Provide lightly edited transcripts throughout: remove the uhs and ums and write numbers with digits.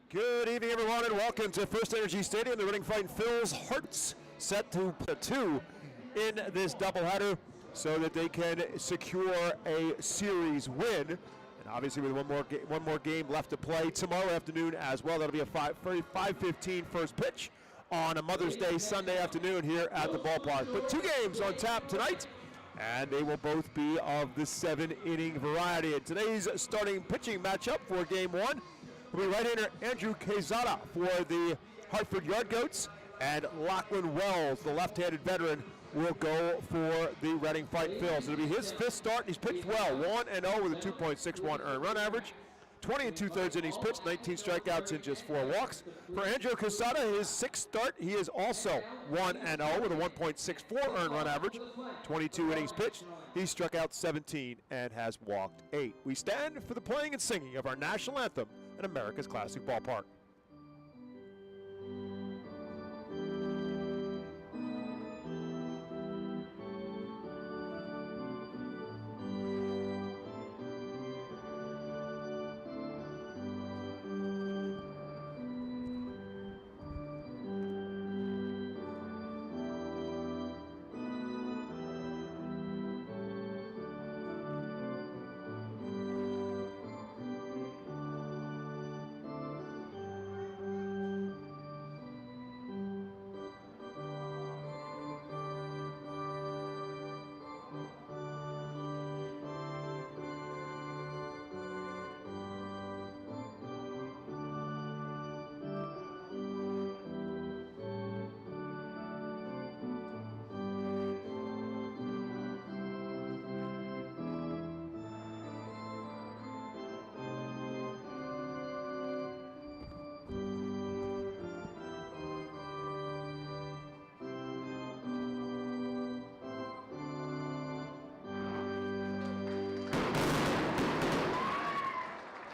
Good evening, everyone, and welcome to FirstEnergy Stadium. The running Fightin Phillies Hearts set to play 2 in this doubleheader so that they can secure a series win. And obviously, with one more game left to play tomorrow afternoon as well. That'll be a 5:15 first pitch on a Mother's Day Sunday afternoon here at the ballpark. But 2 games on tap tonight, and they will both be of the 7-inning variety. And today's starting pitching matchup for Game 1 will be right-hander Andrew Quezada for the Hartford Yard Goats, and Lachlan Wells, the left-handed veteran, will go for the Reading Fightin Phillies. It'll be his 5th start, and he's pitched well, 1-0 with a 2.61 earned run average. 20 2/3 innings pitched, 19 strikeouts and just 4 walks. For Andrew Quezada, his 6th start, he is also 1-0 with a 1.64 earned run average. 22 innings pitched, he struck out 17 and has walked 8. We stand for the playing and singing of our national anthem in America's classic ballpark.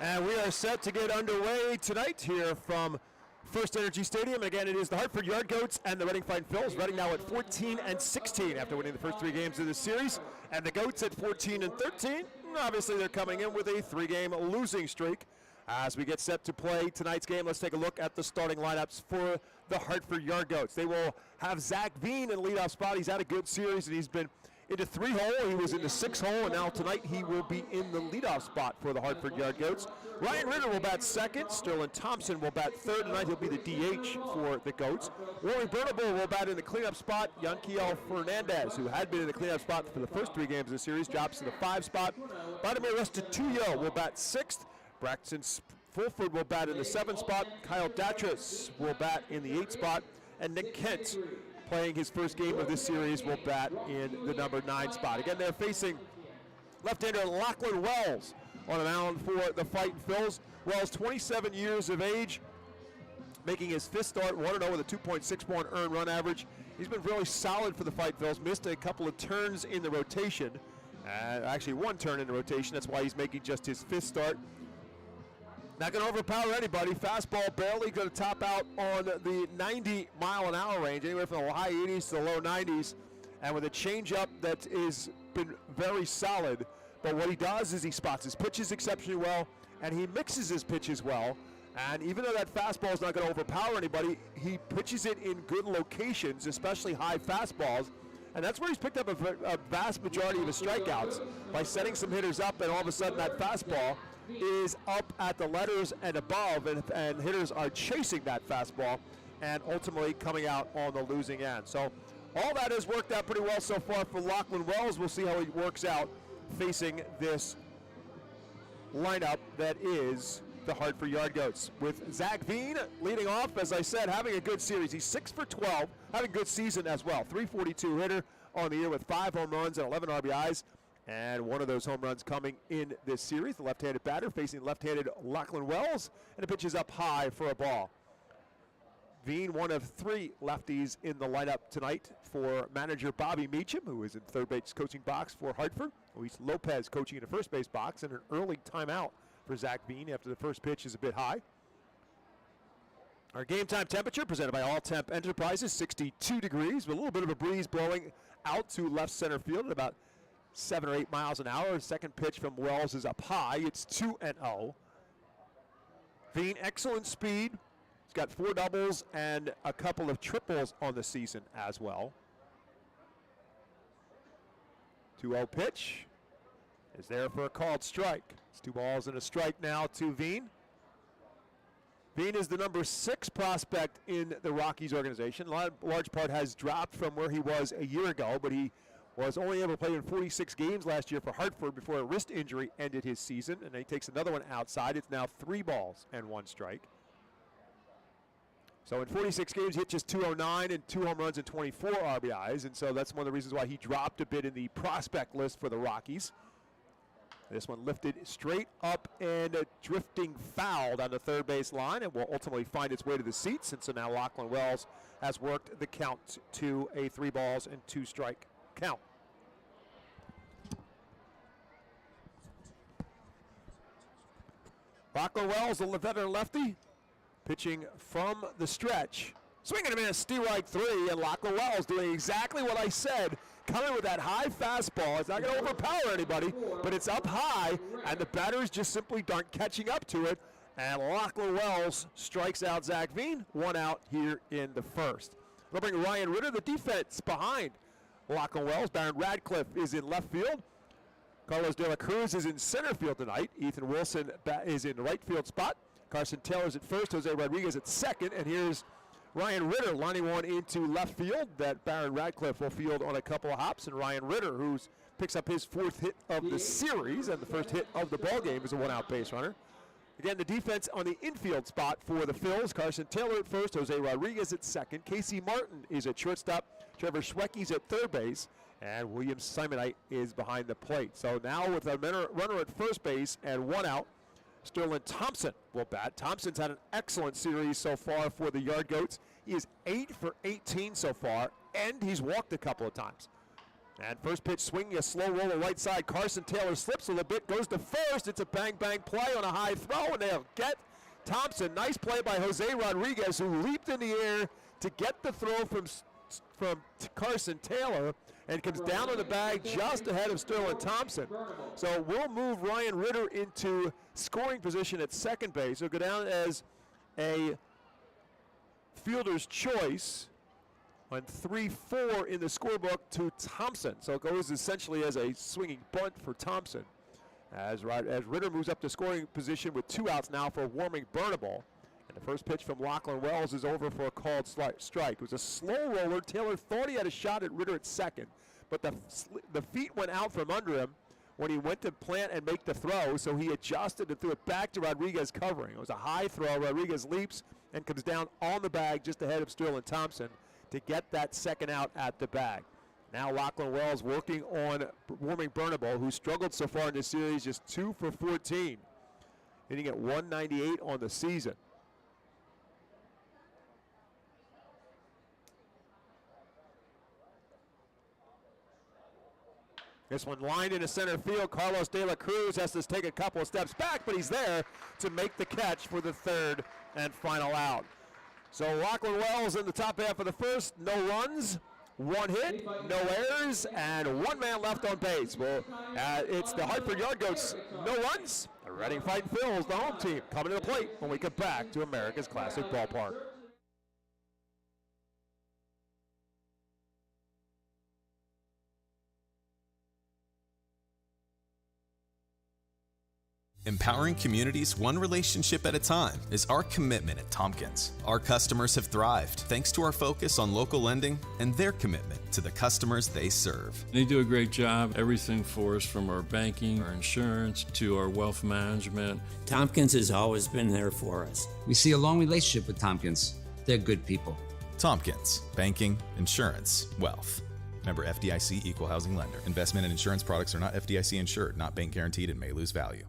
And we are set to get underway tonight here from FirstEnergy Stadium. Again, it is the Hartford Yard Goats and the Reading Fightin Phillies. Reading now at 14-16 after winning the first 3 games of this series. And the Goats at 14-13. Obviously, they're coming in with a 3-game losing streak. As we get set to play tonight's game, let's take a look at the starting lineups for the Hartford Yard Goats. They will have Zach Veen in leadoff spot. He's had a good series, and he's been into 3-hole. He was in the 6-hole, and now tonight he will be in the leadoff spot for the Hartford Yard Goats. Ryan Ritter will bat 2nd. Sterling Thompson will bat 3rd. Tonight he'll be the DH for the Goats. Warren Bernable will bat in the cleanup spot. Yanquiel Fernandez, who had been in the cleanup spot for the first 3 games of the series, drops to the 5 spot. Vladimir Restituyo will bat 6th. Braxton Fulford will bat in the 7th spot. Kyle Datras will bat in the 8th spot. And Nick Kent, playing his first game of this series, will bat in the number 9 spot. Again, they're facing left-hander Lachlan Wells on the mound for the Fightin Phillies. Wells, 27 years of age, making his 5th start, 1-0 with a 2.61 earned run average. He's been really solid for the Fightin Phillies, missed a couple of turns in the rotation, actually 1 turn in the rotation. That's why he's making just his 5th start. Not going to overpower anybody. Fastball barely going to top out on the 90-mile-an-hour range, anywhere from the high 80s to the low 90s, and with a changeup that has been very solid. But what he does is he spots his pitches exceptionally well, and he mixes his pitches well. And even though that fastball is not going to overpower anybody, he pitches it in good locations, especially high fastballs. And that's where he's picked up a vast majority of his strikeouts, by setting some hitters up, and all of a sudden that fastball is up at the letters and above, and hitters are chasing that fastball and ultimately coming out on the losing end. So all that has worked out pretty well so far for Lachlan Wells. We'll see how he works out facing this lineup that is the Hartford Yard Goats, with Zach Veen leading off, as I said, having a good series. He's 6 for 12, having a good season as well. 342 hitter on the year with 5 home runs and 11 RBIs. And one of those home runs coming in this series. The left-handed batter facing left-handed Lachlan Wells, and it pitches up high for a ball. Veen, one of 3 lefties in the lineup tonight for manager Bobby Meacham, who is in third base coaching box for Hartford. Luis Lopez coaching in the first base box, and an early timeout for Zach Veen after the first pitch is a bit high. Our game time temperature presented by All Temp Enterprises, 62 degrees, with a little bit of a breeze blowing out to left center field at about 7 or 8 miles an hour. Second pitch from Wells is up high. It's 2-0. Veen, excellent speed. He's got 4 doubles and a couple of triples on the season as well. 2-0 pitch is there for a called strike. It's 2 balls and a strike now to Veen. Veen is the number 6 prospect in the Rockies organization. Large part has dropped from where he was a year ago, but he was only able to play in 46 games last year for Hartford before a wrist injury ended his season, and he takes another one outside. It's now 3 balls and 1 strike. So in 46 games, he hit just 209 and 2 home runs and 24 RBIs, and so that's one of the reasons why he dropped a bit in the prospect list for the Rockies. This one lifted straight up and drifting foul down the third base line, and will ultimately find its way to the seats. And so now Lachlan Wells has worked the count to a 3 balls and 2 strike count. Lachlan Wells, the veteran lefty, pitching from the stretch. Swinging a miss, strike 3, and Lachlan Wells doing exactly what I said. Coming with that high fastball. It's not going to overpower anybody, but it's up high, and the batters just simply aren't catching up to it. And Lachlan Wells strikes out Zach Veen. 1 out here in the first. They'll bring Ryan Ritter, the defense behind Lachlan Wells. Baron Radcliffe is in left field. Carlos De La Cruz is in center field tonight. Ethan Wilson is in right field spot. Carson Taylor's at first. Jose Rodriguez at second. And here's Ryan Ritter lining one into left field that Baron Radcliffe will field on a couple of hops. And Ryan Ritter, who picks up his 4th hit of the series and the first hit of the ball game, is a 1-out base runner. Again, the defense on the infield spot for the Phils. Carson Taylor at first, Jose Rodriguez at second. Casey Martin is at shortstop. Trevor Schwecky's at third base. And William Simonite is behind the plate. So now with a runner at first base and 1 out, Sterling Thompson will bat. Thompson's had an excellent series so far for the Yard Goats. He is 8 for 18 so far, and he's walked a couple of times. And first pitch swinging a slow roller right side. Carson Taylor slips a little bit, goes to first. It's a bang-bang play on a high throw, and they'll get Thompson. Nice play by Jose Rodriguez, who leaped in the air to get the throw from Carson Taylor, and comes down on the bag just ahead of Sterling Thompson. So we'll move Ryan Ritter into scoring position at second base. He'll go down as a fielder's choice on 3-4 in the scorebook to Thompson. So it goes essentially as a swinging bunt for Thompson. As Ritter moves up to scoring position with 2 outs now for Warming Burnable. And the first pitch from Lachlan Wells is over for a called strike. It was a slow roller. Taylor thought he had a shot at Ritter at second, but the feet went out from under him when he went to plant and make the throw, so he adjusted and threw it back to Rodriguez covering. It was a high throw. Rodriguez leaps and comes down on the bag just ahead of Sterling Thompson to get that second out at the bag. Now Lachlan Wells working on Warming Burnable, who struggled so far in this series, just 2 for 14, hitting at 198 on the season. This one lined into center field. Carlos De La Cruz has to take a couple of steps back, but he's there to make the catch for the third and final out. So Lachlan Wells in the top half of the first. No runs, 1 hit, no errors, and 1 man left on base. Well, it's the Hartford Yard Goats, no runs. The Reading Fightin Phillies, the home team, coming to the plate when we get back to America's Classic Ballpark. Empowering communities one relationship at a time is our commitment at Tompkins. Our customers have thrived thanks to our focus on local lending and their commitment to the customers they serve. They do a great job, everything for us, from our banking, our insurance, to our wealth management. Tompkins has always been there for us. We see a long relationship with Tompkins. They're good people. Tompkins, banking, insurance, wealth. Member FDIC Equal Housing Lender. Investment and insurance products are not FDIC insured, not bank guaranteed, and may lose value.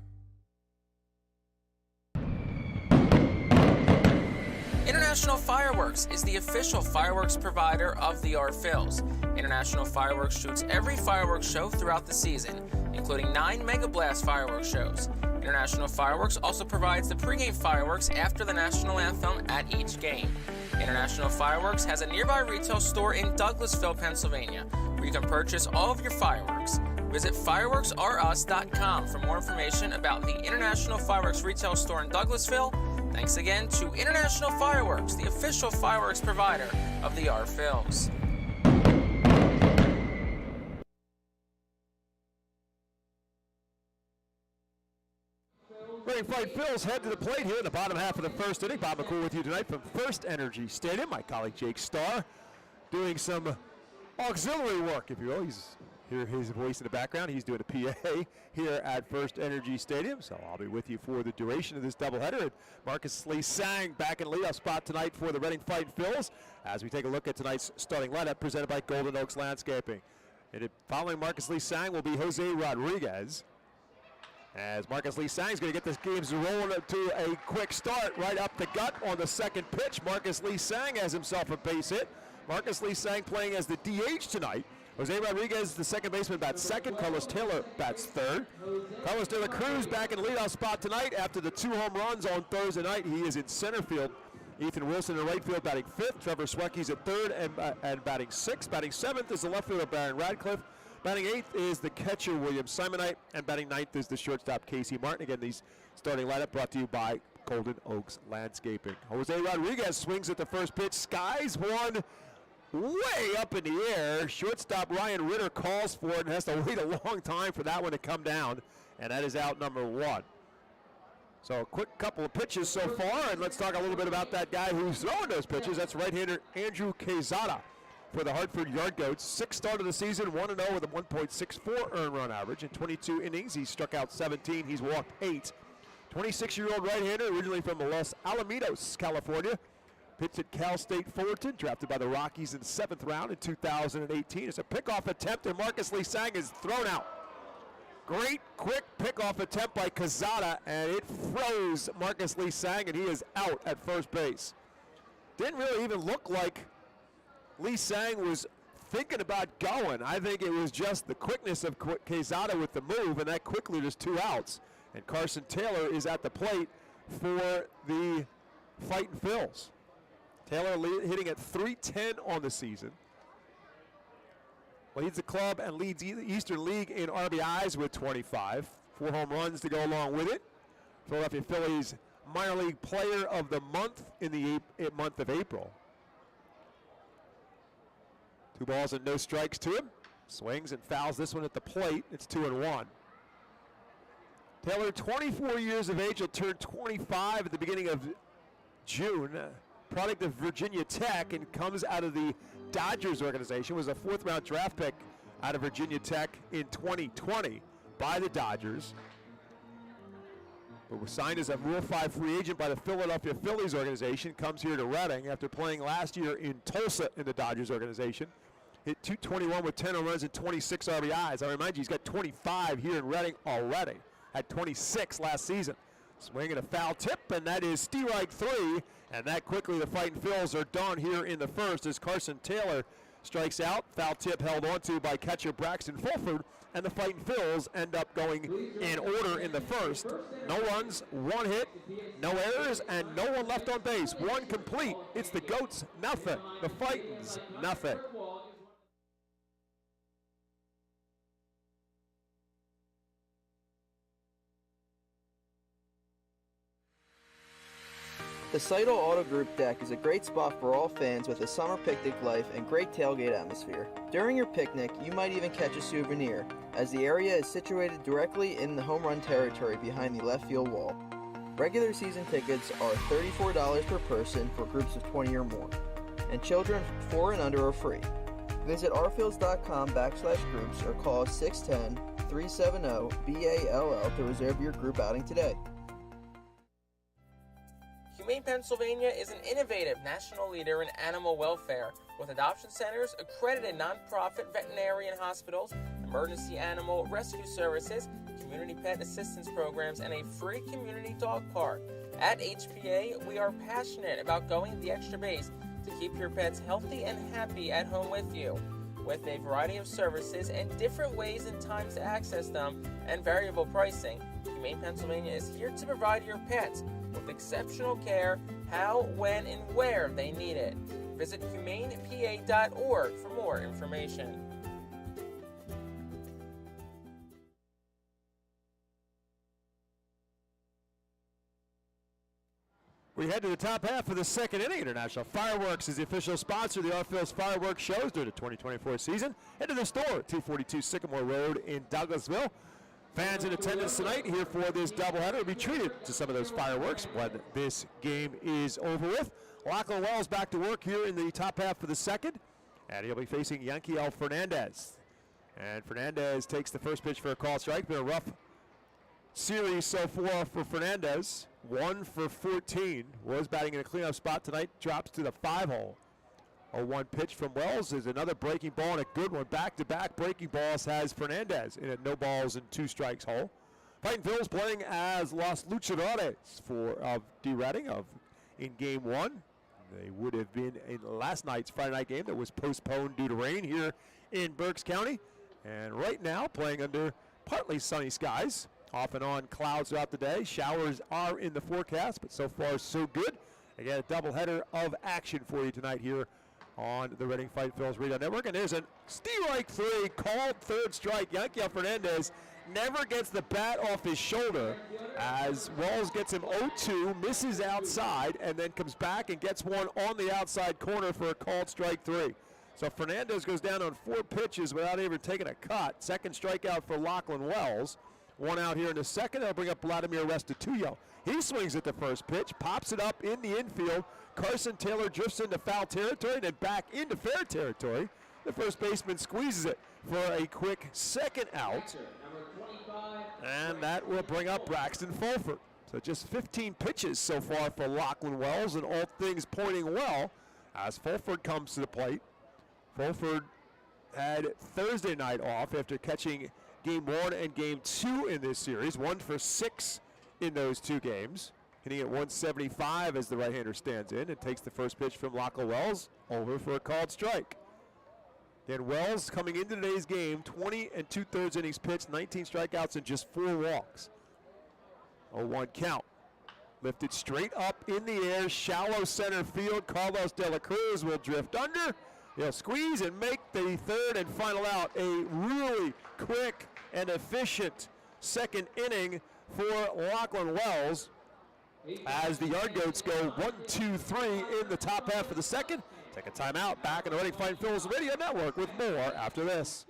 International Fireworks is the official fireworks provider of the Art Phils. International Fireworks shoots every fireworks show throughout the season, including 9 Mega Blast fireworks shows. International Fireworks also provides the pregame fireworks after the national anthem at each game. International Fireworks has a nearby retail store in Douglasville, Pennsylvania, where you can purchase all of your fireworks. Visit fireworksrus.com for more information about the International Fireworks retail store in Douglasville Thanks again to International Fireworks, the official fireworks provider of the Phillies. Reading Fightin Phillies head to the plate here in the bottom half of the first inning. Bob McCool with you tonight from FirstEnergy Stadium. My colleague Jake Starr doing some auxiliary work, if you will. He's hear his voice in the background. He's doing a PA here at FirstEnergy Stadium, so I'll be with you for the duration of this doubleheader. Marcus Lee Sang back in leadoff spot tonight for the Reading Fightin Phillies as we take a look at tonight's starting lineup presented by Golden Oaks Landscaping. And following Marcus Lee Sang will be Jose Rodriguez. As Marcus Lee Sang is going to get this game rolling to a quick start right up the gut on the second pitch. Marcus Lee Sang has himself a base hit. Marcus Lee Sang playing as the DH tonight. Jose Rodriguez, the second baseman, bats second. Carlos Taylor bats third. Carlos De La Cruz back in the leadoff spot tonight after the 2 home runs on Thursday night. He is in center field. Ethan Wilson in right field batting fifth. Trevor Swecky's at third and batting sixth. Batting seventh is the left fielder Baron Radcliffe. Batting eighth is the catcher William Simonite, and batting ninth is the shortstop Casey Martin. Again, these starting lineup brought to you by Golden Oaks Landscaping. Jose Rodriguez swings at the first pitch, skies one way up in the air. Shortstop Ryan Ritter calls for it and has to wait a long time for that one to come down, and that is out number one. So a quick couple of pitches so far, and let's talk a little bit about that guy who's throwing those pitches. That's right-hander Andrew Quezada for the Hartford Yard Goats. Sixth start of the season, 1-0 with a 1.64 earned run average. In 22 innings, he struck out 17. He's walked 8. 26-year-old right-hander, originally from Los Alamitos, California. Pitched at Cal State Fullerton, drafted by the Rockies in the 7th round in 2018. It's a pickoff attempt, and Marcus Lee Sang is thrown out. Great, quick pickoff attempt by Quezada, and it froze Marcus Lee Sang, and he is out at first base. Didn't really even look like Lee Sang was thinking about going. I think it was just the quickness of Quezada with the move, and that quickly there's 2 outs. And Carson Taylor is at the plate for the Fightin Phillies. Taylor hitting at .310 on the season. Leads the club and leads the Eastern League in RBIs with 25. 4 home runs to go along with it. Philadelphia Phillies minor league player of the month in the month of April. 2 balls and no strikes to him. Swings and fouls this one at the plate. It's 2-1. Taylor, 24 years of age, will turn 25 at the beginning of June. Product of Virginia Tech and comes out of the Dodgers organization. Was a 4th round draft pick out of Virginia Tech in 2020 by the Dodgers. But was signed as a Rule 5 free agent by the Philadelphia Phillies organization. Comes here to Reading after playing last year in Tulsa in the Dodgers organization. Hit .221 with 10 home runs and 26 RBIs. I remind you, he's got 25 here in Reading already. Had 26 last season. Swinging a foul tip, and that is strike 3. And that quickly the Fightin Phillies are done here in the first as Carson Taylor strikes out. Foul tip held onto by catcher Braxton Fulford, and the Fightin Phillies end up going in order in the first. No runs, 1 hit, no errors, and no one left on base. 1 complete. It's the Goats, nothing. The Fightins, nothing. The Seidel Auto Group deck is a great spot for all fans with a summer picnic life and great tailgate atmosphere. During your picnic, you might even catch a souvenir, as the area is situated directly in the home run territory behind the left field wall. Regular season tickets are $34 per person for groups of 20 or more, and children 4 and under are free. Visit rfields.com/groups or call 610-370-BALL to reserve your group outing today. Humane Pennsylvania is an innovative national leader in animal welfare with adoption centers, accredited nonprofit veterinarian hospitals, emergency animal rescue services, community pet assistance programs, and a free community dog park. At HPA, we are passionate about going the extra base to keep your pets healthy and happy at home with you. With a variety of services and different ways and times to access them and variable pricing, Humane Pennsylvania is here to provide your pets with exceptional care, how, when, and where they need it. Visit humanepa.org for more information. We head to the top half of the second inning. International Fireworks is the official sponsor of the Phillies fireworks shows during the 2024 season. Head to the store at 242 Sycamore Road in Douglasville. Fans in attendance tonight here for this doubleheader will be treated to some of those fireworks when this game is over with. Lachlan Wells back to work here in the top half of the second, and he'll be facing Yanquiel Fernandez. And Fernandez takes the first pitch for a call strike. Been a rough series so far for Fernandez. 1 for 14. Was batting in a cleanup spot tonight. Drops to the 5-hole. A 1 pitch from Wells is another breaking ball and a good one. Back-to-back breaking balls has Fernandez in a no balls and 2 strikes hole. Fightin Phillies playing as Los Luchadores of D. Redding in Game 1. They would have been in last night's Friday night game that was postponed due to rain here in Berks County. And right now playing under partly sunny skies. Off and on clouds throughout the day. Showers are in the forecast, but so far so good. Again, a doubleheader of action for you tonight here on the Reading Fightin Phillies Radio Network. And there's a strike 3 called third strike. Yanquiel Fernandez never gets the bat off his shoulder as Wells gets him 0-2, misses outside, and then comes back and gets one on the outside corner for a called strike 3. So Fernandez goes down on 4 pitches without even taking a cut. Second strikeout for Lachlan Wells. 1 out here in the second. They'll bring up Vladimir Restituyo. He swings at the first pitch, pops it up in the infield. Carson Taylor drifts into foul territory, then back into fair territory. The first baseman squeezes it for a quick second out. And that will bring up Braxton Fulford. So just 15 pitches so far for Lachlan Wells, and all things pointing well as Fulford comes to the plate. Fulford had Thursday night off after catching Game 1 and Game 2 in this series. 1 for 6 in those 2 games. Hitting at 175 as the right-hander stands in and takes the first pitch from Lachlan Wells over for a called strike. Again, Wells coming into today's game, 20 2/3 innings pitched, 19 strikeouts and just 4 walks. 0-1 count. Lifted straight up in the air, shallow center field. Carlos De La Cruz will drift under. He'll squeeze and make the third and final out. A really quick and efficient second inning for Lachlan Wells as the Yard Goats go 1-2-3 in the top half of the second. Take a timeout. Back on the Reading Fightin Phillies Radio Network with more after this.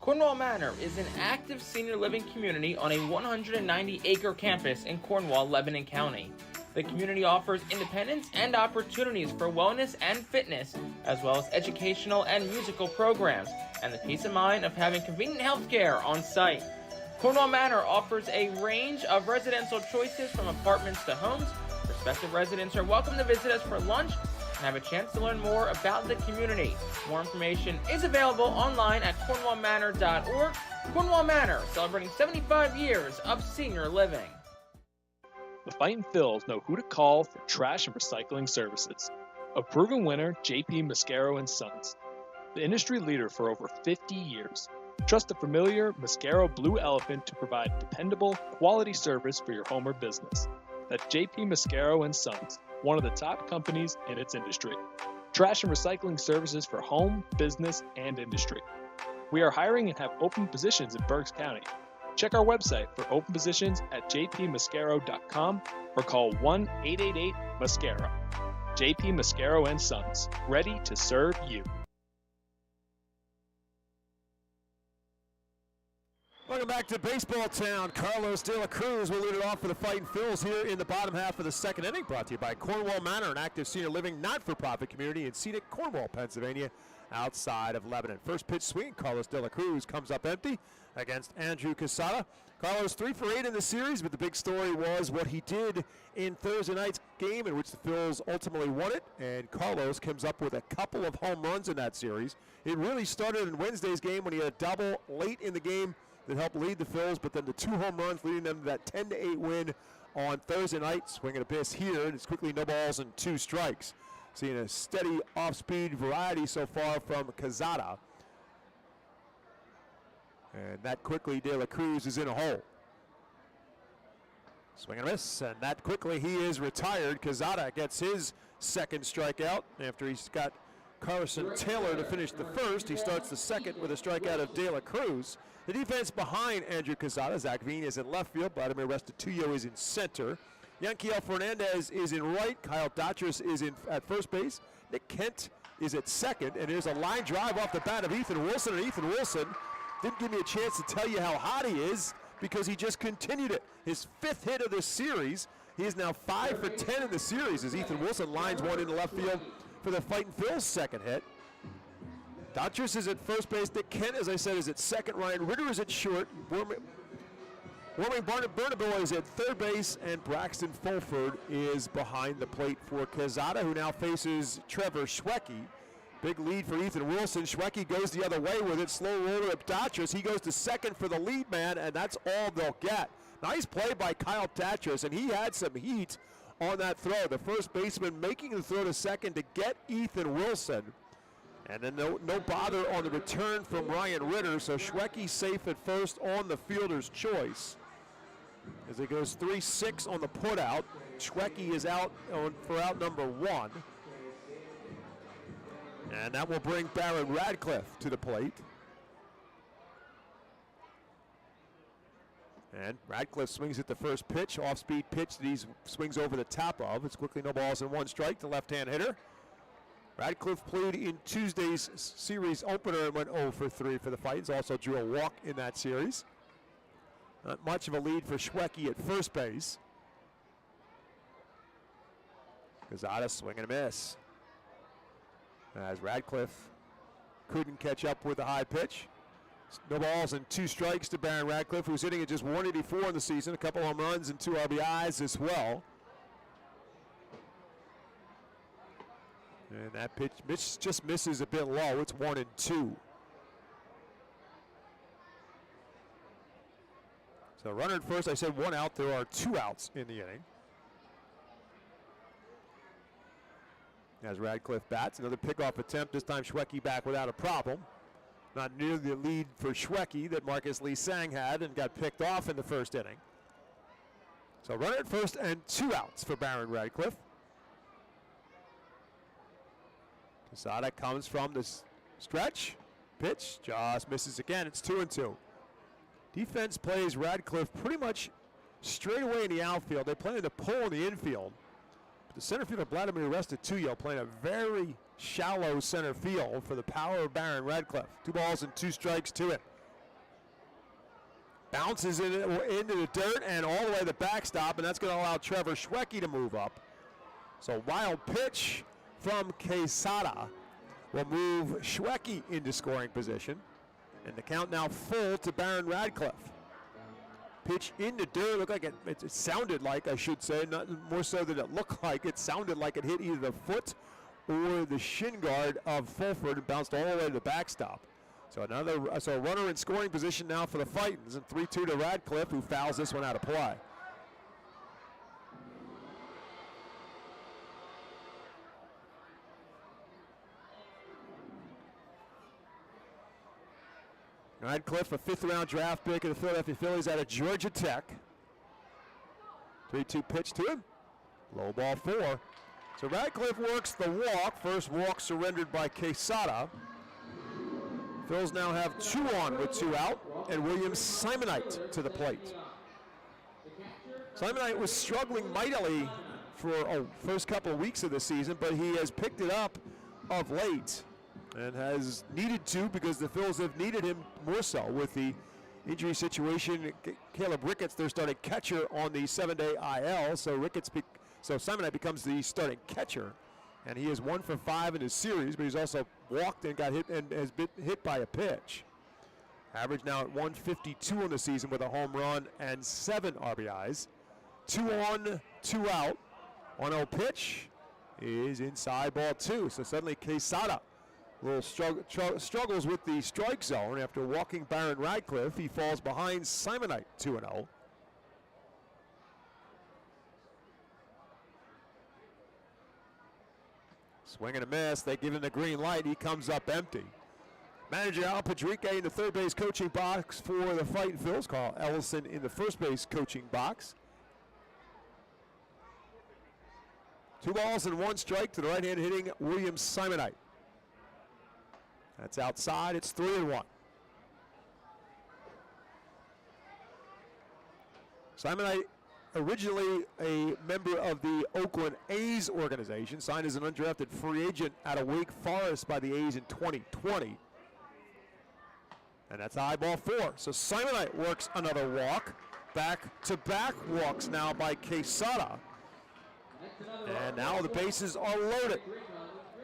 Cornwall Manor is an active senior living community on a 190-acre campus in Cornwall, Lebanon County. The community offers independence and opportunities for wellness and fitness, as well as educational and musical programs, and the peace of mind of having convenient health care on site. Cornwall Manor offers a range of residential choices from apartments to homes. Prospective residents are welcome to visit us for lunch and have a chance to learn more about the community. More information is available online at cornwallmanor.org. Cornwall Manor, celebrating 75 years of senior living. The Fightin Phils know who to call for trash and recycling services. A proven winner, JP Mascaro & Sons. The industry leader for over 50 years. Trust the familiar Mascaro Blue Elephant to provide dependable, quality service for your home or business. That's JP Mascaro & Sons, one of the top companies in its industry. Trash and recycling services for home, business, and industry. We are hiring and have open positions in Berks County. Check our website for open positions at jpmascaro.com or call 1-888-MASCARO. JP Mascaro & Sons, ready to serve you. Welcome back to Baseball Town. Carlos De La Cruz will lead it off for the Fightin Phils here in the bottom half of the second inning. Brought to you by Cornwall Manor, an active senior living, not-for-profit community in scenic Cornwall, Pennsylvania, outside of Lebanon. First pitch swing, Carlos De La Cruz comes up empty against Andrew Casada. Carlos 3 for 8 in the series, but the big story was what he did in Thursday night's game in which the Phils ultimately won it, and Carlos comes up with a couple of home runs in that series. It really started in Wednesday's game when he had a double late in the game that helped lead the Phils, but then the 2 home runs leading them to that 10-8 win on Thursday night. Swing and a miss here, and it's quickly no balls and 2 strikes. Seeing a steady off-speed variety so far from Casada. And that quickly, De La Cruz is in a hole. Swing and a miss, and that quickly he is retired. Quezada gets his second strikeout after he's got Carson Taylor to finish the first. He starts the second with a strikeout of De La Cruz. The defense behind Andrew Quezada, Zach Veen is in left field, Vladimir Restituyo is in center. Yanquiel Fernandez is in right, Kyle Dotras is in at first base, Nick Kent is at second, and there's a line drive off the bat of Ethan Wilson, and Ethan Wilson didn't give me a chance to tell you how hot he is because he just continued it. His 5th hit of the series. He is now 5 for 10 in the series as Ethan Wilson lines one into left field for the Fightin' Phil's second hit. Dotras is at first base. Nick Kent, as I said, is at second. Ryan Ritter is at short. Warming Bernabeu is at third base, and Braxton Fulford is behind the plate for Quezada, who now faces Trevor Schwecke. Big lead for Ethan Wilson. Schwecke goes the other way with it. Slow roller up Dotras. He goes to second for the lead man, and that's all they'll get. Nice play by Kyle Dotras, and he had some heat on that throw. The first baseman making the throw to second to get Ethan Wilson. And then no bother on the return from Ryan Ritter, so Schwecke safe at first on the fielder's choice. As it goes 3-6 on the putout, Schwecke is out for out number 1. And that will bring Barron Radcliffe to the plate. And Radcliffe swings at the first pitch, off-speed pitch that he swings over the top of. It's quickly no balls and 1 strike, the left-hand hitter. Radcliffe played in Tuesday's series opener and went 0 for 3 for the Fightins. Also drew a walk in that series. Not much of a lead for Schwecke at first base. Quezada swing and a miss. As Radcliffe couldn't catch up with the high pitch. No balls and 2 strikes to Barron Radcliffe, who's hitting at just 184 in the season, a couple home runs and 2 RBIs as well. And that pitch just misses a bit low. It's 1-2. So runner at first, I said 1 out. There are 2 outs in the inning. As Radcliffe bats, another pickoff attempt. This time Schwecke back without a problem. Not near the lead for Schwecke that Marcus Lee Sang had and got picked off in the first inning. So runner at first and 2 outs for Barron Radcliffe. Quezada comes from this stretch. Pitch just misses again. It's 2-2. Defense plays Radcliffe pretty much straight away in the outfield. They play the pull in the infield. But the center fielder Vladimir Restituyo playing a very shallow center field for the power of Barron Radcliffe. 2 balls and 2 strikes to it. Bounces into the dirt and all the way to the backstop, and that's going to allow Trevor Schwecke to move up. So wild pitch from Quezada will move Schwecke into scoring position. And the count now full to Barron Radcliffe. Pitch in the dirt, looked like it sounded like, I should say, not more so than it looked like. It sounded like it hit either the foot or the shin guard of Fulford and bounced all the way to the backstop. So a runner in scoring position now for the Fightins, and 3-2 to Radcliffe, who fouls this one out of play. Radcliffe, a 5th-round draft pick of the Philadelphia Phillies out of Georgia Tech. 3-2 pitch to him. Low ball 4. So Radcliffe works the walk. First walk surrendered by Quezada. Phils now have 2 on with 2 out, and Williams Simonite to the plate. Simonite was struggling mightily for first couple of weeks of the season, but he has picked it up of late and has needed to because the Phils have needed him more so with the injury situation. Caleb Ricketts, their starting catcher, on the 7-day IL, so Simonite becomes the starting catcher, and he is 1 for 5 in his series, but he's also walked and got hit and has been hit by a pitch. Average now at 152 on the season with a home run and 7 RBIs. 2 on, 2 out. 1-0 pitch is inside, ball 2. So suddenly Quezada little struggles with the strike zone after walking Barron Radcliffe. He falls behind Simonite 2-0. Swing and a miss. They give him the green light. He comes up empty. Manager Al Padrique in the third base coaching box for the Fightin Phils. Carl Ellison in the first base coaching box. 2 balls and 1 strike to the right-hand hitting William Simonite. That's outside. It's 3-1. Simonite, originally a member of the Oakland A's organization, signed as an undrafted free agent out of Wake Forest by the A's in 2020. And that's high ball 4. So Simonite works another walk. Back-to-back walks now by Quesada. And now the bases are loaded.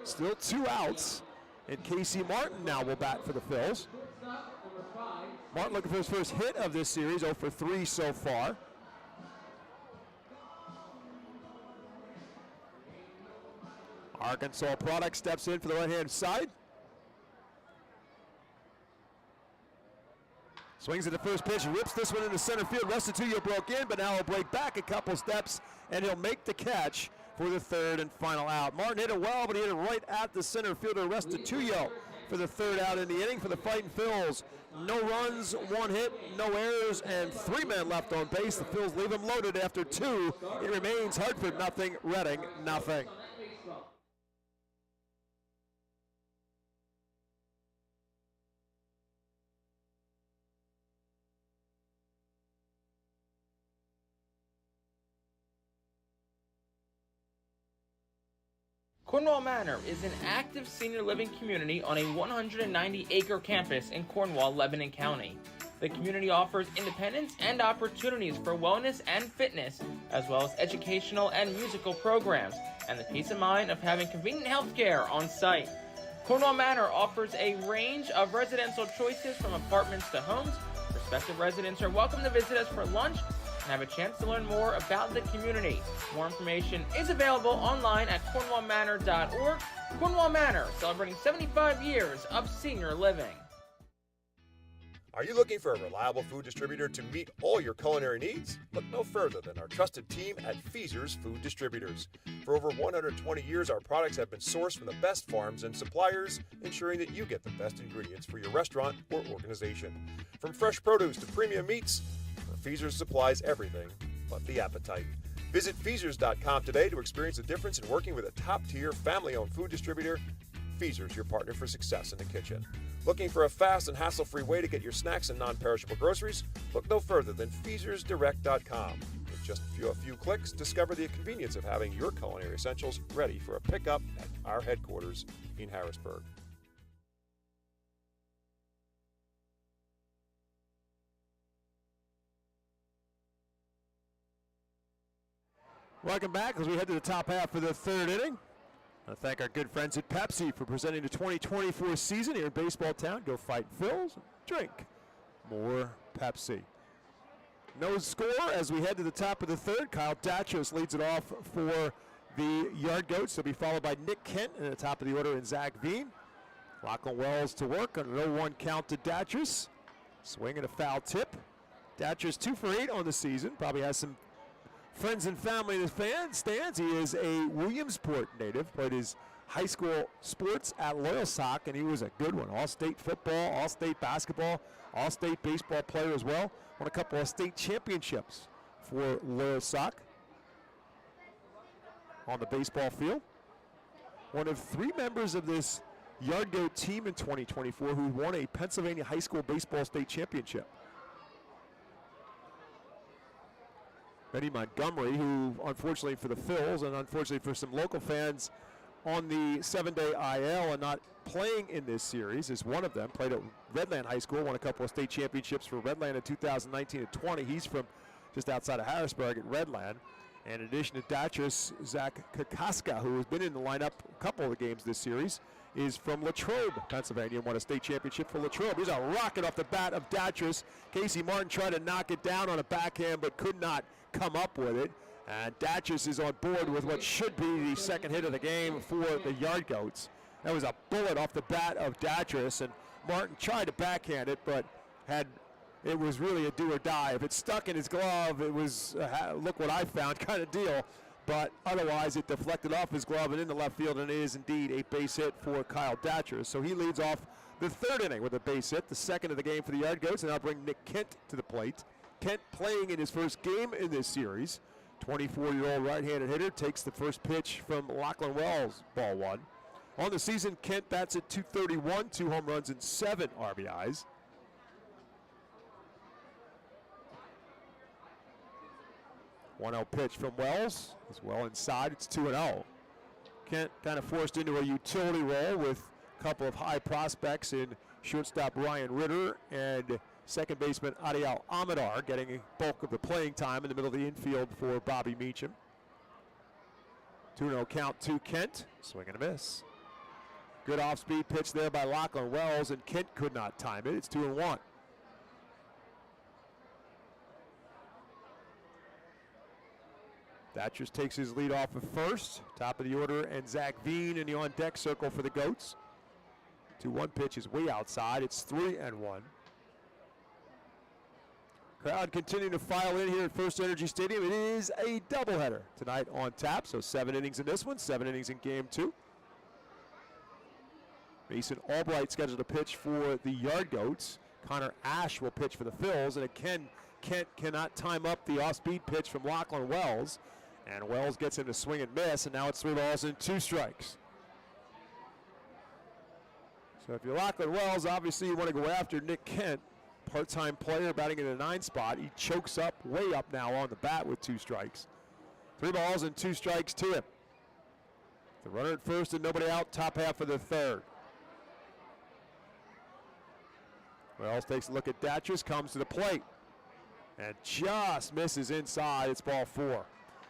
Still 2 outs. And Casey Martin now will bat for the Phils. Martin looking for his first hit of this series, 0 for 3 so far. Arkansas Product steps in for the right-hand side. Swings at the first pitch, rips this one into center field. Restituyo broke in, but now he'll break back a couple steps, and he'll make the catch for the third and final out. Martin hit it well, but he hit it right at the center fielder, Restituyo, for the third out in the inning for the Fightin Phils. No runs, 1 hit, no errors, and 3 men left on base. The Phils leave him loaded after 2. It remains Hartford nothing, Reading nothing. Cornwall Manor is an active senior living community on a 190-acre campus in Cornwall, Lebanon County. The community offers independence and opportunities for wellness and fitness, as well as educational and musical programs, and the peace of mind of having convenient health care on site. Cornwall Manor offers a range of residential choices from apartments to homes. Prospective residents are welcome to visit us for lunch and have a chance to learn more about the community. More information is available online at cornwallmanor.org. Cornwall Manor, celebrating 75 years of senior living. Are you looking for a reliable food distributor to meet all your culinary needs? Look no further than our trusted team at Feaser's Food Distributors. For over 120 years, our products have been sourced from the best farms and suppliers, ensuring that you get the best ingredients for your restaurant or organization. From fresh produce to premium meats, Feaser's supplies everything but the appetite. Visit Feasers.com today to experience the difference in working with a top-tier, family-owned food distributor. Feaser's, your partner for success in the kitchen. Looking for a fast and hassle-free way to get your snacks and non-perishable groceries? Look no further than FeasersDirect.com. With just a few clicks, discover the convenience of having your culinary essentials ready for a pickup at our headquarters in Harrisburg. Welcome back as we head to the top half of the third inning. I thank our good friends at Pepsi for presenting the 2024 season here in Baseball Town. Go Fightin Phils, drink more Pepsi. No score as we head to the top of the third. Kyle Datros leads it off for the Yard Goats. He'll be followed by Nick Kent in the top of the order and Zach Veen. Lachlan Wells to work on an 0-1 count to Datros. Swing and a foul tip. Datros 2 for 8 on the season. Probably has some friends and family in the stands. He is a Williamsport native, played his high school sports at Loyalsock, and he was a good one. All-state football, all-state basketball, all-state baseball player as well. Won a couple of state championships for Loyalsock on the baseball field. One of 3 members of this Yard Goat team in 2024 who won a Pennsylvania high school baseball state championship. Benny Montgomery, who unfortunately for the Phils and unfortunately for some local fans on the 7-day IL and not playing in this series, is one of them. Played at Redland High School, won a couple of state championships for Redland in 2019 and 20. He's from just outside of Harrisburg at Redland. And in addition to Datros, Zach Kakaska, who has been in the lineup a couple of the games this series, is from Latrobe, Pennsylvania, and won a state championship for Latrobe. Here's a rocket off the bat of Datros. Casey Martin tried to knock it down on a backhand, but could not come up with it. And Datros is on board with what should be the second hit of the game for the Yard Goats. That was a bullet off the bat of Datros, and Martin tried to backhand it, but it was really a do or die. If it stuck in his glove, it was look what I found kind of deal. but otherwise it deflected off his glove and into left field, and it is indeed a base hit for Kyle Datcher. So he leads off the third inning with a base hit, the second of the game for the Yard Goats, and now bring Nick Kent to the plate. Kent playing in his first game in this series. 24-year-old right-handed hitter takes the first pitch from Lachlan Wells, ball one. On the season, Kent bats at .231, 2 home runs and 7 RBIs. One-0 pitch from Wells. It's well inside. It's 2-0. Kent kind of forced into a utility role with a couple of high prospects in shortstop Ryan Ritter and second baseman Adiel Amadar getting a bulk of the playing time in the middle of the infield for Bobby Meacham. 2-0 count to Kent. Swing and a miss. Good off-speed pitch there by Lachlan Wells, and Kent could not time it. It's 2-1. Datchers takes his lead off of first. Top of the order, and Zach Veen in the on-deck circle for the Goats. 2-1 pitch is way outside. It's 3-1. Crowd continuing to file in here at FirstEnergy Stadium. It is a doubleheader tonight on tap, so 7 innings in this one, 7 innings in game 2. Mason Albright scheduled to pitch for the Yard Goats. Connor Ash will pitch for the Phils, and again, Kent cannot time up the off-speed pitch from Lachlan Wells, and Wells gets him to swing and miss, and now it's 3 balls and 2 strikes. So if you're Lachlan Wells, obviously you want to go after Nick Kent, part-time player batting in the 9 spot. He chokes up, way up now on the bat with 2 strikes. 3 balls and 2 strikes to him. The runner at first and nobody out, top half of the third. Wells takes a look at Datchers, comes to the plate, and just misses inside. It's ball 4.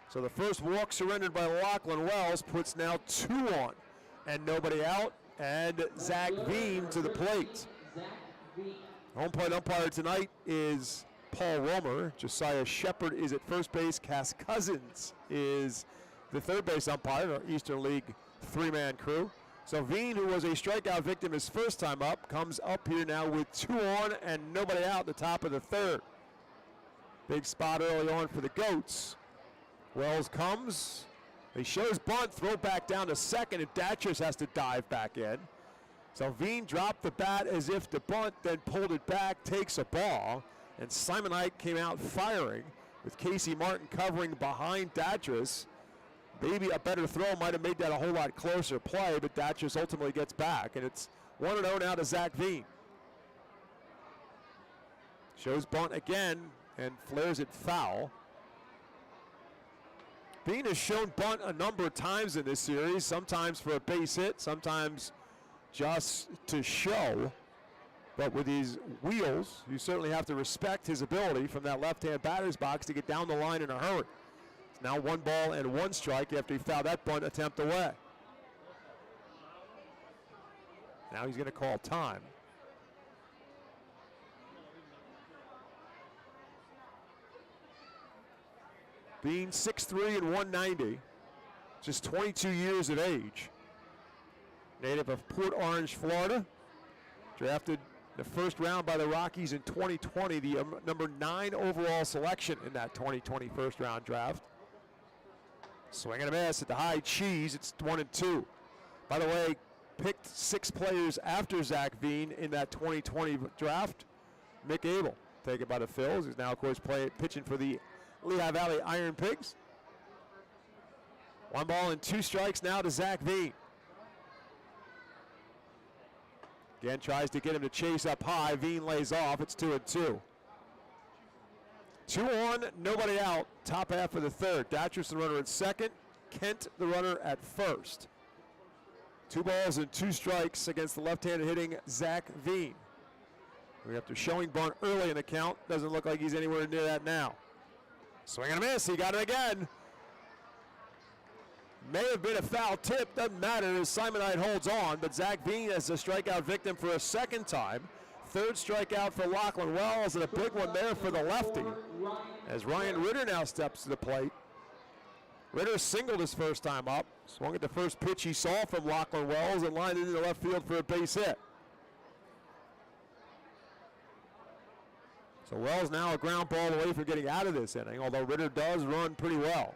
So the first walk surrendered by Lachlan Wells puts now 2 on, and nobody out, and Zach Veen to the plate. Home plate umpire tonight is Paul Romer. Josiah Shepard is at first base. Cass Cousins is the third base umpire, our Eastern League 3-man crew. So Veen, who was a strikeout victim his first time up, comes up here now with 2 on and nobody out at the top of the third. Big spot early on for the Goats. Wells comes. He shows bunt, throw back down to second, and Datchers has to dive back in. So Veen dropped the bat as if to bunt, then pulled it back, takes a ball, and Simon Ike came out firing with Casey Martin covering behind Datchers. Maybe a better throw might have made that a whole lot closer play, but Datchers ultimately gets back, and it's 1-0 now to Zach Veen. Shows bunt again and flares it foul. Veen has shown bunt a number of times in this series, sometimes for a base hit, sometimes just to show. But with these wheels, you certainly have to respect his ability from that left-hand batter's box to get down the line in a hurry. It's now 1 ball and 1 strike after he fouled that bunt attempt away. Now he's going to call time. Being 6'3" and 190, just 22 years of age. Native of Port Orange, Florida. Drafted the first round by the Rockies in 2020, the number 9 overall selection in that 2020 first round draft. Swing and a miss at the high cheese. It's 1-2. By the way, picked 6 players after Zach Veen in that 2020 draft. Mick Abel, taken by the Phils, who's now, of course, pitching for the Lehigh Valley Iron Pigs. 1 ball and 2 strikes now to Zach Veen. Again, tries to get him to chase up high. Veen lays off. It's 2-2. 2 on, nobody out. Top half of the third. Datchers the runner at second. Kent the runner at first. 2 balls and 2 strikes against the left-handed hitting Zach Veen. We have to showing bunt early in the count. Doesn't look like he's anywhere near that now. Swing and a miss. He got it again. May have been a foul tip. Doesn't matter as Simon Knight holds on. But Zach Veen is a strikeout victim for a second time. Third strikeout for Lachlan Wells, and a big one there for the lefty. As Ryan Ritter now steps to the plate. Ritter singled his first time up. Swung at the first pitch he saw from Lachlan Wells and lined it into left field for a base hit. So Wells now a ground ball away from getting out of this inning, although Ritter does run pretty well.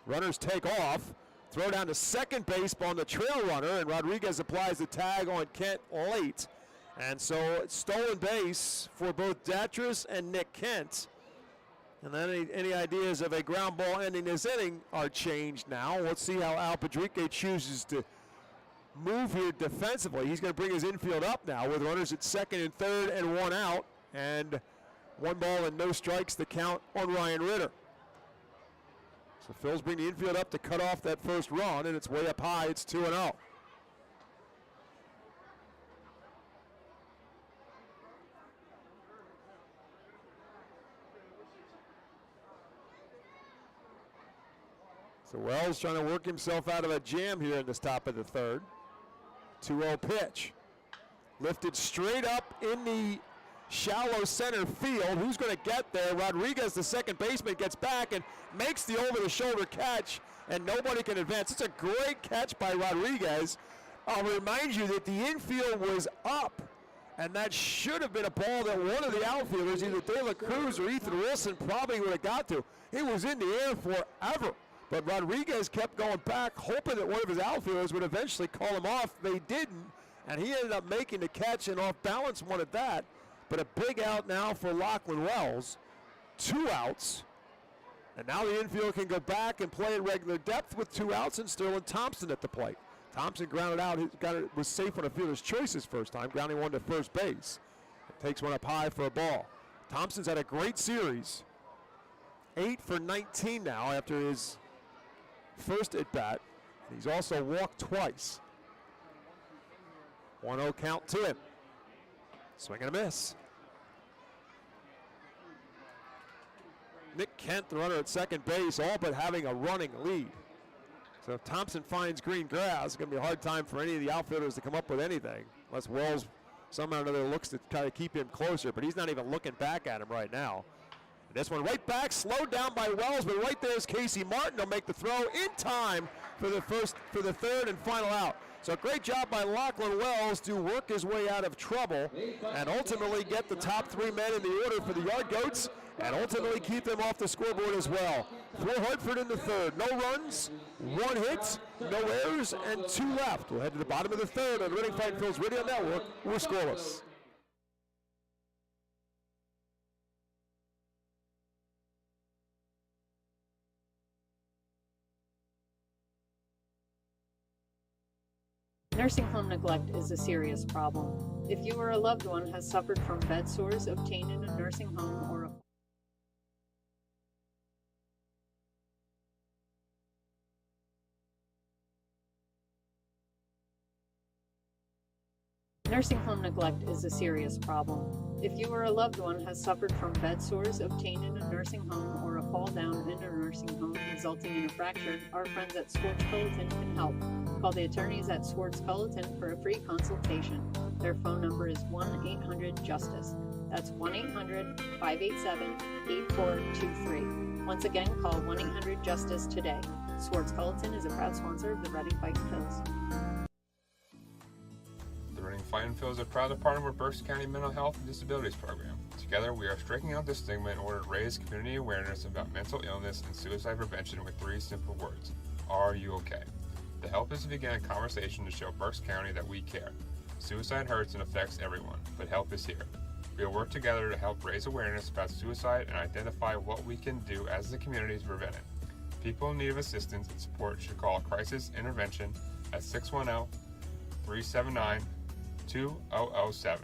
Runners take off. Throw down to second base on the trail runner, and Rodriguez applies the tag on Kent late. And so it's stolen base for both Datras and Nick Kent. And then any ideas of a ground ball ending this inning are changed now. Let's see how Al Padrique chooses to move here defensively. He's going to bring his infield up now with runners at second and third and one out. And 1 ball and no strikes, the count on Ryan Ritter. So Phil's bring the infield up to cut off that first run, and it's way up high. It's 2-0. So Wells trying to work himself out of a jam here in this top of the third. 2-0 pitch. Lifted straight up in the shallow center field. Who's going to get there? Rodriguez, the second baseman, gets back and makes the over-the-shoulder catch, and nobody can advance. It's a great catch by Rodriguez. I'll remind you that the infield was up, and that should have been a ball that one of the outfielders, either De La Cruz or Ethan Wilson, probably would have got to. It was in the air forever, but Rodriguez kept going back, hoping that one of his outfielders would eventually call him off. They didn't, and he ended up making the catch and off-balance one at that. But a big out now for Lachlan Wells. 2 outs. And now the infield can go back and play at regular depth with 2 outs and Sterling Thompson at the plate. Thompson grounded out. He was safe on a fielder's choice his first time, grounding one to first base. Takes one up high for a ball. Thompson's had a great series. 8 for 19 now after his first at-bat. He's also walked twice. 1-0 count to him. Swing and a miss. Nick Kent, the runner at second base, all but having a running lead. So if Thompson finds green grass, it's going to be a hard time for any of the outfielders to come up with anything, unless Wells somehow or another looks to kind of keep him closer, but he's not even looking back at him right now. And this one right back, slowed down by Wells, but right there is Casey Martin. He'll make the throw in time for the third and final out. So great job by Lachlan Wells to work his way out of trouble and ultimately get the top 3 men in the order for the Yard Goats and ultimately keep them off the scoreboard as well. For Hartford in the third, no runs, 1 hit, no errors, and 2 left. We'll head to the bottom of the third on the Reading Fightin Phillies Radio Network. We're scoreless. Nursing home neglect is a serious problem. If you or a loved one has suffered from bed sores obtained in a nursing home or a Nursing home neglect is a serious problem. If you or a loved one has suffered from bed sores obtained in a nursing home or a fall down in a nursing home resulting in a fracture, our friends at Swartz Culleton can help. Call the attorneys at Swartz Culleton for a free consultation. Their phone number is 1-800-JUSTICE. That's 1-800-587-8423. Once again, call 1-800-JUSTICE today. Swartz Culleton is a proud sponsor of the Reading Fightin Phillies. The Reading Fightin Phillies are proud to partner with Berks County Mental Health and Disabilities Program. Together, we are striking out the stigma in order to raise community awareness about mental illness and suicide prevention with 3 simple words. Are you okay? The help is to begin a conversation to show Berks County that we care. Suicide hurts and affects everyone, but help is here. We will work together to help raise awareness about suicide and identify what we can do as a community to prevent it. People in need of assistance and support should call Crisis Intervention at 610-379-2007.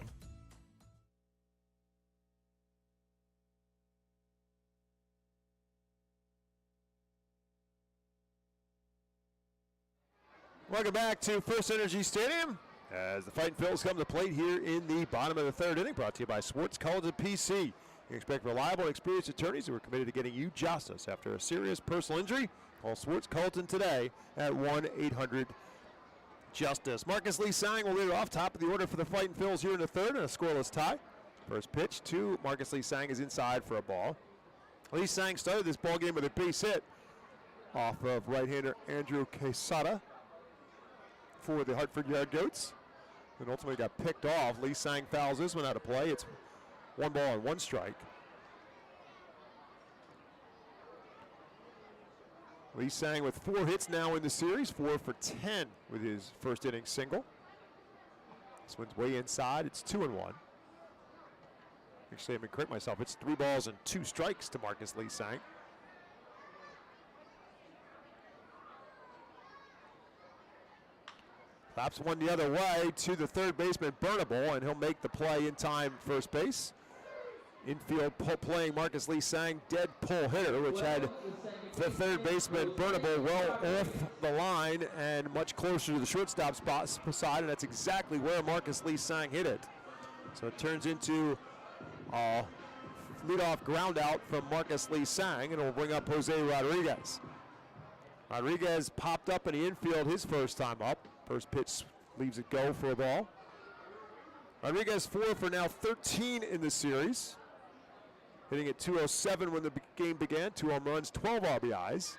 Welcome back to FirstEnergy Stadium as the Fightin Phillies come to the plate here in the bottom of the third inning, brought to you by Swartz Culleton PC. You expect reliable and experienced attorneys who are committed to getting you justice after a serious personal injury. Call Swartz Culleton today at 1-800-JUSTICE. Marcus Lee Sang will lead it off, top of the order for the Fightin Phillies here in the third, and a scoreless tie. First pitch to Marcus Lee Sang is inside for a ball. Lee Sang started this ball game with a base hit off of right-hander Andrew Quesada for the Hartford Yard Goats, and ultimately got picked off. Lee Sang fouls this one out of play. It's 1 ball and 1 strike. Lee Sang with 4 hits now in the series, 4 for 10 with his first inning single. This one's way inside. It's 2-1. Actually, let me correct myself. It's 3 balls and 2 strikes to Marcus Lee Sang. Claps one the other way to the third baseman, Burnable, and he'll make the play in time first base. Infield playing Marcus Lee Sang, dead pull hitter, which had the third baseman, Burnable, well off the line and much closer to the shortstop side, and that's exactly where Marcus Lee Sang hit it. So it turns into a leadoff ground out from Marcus Lee Sang, and it will bring up Jose Rodriguez. Rodriguez popped up in the infield his first time up. First pitch leaves it go for a ball. Rodriguez 4 for now 13 in the series. Hitting at 207 when the game began. 2 home runs, 12 RBIs.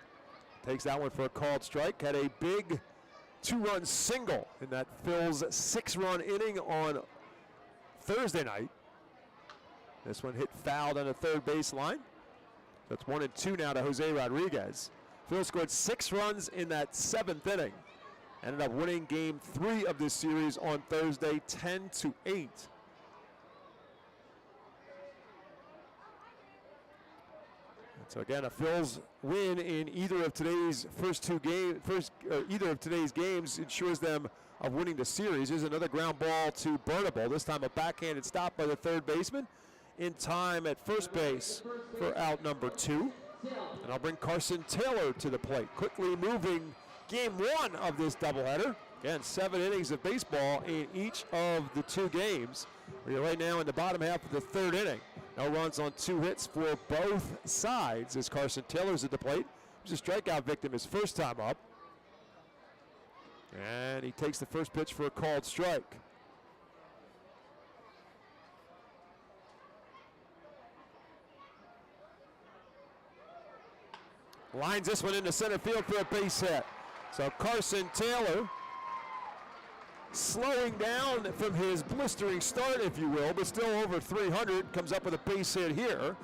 Takes that one for a called strike. Had a big 2-run single in that Phil's 6-run inning on Thursday night. This one hit fouled on the third baseline. That's 1-2 now to Jose Rodriguez. Phil scored 6 runs in that 7th inning. Ended up winning game 3 of this series on Thursday, 10-8. So again, a Phil's win in either of today's either of today's games ensures them of winning the series. There's another ground ball to Burnable. This time a backhanded stop by the third baseman in time at first base for out number 2. And I'll bring Carson Taylor to the plate, quickly moving game 1 of this doubleheader. Again, 7 innings of baseball in each of the 2 games. We're right now in the bottom half of the 3rd inning. No runs on 2 hits for both sides as Carson Taylor's at the plate. He was a strikeout victim his first time up. And he takes the first pitch for a called strike. Lines this one into center field for a base hit. So Carson Taylor slowing down from his blistering start, if you will, but still over 300, comes up with a base hit here.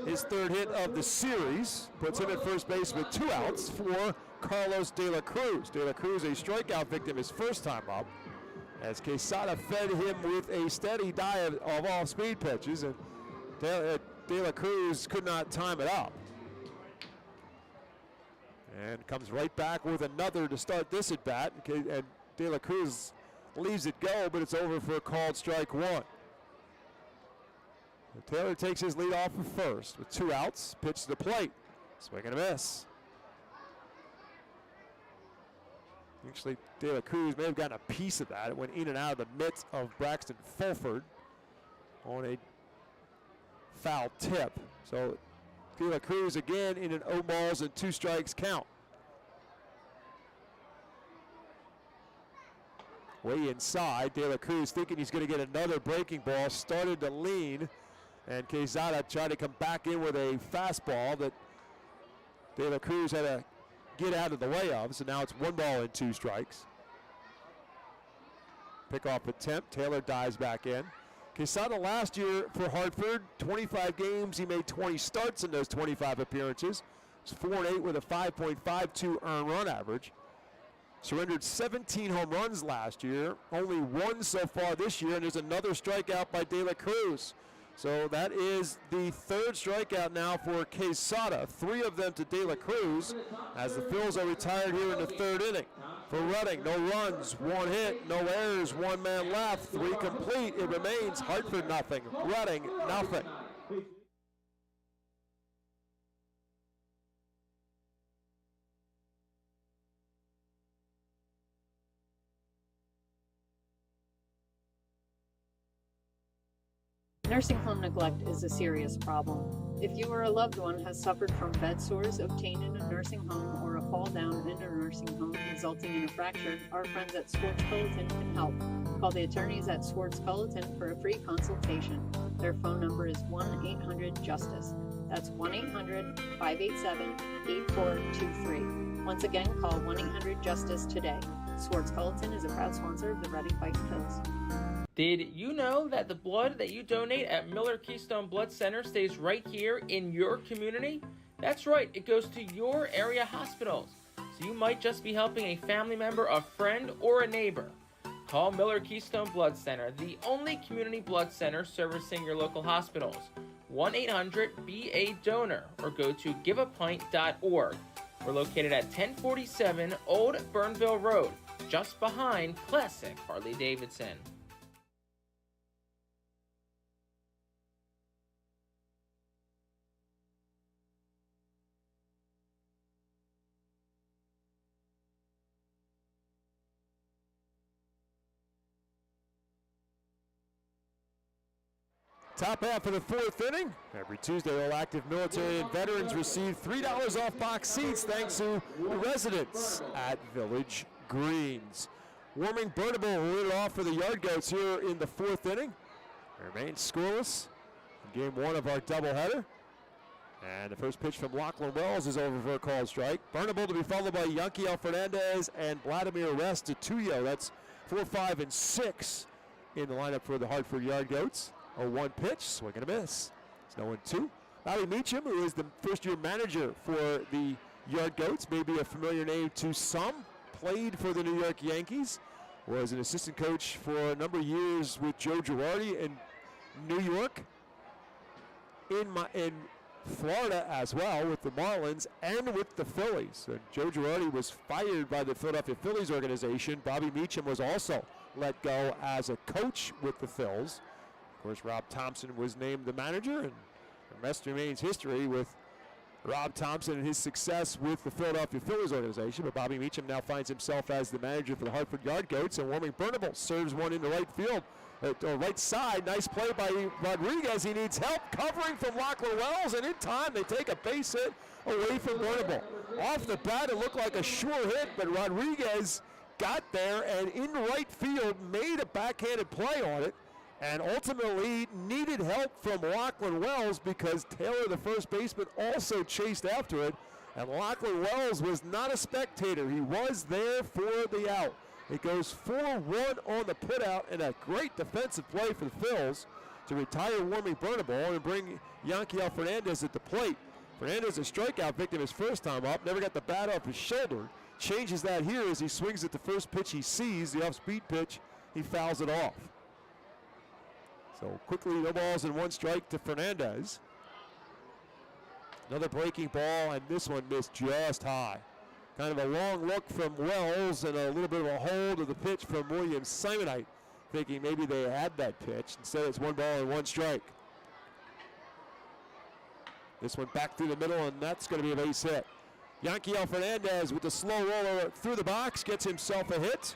His 3rd hit of the series puts him at first base with 2 outs for Carlos De La Cruz. De La Cruz, a strikeout victim his first time up, as Quesada fed him with a steady diet of off-speed pitches, and De La Cruz could not time it up. And comes right back with another to start this at bat. And De La Cruz leaves it go, but it's over for a called strike 1. Taylor takes his lead off of first with 2 outs. Pitch to the plate. Swing and a miss. Actually, De La Cruz may have gotten a piece of that. It went in and out of the mitts of Braxton Fulford on a foul tip. So De La Cruz again in an 0 balls and 2 strikes count. Way inside, De La Cruz thinking he's going to get another breaking ball, started to lean, and Quesada tried to come back in with a fastball that De La Cruz had to get out of the way of, so now it's 1 ball and 2 strikes. Pickoff attempt, Taylor dives back in. Quesada last year for Hartford, 25 games, he made 20 starts in those 25 appearances. It's 4-8 with a 5.52 earned run average. Surrendered 17 home runs last year, only 1 so far this year, and there's another strikeout by De La Cruz. So that is the 3rd strikeout now for Quesada, 3 of them to De La Cruz, as the Phils are retired here in the 3rd inning. For Reading, no runs, 1 hit, no errors, 1 man left, 3 complete. It remains Hartford nothing, Reading nothing. Nursing home neglect is a serious problem. If you or a loved one has suffered from bed sores obtained in a nursing home or a fall down in a nursing home resulting in a fracture, our friends at Swartz Culleton can help. Call the attorneys at Swartz Culleton for a free consultation. Their phone number is 1-800-JUSTICE. That's 1-800-587-8423. Once again, call 1-800-JUSTICE today. Swartz Culleton is a proud sponsor of the Reading Fightin Phillies. Did you know that the blood that you donate at Miller Keystone Blood Center stays right here in your community? That's right, it goes to your area hospitals. So you might just be helping a family member, a friend, or a neighbor. Call Miller Keystone Blood Center, the only community blood center servicing your local hospitals. 1-800-BA-DONOR or go to giveapint.org. We're located at 1047 Old Burnville Road, just behind classic Harley-Davidson. Top half of the fourth inning. Every Tuesday, all active military and veterans receive $3 off box seats thanks to the residents at Village Greens. Warming Burnable will lead it off for the Yard Goats here in the fourth inning. It remains scoreless in game one of our doubleheader. And the first pitch from Lachlan Wells is over for a called strike. Burnable to be followed by Yankiel Fernandez and Vladimir Restituyo. That's 4, 5, and 6 in the lineup for the Hartford Yard Goats. A 1 pitch, swing and a miss. It's 0-2. Bobby Meacham, who is the first-year manager for the Yard Goats, maybe a familiar name to some, played for the New York Yankees, was an assistant coach for a number of years with Joe Girardi in New York, in Florida as well with the Marlins and with the Phillies. And Joe Girardi was fired by the Philadelphia Phillies organization. Bobby Meacham was also let go as a coach with the Phils. Of course, Rob Thompson was named the manager, and the rest remains history with Rob Thompson and his success with the Philadelphia Phillies organization. But Bobby Meacham now finds himself as the manager for the Hartford Yard Goats, and Warming Burnable serves one into right field, or right side. Nice play by Rodriguez. He needs help covering from Lachlan Wells, and in time they take a base hit away from Burnable. Off the bat, it looked like a sure hit, but Rodriguez got there and in right field made a backhanded play on it. And ultimately needed help from Lachlan Wells because Taylor, the first baseman, also chased after it. And Lachlan Wells was not a spectator. He was there for the out. It goes 4-1 on the putout, and a great defensive play for the Phils to retire Warming Burnable and bring Yankiel Fernandez at the plate. Fernandez, a strikeout victim his first time up, never got the bat off his shoulder. Changes that here as he swings at the first pitch he sees, the off-speed pitch. He fouls it off. So quickly, no balls and 1 strike to Fernandez. Another breaking ball, and this one missed just high. Kind of a long look from Wells and a little bit of a hold of the pitch from William Simonite, thinking maybe they had that pitch. Instead, it's 1 ball and 1 strike. This one back through the middle, and that's going to be a base hit. Yankiel Fernandez with the slow roller through the box gets himself a hit.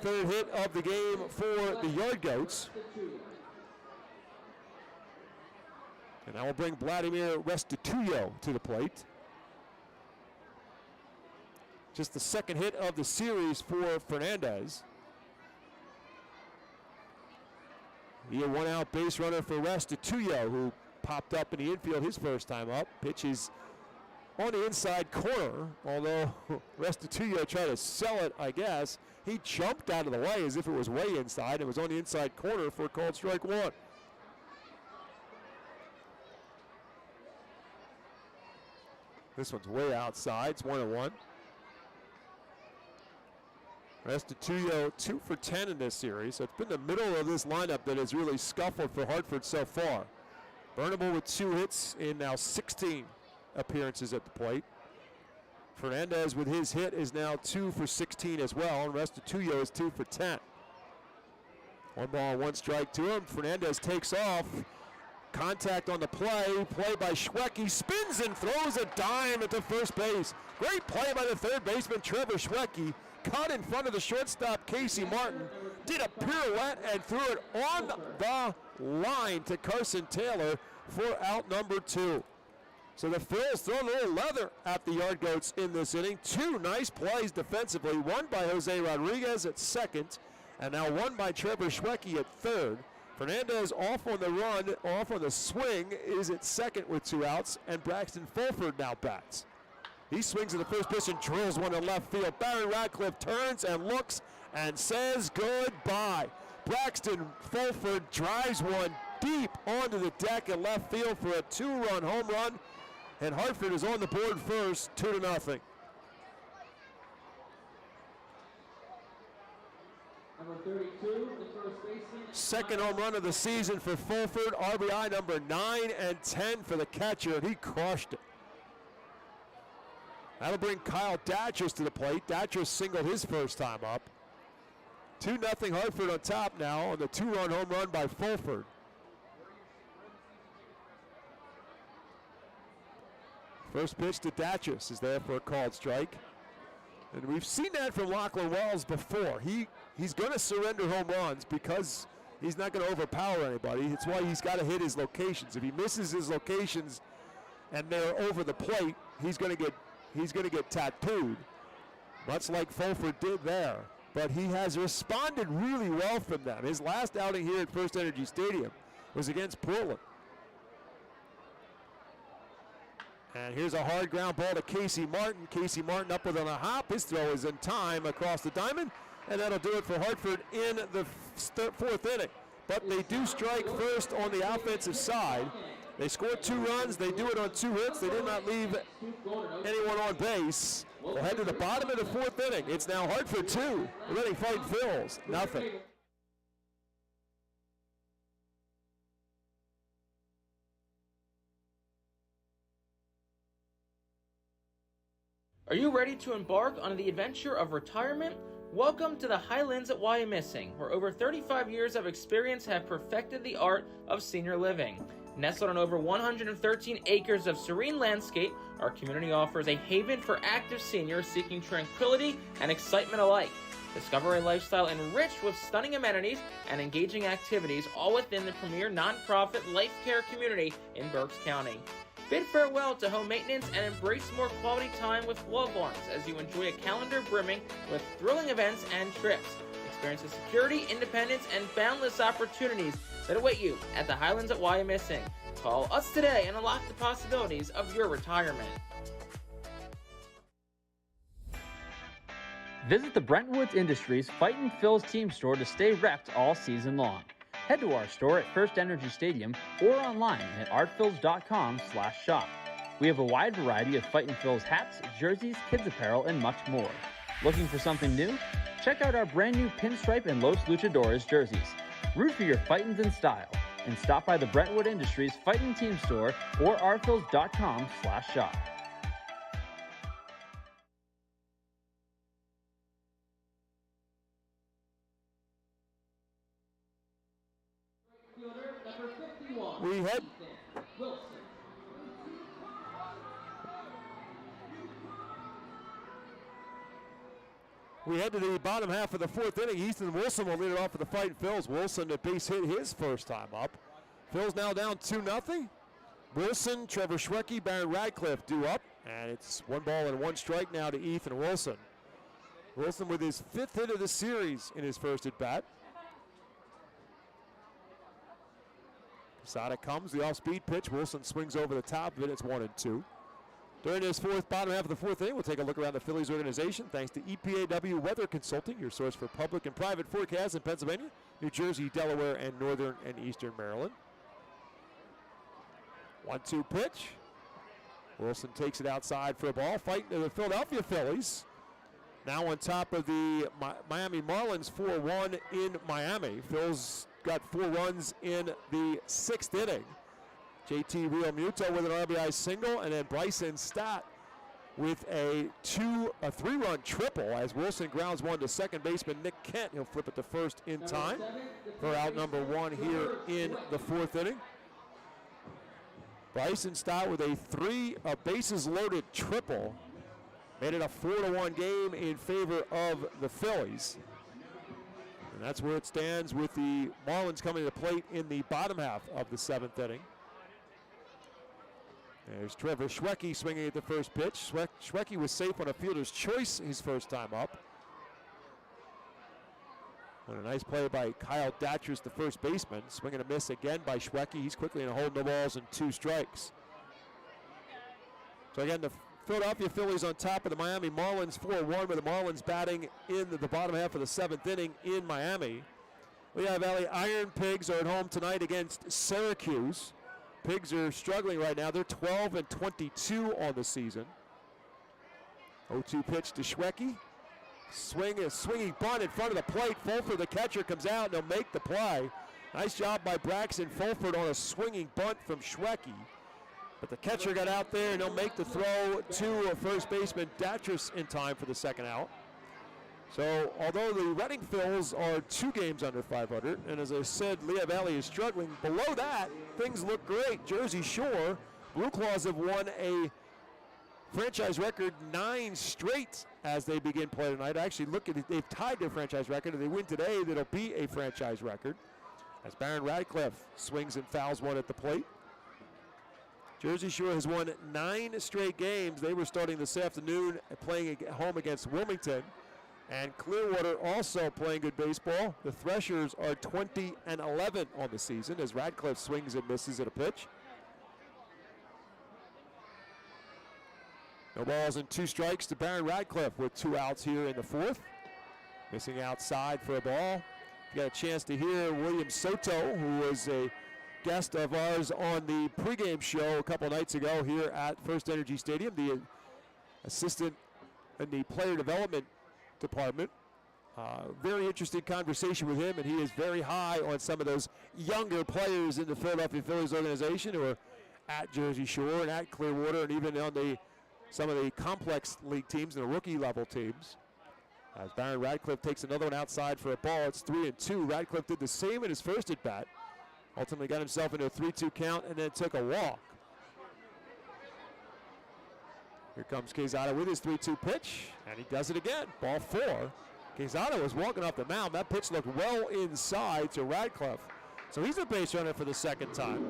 Third hit of the game for the Yard Goats. And that will bring Vladimir Restituyo to the plate. Just the second hit of the series for Fernandez. He a 1-out base runner for Restituyo, who popped up in the infield his first time up. Pitch is on the inside corner, although Restituyo tried to sell it, I guess. He jumped out of the way as if it was way inside. It was on the inside corner for a called strike 1. This one's way outside. It's 1-1. Restituyo 2 for 10 in this series. So it's been the middle of this lineup that has really scuffled for Hartford so far. Burnable with 2 hits in now 16 appearances at the plate. Fernandez with his hit is now 2 for 16 as well, and Restituyo is 2 for 10. 1 ball, 1 strike to him. Fernandez takes off. Contact on the play. Play by Schwecke. Spins and throws a dime at the first base. Great play by the third baseman, Trevor Schwecke. Caught in front of the shortstop, Casey Martin. Did a pirouette and threw it on the line to Carson Taylor for out number 2. So the Phils throwing a little leather at the Yard Goats in this inning. 2 nice plays defensively. 1 by Jose Rodriguez at second, and now 1 by Trevor Schwecke at third. Fernandez off on the run, off on the swing, is at second with 2 outs, and Braxton Fulford now bats. He swings at the first pitch and drills one in left field. Barry Radcliffe turns and looks and says goodbye. Braxton Fulford drives one deep onto the deck in left field for a 2-run home run. And Hartford is on the board first, 2-0. Second home run of the season for Fulford. RBI number 9 and 10 for the catcher, and he crushed it. That'll bring Kyle Datchers to the plate. Datchers singled his first time up. 2-0 Hartford on top now on the 2-run home run by Fulford. First pitch to Datchers is there for a called strike. And we've seen that from Lachlan Wells before. He's going to surrender home runs because he's not going to overpower anybody. It's why he's got to hit his locations. If he misses his locations and they're over the plate, he's going to get tattooed, much like Fulford did there. But he has responded really well from them. His last outing here at FirstEnergy Stadium was against Portland. And here's a hard ground ball to Casey Martin. Casey Martin up with on a hop. His throw is in time across the diamond, and that'll do it for Hartford in the fourth inning. But they do strike first on the offensive side. They scored 2 runs. They do it on 2 hits. They did not leave anyone on base. We'll head to the bottom of the fourth inning. It's now Hartford 2, Reading Fightin Phils, nothing. Are you ready to embark on the adventure of retirement? Welcome to the Highlands at Wyomissing, where over 35 years of experience have perfected the art of senior living. Nestled on over 113 acres of serene landscape, our community offers a haven for active seniors seeking tranquility and excitement alike. Discover a lifestyle enriched with stunning amenities and engaging activities, all within the premier nonprofit life care community in Berks County. Bid farewell to home maintenance and embrace more quality time with loved ones as you enjoy a calendar brimming with thrilling events and trips. Experience the security, independence, and boundless opportunities that await you at the Highlands at Wyomissing. Call us today and unlock the possibilities of your retirement. Visit the Brentwoods Industries Fightin Phils team store to stay repped all season long. Head to our store at FirstEnergy Stadium or online at artphils.com/shop. We have a wide variety of Fightin Phils hats, jerseys, kids apparel, and much more. Looking for something new? Check out our brand new Pinstripe and Los Luchadores jerseys. Root for your Fightins in style and stop by the Brentwood Industries Fightin team store or artphils.com/shop. We head to the bottom half of the fourth inning. Ethan Wilson will lead it off for the Fightin Phils. Wilson, a base hit his first time up. Phils now down 2-0. Wilson, Trevor Schwecke, Baron Radcliffe due up. And it's 1-1 strike now to Ethan Wilson. Wilson with his 5th hit of the series in his first at bat. Posada comes, the off-speed pitch. Wilson swings over the top of it. It's 1-2. During this bottom half of the fourth inning, we'll take a look around the Phillies organization thanks to EPAW Weather Consulting, your source for public and private forecasts in Pennsylvania, New Jersey, Delaware, and northern and eastern Maryland. 1-2 pitch. Wilson takes it outside for a ball. Fighting to the Philadelphia Phillies. Now on top of the Miami Marlins, 4-1 in Miami. Phils got 4 runs in the 6th inning. JT Realmuto with an RBI single, and then Bryson Stott with a 3-run triple as Wilson grounds one to second baseman Nick Kent. He'll flip it to first in time for out number 1 here in the 4th inning. Bryson Stott with a bases loaded triple made it a 4-1 game in favor of the Phillies. And that's where it stands with the Marlins coming to the plate in the bottom half of the 7th inning. There's Trevor Schwecke swinging at the first pitch. Schwecke was safe on a fielder's choice his first time up. And a nice play by Kyle Datchers, the first baseman. Swing and a miss again by Schwecke. He's quickly in a hold, no balls and 2 strikes. So again, the Philadelphia Phillies on top of the Miami Marlins, 4-1, with the Marlins batting in the bottom half of the 7th inning in Miami. Lehigh Valley Iron Pigs are at home tonight against Syracuse. Pigs are struggling right now. They're 12-22 on the season. 0-2 pitch to Schwecke. Swinging bunt in front of the plate. Fulford, the catcher, comes out and they'll make the play. Nice job by Braxton Fulford on a swinging bunt from Schwecke. But the catcher got out there and they'll make the throw to first baseman Datris in time for the second out. So although the Reading Phils are 2 games under 500, and as I said, Lehigh Valley is struggling, below that, things look great. Jersey Shore, Blue Claws have won a franchise record 9 straight as they begin play tonight. Actually, look at it, they've tied their franchise record. If they win today, that'll be a franchise record. As Baron Radcliffe swings and fouls one at the plate. Jersey Shore has won 9 straight games. They were starting this afternoon playing at home against Wilmington. And Clearwater also playing good baseball. The Threshers are 20-11 on the season as Radcliffe swings and misses at a pitch. No balls and 2 strikes to Baron Radcliffe with 2 outs here in the 4th. Missing outside for a ball. You got a chance to hear William Soto, who was a guest of ours on the pregame show a couple nights ago here at FirstEnergy Stadium, the assistant in the player development department. Very interesting conversation with him, and he is very high on some of those younger players in the Philadelphia Phillies organization who are at Jersey Shore and at Clearwater and even on some of the complex league teams and the rookie level teams. As Baron Radcliffe takes another one outside for a ball, it's 3-2. Radcliffe did the same in his first at bat. Ultimately got himself into a 3-2 count and then took a walk. Here comes Quezada with his 3-2 pitch, and he does it again. Ball 4. Quezada was walking off the mound. That pitch looked well inside to Radcliffe. So he's a base runner for the second time.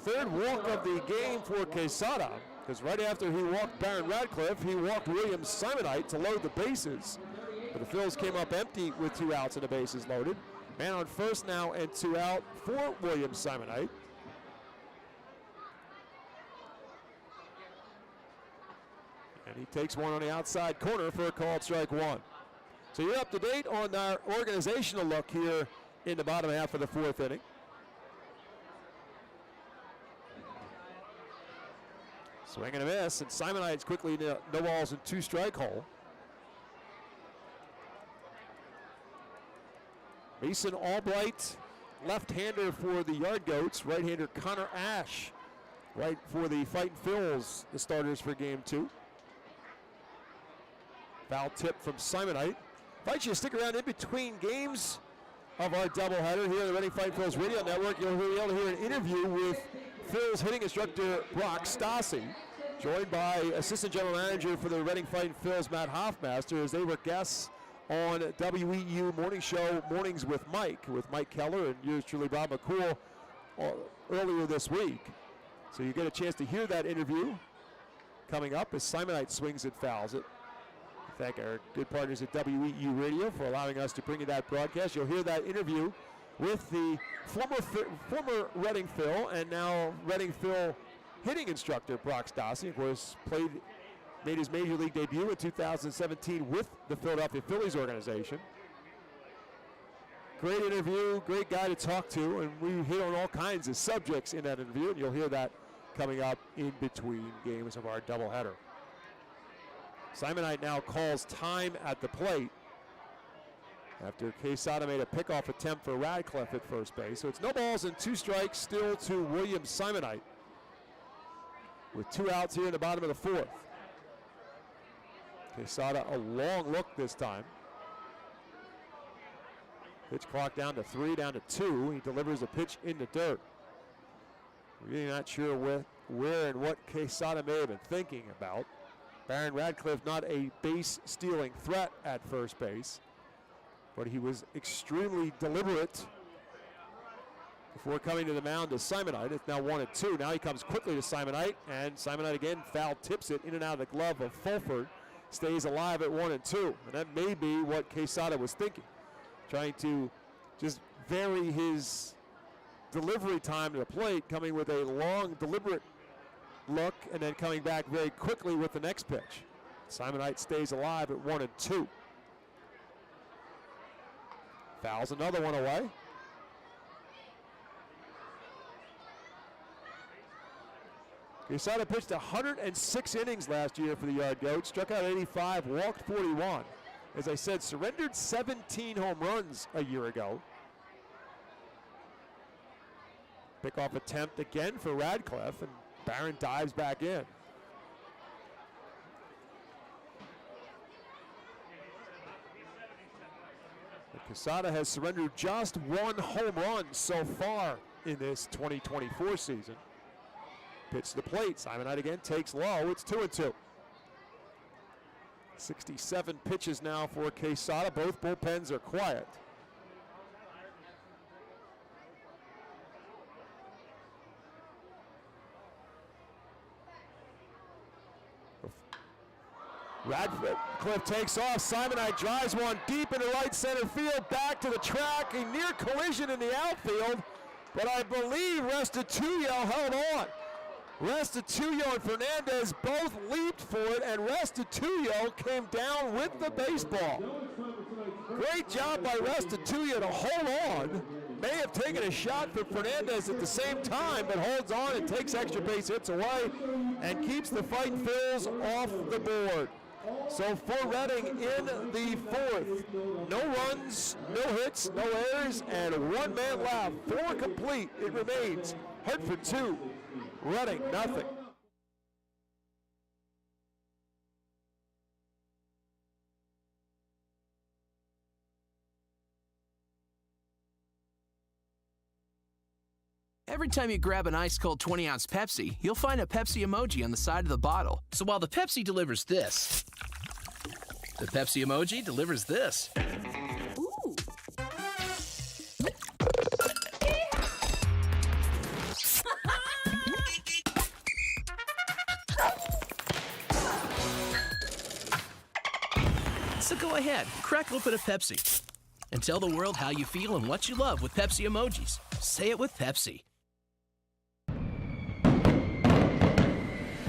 3rd walk of the game for Quezada, because right after he walked Baron Radcliffe, he walked William Simonite to load the bases. But the Phils came up empty with 2 outs and the bases loaded. Man on first now and 2 out for William Simonite. And he takes one on the outside corner for a called strike 1. So you're up to date on our organizational look here in the bottom half of the 4th inning. Swing and a miss, and Simonite's quickly no balls and 2 strike hole. Mason Albright, left-hander for the Yard Goats. Right-hander Connor Ash, right for the Fightin' Phils, the starters for game 2. Foul tip from Simonite. Invite you to stick around in between games of our doubleheader here on the Reading Fightin' Phils Radio Network. You'll be able to hear an interview with Phils hitting instructor Brock Stassi, joined by Assistant General Manager for the Reading Fightin' Phils, Matt Hoffmaster, as they were guests on WEU Morning Show, Mornings with Mike Keller and yours truly, Bob McCool, earlier this week. So you get a chance to hear that interview coming up as Simonite swings and fouls it. Thank our good partners at WEU Radio for allowing us to bring you that broadcast. You'll hear that interview with the former Reading Phil and now Reading Phil hitting instructor Brock Stassi. Of course, made his major league debut in 2017 with the Philadelphia Phillies organization. Great interview, great guy to talk to, and we hit on all kinds of subjects in that interview, and you'll hear that coming up in between games of our doubleheader. Simonite now calls time at the plate after Quezada made a pickoff attempt for Radcliffe at first base. So it's no balls and 2 strikes still to William Simonite with 2 outs here in the bottom of the 4th. Quezada a long look this time. Pitch clock down to 3, down to 2. He delivers a pitch in the dirt. Really not sure where and what Quezada may have been thinking about. Baron Radcliffe not a base-stealing threat at first base, but he was extremely deliberate before coming to the mound to Simonite. It's now 1-2. Now he comes quickly to Simonite, and Simonite again foul tips it in and out of the glove of Fulford. Stays alive at 1-2, and that may be what Quezada was thinking, trying to just vary his delivery time to the plate, coming with a long, deliberate look, and then coming back very quickly with the next pitch. Simonite stays alive at 1-2. Fouls another one away. Quesada pitched 106 innings last year for the Yard Goats, struck out 85, walked 41. As I said, surrendered 17 home runs a year ago. Pickoff attempt again for Radcliffe, and Barron dives back in. Quesada has surrendered just one home run so far in this 2024 season. Pitch to the plate. Simon Knight again takes low. It's 2-2. 67 pitches now for Quesada. Both bullpens are quiet. Radcliffe takes off. Simon Knight drives one deep into right center field. Back to the track. A near collision in the outfield. But I believe Restituyo held on. Restituyo and Fernandez both leaped for it, and Restituyo came down with the baseball. Great job by Restituyo to hold on. May have taken a shot for Fernandez at the same time, but holds on and takes extra base hits away and keeps the Fightin' Phils off the board. So for Reading in the fourth, no runs, no hits, no errors, and one man left. 4 complete. It remains Hartford 2, Reading nothing. Every time you grab an ice-cold 20-ounce Pepsi, you'll find a Pepsi emoji on the side of the bottle. So while the Pepsi delivers this, the Pepsi emoji delivers this. Ooh. So go ahead, crack open a Pepsi, and tell the world how you feel and what you love with Pepsi emojis. Say it with Pepsi.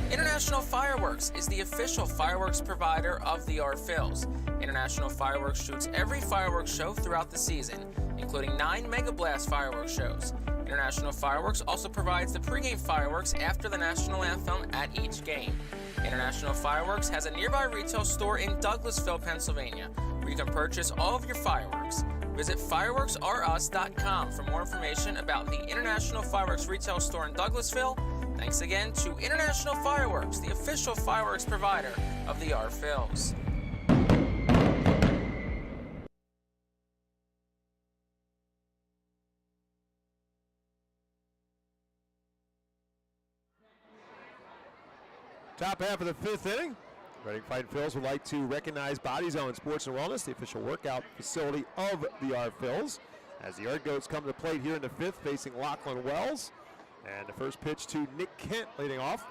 International Fireworks is the official fireworks provider of the Phillies. International Fireworks shoots every fireworks show throughout the season, including 9 Mega Blast fireworks shows. International Fireworks also provides the pregame fireworks after the national anthem at each game. International Fireworks has a nearby retail store in Douglasville, Pennsylvania, where you can purchase all of your fireworks. Visit fireworksrus.com for more information about the International Fireworks retail store in Douglasville. Thanks again to International Fireworks, the official fireworks provider of the Phillies. Top half of the 5th inning. Reading Fightin' Phils would like to recognize Body Zone Sports and Wellness, the official workout facility of the Phils, as the Yard Goats come to the plate here in the 5th, facing Lachlan Wells. And the first pitch to Nick Kent leading off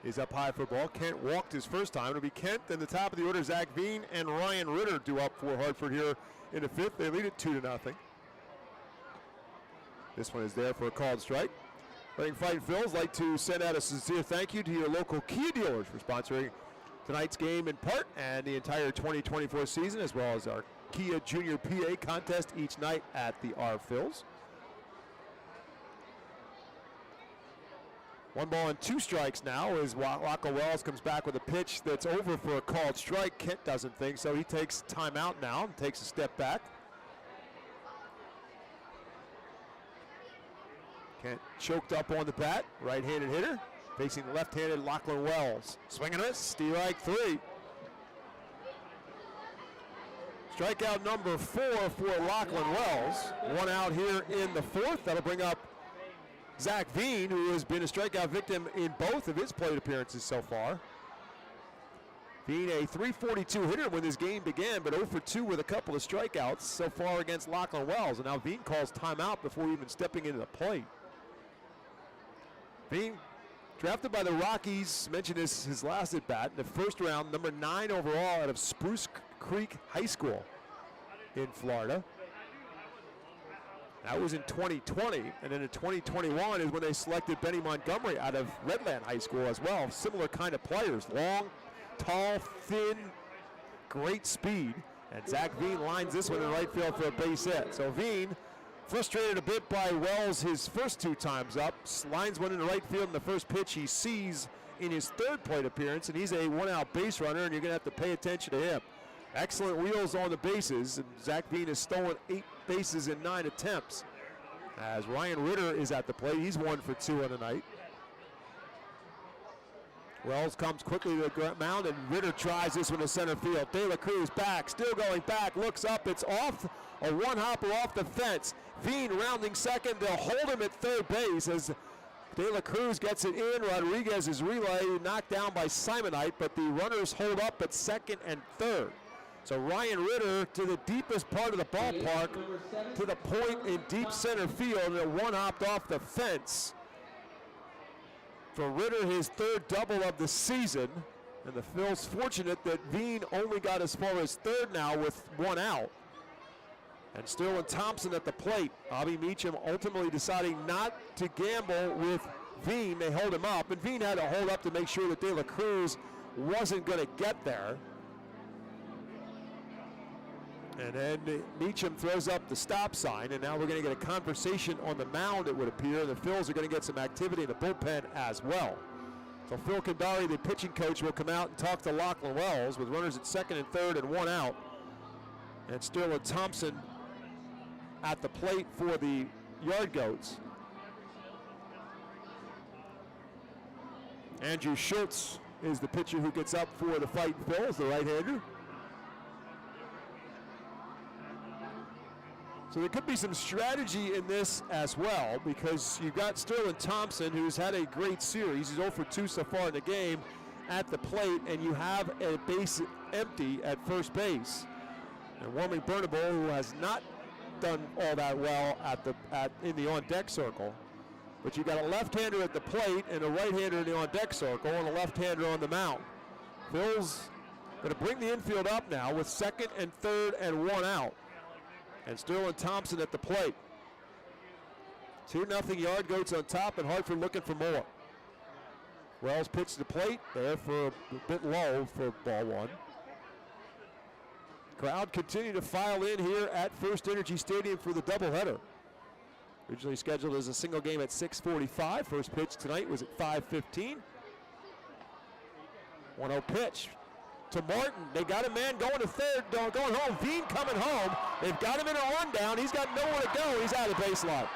is up high for ball. Kent walked his first time. It'll be Kent, and the top of the order, Zach Veen and Ryan Ritter due up for Hartford here in the 5th. They lead it 2-0. This one is there for a called strike. Reading Fightin' Phils like to send out a sincere thank you to your local Kia dealers for sponsoring tonight's game in part and the entire 2024 season, as well as our Kia Junior PA contest each night at the Phils. 1 ball and 2 strikes now as Lachlan Wells comes back with a pitch that's over for a called strike. Kent doesn't think so. He takes timeout now and takes a step back. Kent choked up on the bat, right-handed hitter, facing the left-handed Lachlan Wells. Swing and miss, strike 3. Strikeout number 4 for Lachlan Wells. 1 out here in the 4th. That'll bring up Zach Veen, who has been a strikeout victim in both of his plate appearances so far. Veen, a .342 hitter when this game began, but 0 for 2 with a couple of strikeouts so far against Lachlan Wells. And now Veen calls timeout before even stepping into the plate. Veen, drafted by the Rockies, mentioned his last at bat in the first round, number 9 overall out of Spruce Creek High School in Florida. That was in 2020, and then in 2021 is when they selected Benny Montgomery out of Redland High School as well. Similar kind of players, long, tall, thin, great speed. And Zach Veen lines this one in right field for a base hit. So Veen Frustrated a bit by Wells his first 2 times up. Lines one into right field in the first pitch he sees in his third plate appearance, and he's a 1-out base runner, and you're going to have to pay attention to him. Excellent wheels on the bases, and Zach Veen has stolen 8 bases in 9 attempts. As Ryan Ritter is at the plate, he's 1 for 2 on the night. Wells comes quickly to the mound, and Ritter tries this one to center field. De La Cruz back, still going back, looks up, it's off, a one-hopper off the fence. Veen rounding second, they'll hold him at third base as De La Cruz gets it in. Rodriguez's relay knocked down by Simonite, but the runners hold up at second and third. So Ryan Ritter to the deepest part of the ballpark, to the point in deep center field, and one hopped off the fence. For Ritter, his third double of the season, and the Phil's fortunate that Veen only got as far as third now with 1 out. And Sterling Thompson at the plate. Bobby Meacham ultimately deciding not to gamble with Veen. They hold him up, and Veen had to hold up to make sure that De La Cruz wasn't going to get there. And then Meacham throws up the stop sign, and now we're going to get a conversation on the mound, it would appear. The Phils are going to get some activity in the bullpen as well. So Phil Kandari, the pitching coach, will come out and talk to Lachlan Wells with runners at second and third and 1 out. And Sterling Thompson at the plate for the Yard Goats. Andrew Schultz is the pitcher who gets up for the Fightin Phils, the right-hander. So there could be some strategy in this as well, because you've got Sterling Thompson, who's had a great series. He's 0 for 2 so far in the game at the plate, and you have a base empty at first base. And Warming Bernable, who has not done all that well in the on-deck circle. But you got a left-hander at the plate and a right-hander in the on-deck circle and a left-hander on the mound. Phil's going to bring the infield up now with second and third and 1 out. And Sterling Thompson at the plate. 2-0 Yard Goats on top, and Hartford looking for more. Wells pitched the plate there for a bit low for ball 1. Crowd continue to file in here at FirstEnergy Stadium for the doubleheader. Originally scheduled as a single game at 6:45. First pitch tonight was at 5:15. 1-0 pitch to Martin. They got a man going to third, going home. Veen coming home. They've got him in a rundown. He's got nowhere to go. He's out of the baseline.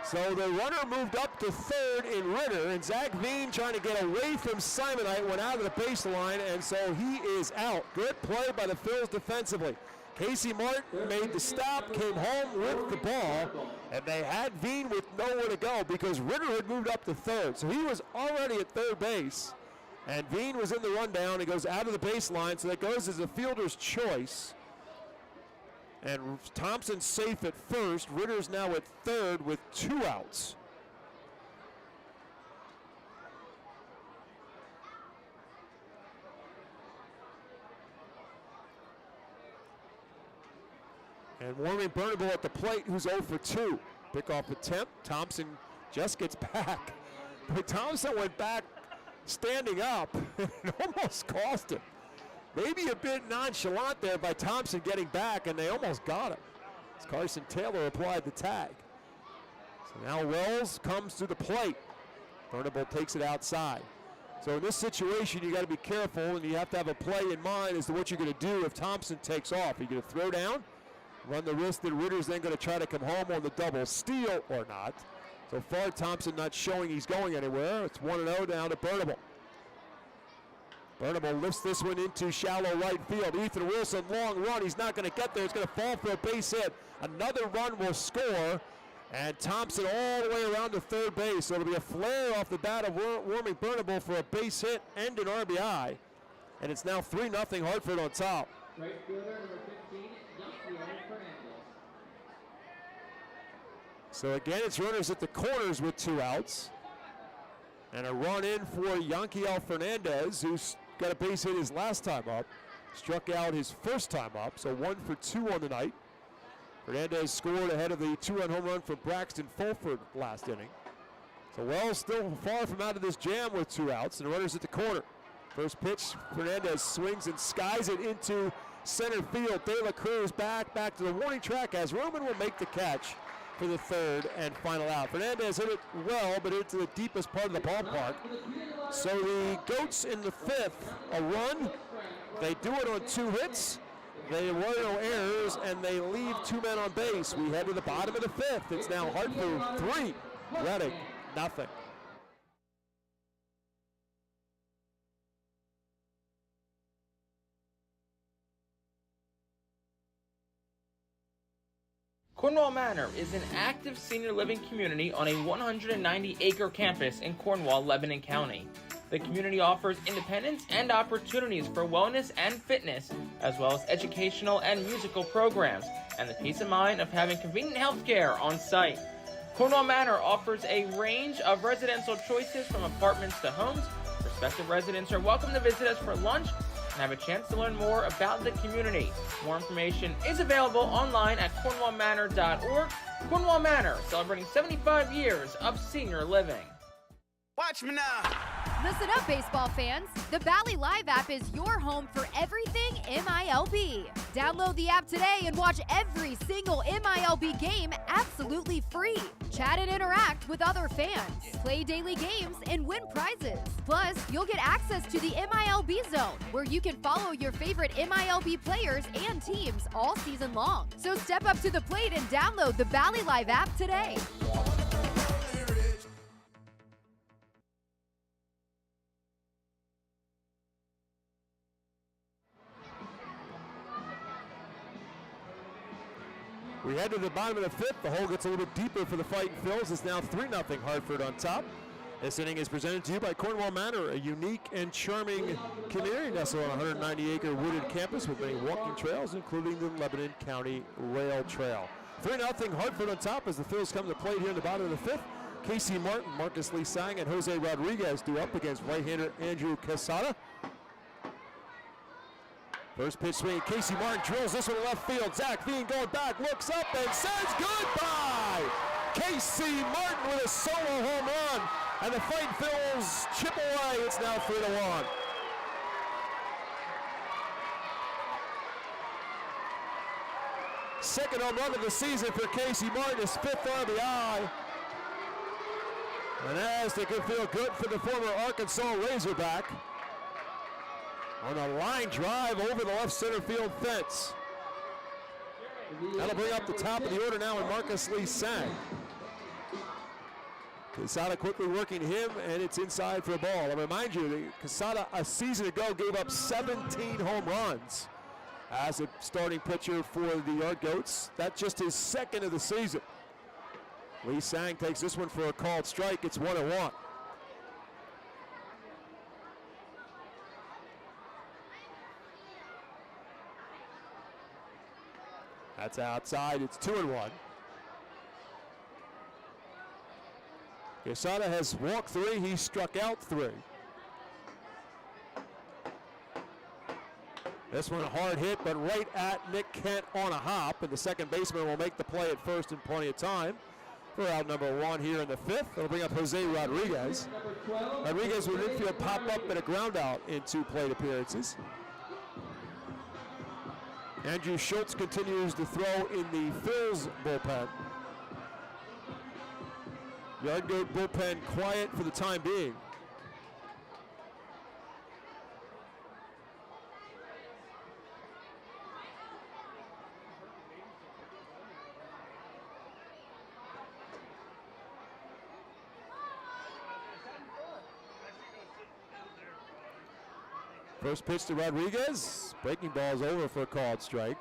So the runner moved up to third in Ritter, and Zach Veen trying to get away from Simonite, went out of the baseline, and so he is out. Good play by the Phils defensively. Casey Martin made the stop, came home with the ball, and they had Veen with nowhere to go because Ritter had moved up to third. So he was already at third base, and Veen was in the rundown. He goes out of the baseline, so that goes as a fielder's choice. And Thompson's safe at first. Ritter's now at third with 2 outs. And Warming Bernable at the plate, who's 0 for 2. Pick off attempt. Thompson just gets back. But Thompson went back standing up. It almost cost him. Maybe a bit nonchalant there by Thompson getting back, and they almost got him. As Carson Taylor applied the tag. So now Wells comes to the plate. Bernable takes it outside. So in this situation, you got to be careful, and you have to have a play in mind as to what you're going to do if Thompson takes off. Are you going to throw down, run the risk that Ritter's then going to try to come home on the double steal or not? So far, Thompson not showing he's going anywhere. It's 1-0 down to Bernable. Bernable lifts this one into shallow right field. Ethan Wilson, long run. He's not going to get there. It's going to fall for a base hit. Another run will score. And Thompson all the way around to third base. So it'll be a flare off the bat of Warming Bernable for a base hit and an RBI. And it's now 3-0 Hartford on top. Right fielder number 15, Fernandez. So again, it's runners at the corners with 2 outs. And a run in for Yanquiel Fernandez, who's got a base hit his last time up. Struck out his first time up, so 1 for 2 on the night. Fernandez scored ahead of the 2-run home run from Braxton Fulford last inning. So Wells still far from out of this jam with 2 outs, and the runners at the corner. First pitch, Fernandez swings and skies it into center field. De La Cruz back to the warning track as Roman will make the catch for the third and final out. Fernandez hit it well, but into the deepest part of the ballpark. So the Goats in the fifth, a run. They do it on 2 hits. There were no errors, and they leave 2 men on base. We head to the bottom of the fifth. It's now Hartford 3, Reading nothing. Cornwall Manor is an active senior living community on a 190-acre campus in Cornwall, Lebanon County. The community offers independence and opportunities for wellness and fitness, as well as educational and musical programs, and the peace of mind of having convenient health care on site. Cornwall Manor offers a range of residential choices from apartments to homes. Prospective residents are welcome to visit us for lunch and have a chance to learn more about the community. More information is available online at cornwallmanor.org. Cornwall Manor, celebrating 75 years of senior living. Watch me now. Listen up, baseball fans. The Bally Live app is your home for everything MILB. Download the app today and watch every single MILB game absolutely free. Chat and interact with other fans. Play daily games and win prizes. Plus, you'll get access to the MILB Zone, where you can follow your favorite MILB players and teams all season long. So step up to the plate and download the Bally Live app today. We head to the bottom of the fifth. The hole gets a little bit deeper for the Fightin' Phils. It's now 3-0 Hartford on top. This inning is presented to you by Cornwall Manor, a unique and charming community nestled on a 190-acre wooded campus with many walking trails, including the Lebanon County Rail Trail. 3-0 Hartford on top as the Phils come to play here in the bottom of the fifth. Casey Martin, Marcus Lee Sang, and Jose Rodriguez do up against right-hander Andrew Quesada. First pitch swing, Casey Martin drills this one to left field. Zach Veen going back, looks up and says goodbye. Casey Martin with a solo home run. And the Fightin' Phils chip away. It's now 3-1. Second home run of the season for Casey Martin, his 5th RBI. And as they could feel good for the former Arkansas Razorback. On a line drive over the left center field fence. That'll bring up the top of the order now with Marcus Lee Sang. Quesada quickly working him, and it's inside for a ball. I remind you, Quesada a season ago gave up 17 home runs as a starting pitcher for the Yard Goats. That's just his 2nd of the season. Lee Sang takes this one for a called strike. It's 1-1. That's outside, it's 2-1. Quesada has walked 3, he struck out 3. This one a hard hit, but right at Nick Kent on a hop, and the second baseman will make the play at first in plenty of time. For out number 1 here in the 5th. It'll bring up Jose Rodriguez. Rodriguez with an infield pop-up and a ground out in 2 plate appearances. Andrew Schultz continues to throw in the Phils bullpen. Yard Goat bullpen quiet for the time being. First pitch to Rodriguez. Breaking ball's over for a called strike.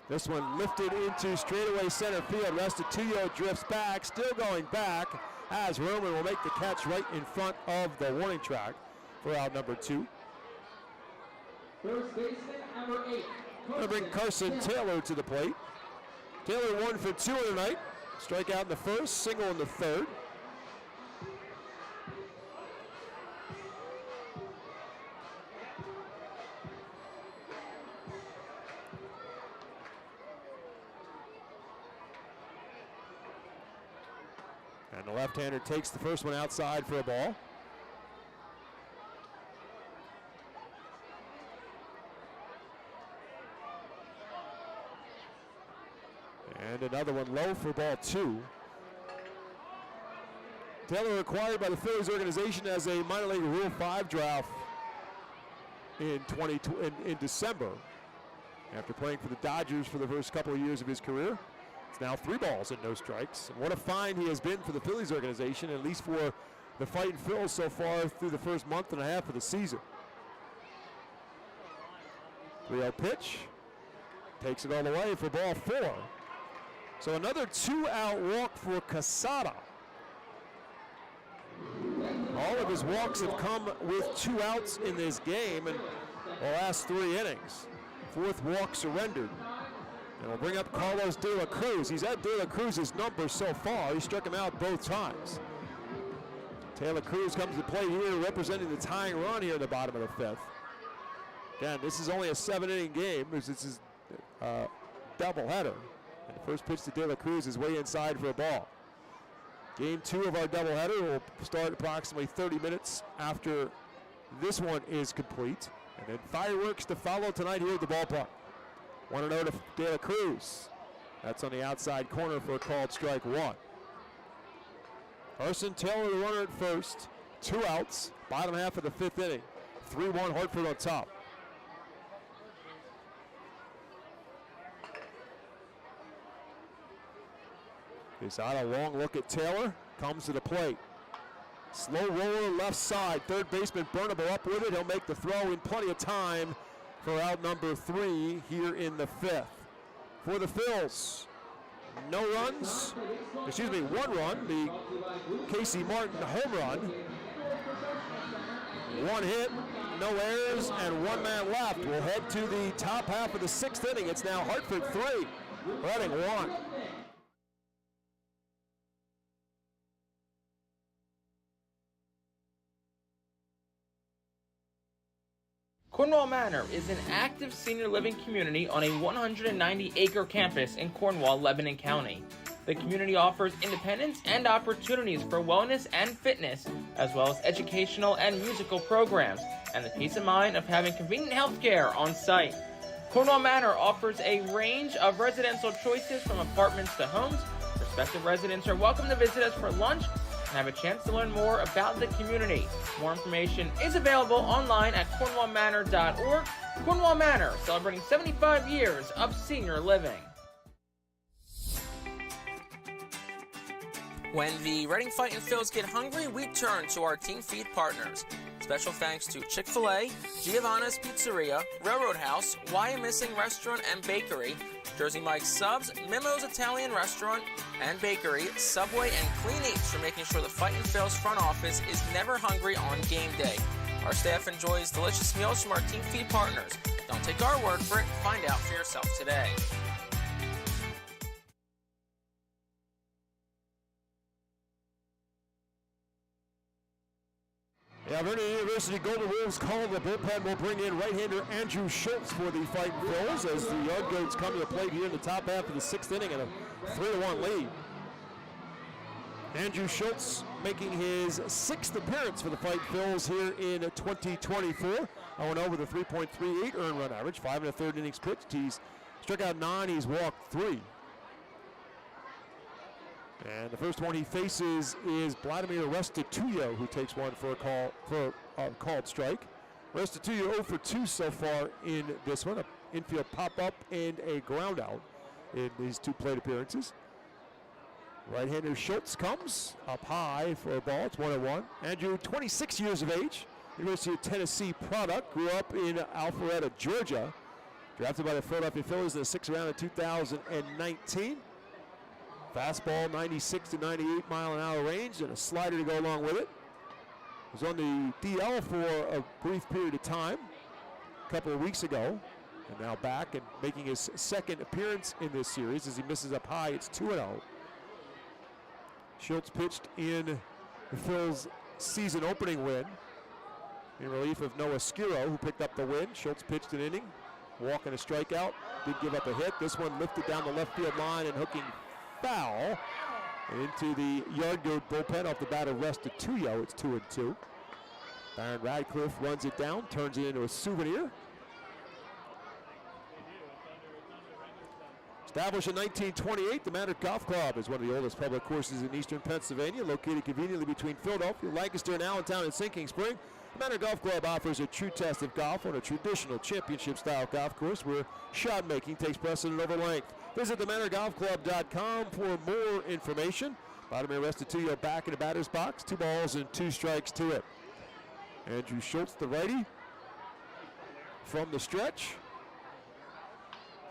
This one lifted into straightaway center field. Restituyo drifts back, still going back as Roman will make the catch right in front of the warning track for out number 2. First baseman number 8. Gonna bring Carson Taylor to the plate. Taylor 1 for 2 in the night. Strikeout in the first, single in the third. And the left-hander takes the first one outside for a ball. another one low for ball 2. Taylor acquired by the Phillies organization as a minor league Rule 5 draft in December. After playing for the Dodgers for the first couple of years of his career. It's now 3 balls and no strikes. And what a find he has been for the Phillies organization, at least for the Fightin' Phils so far through the first month and a half of the season. 3-0 pitch. Takes it all the way for ball 4. So another 2-out walk for Casada. All of his walks have come with 2 outs in this game in the last 3 innings. 4th walk surrendered. And we'll bring up Carlos De La Cruz. He's at De La Cruz's number so far. He struck him out both times. Taylor Cruz comes to play here representing the tying run here in the bottom of the 5th. Again, this is only a 7-inning game. This is a doubleheader. And the first pitch to De La Cruz is way inside for a ball. Game 2 of our doubleheader will start approximately 30 minutes after this one is complete. And then fireworks to follow tonight here at the ballpark. 1-0 to De La Cruz. That's on the outside corner for a called strike 1. Carson Taylor, the runner at first. 2 outs, bottom half of the 5th inning. 3-1 Hartford on top. He's out a long look at Taylor. Comes to the plate. Slow roller left side. Third baseman Burnable up with it. He'll make the throw in plenty of time for out number 3 here in the 5th. For the Phils, no runs. Excuse me, 1 run. The Casey Martin home run. 1 hit, no errors, and 1 man left. We'll head to the top half of the 6th inning. It's now Hartford 3, Reading 1. Cornwall Manor is an active senior living community on a 190-acre campus in Cornwall, Lebanon County. The community offers independence and opportunities for wellness and fitness, as well as educational and musical programs, and the peace of mind of having convenient health care on site. Cornwall Manor offers a range of residential choices from apartments to homes. Prospective residents are welcome to visit us for lunch and have a chance to learn more about the community. More information is available online at cornwallmanor.org. Cornwall Manor, celebrating 75 years of senior living. When the Reading Fightin' Phils get hungry, we turn to our team feed partners. Special thanks to Chick-fil-A, Giovanna's Pizzeria, Railroad House, Why a Missing Restaurant and Bakery, Jersey Mike's Subs, Mimo's Italian Restaurant and Bakery, Subway, and Clean Eats for making sure the Fightin' Phils front office is never hungry on game day. Our staff enjoys delicious meals from our team feed partners. Don't take our word for it. Find out for yourself today. Yeah, Vernon University Golden Wolves call the bullpen. Will bring in right-hander Andrew Schultz for the Fightin' Phils as the Yard Goats come to the plate here in the top half of the 6th inning and a 3-1 lead. Andrew Schultz making his 6th appearance for the Fightin' Phils here in 2024. 0-0 with a 3.38 earned run average, 5 1/3 innings pitched. He's struck out 9, he's walked 3. And the first one he faces is Vladimir Restituyo, who takes one for a called strike. Restituyo 0 for 2 so far in this one, an infield pop-up and a ground out in these 2 plate appearances. Right-hander Schultz comes up high for a ball. It's 1-1. Andrew, 26 years of age, University of Tennessee product, grew up in Alpharetta, Georgia. Drafted by the Philadelphia Phillies in the 6th round of 2019. Fastball, 96 to 98 mile an hour range, and a slider to go along with it. Was on the DL for a brief period of time a couple of weeks ago, and now back and making his 2nd appearance in this series as he misses up high. It's 2-0. Schultz pitched in the Phils' season opening win in relief of Noah Skiro, who picked up the win. Schultz pitched an inning, walk and a strikeout, did give up a hit. This one lifted down the left field line and hooking foul into the Yard Goat bullpen off the bat of Restituyo. It's 2-2. Baron Radcliffe runs it down, turns it into a souvenir. Established in 1928, the Manor Golf Club is one of the oldest public courses in eastern Pennsylvania, located conveniently between Philadelphia, Lancaster, and Allentown and Sinking Spring. The Manor Golf Club offers a true test of golf on a traditional championship-style golf course where shot making takes precedent over length. Visit theManorGolfClub.com for more information. Vladimir Restituyo back in the batter's box. 2 balls and 2 strikes to it. Andrew Schultz, the righty, from the stretch.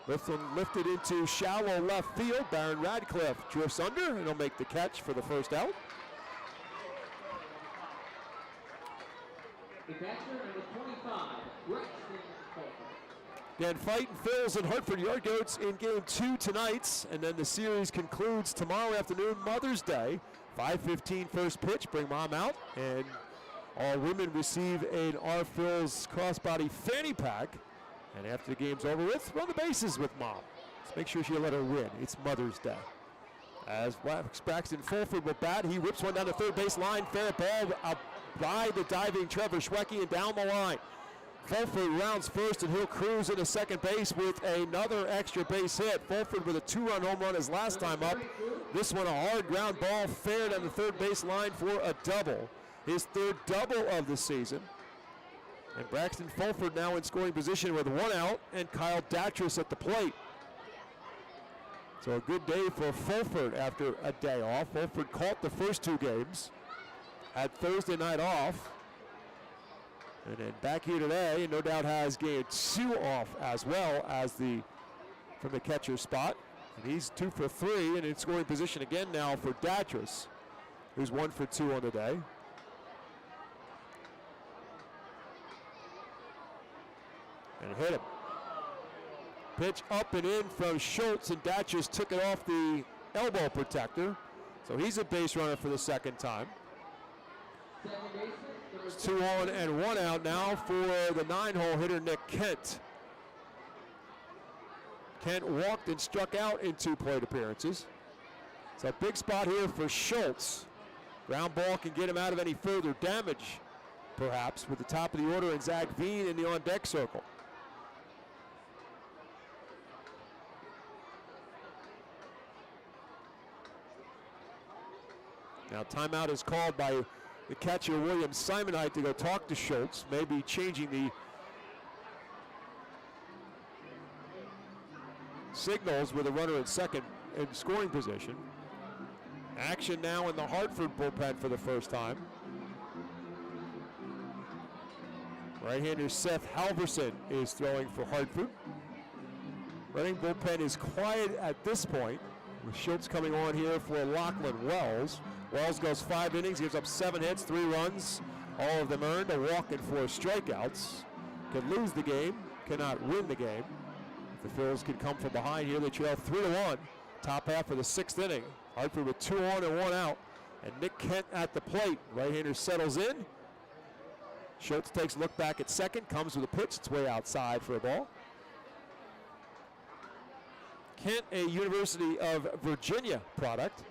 Lifted into shallow left field. Baron Radcliffe drifts under, and he'll make the catch for the first out. The catcher, number 25, Again, Fightin Phillies and Hartford Yard Goats in Game 2 tonight, and then the series concludes tomorrow afternoon, Mother's Day. 5:15 first pitch, bring mom out, and all women receive an R. Phil's crossbody fanny pack. And after the game's over with, run the bases with mom. Let's make sure she'll let her win. It's Mother's Day. As Braxton Fulford will bat, he rips one down the third base line. Fair ball out by the diving Trevor Schwecke and down the line. Fulford rounds first, and he'll cruise into second base with another extra base hit. Fulford with a 2-run home run his last time up. This one a hard ground ball, fair down the third base line for a double. His 3rd double of the season. And Braxton Fulford now in scoring position with 1 out, and Kyle Datris at the plate. So a good day for Fulford after a day off. Fulford caught the first 2 games, had Thursday night off, and then back here today, and no doubt has game 2 off as well as from the catcher spot. And he's 2 for 3 and in scoring position again now for Datris, who's 1 for 2 on the day. And hit him. Pitch up and in from Schultz, and Datris took it off the elbow protector. So he's a base runner for the 2nd time. It's 2 on and 1 out now for the 9-hole hitter, Nick Kent. Kent walked and struck out in 2 plate appearances. It's a big spot here for Schultz. Ground ball can get him out of any further damage, perhaps, with the top of the order and Zach Veen in the on-deck circle. Now timeout is called by the catcher, William Simonite, to go talk to Schultz, maybe changing the signals with a runner at second in scoring position. Action now in the Hartford bullpen for the first time. Right-hander Seth Halverson is throwing for Hartford. Reading bullpen is quiet at this point, with Schultz coming on here for Lachlan Wells. Wells goes 5 innings, gives up 7 hits, 3 runs, all of them earned, a walk and 4 strikeouts. Can lose the game, cannot win the game. If the Phils can come from behind here, they trail 3-1. Top half of the 6th inning. Hartford with 2 on and 1 out. And Nick Kent at the plate. Right-hander settles in. Schultz takes a look back at second, comes with a pitch. It's way outside for a ball. Kent, a University of Virginia product.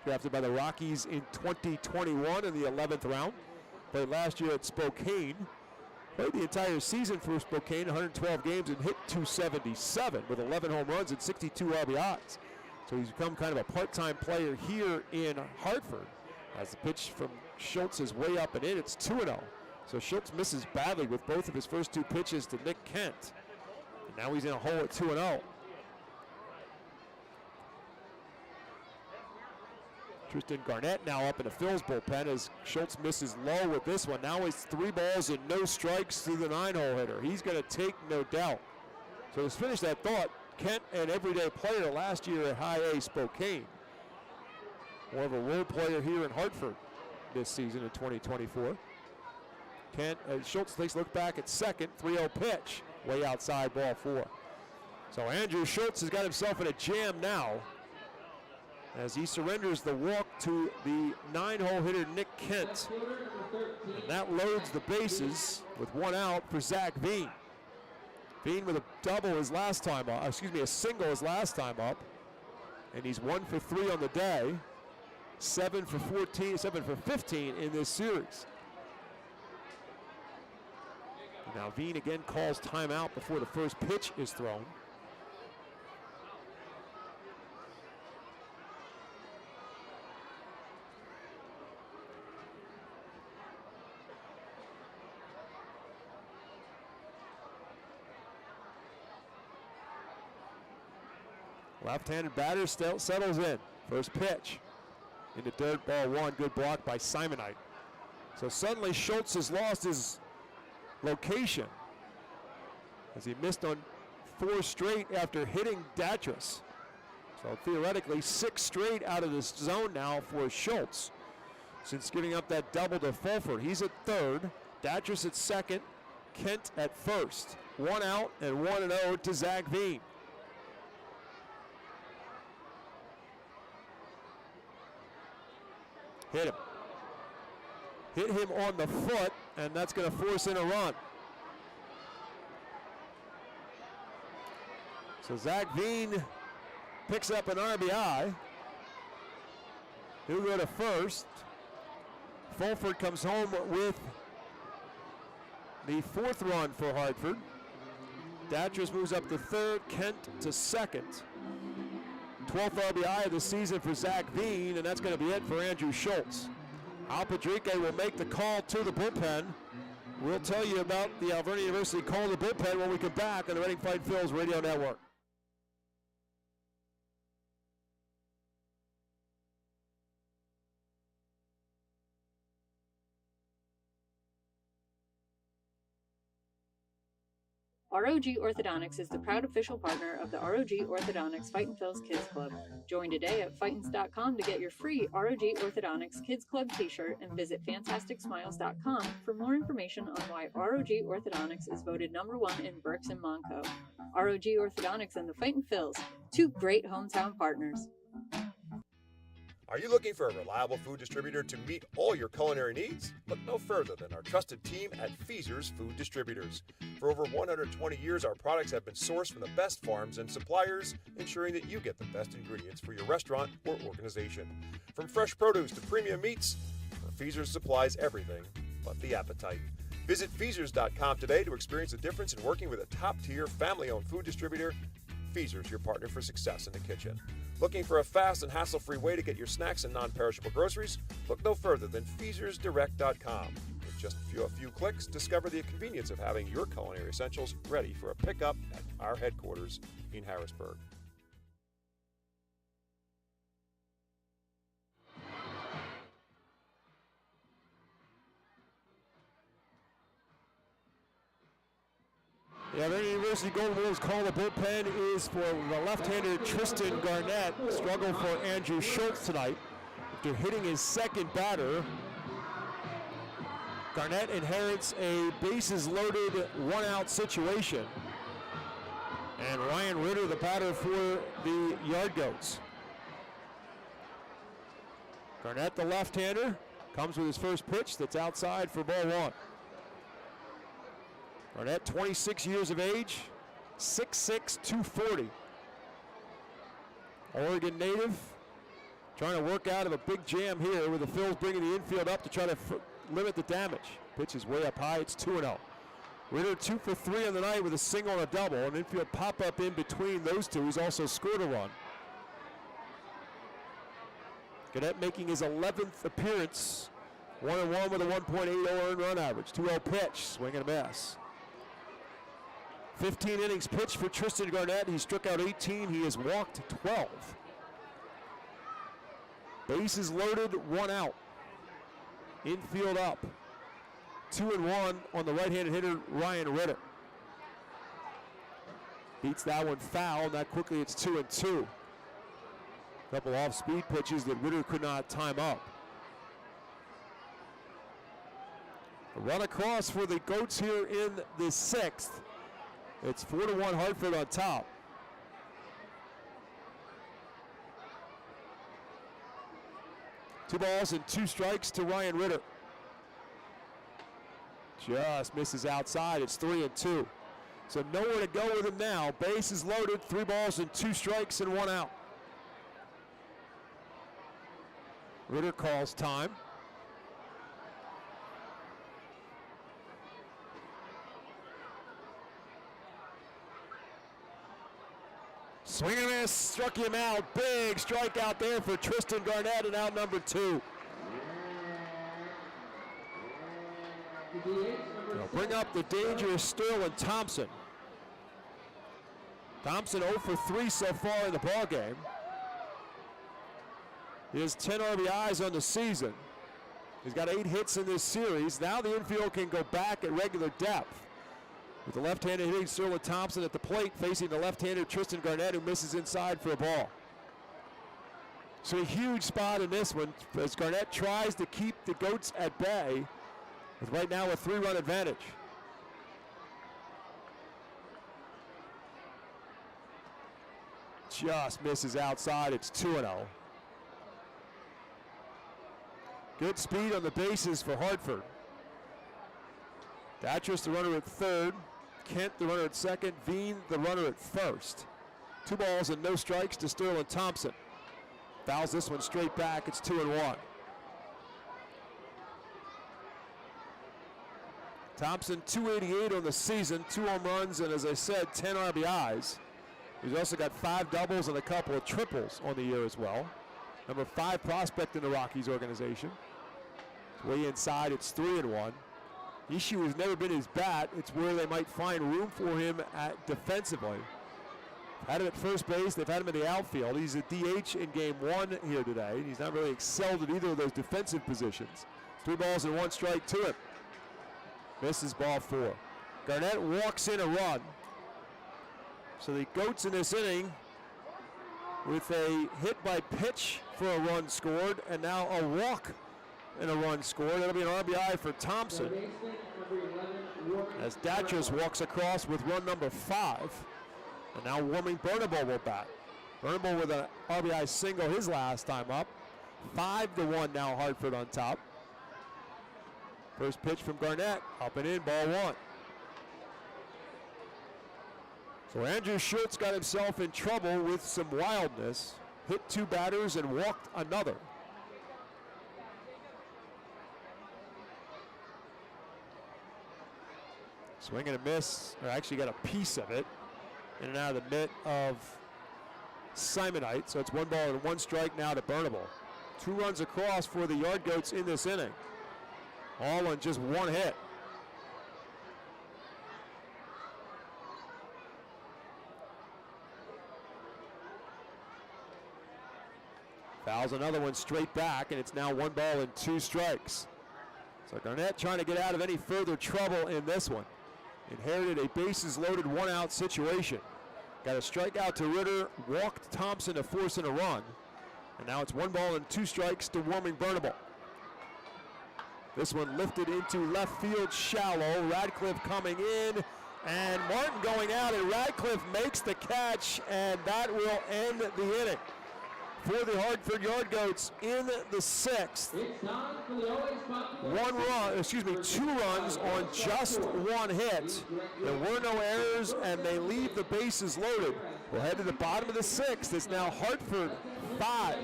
Drafted by the Rockies in 2021 in the 11th round. Played last year at Spokane. Played the entire season for Spokane, 112 games, and hit .277 with 11 home runs and 62 RBIs. So he's become kind of a part-time player here in Hartford. As the pitch from Schultz is way up and in, it's 2-0. So Schultz misses badly with both of his first 2 pitches to Nick Kent. And now he's in a hole at 2-0. Tristan Garnett now up in the Phil's bullpen as Schultz misses low with this one. Now it's 3 balls and no strikes through the 9-hole hitter. He's going to take, no doubt. So let's finish that thought. Kent, an everyday player last year at High A Spokane. More of a role player here in Hartford this season in 2024. Kent, Schultz takes a look back at second, 3-0 pitch, way outside, ball 4. So Andrew Schultz has got himself in a jam now as he surrenders the walk to the 9-hole hitter Nick Kent. And that loads the bases with 1 out for Zach Veen. Veen with a double his last time up, a single his last time up. And he's 1 for 3 on the day. 7 for 15 in this series. Now Veen again calls timeout before the first pitch is thrown. Left-handed batter still settles in. First pitch into dirt, ball one. Good block by Simonite. So suddenly Schultz has lost his location as he missed on 4 straight after hitting Datras. So theoretically 6 straight out of this zone now for Schultz since giving up that double to Fulford. He's at third, Datras at second, Kent at first. 1 out and 1-0 to Zach Veen. Hit him. Hit him on the foot, and that's going to force in a run. So Zach Veen picks up an RBI. He'll go to first. Fulford comes home with the 4th run for Hartford. Datras moves up to third, Kent to second. 12th RBI of the season for Zach Veen, and that's going to be it for Andrew Schultz. Al Padrique will make the call to the bullpen. We'll tell you about the Alvernia University call to the bullpen when we come back on the Reading Fightin Phillies radio network. ROG Orthodontics is the proud official partner of the ROG Orthodontics Fightin Phillies Kids Club. Join today at Fightins.com to get your free ROG Orthodontics Kids Club t-shirt and visit FantasticSmiles.com for more information on why ROG Orthodontics is voted #1 in Berks and Monco. ROG Orthodontics and the Fightin Phillies, 2 great hometown partners. Are you looking for a reliable food distributor to meet all your culinary needs? Look no further than our trusted team at Feaser's Food Distributors. For over 120 years, our products have been sourced from the best farms and suppliers, ensuring that you get the best ingredients for your restaurant or organization. From fresh produce to premium meats, Feaser's supplies everything but the appetite. Visit Feasers.com today to experience the difference in working with a top-tier, family-owned food distributor. Feaser's, your partner for success in the kitchen. Looking for a fast and hassle-free way to get your snacks and non-perishable groceries? Look no further than FeasersDirect.com. With just a few clicks, discover the convenience of having your culinary essentials ready for a pickup at our headquarters in Harrisburg. The Alvernia University Golden Wolves call the bullpen is for the left-hander Tristan Garnett. Struggle for Andrew Schultz tonight after hitting his second batter. Garnett inherits a bases-loaded, 1-out situation. And Ryan Ritter, the batter for the Yard Goats. Garnett, the left-hander, comes with his first pitch that's outside for ball 1. Garnett, 26 years of age, 6'6", 240. Oregon native, trying to work out of a big jam here with the Phils bringing the infield up to try to limit the damage. Pitch is way up high, it's 2-0. Ritter 2 for 3 on the night with a single and a double. An infield pop-up in between those two. He's also scored a run. Garnett making his 11th appearance. 1-1 with a 1.80 earned run average. 2-0 pitch, swing and a miss. 15 innings pitched for Tristan Garnett. He struck out 18. He has walked 12. Bases loaded, 1 out. Infield up. 2-1 on the right-handed hitter, Ryan Ritter. Beats that one foul, and that quickly it's 2-2. Couple off-speed pitches that Ritter could not time up. A run across for the Goats here in the 6th. It's 4-1 Hartford on top. Two balls and 2 strikes to Ryan Ritter. Just misses outside. It's 3-2. So nowhere to go with him now. Base is loaded. 3 balls and 2 strikes and 1 out. Ritter calls time. Swing and miss, struck him out. Big strikeout there for Tristan Garnett, and out number 2. They'll bring up the dangerous Sterling Thompson. Thompson 0 for 3 so far in the ballgame. He has 10 RBIs on the season. He's got 8 hits in this series. Now the infield can go back at regular depth. With the left-handed hitting Sterling Thompson at the plate, facing the left-handed Tristan Garnett, who misses inside for a ball. So a huge spot in this one as Garnett tries to keep the Goats at bay with right now a 3-run advantage. Just misses outside. It's 2-0. Good speed on the bases for Hartford. Datris, the runner at third. Kent, the runner at second. Veen, the runner at first. 2 balls and no strikes to Sterling Thompson. Fouls this one straight back. It's 2-1. Thompson, 288 on the season, 2 home runs, and as I said, 10 RBIs. He's also got 5 doubles and a couple of triples on the year as well. Number 5 prospect in the Rockies organization. Way inside, it's 3-1. The issue has never been his bat. It's where they might find room for him defensively. Had him at first base. They've had him in the outfield. He's a DH in game 1 here today. He's not really excelled at either of those defensive positions. 3 balls and 1 strike to him. Misses ball 4. Garnett walks in a run. So the Goats in this inning with a hit by pitch for a run scored, and now a walk and a run scored. That'll be an RBI for Thompson as Datris walks across with run number 5. And now Warming Bernabel will bat. Bernabel with an RBI single his last time up. 5-1 now Hartford on top. First pitch from Garnett, up and in, ball 1. So Andrew Schultz got himself in trouble with some wildness. Hit 2 batters and walked another. Swing and a miss, or actually got a piece of it. In and out of the mitt of Simonite. So it's 1 ball and 1 strike now to Bernabel. 2 runs across for the Yard Goats in this inning. All on just 1 hit. Fouls another one straight back, and it's now 1 ball and 2 strikes. So Garnett trying to get out of any further trouble in this one. Inherited a bases loaded 1-out situation. Got a strikeout to Ritter, walked Thompson to force in a run. And now it's 1 ball and 2 strikes to Warming Bernabel. This one lifted into left field shallow. Radcliffe coming in, and Martin going out, and Radcliffe makes the catch, and that will end the inning for the Hartford Yard Goats in the 6th. 2 runs on just 1 hit. There were no errors, and they leave the bases loaded. We'll head to the bottom of the 6th. It's now Hartford 5,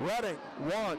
Reading 1.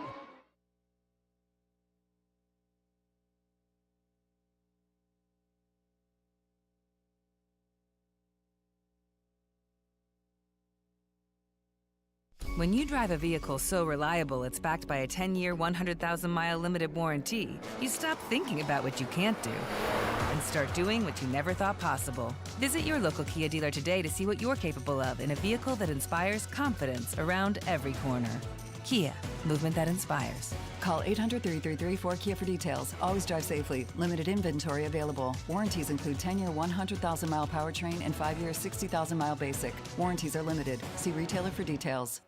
When you drive a vehicle so reliable it's backed by a 10-year, 100,000-mile limited warranty, you stop thinking about what you can't do and start doing what you never thought possible. Visit your local Kia dealer today to see what you're capable of in a vehicle that inspires confidence around every corner. Kia, movement that inspires. Call 800-333-4KIA for details. Always drive safely. Limited inventory available. Warranties include 10-year 100,000-mile powertrain and 5-year 60,000-mile basic. Warranties are limited. See retailer for details.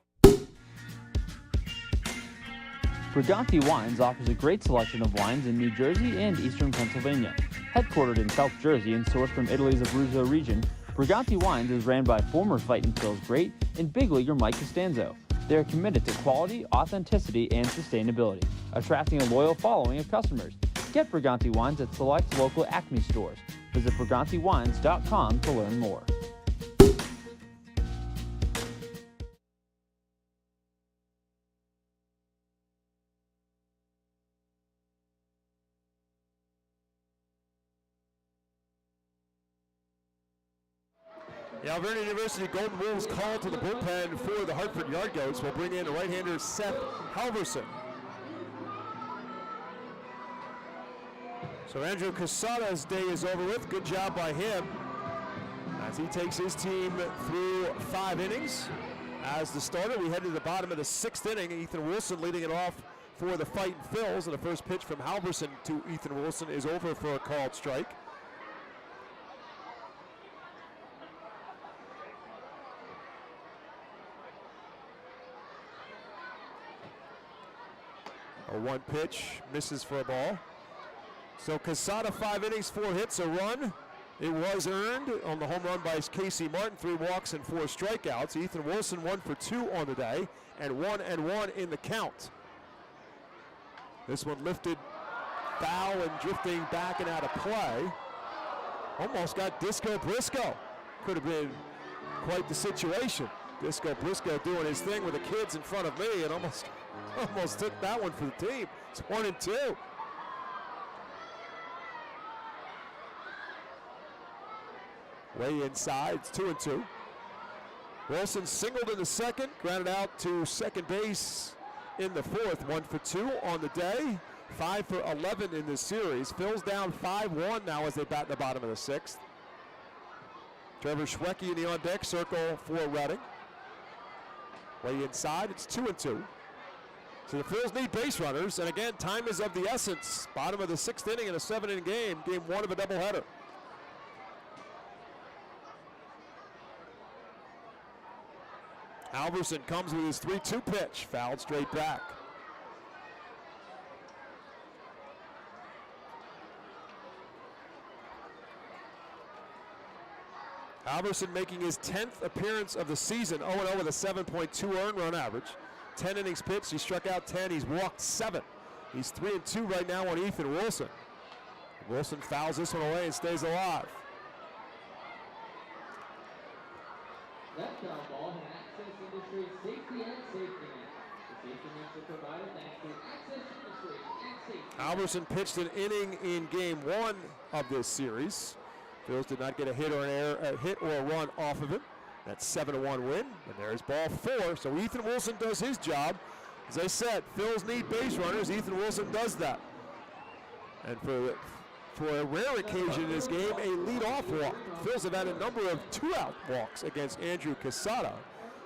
Briganti Wines offers a great selection of wines in New Jersey and eastern Pennsylvania. Headquartered in South Jersey and sourced from Italy's Abruzzo region, Briganti Wines is ran by former Fightin Phillies great and big leaguer Mike Costanzo. They are committed to quality, authenticity, and sustainability, attracting a loyal following of customers. Get Briganti Wines at select local Acme stores. Visit brigantiwines.com to learn more. The Alvernia University Golden Wolves called to the bullpen for the Hartford Yard Goats. Will bring in the right-hander Seth Halverson. So Andrew Casada's day is over with. Good job by him. as he takes his team through 5 innings. As the starter, we head to the bottom of the 6th inning. Ethan Wilson leading it off for the Fightin' Phils, and the first pitch from Halverson to Ethan Wilson is over for a called strike. A 1 pitch misses for a ball. So Quesada, 5 innings, 4 hits, a run. It was earned on the home run by Casey Martin, 3 walks and 4 strikeouts. Ethan Wilson 1 for 2 on the day, and 1-1 in the count. This one lifted foul and drifting back and out of play. Almost got Disco Briscoe. Could have been quite the situation. Disco Briscoe doing his thing with the kids in front of me and almost took that one for the team. It's 1-2. Way inside, it's 2-2. Wilson singled in the second, grounded out to second base in the 4th. 1 for 2 on the day, 5 for 11 in this series. Phil's down 5-1 now as they bat in the bottom of the 6th. Trevor Schwecke in the on-deck circle for Reading. Way inside, it's 2-2. So the Phils need base runners, and again, time is of the essence. Bottom of the 6th inning in a 7-inning game, game 1 of a doubleheader. Halverson comes with his 3-2 pitch, fouled straight back. Halverson making his 10th appearance of the season, 0-0 with a 7.2 earned run average. 10 innings pitched, he struck out 10, he's walked 7. He's 3-2 right now on Ethan Wilson. Wilson fouls this one away and stays alive. That foul ball had Access Industries safety and safety net. The safety nets are provided thanks to Access Industries and safety. Halverson pitched an inning in game 1 of this series. Phils did not get a hit or a run off of him. That's 7-1 win, and there's ball 4. So Ethan Wilson does his job. As I said, Phils need base runners. Ethan Wilson does that. And for a rare occasion in this game, a leadoff walk. Phils have had a number of 2-out walks against Andrew Quesada.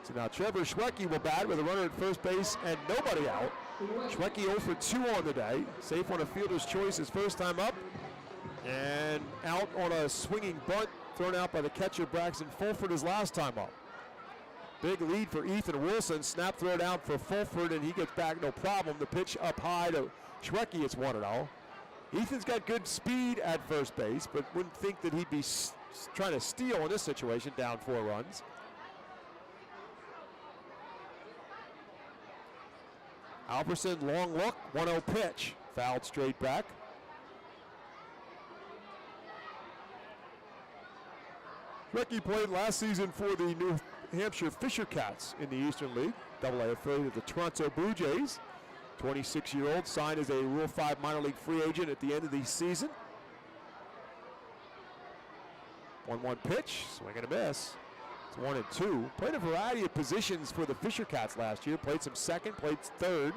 So now Trevor Schwecke will bat with a runner at first base and nobody out. Schwecke 0 for 2 on the day. Safe on a fielder's choice his first time up. And out on a swinging bunt thrown out by the catcher Braxton Fulford his last time up. Big lead for Ethan Wilson. Snap throw down for Fulford and he gets back no problem. The pitch up high to Schwecke, it's 1-0. Ethan's got good speed at first base, but wouldn't think that he'd be trying to steal in this situation, down 4 runs. Halverson, long look, 1-0 pitch, fouled straight back. Schwecke played last season for the New Hampshire Fisher Cats in the Eastern League, AA affiliate of the Toronto Blue Jays. 26-year-old, signed as a Rule 5 minor league free agent at the end of the season. 1-1 pitch, swing and a miss. It's 1-2. Played a variety of positions for the Fisher Cats last year. Played some second, played third.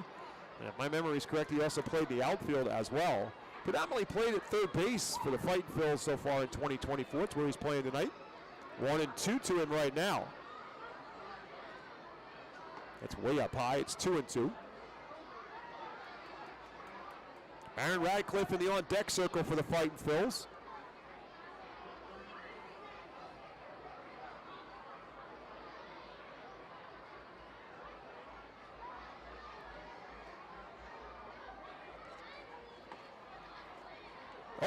And if my memory is correct, he also played the outfield as well. Predominantly played at third base for the Fightin' Phils so far in 2024. It's where he's playing tonight. 1-2 to him right now. It's way up high. It's 2-2. Aaron Radcliffe in the on-deck circle for the Fightin' Phils.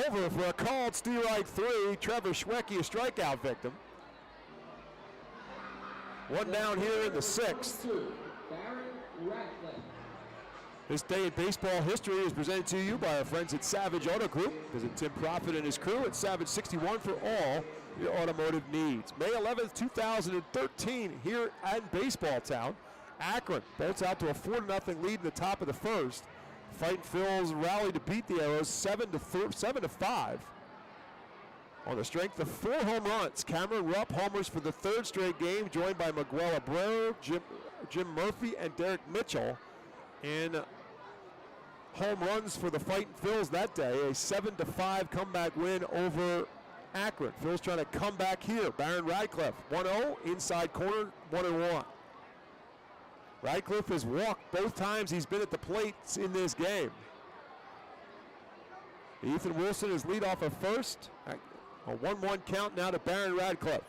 Over for a called steal right 3. Trevor Schwecke, a strikeout victim. One down here in the 6th. This day in baseball history is presented to you by our friends at Savage Auto Group. Visit Tim Profit and his crew at Savage 61 for all your automotive needs. May 11th, 2013, here at Baseball Town. Akron bolts out to a 4-0 lead in the top of the 1st. Fightin' Phils rally to beat the Arrows 7-5. On the strength of 4 home runs, Cameron Rupp homers for the 3rd straight game, joined by Miguel Abreu, Jim Murphy, and Derek Mitchell in home runs for the Fightin' Phils that day. A 7-5 comeback win over Akron. Phil's trying to come back here. Baron Radcliffe, 1-0, inside corner, 1-1. Radcliffe has walked both times he's been at the plate in this game. Ethan Wilson is lead off of first. A 1-1 count now to Baron Radcliffe.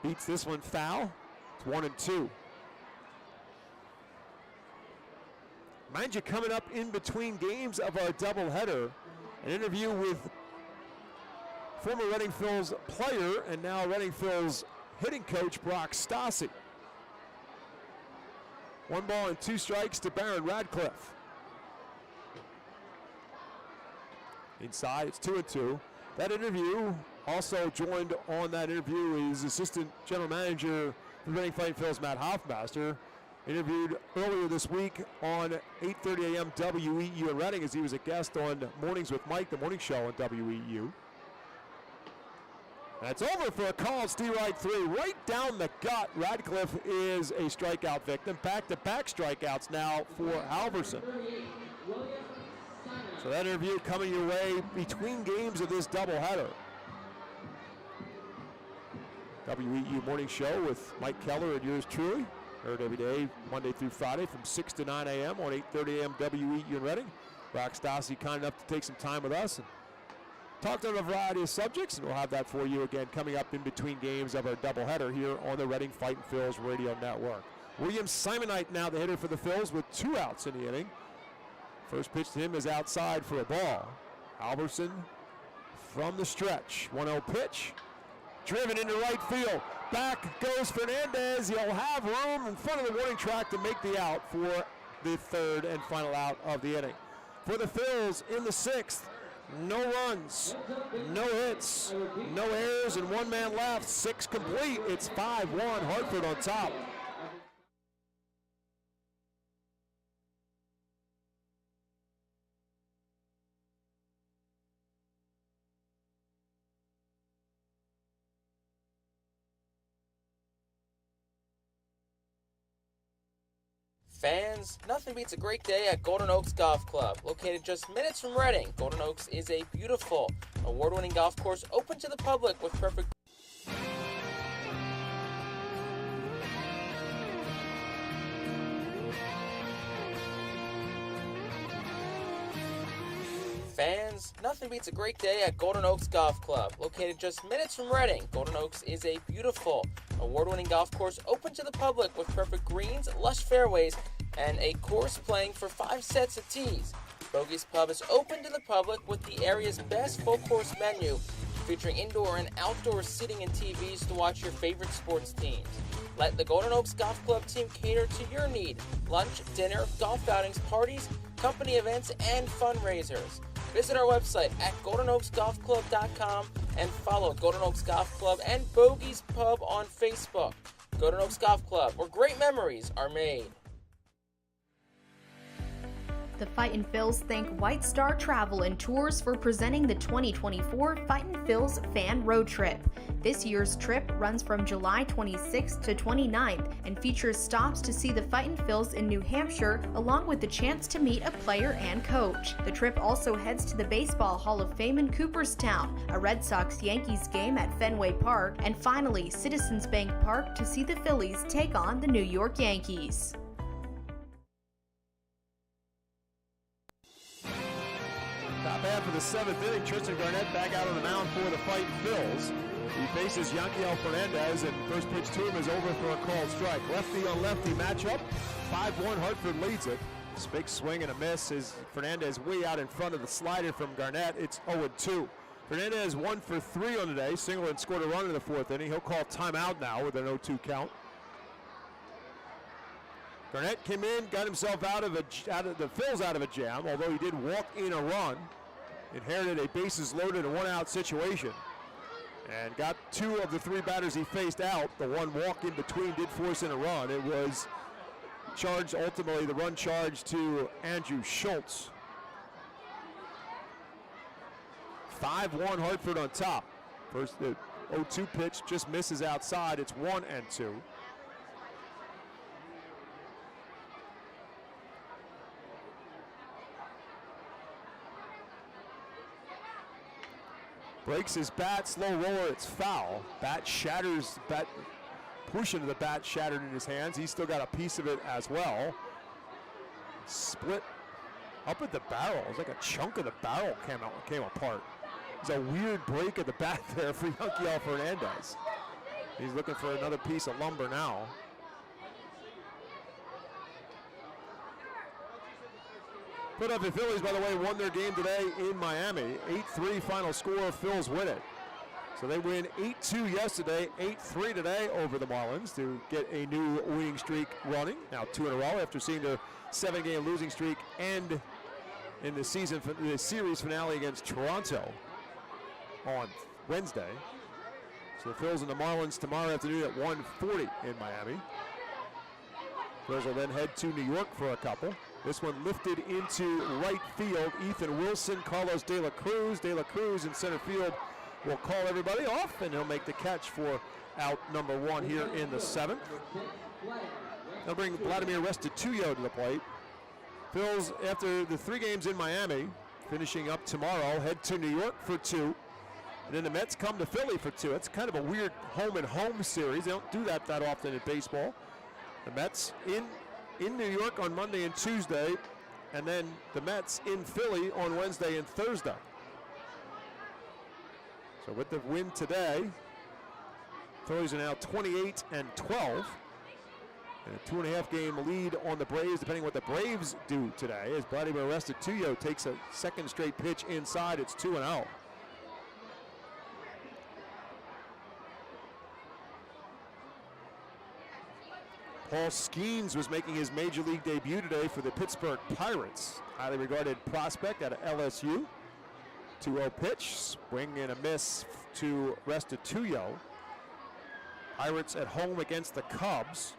Beats this one foul. It's 1-2. Mind you, coming up in between games of our doubleheader, an interview with former Reading Phil's player and now Reading Phil's hitting coach Brock Stassi. 1 ball and 2 strikes to Baron Radcliffe. Inside, it's 2-2. That interview, also joined on that interview is Assistant General Manager for Reading Fightin' Phil's Matt Hoffmaster. Interviewed earlier this week on 8:30 a.m. WEU in Reading as he was a guest on Mornings with Mike, the morning show on WEU. That's over for a call. Steve Wright 3 right down the gut. Radcliffe is a strikeout victim. Back-to-back strikeouts now for Halverson. So that interview coming your way between games of this doubleheader. WEU morning show with Mike Keller and yours truly. Heard every day, Monday through Friday from 6 to 9 a.m. on 8:30 a.m. WEU in Reading. Brock Stassi kind enough to take some time with us and talked on a variety of subjects, and we'll have that for you again coming up in between games of our doubleheader here on the Reading Fightin' Phil's radio network. William Simonite now the hitter for the Phils with 2 outs in the inning. First pitch to him is outside for a ball. Halverson from the stretch. 1-0 pitch. Driven into right field. Back goes Fernandez. He'll have room in front of the warning track to make the out for the 3rd and final out of the inning. For the Phils in the 6th, no runs, no hits, no errors, and 1 man left. 6 complete. It's 5-1, Hartford on top. Fans, nothing beats a great day at Golden Oaks Golf Club. Located just minutes from Reading, Golden Oaks is a beautiful, award-winning golf course open to the public with perfect... Fans, nothing beats a great day at Golden Oaks Golf Club. Located just minutes from Reading, Golden Oaks is a beautiful, award-winning golf course open to the public with perfect greens, lush fairways, and a course playing for 5 sets of tees. Bogey's Pub is open to the public with the area's best full-course menu, featuring indoor and outdoor seating and TVs to watch your favorite sports teams. Let the Golden Oaks Golf Club team cater to your need. Lunch, dinner, golf outings, parties, company events, and fundraisers. Visit our website at GoldenOaksGolfClub.com and follow Golden Oaks Golf Club and Bogey's Pub on Facebook. Golden Oaks Golf Club, where great memories are made. The Fightin' Phils thank White Star Travel and Tours for presenting the 2024 Fightin' Phils Fan Road Trip. This year's trip runs from July 26th to 29th and features stops to see the Fightin' Phils in New Hampshire, along with the chance to meet a player and coach. The trip also heads to the Baseball Hall of Fame in Cooperstown, a Red Sox-Yankees game at Fenway Park, and finally Citizens Bank Park to see the Phillies take on the New York Yankees. Top half of the 7th inning, Tristan Garnett back out on the mound for the Fightin' Phils. He faces Yanquiel Fernandez, and first pitch to him is over for a called strike. Lefty on lefty matchup. 5-1, Hartford leads it. This big swing and a miss is Fernandez way out in front of the slider from Garnett. It's 0-2. Fernandez 1 for 3 on the day. Single and scored a run in the 4th inning. He'll call timeout now with an 0-2 count. Garnett came in, got himself out of the Phils out of a jam, although he did walk in a run. Inherited a bases loaded and 1-out situation. And got 2 of the 3 batters he faced out. The one walk in between did force in a run. It was charged, ultimately the run charged to Andrew Schultz. 5-1 Hartford on top. First, the 0-2 pitch just misses outside. It's 1-2. Breaks his bat, slow roller, it's foul. Bat shatters, portion of the bat shattered in his hands. He's still got a piece of it as well. Split up at the barrel. It's like a chunk of the barrel came apart. It's a weird break of the bat there for Yanquiel Fernandez. He's looking for another piece of lumber now. Philadelphia Phillies, by the way, won their game today in Miami. 8-3 final score. Phils win it. So they win 8-2 yesterday, 8-3 today over the Marlins to get a new winning streak running. Now 2 in a row after seeing their 7-game losing streak end in the series finale against Toronto on Wednesday. So the Phils and the Marlins tomorrow afternoon at 1:40 in Miami. Phils will then head to New York for a couple. This one lifted into right field. Ethan Wilson, Carlos De La Cruz. De La Cruz in center field will call everybody off, and he'll make the catch for out number 1 here in the 7th. They'll bring Vladimir Restituyo to the plate. Phils, after the 3 games in Miami, finishing up tomorrow, head to New York for 2. And then the Mets come to Philly for 2. It's kind of a weird home-and-home series. They don't do that often in baseball. The Mets in New York on Monday and Tuesday, and then the Mets in Philly on Wednesday and Thursday. So with the win today, Phillies are now 28-12. And a 2.5 game lead on the Braves, depending what the Braves do today, as Vladimir Restituyo takes a second straight pitch inside. It's 2-0. Paul Skeens was making his major league debut today for the Pittsburgh Pirates. Highly regarded prospect out of LSU. 2-0 pitch, swing and a miss to Restituyo. Pirates at home against the Cubs.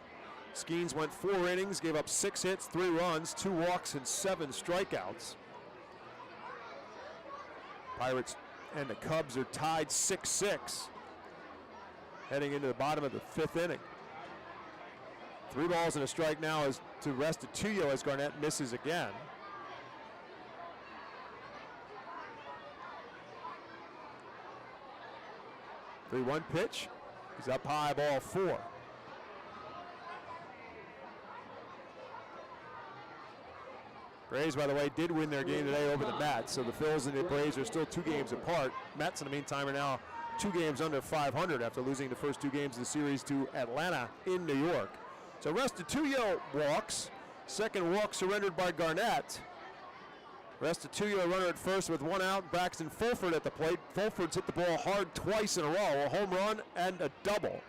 Skeens went 4 innings, gave up 6 hits, 3 runs, 2 walks, and 7 strikeouts. Pirates and the Cubs are tied 6-6, heading into the bottom of the 5th inning. 3 balls and a strike now as to Restituyo as Garnett misses again. The 3-1 pitch. He's up high, ball 4. Braves, by the way, did win their game today over the Mets, so the Phils and the Braves are still 2 games apart. Mets, in the meantime, are now 2 games under 500 after losing the first 2 games of the series to Atlanta in New York. So Restituyo walks. Second walk surrendered by Garnett. Restituyo runner at first with 1 out. Braxton Fulford at the plate. Fulford's hit the ball hard twice in a row, a home run and a double.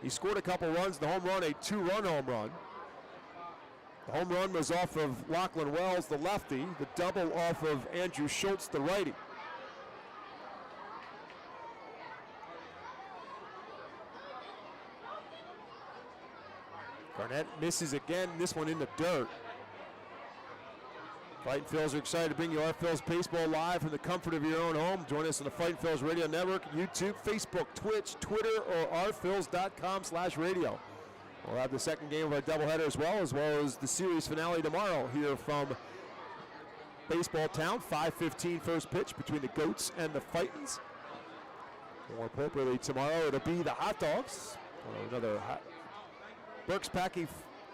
He scored a couple runs. The home run, a 2-run home run. The home run was off of Lachlan Wells, the lefty. The double off of Andrew Schultz, the righty. Garnett misses again, this one in the dirt. Fightin' Phils are excited to bring you our Phils Baseball live from the comfort of your own home. Join us on the Fightin' Phils Radio Network, YouTube, Facebook, Twitch, Twitter, or ourphils.com/radio. We'll have the second game of our doubleheader as well as the series finale tomorrow here from Baseball Town. 5:15 first pitch between the Goats and the Fightins. More appropriately tomorrow, it'll be the Hot Dogs. Another Burks Packy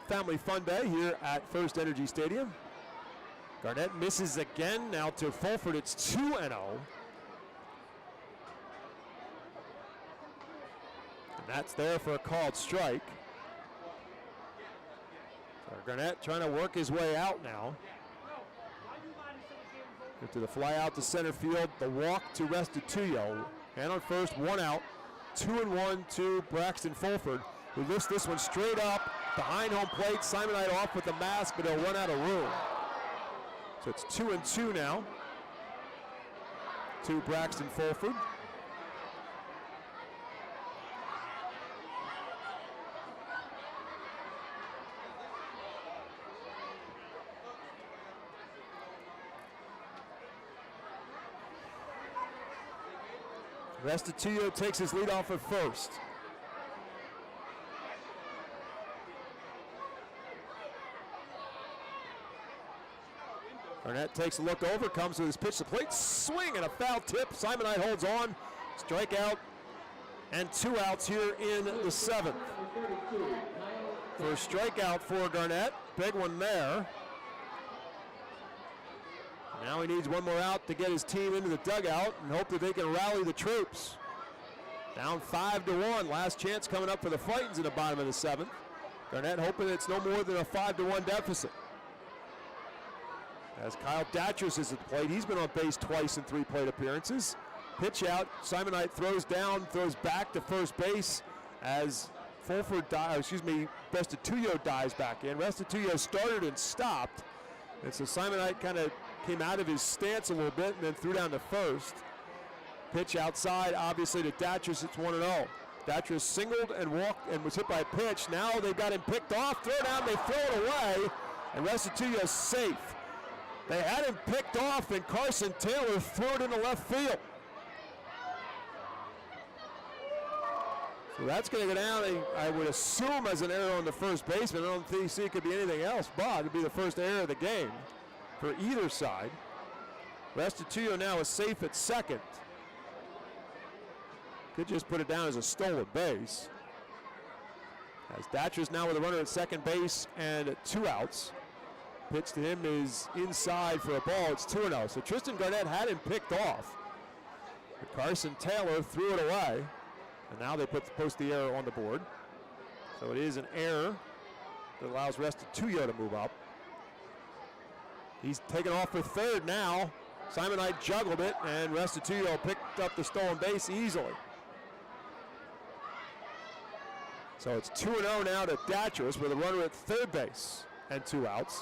Family Fun Day here at FirstEnergy Stadium. Garnett misses again, now to Fulford. It's 2-0. And that's there for a called strike. So Garnett trying to work his way out now. Into the fly out to center field, the walk to Restituyo. And on first, 1 out, 2-1 to Braxton Fulford, who lifts this one straight up behind home plate. Simonite off with the mask, but he'll run out of room. So it's 2-2 now to Braxton Fulford. Restituyo takes his lead off at first. Garnett takes a look over, comes with his pitch to plate, swing and a foul tip. Simonite holds on, strikeout, and 2 outs here in the 7th. First strikeout for Garnett, big one there. Now he needs one more out to get his team into the dugout and hope that they can rally the troops. Down 5-1, last chance coming up for the Fightins in the bottom of the 7th. Garnett hoping it's no more than a 5-1 deficit. As Kyle Datras is at the plate, he's been on base twice in 3 plate appearances. Pitch out, Simonite throws down, throws back to first base as Restituyo dives back in. Restituyo started and stopped. And so Simonite kind of came out of his stance a little bit and then threw down to first. Pitch outside, obviously to Datras, it's 1-0. Datras singled and walked and was hit by a pitch. Now they've got him picked off, throw down, they throw it away, and Restituyo's safe. They had him picked off, and Carson Taylor threw it into left field. So that's going to go down, I would assume, as an error on the first baseman. I don't think it could be anything else, but it'd be the first error of the game for either side. Restituyo now is safe at second. Could just put it down as a stolen base. As Datras now with a runner at second base and 2 outs. Pitch to him is inside for a ball. It's 2-0. So Tristan Garnett had him picked off. But Carson Taylor threw it away. And now they post the error on the board. So it is an error that allows Restituyo to move up. He's taken off for third now. Simonite juggled it, and Restituyo picked up the stolen base easily. So it's 2-0 now to Datras with a runner at third base and 2 outs.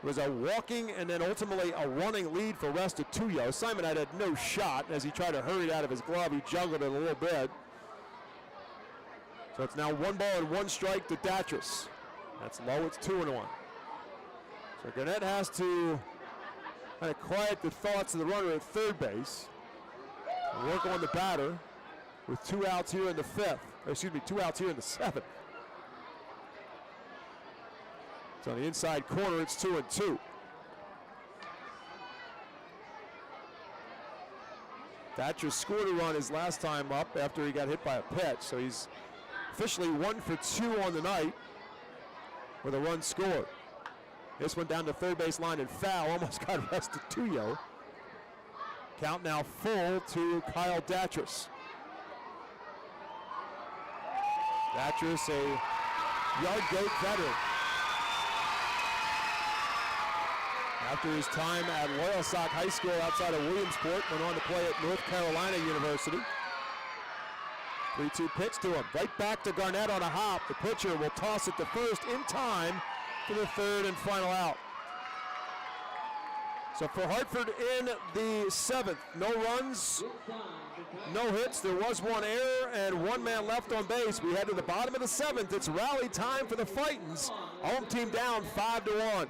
It was a walking and then ultimately a running lead for Restituyo. Simonite had no shot. As he tried to hurry it out of his glove, he juggled it a little bit. So it's now 1 ball and 1 strike to Datras. That's low, it's 2-1. So Garnett has to kind of quiet the thoughts of the runner at third base and work on the batter with 2 outs here in the 5th. Or excuse me, 2 outs here in the 7th. So on the inside corner, it's 2-2. Datras scored a run his last time up after he got hit by a pitch. So he's officially 1 for 2 on the night with a run scored. This one down the third base line and foul, almost got Restituyo. Count now full to Kyle Datras. Datras, a yard goat veteran. After his time at Loyalsock High School outside of Williamsport, went on to play at North Carolina University. 3-2 pitch to him. Right back to Garnett on a hop. The pitcher will toss it to first in time for the third and final out. So for Hartford in the 7th, no runs, no hits. There was 1 error and 1 man left on base. We head to the bottom of the 7th. It's rally time for the Fightins. Home team down 5-1.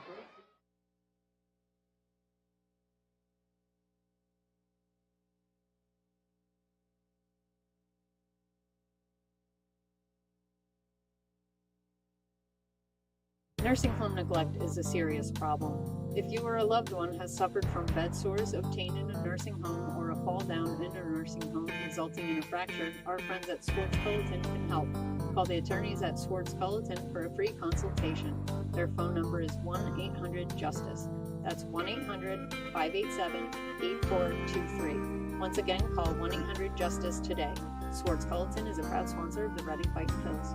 Nursing home neglect is a serious problem. If you or a loved one has suffered from bed sores obtained in a nursing home or a fall down in a nursing home resulting in a fracture, our friends at Swartz Culleton can help. Call the attorneys at Swartz Culleton for a free consultation. Their phone number is 1-800-JUSTICE. That's 1-800-587-8423. Once again, call 1-800-JUSTICE today. Swartz Culleton is a proud sponsor of the Reading Fightin Phillies.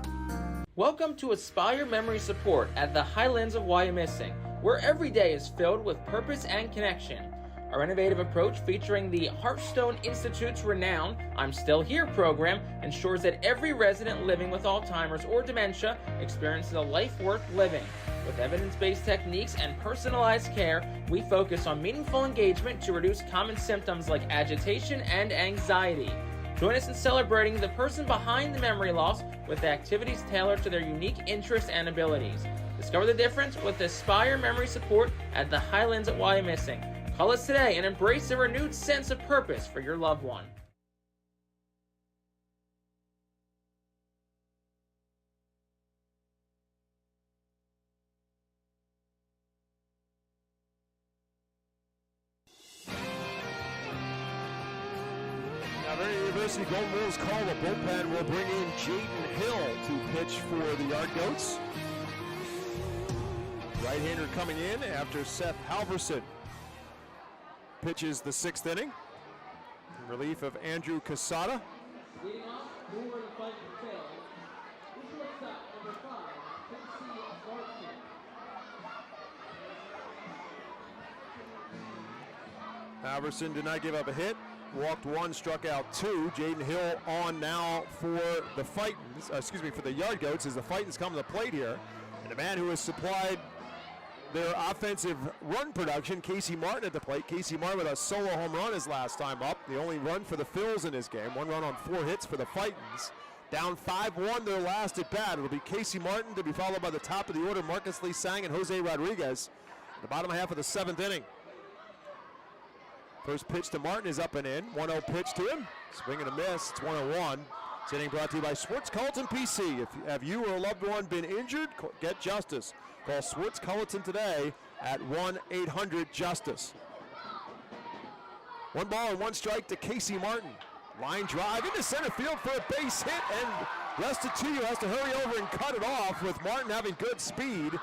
Welcome to Aspire Memory Support at the Highlands of Wyomissing, where every day is filled with purpose and connection. Our innovative approach featuring the Hearthstone Institute's renowned I'm Still Here program ensures that every resident living with Alzheimer's or dementia experiences a life worth living. With evidence-based techniques and personalized care, we focus on meaningful engagement to reduce common symptoms like agitation and anxiety. Join us in celebrating the person behind the memory loss with activities tailored to their unique interests and abilities. Discover the difference with Aspire Memory Support at the Highlands at Wyomissing. Call us today and embrace a renewed sense of purpose for your loved one. University Golden Wolves call the bullpen. Will bring in Jaden Hill to pitch for the Yard Goats. Right-hander coming in after Seth Halverson pitches the 6th inning. In relief of Andrew Casada. Leading off for the Fightin Phils, the shortstop, number 5, Quincy Barton. Halverson did not give up a hit. Walked 1, struck out 2. Jaden Hill on now for the Fightins, for the Yard Goats as the Fightins come to the plate here. And the man who has supplied their offensive run production, Casey Martin at the plate. Casey Martin with a solo home run his last time up. The only run for the Phils in this game. 1 run on 4 hits for the Fightins. Down 5-1 their last at bat. It'll be Casey Martin to be followed by the top of the order, Marcus Lee Sang and Jose Rodriguez. The bottom half of the 7th inning. First pitch to Martin is up and in. 1-0 pitch to him. Swing and a miss. It's 1-1. This inning brought to you by Swartz Culleton PC. Have you or a loved one been injured? Get justice. Call Swartz Culleton today at 1-800-JUSTICE. 1 ball and 1 strike to Casey Martin. Line drive into center field for a base hit, and Restituyo has to hurry over and cut it off with Martin having good speed,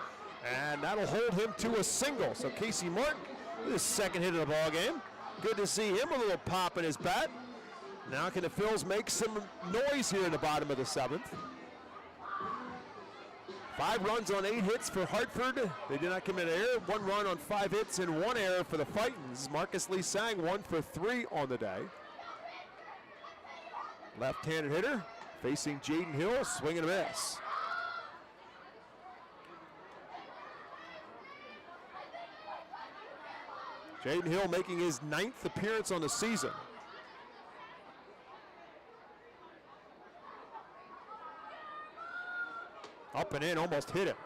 and that'll hold him to a single. So Casey Martin, his 2nd hit of the ball game. Good to see him, a little pop in his bat. Now can the Phils make some noise here in the bottom of the 7th? 5 runs on 8 hits for Hartford. They did not commit an error. 1 run on 5 hits and 1 error for the Fightins. Marcus Lee Sang 1 for 3 on the day. Left-handed hitter facing Jaden Hill, swing and a miss. Jaden Hill making his 9th appearance on the season. Up and in, almost hit him.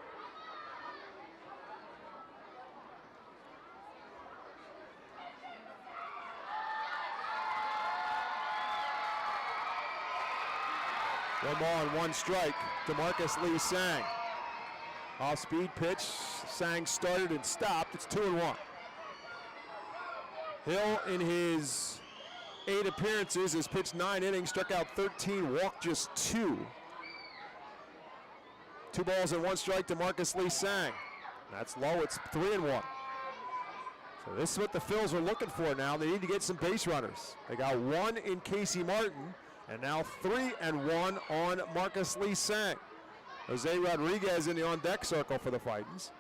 One ball and 1 strike to Marcus Lee Sang. Off-speed pitch, Sang started and stopped. It's 2-1. Hill in his 8 appearances has pitched 9 innings, struck out 13, walked just 2. 2 balls and 1 strike to Marcus Lee Sang. That's low, it's 3-1. So this is what the Phils are looking for now. They need to get some base runners. They got 1 in Casey Martin, and now 3-1 on Marcus Lee Sang. Jose Rodriguez in the on-deck circle for the Fightins.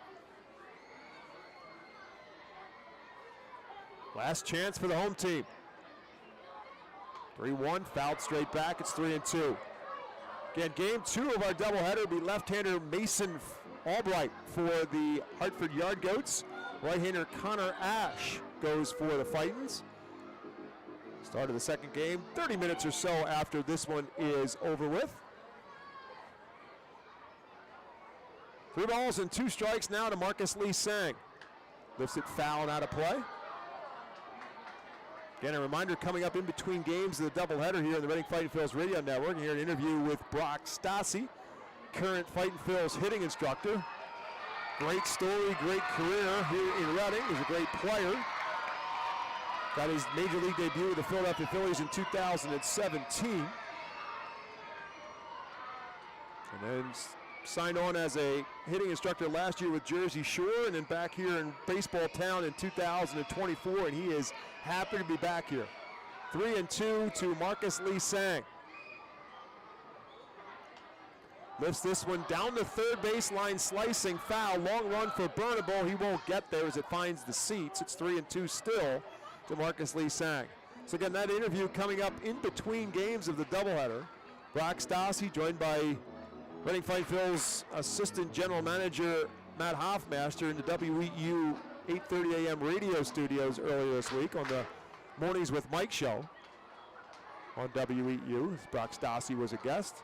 Last chance for the home team. 3-1, fouled straight back, it's 3-2. Again, game 2 of our doubleheader will be left-hander Mason Albright for the Hartford Yard Goats. Right-hander Connor Ash goes for the Fightins. Start of the 2nd game, 30 minutes or so after this one is over with. 3 balls and 2 strikes now to Marcus Lee Sang. Lifts it foul and out of play. Again, a reminder coming up in between games of the doubleheader here on the Reading Fightin Phils Radio Network. Here an interview with Brock Stassi, current Fightin Phils hitting instructor. Great story, great career here in Reading. He's a great player. Got his major league debut with the Philadelphia Phillies in 2017. And then signed on as a hitting instructor last year with Jersey Shore, and then back here in Baseball Town in 2024, and he is happy to be back here. 3-2 to Marcus Lee Sang. Lifts this one down the 3rd baseline, slicing foul. Long run for Burnable. He won't get there as it finds the seats. It's 3-2 still to Marcus Lee Sang. So again, that interview coming up in between games of the doubleheader. Brock Stassi joined by Reading Fightin Phils Assistant General Manager Matt Hoffmaster in the WEU 8:30 a.m. radio studios earlier this week on the Mornings with Mike show on WEU. Brock Stassi was a guest,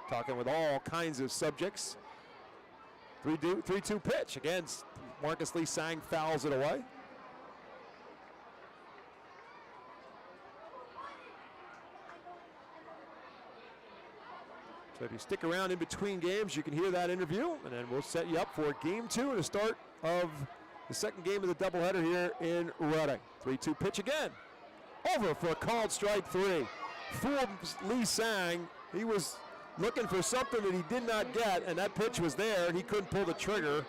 talking with all kinds of subjects. 3-2 pitch. Again, Marcus Lee Sang fouls it away. So if you stick around in between games, you can hear that interview, and then we'll set you up for game 2 and the start of the 2nd game of the doubleheader here in Reading. 3-2 pitch again. Over for a called strike 3. fooled Lee Sang. He was looking for something that he did not get, and that pitch was there, and he couldn't pull the trigger.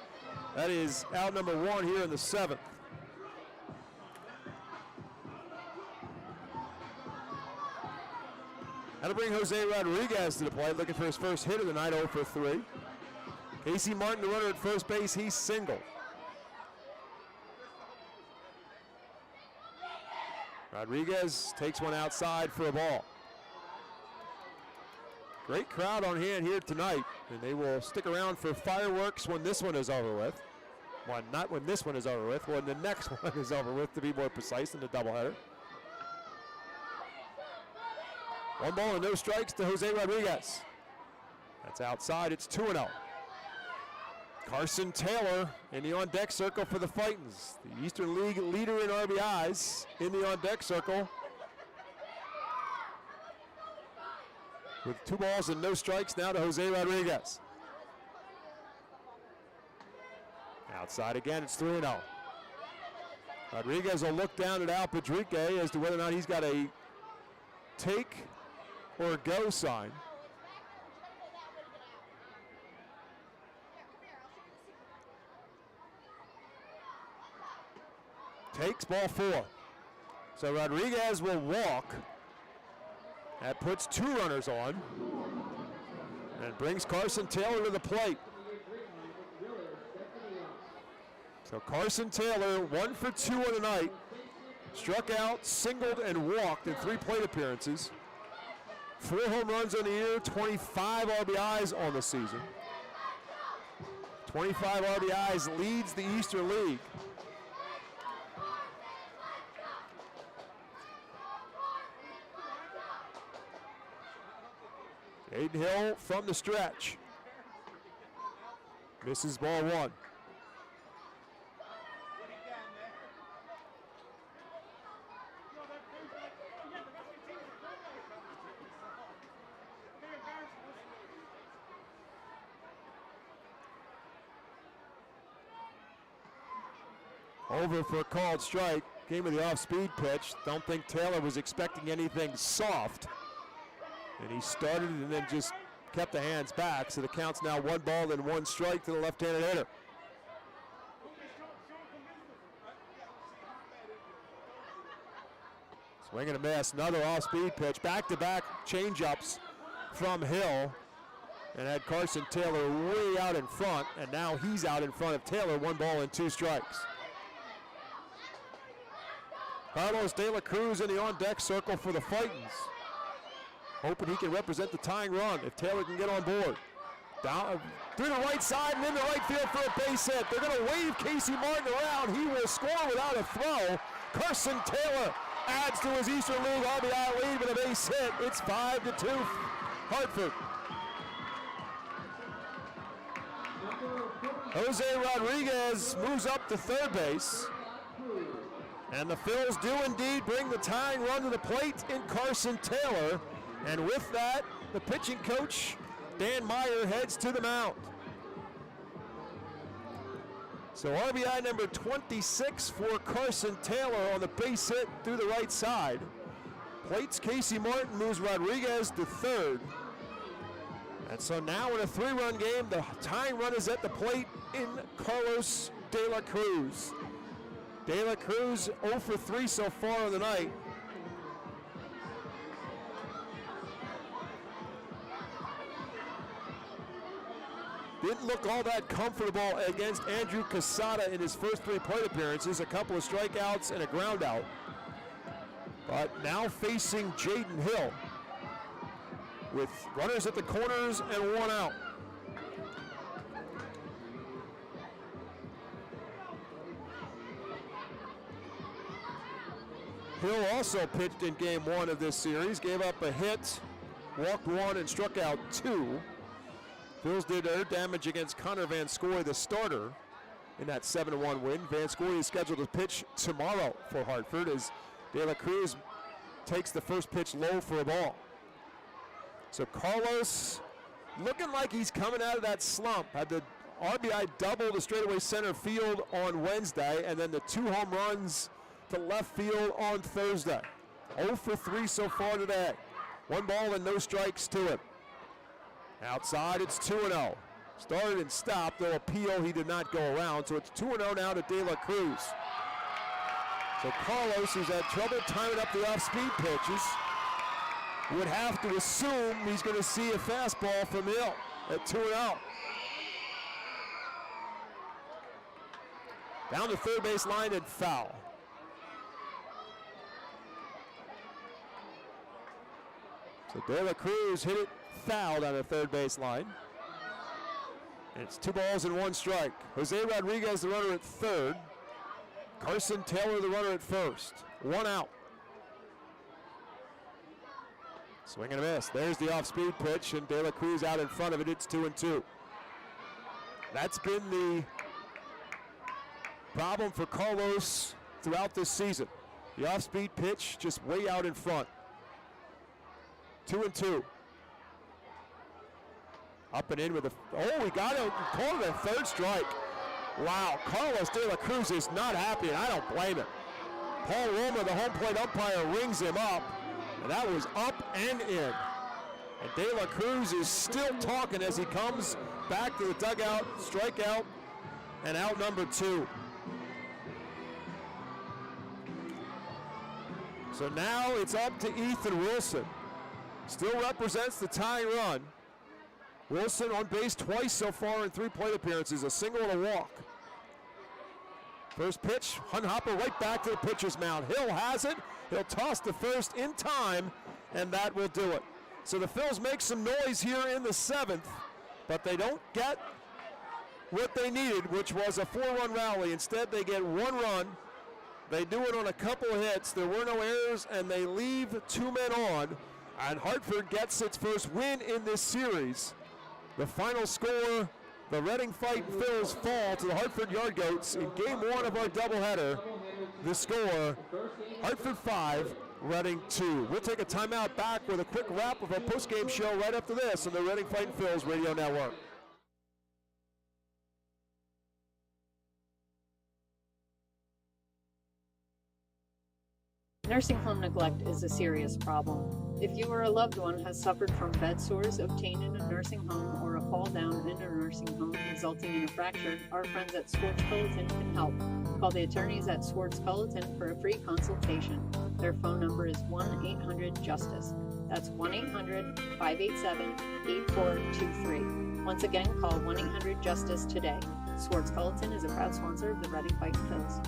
That is out number 1 here in the 7th. That'll bring Jose Rodriguez to the plate, looking for his first hit of the night, 0 for 3. Casey Martin, the runner at first base, he's single. Rodriguez takes one outside for a ball. Great crowd on hand here tonight, and they will stick around for fireworks when this one is over with. Well, not when this one is over with, when the next one is over with, to be more precise, in the doubleheader. 1 ball and no strikes to Jose Rodriguez. That's outside, it's 2-0. Carson Taylor in the on-deck circle for the Fightins. The Eastern League leader in RBIs in the on-deck circle. With 2 balls and no strikes now to Jose Rodriguez. Outside again, it's 3-0. Rodriguez will look down at Al Padrique as to whether or not he's got a take or go sign. Takes, ball 4. So Rodriguez will walk. That puts 2 runners on and brings Carson Taylor to the plate. So Carson Taylor, 1 for 2 on the night. Struck out, singled, and walked in 3 plate appearances. 4 home runs on the year, 25 RBIs on the season. 25 RBIs leads the Eastern League. Aiden Hill from the stretch. Misses ball 1. Over for a called strike. Came with the off-speed pitch. Don't think Taylor was expecting anything soft. And he started and then just kept the hands back. So the count's now 1 ball and 1 strike to the left-handed hitter. Swing and a miss. Another off-speed pitch. Back-to-back change-ups from Hill. And had Carson Taylor way out in front. And now he's out in front of Taylor. 1 ball and 2 strikes. Carlos De La Cruz in the on-deck circle for the Fightins. Hoping he can represent the tying run if Taylor can get on board. Down through the right side and into right field for a base hit. They're going to wave Casey Martin around. He will score without a throw. Carson Taylor adds to his Eastern League RBI lead with a base hit. It's 5-2 Hartford. Jose Rodriguez moves up to third base. And the Phils do indeed bring the tying run to the plate in Carson Taylor. And with that, the pitching coach, Dan Meyer, heads to the mound. So RBI number 26 for Carson Taylor on the base hit through the right side. Plates Casey Martin, moves Rodriguez to third. And so now in a 3-run game, the tying run is at the plate in Carlos De La Cruz. De La Cruz 0 for 3 so far on the night. Didn't look all that comfortable against Andrew Casada in his first 3 plate appearances, a couple of strikeouts and a ground out. But now facing Jaden Hill with runners at the corners and 1 out. Hill also pitched in game 1 of this series, gave up a hit, walked 1 and struck out 2. Phils did their damage against Connor Van Scoy, the starter, in that 7-1 win. Van Scoy is scheduled to pitch tomorrow for Hartford as De La Cruz takes the first pitch low for a ball. So Carlos looking like he's coming out of that slump. Had the RBI double to straightaway center field on Wednesday, and then the 2 home runs to left field on Thursday. 0 for 3 so far today. 1 ball and no strikes to it. Outside, it's 2-0. Started and stopped, though appeal he did not go around, so it's 2-0 now to De La Cruz. So Carlos, who's had trouble timing up the off-speed pitches, would have to assume he's going to see a fastball from Hill at 2-0. Down the third base line and foul. So De La Cruz hit it foul down the third base line. And it's 2 balls and 1 strike. Jose Rodriguez, the runner at third. Carson Taylor, the runner at first. 1 out. Swing and a miss. There's the off-speed pitch, and De La Cruz out in front of it. It's 2-2. That's been the problem for Carlos throughout this season. The off-speed pitch just way out in front. 2-2. Up and in with a, he got it, called it a third strike. Wow, Carlos De La Cruz is not happy, and I don't blame him. Paul Roma, the home plate umpire, rings him up, and that was up and in. And De La Cruz is still talking as he comes back to the dugout, strikeout, and out number 2. So now it's up to Ethan Wilson. Still represents the tying run. Wilson on base twice so far in 3 plate appearances, a single and a walk. First pitch, Hunhopper right back to the pitcher's mound. Hill has it. He'll toss to first in time, and that will do it. So the Phils make some noise here in the 7th, but they don't get what they needed, which was a 4-run rally. Instead, they get 1 run. They do it on a couple of hits. There were no errors, and they leave 2 men on. And Hartford gets its first win in this series. The final score, the Reading Fightin Phils fall to the Hartford Yard Goats in Game 1 of our doubleheader. The score, Hartford 5, Reading 2. We'll take a timeout, back with a quick wrap of our postgame show right after this on the Reading Fightin Phils Radio Network. Nursing home neglect is a serious problem. If you or a loved one has suffered from bed sores obtained in a nursing home or a fall down in a nursing home resulting in a fracture, our friends at Swartz Culleton can help. Call the attorneys at Swartz Culleton for a free consultation. Their phone number is 1-800-JUSTICE. That's 1-800-587-8423. Once again, call 1-800-JUSTICE today. Swartz Culleton is a proud sponsor of the Reading Fightin Phils.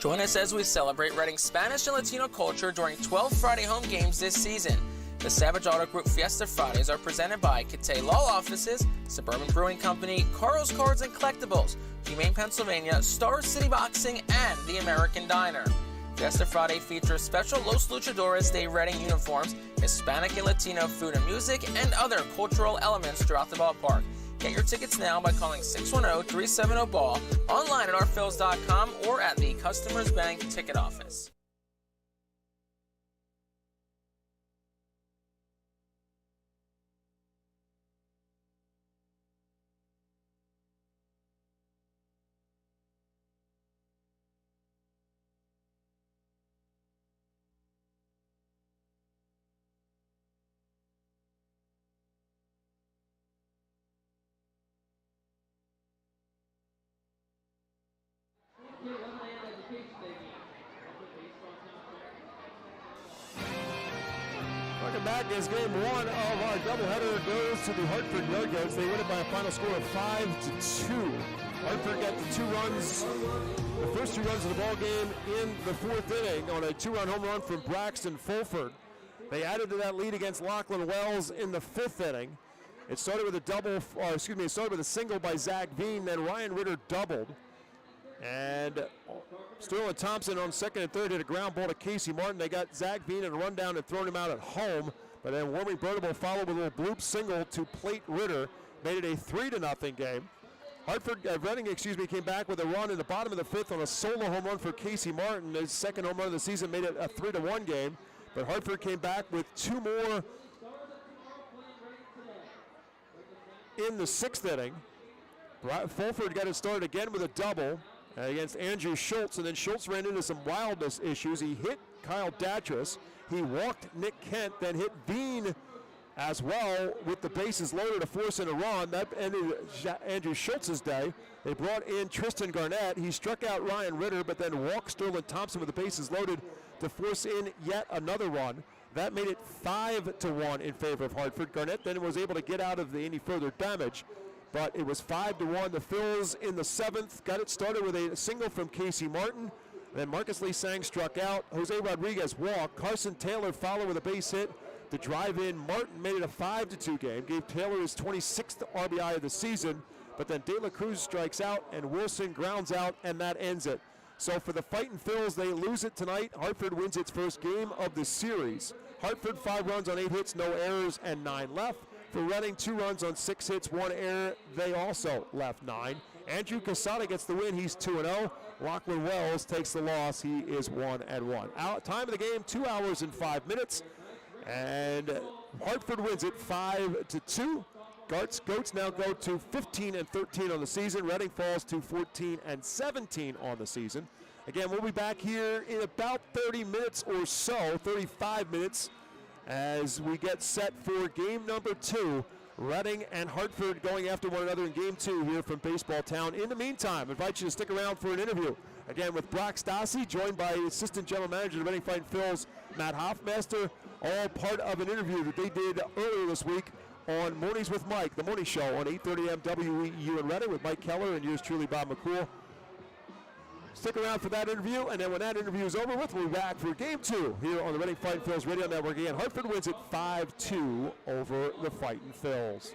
Join us as we celebrate Reading's Spanish and Latino culture during 12 Friday home games this season. The Savage Auto Group Fiesta Fridays are presented by Cathay Law Offices, Suburban Brewing Company, Carl's Cards and Collectibles, Humane Pennsylvania, Star City Boxing, and the American Diner. Fiesta Friday features special Los Luchadores de Reading uniforms, Hispanic and Latino food and music, and other cultural elements throughout the ballpark. Get your tickets now by calling 610-370-BALL, online at ourphils.com, or at the Customers Bank ticket office. Welcome back as Game 1 of our doubleheader goes to the Hartford Yard Goats. They win it by a final score of 5-2. Hartford got the 2 runs, the first 2 runs of the ball game in the 4th inning on a 2-run home run from Braxton Fulford. They added to that lead against Lachlan Wells in the 5th inning. It started with it started with a single by Zach Veen, then Ryan Ritter doubled. And Sterling Thompson on second and third hit a ground ball to Casey Martin. They got Zach Veen in a rundown and thrown him out at home. But then Wormy Burnable followed with a little bloop single to plate Ritter. Made it a 3-0 game. Reading came back with a run in the bottom of the 5th on a solo home run for Casey Martin. His second home run of the season made it a 3-1 game. But Hartford came back with 2 more in the 6th inning. Fulford got it started again with a double against Andrew Schultz, and then Schultz ran into some wildness issues. He hit Kyle Datras, He walked Nick Kent, then hit Bean as well with the bases loaded to force in a run. That ended Andrew Schultz's day. They brought in Tristan Garnett. He struck out Ryan Ritter, but then walked Sterling Thompson with the bases loaded to force in yet another run. That made it 5-1 in favor of Hartford. Garnett then was able to get out of any further damage, but it was 5-1. The Phils in the 7th got it started with a single from Casey Martin. Then Marcus Lee Sang struck out. Jose Rodriguez walked. Carson Taylor followed with a base hit to drive in. Martin made it a 5-2 game. Gave Taylor his 26th RBI of the season. But then De La Cruz strikes out and Wilson grounds out, and that ends it. So for the Fightin' Phils, they lose it tonight. Hartford wins its first game of the series. Hartford 5 runs on 8 hits, no errors, and 9 left. For Reading, 2 runs on 6 hits, 1 error. They also left 9. Andrew Casada gets the win. He's 2-0. Lachlan Wells takes the loss. He is 1-1. Time of the game, 2 hours and 5 minutes. And Hartford wins it 5-2. Goats now go to 15-13 on the season. Reading falls to 14-17 on the season. Again, we'll be back here in about 30 minutes or so, 35 minutes, as we get set for game number 2. Reading and Hartford going after one another in game 2 here from Baseball Town. In the meantime, I invite you to stick around for an interview. Again, with Brock Stassi, joined by Assistant General Manager of the Reading Fightin' Phils, Matt Hoffmaster, all part of an interview that they did earlier this week on Mornings with Mike, the morning show on 8:30 a.m. WEEU in Reading with Mike Keller and yours truly, Bob McCool. Stick around for that interview, and then when that interview is over with, we'll be back for Game 2 here on the Reading Fightin' Phils Radio Network. Again, Hartford wins it 5-2 over the Fightin' Phils.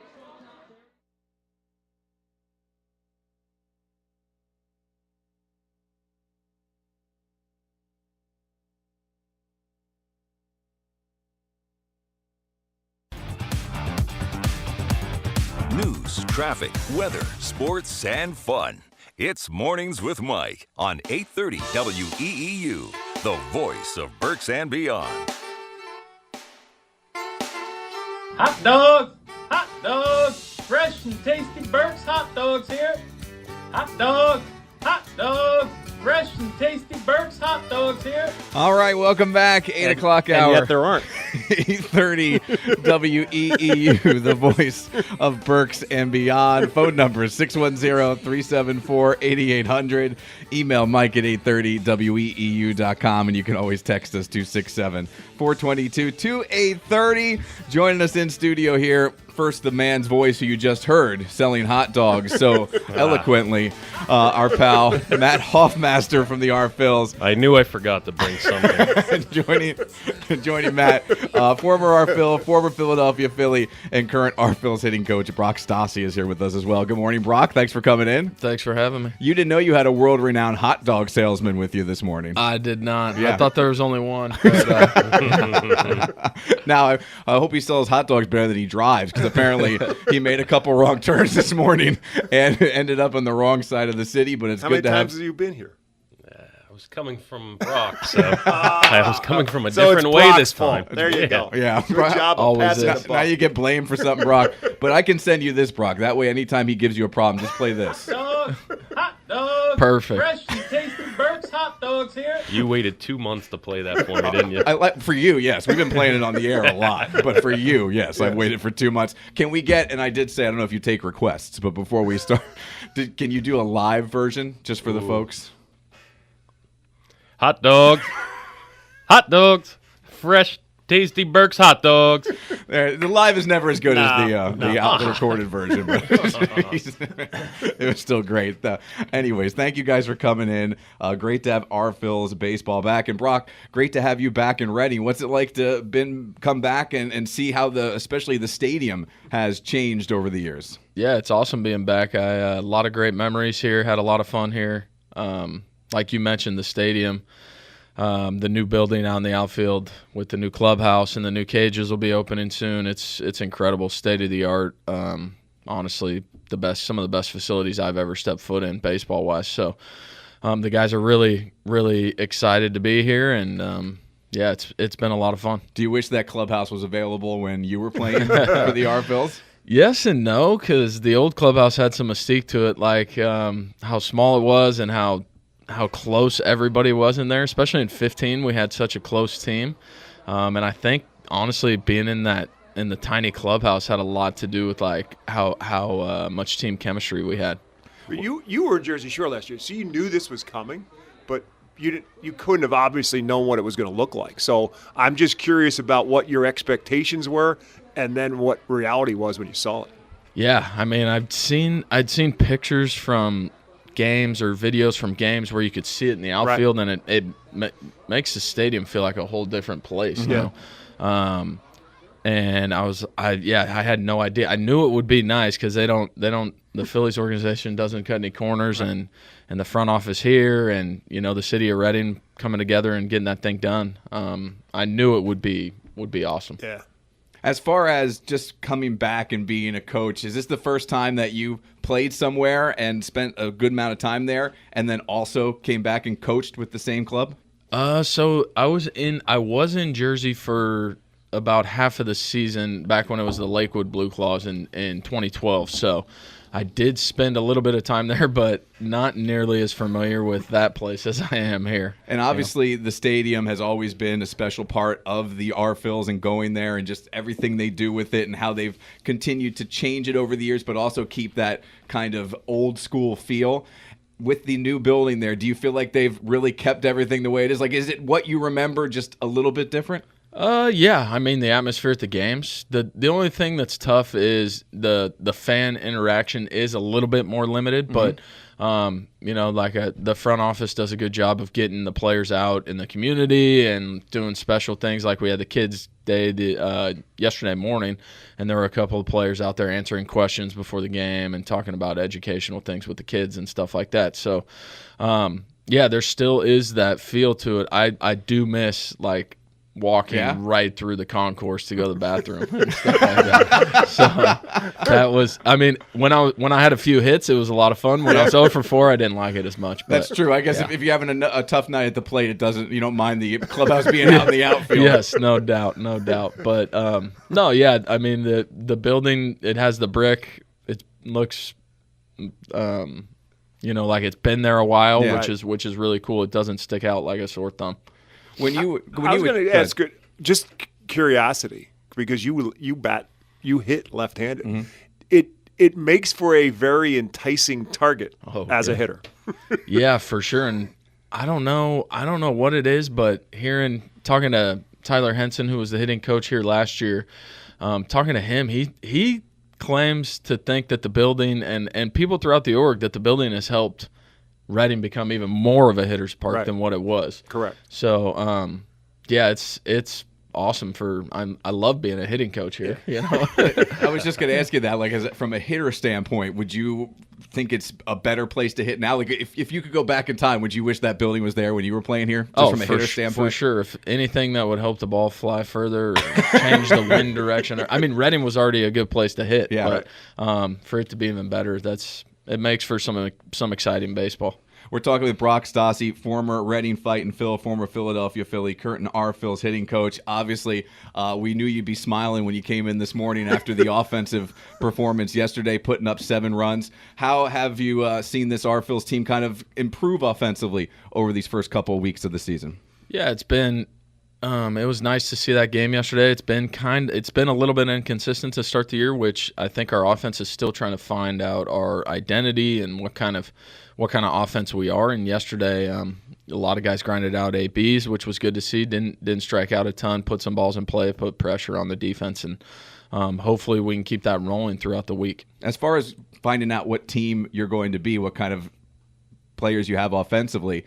News, traffic, weather, sports, and fun. It's Mornings with Mike on 830 WEEU, the voice of Berks and beyond. Hot dogs, fresh and tasty Berks hot dogs here. Hot dogs, fresh and tasty Berks hot dogs here. All right, welcome back. 8 o'clock hour. And yet there aren't. 8:30 WEEU, the voice of Berks and beyond. Phone number 610-374-8800. Email Mike at 830weeu.com, and you can always text us 267-422-2830. Joining us in studio here, first the man's voice who you just heard selling hot dogs so eloquently, our pal Matt Hoffmaster from the R-Phils. I knew I forgot to bring something. joining Matt, former R-Phil, former Philadelphia Philly, and current R-Phils hitting coach Brock Stassi is here with us as well. Good morning, Brock. Thanks for coming in. Thanks for having me. You didn't know you had a world-renowned hot dog salesman with you this morning. I did not. Yeah. I thought there was only one. Now, I hope he sells hot dogs better than he drives, because apparently he made a couple wrong turns this morning and ended up on the wrong side of the city, but it's good to have... How many times have you been here? I was coming from Brock, so I was coming from a different way this time. There you go. Yeah. Good job of passing the ball. Now you get blamed for something, Brock. But I can send you this, Brock. That way, anytime he gives you a problem, just play this. Hot dogs, Perfect. fresh and tasty Berks hot dogs here. You waited 2 months to play that for me, didn't you? For you, yes. We've been playing it on the air a lot. But for you, yes, I've waited for 2 months. Can we get, and I did say, I don't know if you take requests, but before we start, can you do a live version just for the folks? Hot dogs, fresh, tasty Berks hot dogs. The live is never as good as the recorded version, but it was still great. Anyways, thank you guys for coming in. Great to have R-Phils baseball back. And Brock, great to have you back in Reading. What's it like to come back and see how especially the stadium has changed over the years? Yeah, it's awesome being back. A lot of great memories here. Had a lot of fun here. Like you mentioned, the stadium, the new building out in the outfield with the new clubhouse and the new cages will be opening soon. It's incredible, state of the art. Honestly, some of the best facilities I've ever stepped foot in baseball wise. So the guys are really, really excited to be here, and it's been a lot of fun. Do you wish that clubhouse was available when you were playing for the R-Phils? Yes and no, because the old clubhouse had some mystique to it, like how small it was and how close everybody was in there. Especially in 15, we had such a close team. And I think honestly being in the tiny clubhouse had a lot to do with like how much team chemistry we had. You were in Jersey Shore last year, so you knew this was coming, but you couldn't have obviously known what it was going to look like. So I'm just curious about what your expectations were, and then what reality was when you saw it. Yeah, I mean, I'd seen pictures from games or videos from games where you could see it in the outfield, right. And it makes the stadium feel like a whole different place. Mm-hmm. You know? And I had no idea. I knew it would be nice because the Phillies organization doesn't cut any corners, right. and the front office here, and the city of Reading coming together and getting that thing done. I knew it would be awesome. Yeah. As far as just coming back and being a coach, is this the first time that you played somewhere and spent a good amount of time there, and then also came back and coached with the same club? So I was in Jersey for about half of the season back when it was the Lakewood Blue Claws in 2012. So I did spend a little bit of time there, but not nearly as familiar with that place as I am here. And obviously the stadium has always been a special part of the R-Phils and going there and just everything they do with it and how they've continued to change it over the years, but also keep that kind of old school feel. With the new building there, do you feel like they've really kept everything the way it is? Like, is it what you remember, just a little bit different? Yeah. I mean, the atmosphere at the games. The only thing that's tough is the fan interaction is a little bit more limited, mm-hmm. but the front office does a good job of getting the players out in the community and doing special things. Like we had the kids' day yesterday morning, and there were a couple of players out there answering questions before the game and talking about educational things with the kids and stuff like that. So, there still is that feel to it. I do miss walking right through the concourse to go to the bathroom and stuff like that. So that was, I mean, when I had a few hits, it was a lot of fun. When I was 0 for 4, I didn't like it as much. But, that's true. I guess if you're having a tough night at the plate, you don't mind the clubhouse being out in the outfield. Yes, no doubt. But I mean, the building, it has the brick. It looks, like it's been there a while, which is really cool. It doesn't stick out like a sore thumb. I was going to ask, just curiosity, because you hit left-handed. Mm-hmm. It makes for a very enticing target as a hitter. Yeah, for sure. And I don't know what it is, but talking to Tyler Henson, who was the hitting coach here last year, talking to him, he claims to think that the building and people throughout the org, that the building has helped Reading become even more of a hitter's park than what it was. Correct. So, it's awesome I love being a hitting coach here. I was just going to ask you that, from a hitter standpoint, would you think it's a better place to hit now? Like, if you could go back in time, would you wish that building was there when you were playing here? From a hitter standpoint? For sure. If anything that would help the ball fly further, or change the wind direction. I mean, Reading was already a good place to hit, but for it to be even better, it makes for some exciting baseball. We're talking with Brock Stassi, former Reading Fightin' Phil, former Philadelphia Philly, current R-Phil's hitting coach. Obviously, we knew you'd be smiling when you came in this morning after the offensive performance yesterday, putting up 7 runs. How have you seen this R-Phil's team kind of improve offensively over these first couple of weeks of the season? Yeah, it's been it was nice to see that game yesterday. It's been a little bit inconsistent to start the year, which I think our offense is still trying to find out our identity and what kind of offense we are. And yesterday, a lot of guys grinded out ABs, which was good to see. Didn't strike out a ton, put some balls in play, put pressure on the defense, and hopefully we can keep that rolling throughout the week. As far as finding out what team you're going to be, what kind of players you have offensively,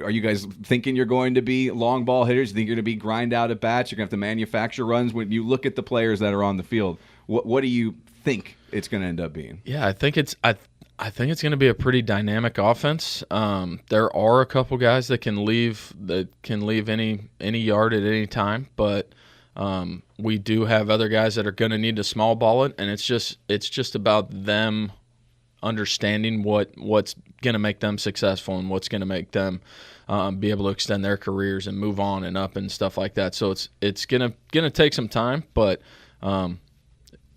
are you guys thinking you're going to be long ball hitters? You think you're going to be grind out at bats? You're going to have to manufacture runs? When you look at the players that are on the field, what do you think it's going to end up being? Yeah, I think it's going to be a pretty dynamic offense. There are a couple guys that can leave any yard at any time, but we do have other guys that are going to need to small ball it, and it's just about them understanding what's going to make them successful and what's going to make them be able to extend their careers and move on and up and stuff like that. So it's gonna take some time, but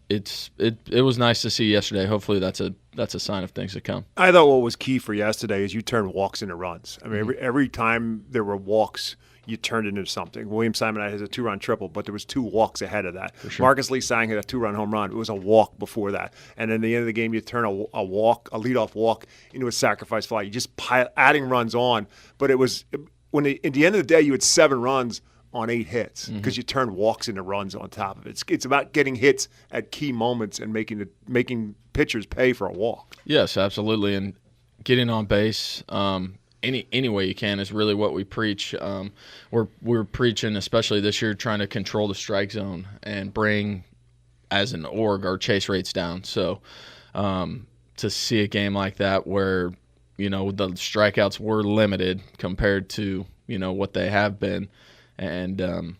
it was nice to see yesterday. Hopefully that's a sign of things to come. I thought what was key for yesterday is you turned walks into runs. I mean, every time there were walks, you turned it into something. William Simon has a 2-run triple, but there was 2 walks ahead of that. Sure. Marcus Lee Sang had a 2-run home run. It was a walk before that. And then at the end of the game, you turn a leadoff walk into a sacrifice fly. You just adding runs on. But it was at the end of the day, you had 7 runs on 8 hits because you turned walks into runs on top of it. It's about getting hits at key moments and making pitchers pay for a walk. Yes, absolutely. And getting on base any way you can is really what we preach. We're preaching, especially this year, trying to control the strike zone and bring, as an org, our chase rates down. So to see a game like that where, the strikeouts were limited compared to, what they have been, and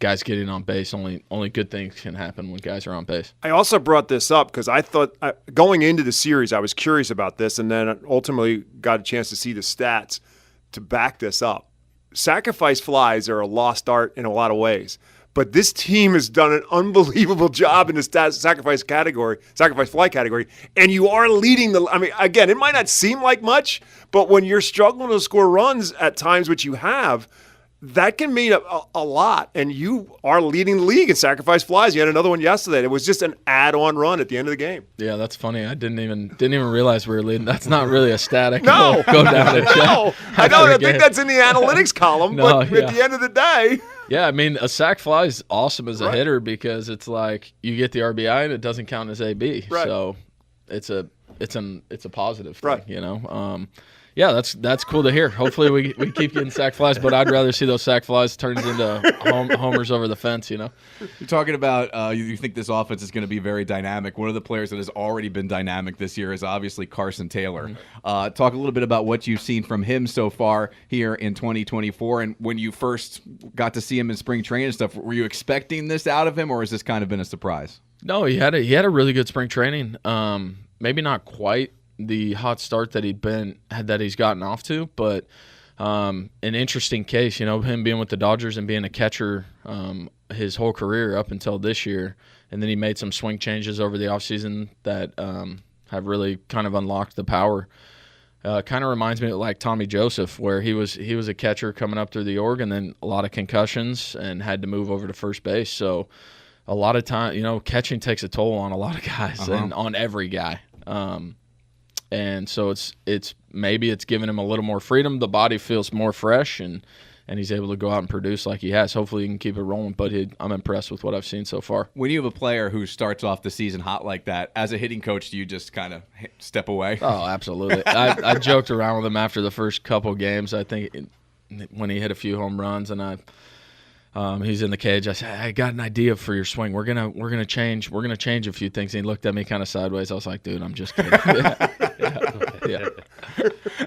guys getting on base, only good things can happen when guys are on base. I also brought this up because I thought going into the series I was curious about this, and then ultimately got a chance to see the stats to back this up. Sacrifice flies are a lost art in a lot of ways, but this team has done an unbelievable job in the sacrifice fly category, and you are leading again, it might not seem like much, but when you're struggling to score runs at times, which you have, that can mean a lot, and you are leading the league in sacrifice flies. You had another one yesterday. It was just an add-on run at the end of the game. Yeah, that's funny. I didn't even realize we were leading. That's not really a stat. No, go down and check. No, I don't think that's in the analytics column. No, but at the end of the day, yeah, I mean, a sac fly is awesome as a hitter because it's like you get the RBI and it doesn't count as AB. Right. So it's a positive thing, Yeah, that's cool to hear. Hopefully we keep getting sac flies, but I'd rather see those sac flies turned into homers over the fence, You're talking about you think this offense is going to be very dynamic. One of the players that has already been dynamic this year is obviously Carson Taylor. Talk a little bit about what you've seen from him so far here in 2024, and when you first got to see him in spring training and stuff, were you expecting this out of him, or has this kind of been a surprise? No, he had a really good spring training. Maybe not quite the hot start that he's gotten off to, but an interesting case, him being with the Dodgers and being a catcher his whole career up until this year, and then he made some swing changes over the offseason that have really kind of unlocked the power. Kind of reminds me of like Tommy Joseph, where he was a catcher coming up through the org, and then a lot of concussions and had to move over to first base. So a lot of time, catching takes a toll on a lot of guys and on every guy. And so it's maybe it's giving him a little more freedom. The body feels more fresh, and he's able to go out and produce like he has. Hopefully he can keep it rolling, but I'm impressed with what I've seen so far. When you have a player who starts off the season hot like that, as a hitting coach, do you just kind of step away? Oh, absolutely. I joked around with him after the first couple games. I think when he hit a few home runs and he's in the cage, I said, I got an idea for your swing. We're gonna change a few things. And he looked at me kind of sideways. I was like, dude, I'm just kidding. Yeah.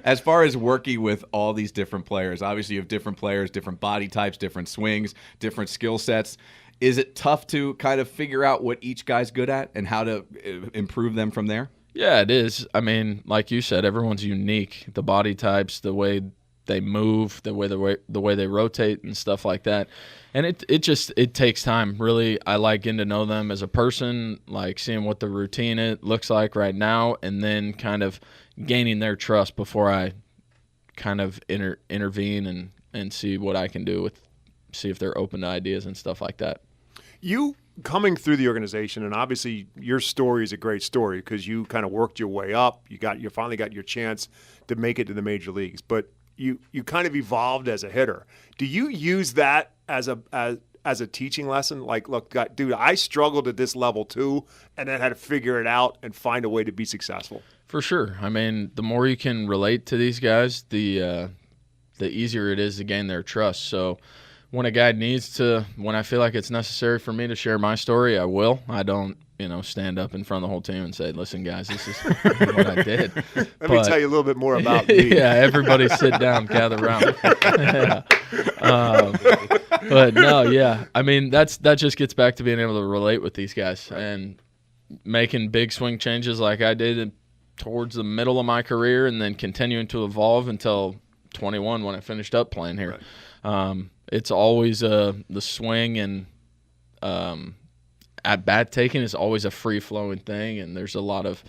As far as working with all these different players, obviously you have different players, different body types, different swings, different skill sets. Is it tough to kind of figure out what each guy's good at and how to improve them from there? Yeah, it is. I mean, like you said, everyone's unique. The body types, the way they move, the way they rotate and stuff like that. And it takes time. Really, I like getting to know them as a person, like seeing what the routine looks like right now, and then kind of gaining their trust before I kind of intervene and see what I can do see if they're open to ideas and stuff like that. You coming through the organization, and obviously your story is a great story because you kind of worked your way up. You finally got your chance to make it to the major leagues, but you kind of evolved as a hitter. Do you use that as a teaching lesson? Like, look, dude, I struggled at this level too, and then had to figure it out and find a way to be successful. For sure. I mean, the more you can relate to these guys, the easier it is to gain their trust. So when a guy when I feel like it's necessary for me to share my story, I will. I don't, stand up in front of the whole team and say, listen, guys, this is what I did. Let me tell you a little bit more about me. Yeah, everybody sit down, gather around. Yeah. But no, yeah. I mean, that just gets back to being able to relate with these guys and making big swing changes like I did towards the middle of my career and then continuing to evolve until 21 when I finished up playing here. Right. It's always the swing and at-bat taking is always a free-flowing thing, and there's a lot of,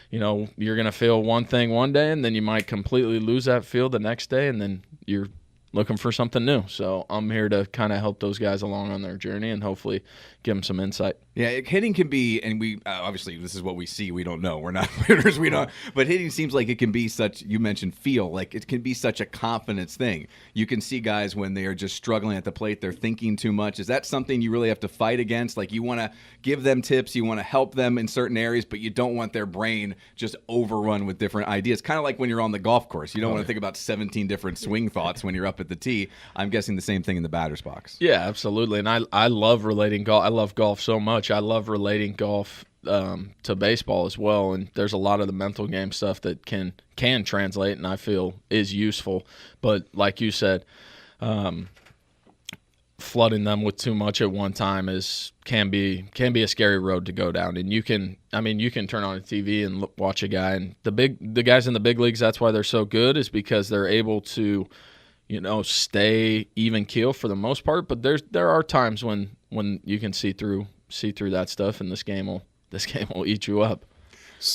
you're going to feel one thing one day, and then you might completely lose that feel the next day, and then you're looking for something new. So I'm here to kind of help those guys along on their journey and hopefully give them some insight. Yeah, hitting can be, and we obviously this is what we see. We don't know. We're not hitters. We don't. But hitting seems like it can be such. You mentioned feel, like it can be such a confidence thing. You can see guys when they are just struggling at the plate. They're thinking too much. Is that something you really have to fight against? Like you want to give them tips, you want to help them in certain areas, but you don't want their brain just overrun with different ideas. Kind of like when you're on the golf course. You don't want to think about 17 different swing thoughts when you're up at the tee. I'm guessing the same thing in the batter's box. Yeah, absolutely. And I love relating golf. I love golf so much. I love relating golf to baseball as well. And there's a lot of the mental game stuff that can translate and I feel is useful. But like you said, flooding them with too much at one time can be a scary road to go down. And you can turn on a TV and watch a guy, and the guys in the big leagues, that's why they're so good, is because they're able to, stay even keel for the most part. But there are times when you can see through that stuff, and this game will eat you up.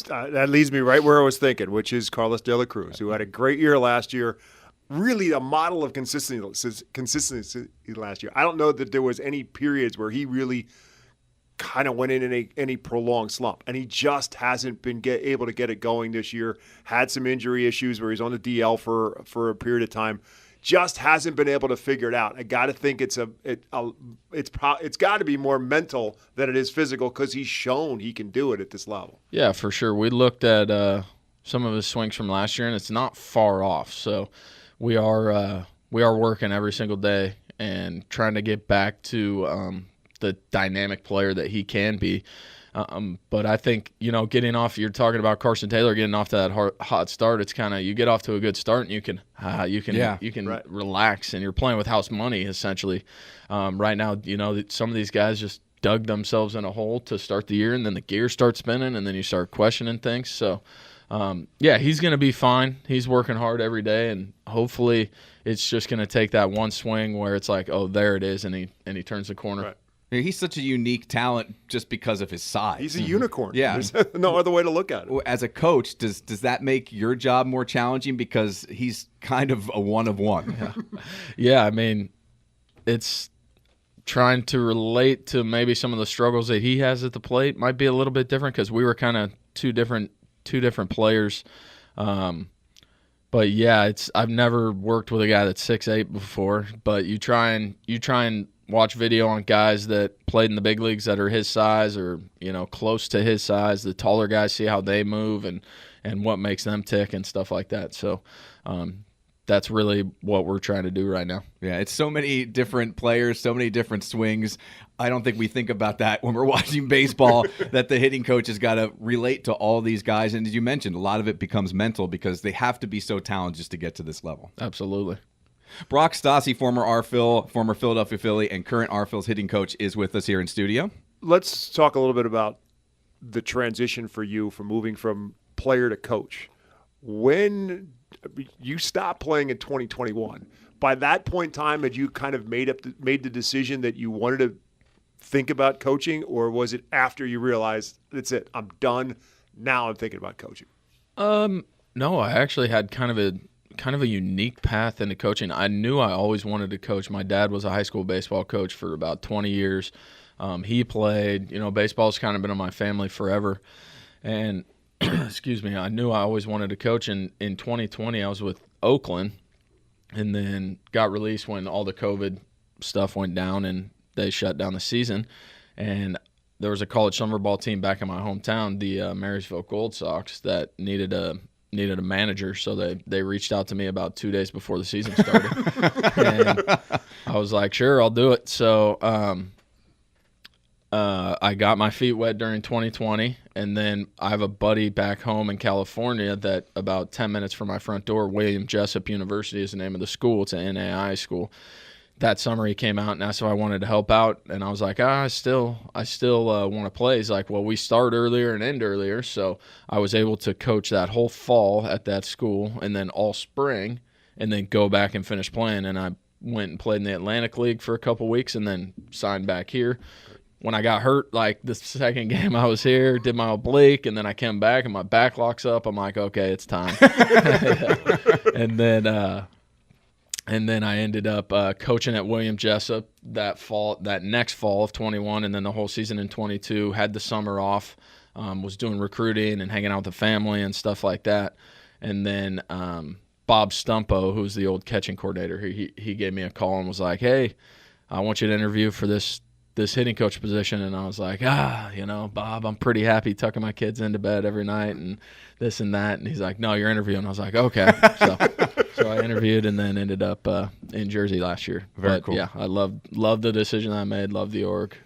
That leads me right where I was thinking, which is Carlos De La Cruz, who had a great year last year. Really a model of consistency last year. I don't know that there was any periods where he really kind of went in any prolonged slump, and he just hasn't been able to get it going this year. Had some injury issues where he's on the DL for a period of time. Just hasn't been able to figure it out. I got to think it's got to be more mental than it is physical, because he's shown he can do it at this level. Yeah, for sure. We looked at some of his swings from last year, and it's not far off. So we are working every single day and trying to get back to the dynamic player that he can be. But I think, getting off, you're talking about Carson Taylor getting off to that hot start. It's kind of, you get off to a good start and you can right. Relax, and you're playing with house money essentially. Right now, some of these guys just dug themselves in a hole to start the year, and then the gears start spinning, and then you start questioning things. So, he's going to be fine. He's working hard every day, and hopefully it's just going to take that one swing where it's like, oh, there it is, and he turns the corner. Right. He's such a unique talent just because of his size. He's a unicorn. Yeah. There's no other way to look at it. As a coach, does that make your job more challenging, because he's kind of a one of one? Yeah, it's trying to relate to maybe some of the struggles that he has at the plate might be a little bit different, because we were kind of two different players. But yeah, I've never worked with a guy that's 6'8" before, but you try and watch video on guys that played in the big leagues that are his size, or close to his size, the taller guys, see how they move and what makes them tick and stuff like that. So that's really what we're trying to do right now. Yeah, it's so many different players, so many different swings. I don't think we think about that when we're watching baseball, that the hitting coach has got to relate to all these guys. And as you mentioned, a lot of it becomes mental, because they have to be so talented just to get to this level. Absolutely. Brock Stassi, former Philadelphia Philly and current R-Phil's hitting coach, is with us here in studio. Let's talk a little bit about the transition for you from moving from player to coach. When you stopped playing in 2021, by that point in time, had you kind of made the decision that you wanted to think about coaching, or was it after you realized, that's it, I'm done, now I'm thinking about coaching? No, I actually had kind of a unique path into coaching. I knew I always wanted to coach. My dad was a high school baseball coach for about 20 years. He played, baseball's kind of been in my family forever. And, excuse me, I knew I always wanted to coach. And in 2020, I was with Oakland, and then got released when all the COVID stuff went down and they shut down the season. And there was a college summer ball team back in my hometown, the Marysville Gold Sox, that needed a manager, so they reached out to me about 2 days before the season started. And I was like, sure, I'll do it. So I got my feet wet during 2020, and then I have a buddy back home in California that about 10 minutes from my front door, William Jessup University is the name of the school. It's an NAI school. That summer he came out and asked if I wanted to help out, and I was like, I still want to play. He's like, well, we start earlier and end earlier, so I was able to coach that whole fall at that school, and then all spring, and then go back and finish playing. And I went and played in the Atlantic League for a couple weeks, and then signed back here. When I got hurt, like the second game I was here, did my oblique, and then I came back and my back locks up. I'm like, okay, it's time. And then And then I ended up coaching at William Jessup that next fall of 21, and then the whole season in 22. Had the summer off, was doing recruiting and hanging out with the family and stuff like that. And then Bob Stumpo, who's the old catching coordinator, he gave me a call and was like, "Hey, I want you to interview for this hitting coach position." And I was like, Bob, I'm pretty happy tucking my kids into bed every night and this and that. And he's like, "No, you're interviewing." I was like, "Okay." So I interviewed and then ended up in Jersey last year. Very cool. Yeah, I love the decision I made, love the org.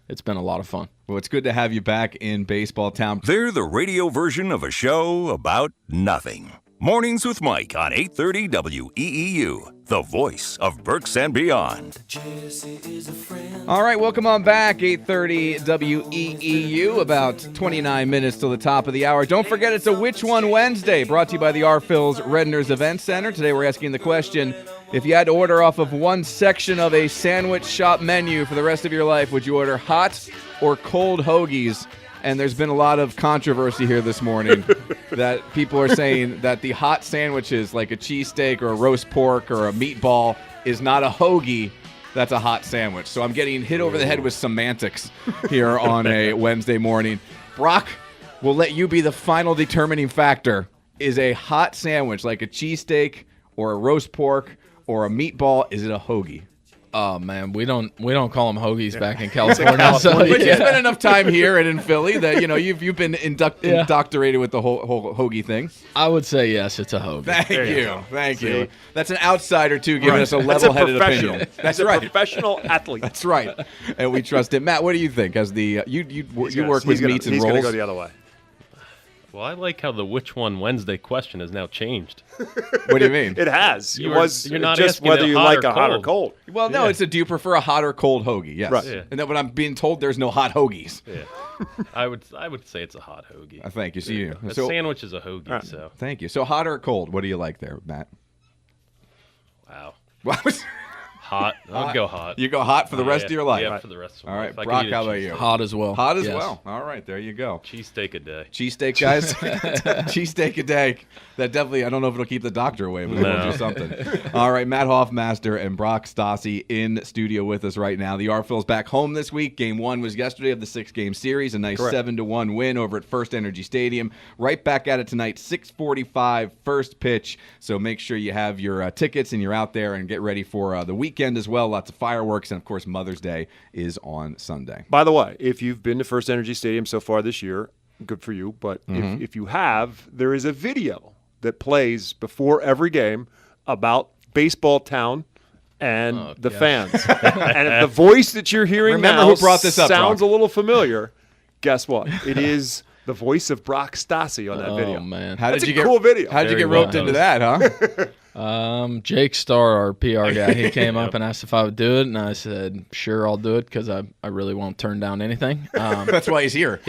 It's been a lot of fun. Well, it's good to have you back in baseball town. They're the radio version of a show about nothing. Mornings with Mike on 830 WEEU, the voice of Berks and Beyond. All right, welcome on back, 830 WEEU, about 29 minutes till the top of the hour. Don't forget, it's a Which One Wednesday, brought to you by the R-Phil's Redner's Event Center. Today we're asking the question, if you had to order off of one section of a sandwich shop menu for the rest of your life, would you order hot or cold hoagies? And there's been a lot of controversy here this morning that people are saying that the hot sandwiches, like a cheesesteak or a roast pork or a meatball, is not a hoagie. That's a hot sandwich. So I'm getting hit over the head with semantics here on a Wednesday morning. Brock, we'll let you be the final determining factor. Is a hot sandwich like a cheesesteak or a roast pork or a meatball, is it a hoagie? Oh man, we don't call them hoagies back in California. So, but you spent enough time here and in Philly that you've been indoctrinated with the whole hoagie thing. I would say yes, it's a hoagie. Thank you. That's an outsider too, giving us a level-headed opinion. That's right. Professional athlete. That's right, and we trust him. Matt, what do you think? As the you work with meats and rolls. He's gonna go the other way. Well, I like how the Which One Wednesday question has now changed. What do you mean? It has. You're not just asking whether you like a hot or cold. cold. Well, no, it's do you prefer a hot or cold hoagie? Yes. Right. Yeah. And then when I'm being told there's no hot hoagies. Yeah. I would say it's a hot hoagie. Thank you. See you. A sandwich is a hoagie. Right. So thank you. So hot or cold? What do you like there, Matt? Wow. What? Hot. I'll go hot. You go hot for the rest of your life? Yeah, for the rest of my life. All right, Brock, how about you? Hot as well. Hot as well. All right, there you go. Cheesesteak a day. Cheesesteak, guys. Cheesesteak a day. That definitely, I don't know if it'll keep the doctor away, but it'll do something. All right, Matt Hoffmaster and Brock Stassi in studio with us right now. The R-Phil's back home this week. Game 1 was yesterday of the 6-game series. A nice 7-1 win over at FirstEnergy Stadium. Right back at it tonight, 6:45 first pitch. So make sure you have your tickets and you're out there and get ready for the weekend as well. Lots of fireworks, and of course Mother's Day is on Sunday. By the way, if you've been to FirstEnergy Stadium so far this year, good for you. But if you have, there is a video that plays before every game about Baseball Town and the fans. And if the voice that you're hearing Remember now who brought this up, sounds Brock. a little familiar, guess what? It is the voice of Brock Stassi on that video. Oh man, How That's did you a get cool video. How did you get roped into that, huh? Jake Starr, our PR guy, he came up and asked if I would do it, and I said, sure, I'll do it, because I really won't turn down anything. That's why he's here.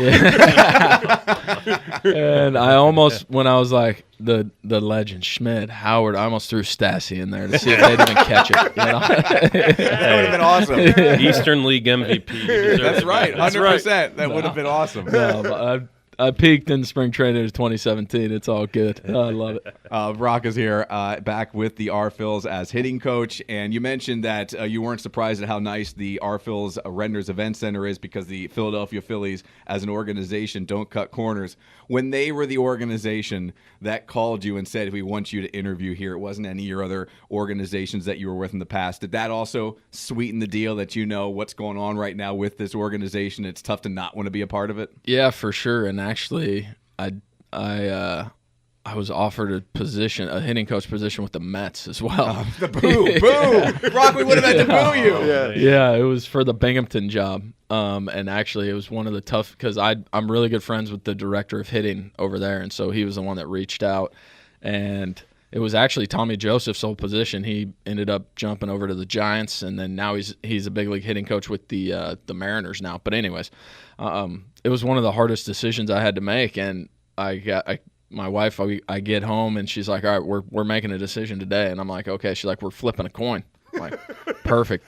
And I almost, when I was like, the legend, Schmidt, Howard, I almost threw Stassi in there to see if they'd even catch it. You know? That would have been awesome. Eastern League MVP. That's right, 100%. That would have been awesome. No, but I peaked in spring training in 2017. It's all good. I love it. Brock is here back with the R-Phil's as hitting coach. And you mentioned that you weren't surprised at how nice the R-Phil's Redner's Event Center is because the Philadelphia Phillies as an organization don't cut corners. When they were the organization that called you and said, we want you to interview here, it wasn't any of your other organizations that you were with in the past. Did that also sweeten the deal that you know what's going on right now with this organization? It's tough to not want to be a part of it? Yeah, for sure. And actually, I was offered a hitting coach position with the Mets as well. The boo. Brock, we would have had to boo you. Yeah, it was for the Binghamton job. And actually, it was one of the tough, because I'm really good friends with the director of hitting over there, and so he was the one that reached out. And it was actually Tommy Joseph's old position. He ended up jumping over to the Giants, and then now he's a big league hitting coach with the Mariners now. But anyways, it was one of the hardest decisions I had to make, and my wife, I get home and she's like, all right, we're making a decision today. And I'm like, okay. She's like, we're flipping a coin. I'm like, perfect.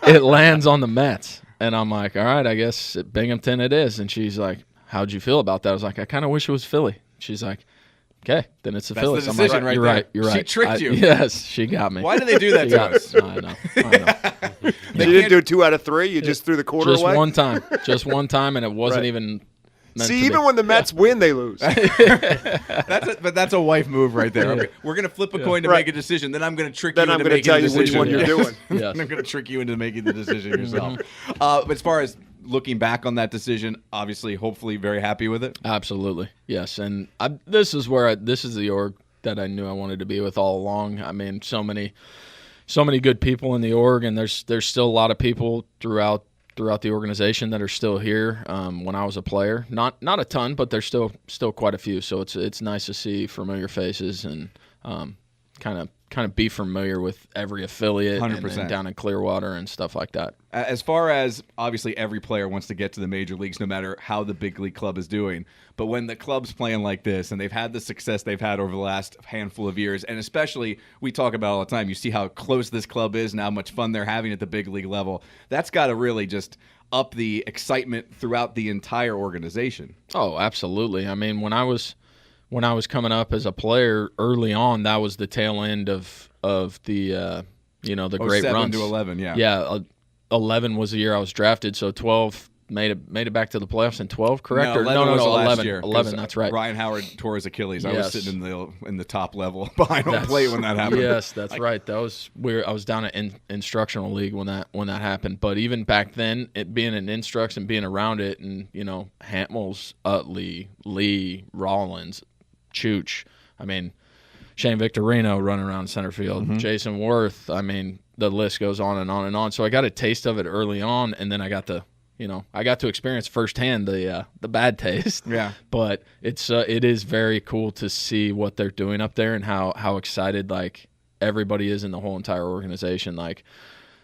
It lands on the Mets. And I'm like, all right, I guess Binghamton it is. And she's like, how'd you feel about that? I was like, I kind of wish it was Philly. She's like, Okay, then it's the That's Phillies. the I'm decision like, right you're there. right. You're right. She tricked you. Yes, she got me. Why do they do that She to got us? me. I know. You didn't do 2 out of 3. You just threw the quarter Just away. one time. Just one time, and it wasn't Right. even. Meant See, to even be. when the Mets win, they lose. But that's a wife move right there. Yeah. We're going to flip a coin to Right. make a decision. Then I'm going to trick Then you I'm into gonna making tell the you which decision. one you're doing. Yes. I'm going to trick you into making the decision yourself. But as far as looking back on that decision, obviously, hopefully, very happy with it. Absolutely, yes. And this is the org that I knew I wanted to be with all along. I mean, so many good people in the org, and there's still a lot of people throughout the organization that are still here. When I was a player, not a ton, but there's still quite a few. So it's nice to see familiar faces and kind of be familiar with every affiliate 100%. and down in Clearwater and stuff like that. As far as obviously every player wants to get to the major leagues, no matter how the big league club is doing. But when the club's playing like this and they've had the success they've had over the last handful of years, and especially we talk about all the time, you see how close this club is and how much fun they're having at the big league level. That's got to really just up the excitement throughout the entire organization. Oh, absolutely. I mean, when I was coming up as a player early on, that was the tail end of the the great 07 runs to 11, yeah. Yeah, 11 was the year I was drafted, so 12 made it back to the playoffs in 12, correct? No, 11 was the last 11. year, 11, that's right. Ryan Howard tore his Achilles. I was Yes. sitting in the top level behind home plate when that happened. Yes, that's right. That was where I was down at instructional league when that happened. But even back then, it being in instructs and being around it, and Hamels, Utley, Lee, Rollins, Chooch. I mean, Shane Victorino running around center field, Jason Worth. I mean, the list goes on and on and on. So I got a taste of it early on, and then I got to experience firsthand the bad taste. Yeah. But it is very cool to see what they're doing up there and how excited like everybody is in the whole entire organization. Like,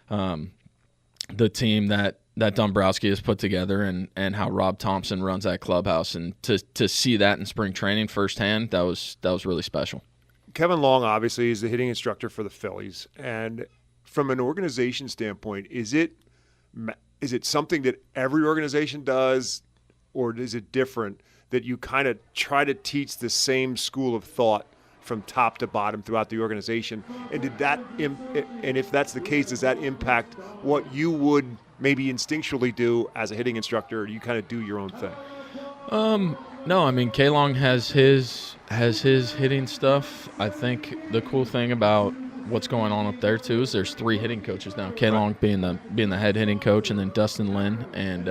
the team that Dombrowski has put together and how Rob Thompson runs that clubhouse, and to see that in spring training firsthand, that was really special. Kevin Long obviously is the hitting instructor for the Phillies, and from an organization standpoint, is it something that every organization does, or is it different that you kind of try to teach the same school of thought from top to bottom throughout the organization? And and if that's the case, does that impact what you would maybe instinctually do as a hitting instructor, or do you kind of do your own thing? No, I mean, K-Long has his hitting stuff. I think the cool thing about what's going on up there too is there's 3 hitting coaches now. K-Long being the head hitting coach, and then Dustin Lynn and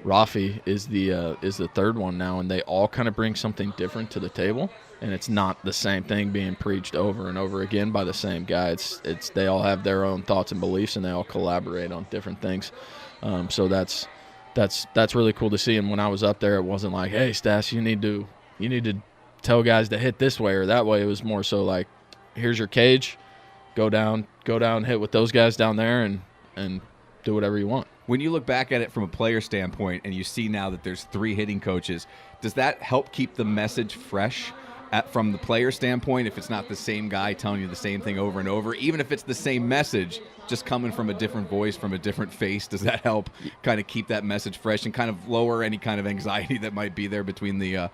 Rafi is the third one now, and they all kind of bring something different to the table. And it's not the same thing being preached over and over again by the same guy. It's they all have their own thoughts and beliefs, and they all collaborate on different things. So that's really cool to see. And when I was up there, it wasn't like, hey, Stas, you need to tell guys to hit this way or that way. It was more so like, here's your cage, go down, hit with those guys down there, and do whatever you want. When you look back at it from a player standpoint and you see now that there's 3 hitting coaches, does that help keep the message fresh from the player standpoint? If it's not the same guy telling you the same thing over and over, even if it's the same message, just coming from a different voice, from a different face, does that help kind of keep that message fresh and kind of lower any kind of anxiety that might be there between the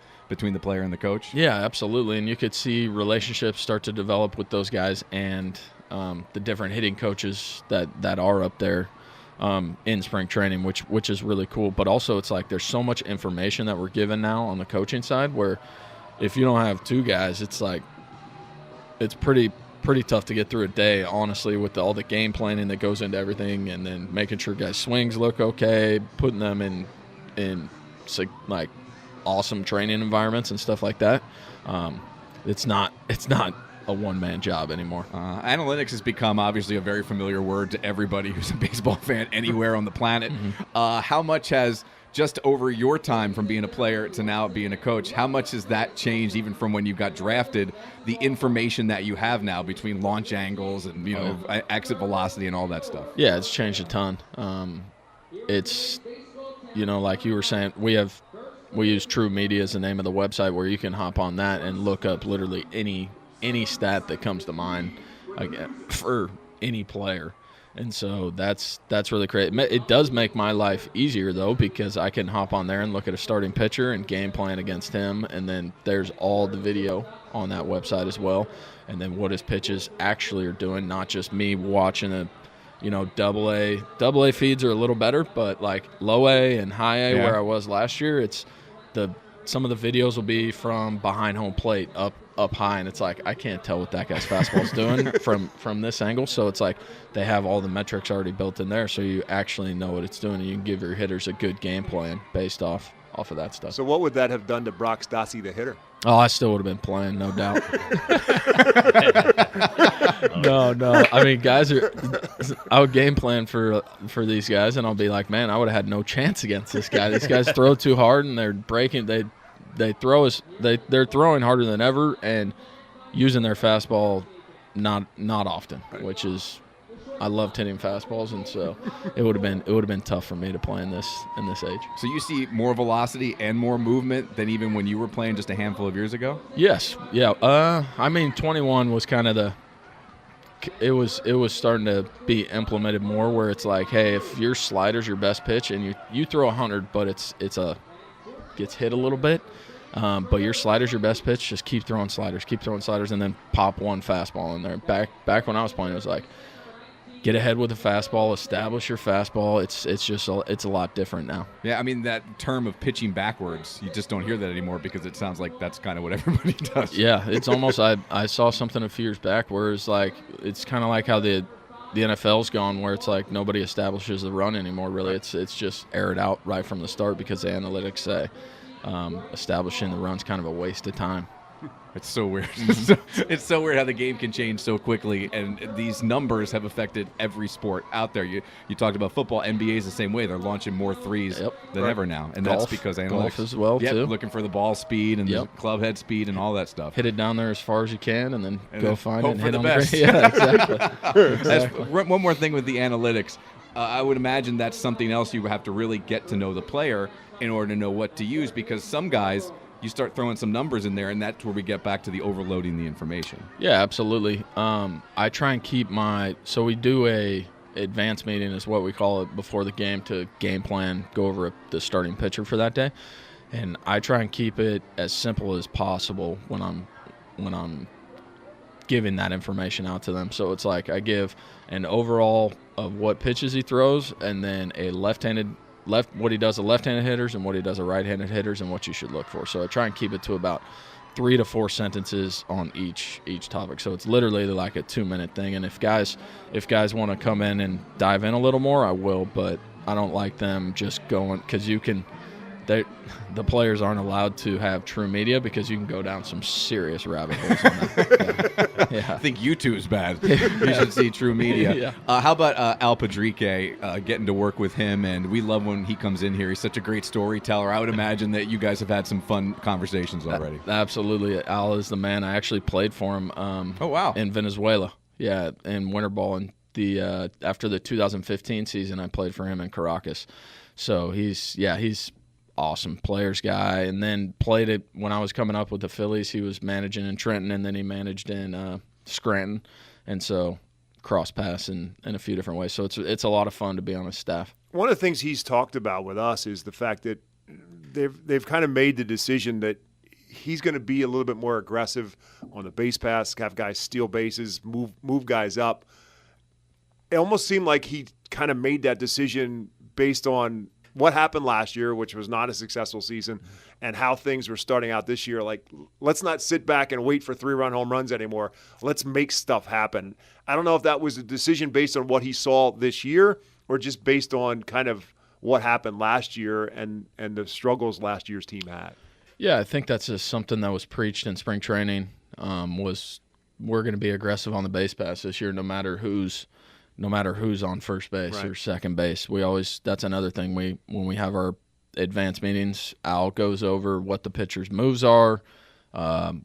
player and the coach? Yeah, absolutely. And you could see relationships start to develop with those guys and the different hitting coaches that are up there in spring training, which is really cool. But also, it's like there's so much information that we're given now on the coaching side, where if you don't have 2 guys, it's like it's pretty tough to get through a day, honestly, with all the game planning that goes into everything, and then making sure guys' swings look okay, putting them in like awesome training environments and stuff like that. It's not a one-man job anymore. Analytics has become obviously a very familiar word to everybody who's a baseball fan anywhere on the planet. How much has, just over your time from being a player to now being a coach, how much has that changed, even from when you got drafted, the information that you have now between launch angles and exit velocity and all that stuff? Yeah, it's changed a ton. It's, like you were saying, we use True Media as the name of the website, where you can hop on that and look up literally any stat that comes to mind for any player. And so that's really great. It does make my life easier, though, because I can hop on there and look at a starting pitcher and game plan against him, and then there's all the video on that website as well, and then what his pitches actually are doing, not just me watching a, double A feeds are a little better, but like low A and high A where I was last year, some of the videos will be from behind home plate up high, and it's like I can't tell what that guy's fastball's doing from this angle. So it's like they have all the metrics already built in there, so you actually know what it's doing, and you can give your hitters a good game plan based off of that stuff. So what would that have done to Brock Stassi, the hitter? Oh, I still would have been playing, no doubt. No. I mean, I would game plan for these guys, and I'll be like, man, I would have had no chance against this guy. These guys throw too hard, and they're breaking. They're throwing harder than ever and using their fastball not often, which is, I loved hitting fastballs, and so it would have been tough for me to play in this age. So you see more velocity and more movement than even when you were playing just a handful of years ago? Yes, yeah. 21 was kind of it was starting to be implemented more, where it's like, hey, if your slider's your best pitch and you throw 100, but gets hit a little bit, but your slider's your best pitch, just keep throwing sliders, and then pop one fastball in there. Back when I was playing, it was like, get ahead with a fastball, establish your fastball. It's a lot different now. Yeah, I mean, that term of pitching backwards, you just don't hear that anymore because it sounds like that's kind of what everybody does. Yeah, it's almost, I saw something a few years back where it's kind of like how the NFL's gone, where it's like nobody establishes the run anymore, really. It's just air it out right from the start because the analytics say establishing the run's kind of a waste of time. It's so weird. It's so weird how the game can change so quickly, and these numbers have affected every sport out there. You talked about football. NBA is the same way. They're launching more threes than ever now, and that's because analytics. Golf as well, too. Looking for the ball speed and the club head speed and all that stuff. Hit it down there as far as you can, and then go find hope it and for hit the on best. The yeah, exactly. One more thing with the analytics. I would imagine that's something else you have to really get to know the player in order to know what to use, because some guys, you start throwing some numbers in there, and that's where we get back to the overloading the information. Yeah, absolutely. I try and keep so we do a advanced meeting is what we call it before the game, to game plan, go over the starting pitcher for that day. And I try and keep it as simple as possible when I'm giving that information out to them. So it's like I give an overall of what pitches he throws, and then what he does to left-handed hitters and what he does to right-handed hitters and what you should look for. So I try and keep it to about 3 to 4 sentences on each topic. So it's literally like a 2-minute thing. And if guys want to come in and dive in a little more, I will, but I don't like them just going, because the players aren't allowed to have true media, because you can go down some serious rabbit holes on that. Yeah. I think YouTube's bad. You should see true media. Yeah. How about Al Padrique, getting to work with him? And we love when he comes in here. He's such a great storyteller. I would imagine that you guys have had some fun conversations already. Absolutely. Al is the man. I actually played for him in Venezuela. Yeah, in winter ball. And after the 2015 season, I played for him in Caracas. So he's awesome players guy, and then played it when I was coming up with the Phillies. He was managing in Trenton, and then he managed in Scranton, and so cross paths in a few different ways. So it's a lot of fun to be on his staff. One of the things he's talked about with us is the fact that they've kind of made the decision that he's going to be a little bit more aggressive on the base pass, have guys steal bases, move guys up. It almost seemed like he kind of made that decision based on what happened last year, which was not a successful season, and how things were starting out this year. Like, let's not sit back and wait for 3-run home runs anymore. Let's make stuff happen. I don't know if that was a decision based on what he saw this year or just based on kind of what happened last year and the struggles last year's team had. Yeah, I think that's just something that was preached in spring training, was we're going to be aggressive on the base pass this year, no matter who's on first base or second base. That's another thing. When we have our advanced meetings, Al goes over what the pitcher's moves are,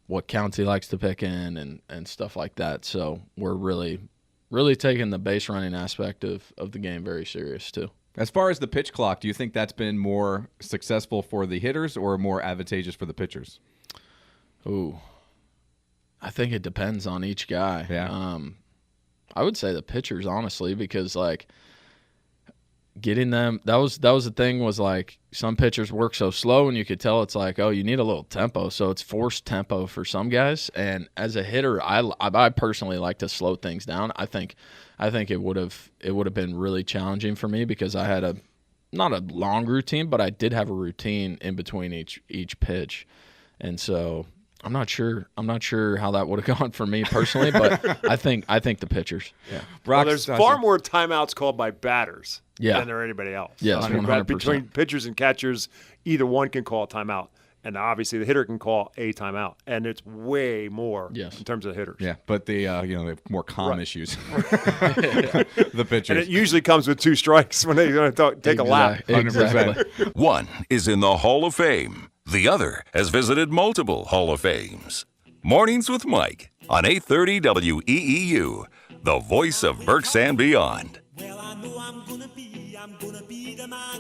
what counts he likes to pick in, and stuff like that. So we're really, really taking the base running aspect of the game very serious too. As far as the pitch clock, do you think that's been more successful for the hitters or more advantageous for the pitchers? Ooh, I think it depends on each guy. Yeah. I would say the pitchers, honestly, because like getting them, that was the thing, was like some pitchers work so slow and you could tell it's like, oh, you need a little tempo. So it's forced tempo for some guys. And as a hitter, I personally like to slow things down. I think it would have been really challenging for me because I had not a long routine, but I did have a routine in between each pitch. And so I'm not sure how that would have gone for me personally, but I think the pitchers. Yeah. Well, there's far more timeouts called by batters than there are anybody else. Yes, 100%. Between pitchers and catchers, either one can call a timeout. And obviously the hitter can call a timeout. And it's way more in terms of hitters. Yeah, but they have more calm issues. The pitchers. And it usually comes with 2 strikes when they take a lap. 100%. One is in the Hall of Fame. The other has visited multiple Hall of Fames. Mornings with Mike on 830 WEEU, the voice of Berks and beyond.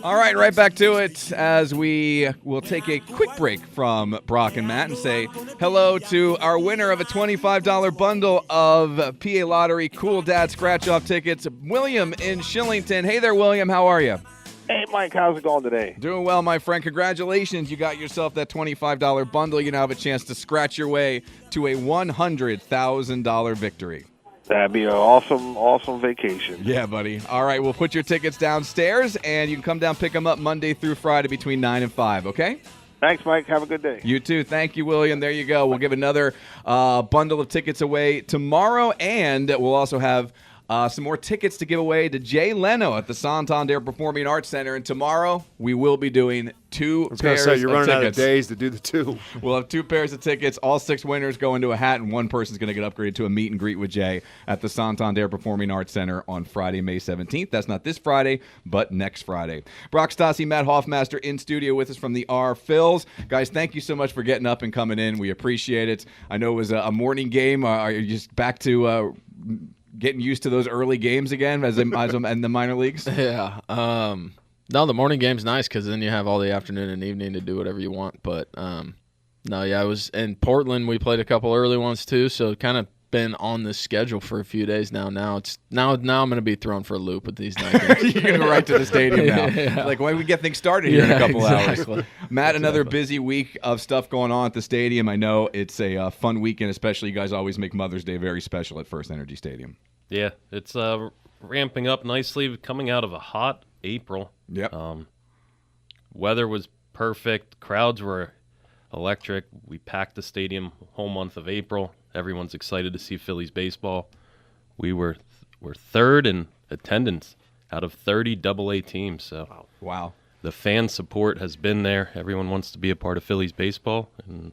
All right, right back to it as we will take a quick break from Brock and Matt and say hello to our winner of a $25 bundle of PA Lottery Cool Dad Scratch-Off tickets, William in Shillington. Hey there, William. How are you? Hey, Mike. How's it going today? Doing well, my friend. Congratulations. You got yourself that $25 bundle. You now have a chance to scratch your way to a $100,000 victory. That'd be an awesome vacation. Yeah, buddy. All right, we'll put your tickets downstairs, and you can come down, pick them up Monday through Friday between 9 and 5, okay? Thanks, Mike. Have a good day. You too. Thank you, William. There you go. We'll give another bundle of tickets away tomorrow, and we'll also have some more tickets to give away to Jay Leno at the Santander Performing Arts Center. And tomorrow, we will be doing 2 pairs of tickets. You're running out of days to do the 2. We'll have 2 pairs of tickets. All 6 winners go into a hat, and 1 person's going to get upgraded to a meet and greet with Jay at the Santander Performing Arts Center on Friday, May 17th. That's not this Friday, but next Friday. Brock Stassi, Matt Hoffmaster in studio with us from the R Phils. Guys, thank you so much for getting up and coming in. We appreciate it. I know it was a morning game. Are you just back to getting used to those early games again as in the minor leagues? Yeah. No, the morning game's nice because then you have all the afternoon and evening to do whatever you want. But, no, yeah, I was in Portland. We played a couple early ones too, so kind of been on this schedule for a few days now. Now I'm going to be thrown for a loop with these night games. You're going to go right to the stadium now. Yeah. Like, why don't we get things started here in a couple exactly. hours? Matt, another busy week of stuff going on at the stadium. I know it's a fun weekend, especially you guys always make Mother's Day very special at FirstEnergy Stadium. Yeah, it's ramping up nicely, coming out of a hot April. Yep. Weather was perfect. Crowds were electric. We packed the stadium whole month of April. Everyone's excited to see Phillies baseball. We were 3rd in attendance out of 30 AA teams. So wow. The fan support has been there. Everyone wants to be a part of Phillies baseball. And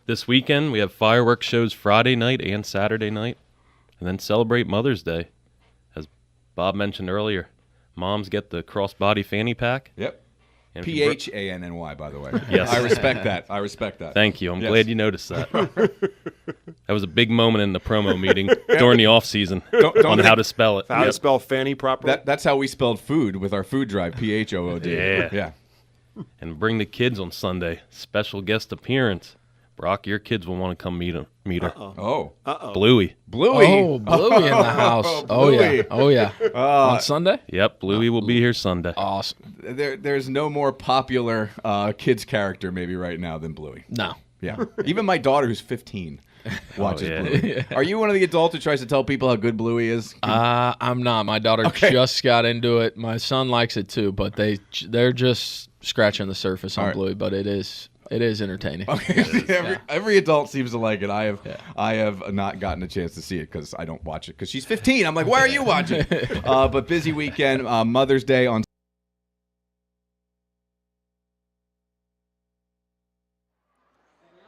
this weekend we have fireworks shows Friday night and Saturday night. And then celebrate Mother's Day. As Bob mentioned earlier, moms get the crossbody fanny pack. Yep. And PHANNY, by the way. Yes. I respect that. Thank you. I'm glad you noticed that. That was a big moment in the promo meeting during the off season on how to spell it. How to spell fanny properly. That's how we spelled food with our food drive, PHOOD. Yeah. And bring the kids on Sunday. Special guest appearance. Brock, your kids will want to come meet her. Oh. Bluey. Oh, Bluey in the house. Bluey. Oh, yeah. On Sunday? Yep, Bluey will be here Sunday. Awesome. There's no more popular kids character maybe right now than Bluey. No. Yeah. Even my daughter, who's 15, watches Bluey. Yeah. Are you one of the adults who tries to tell people how good Bluey is? I'm not. My daughter just got into it. My son likes it too, but they're just scratching the surface on Bluey, but it is entertaining. Okay. Every adult seems to like it. I have not gotten a chance to see it because I don't watch it because she's 15. I'm like, why are you watching? But busy weekend, Mother's Day on.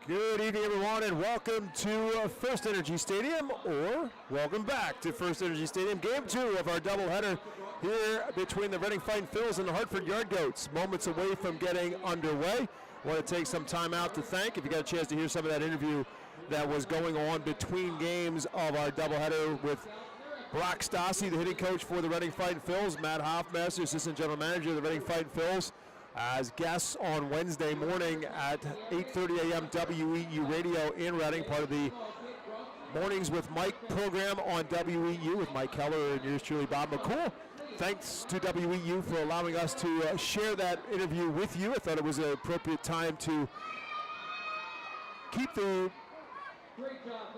Good evening, everyone, and welcome to FirstEnergy Stadium, or welcome back to FirstEnergy Stadium. Game 2 of our doubleheader here between the Reading Fightin Phils and the Hartford Yard Goats. Moments away from getting underway. Want to take some time out to thank, if you got a chance to hear some of that interview that was going on between games of our doubleheader with Brock Stassi, the hitting coach for the Reading Fightin Phils, Matt Hoffmaster, assistant general manager of the Reading Fightin Phils, as guests on Wednesday morning at 8:30 a.m. WEU Radio in Reading, part of the Mornings with Mike program on WEU with Mike Keller and yours truly, Bob McCool. Thanks to WEU for allowing us to share that interview with you. I thought it was an appropriate time to keep the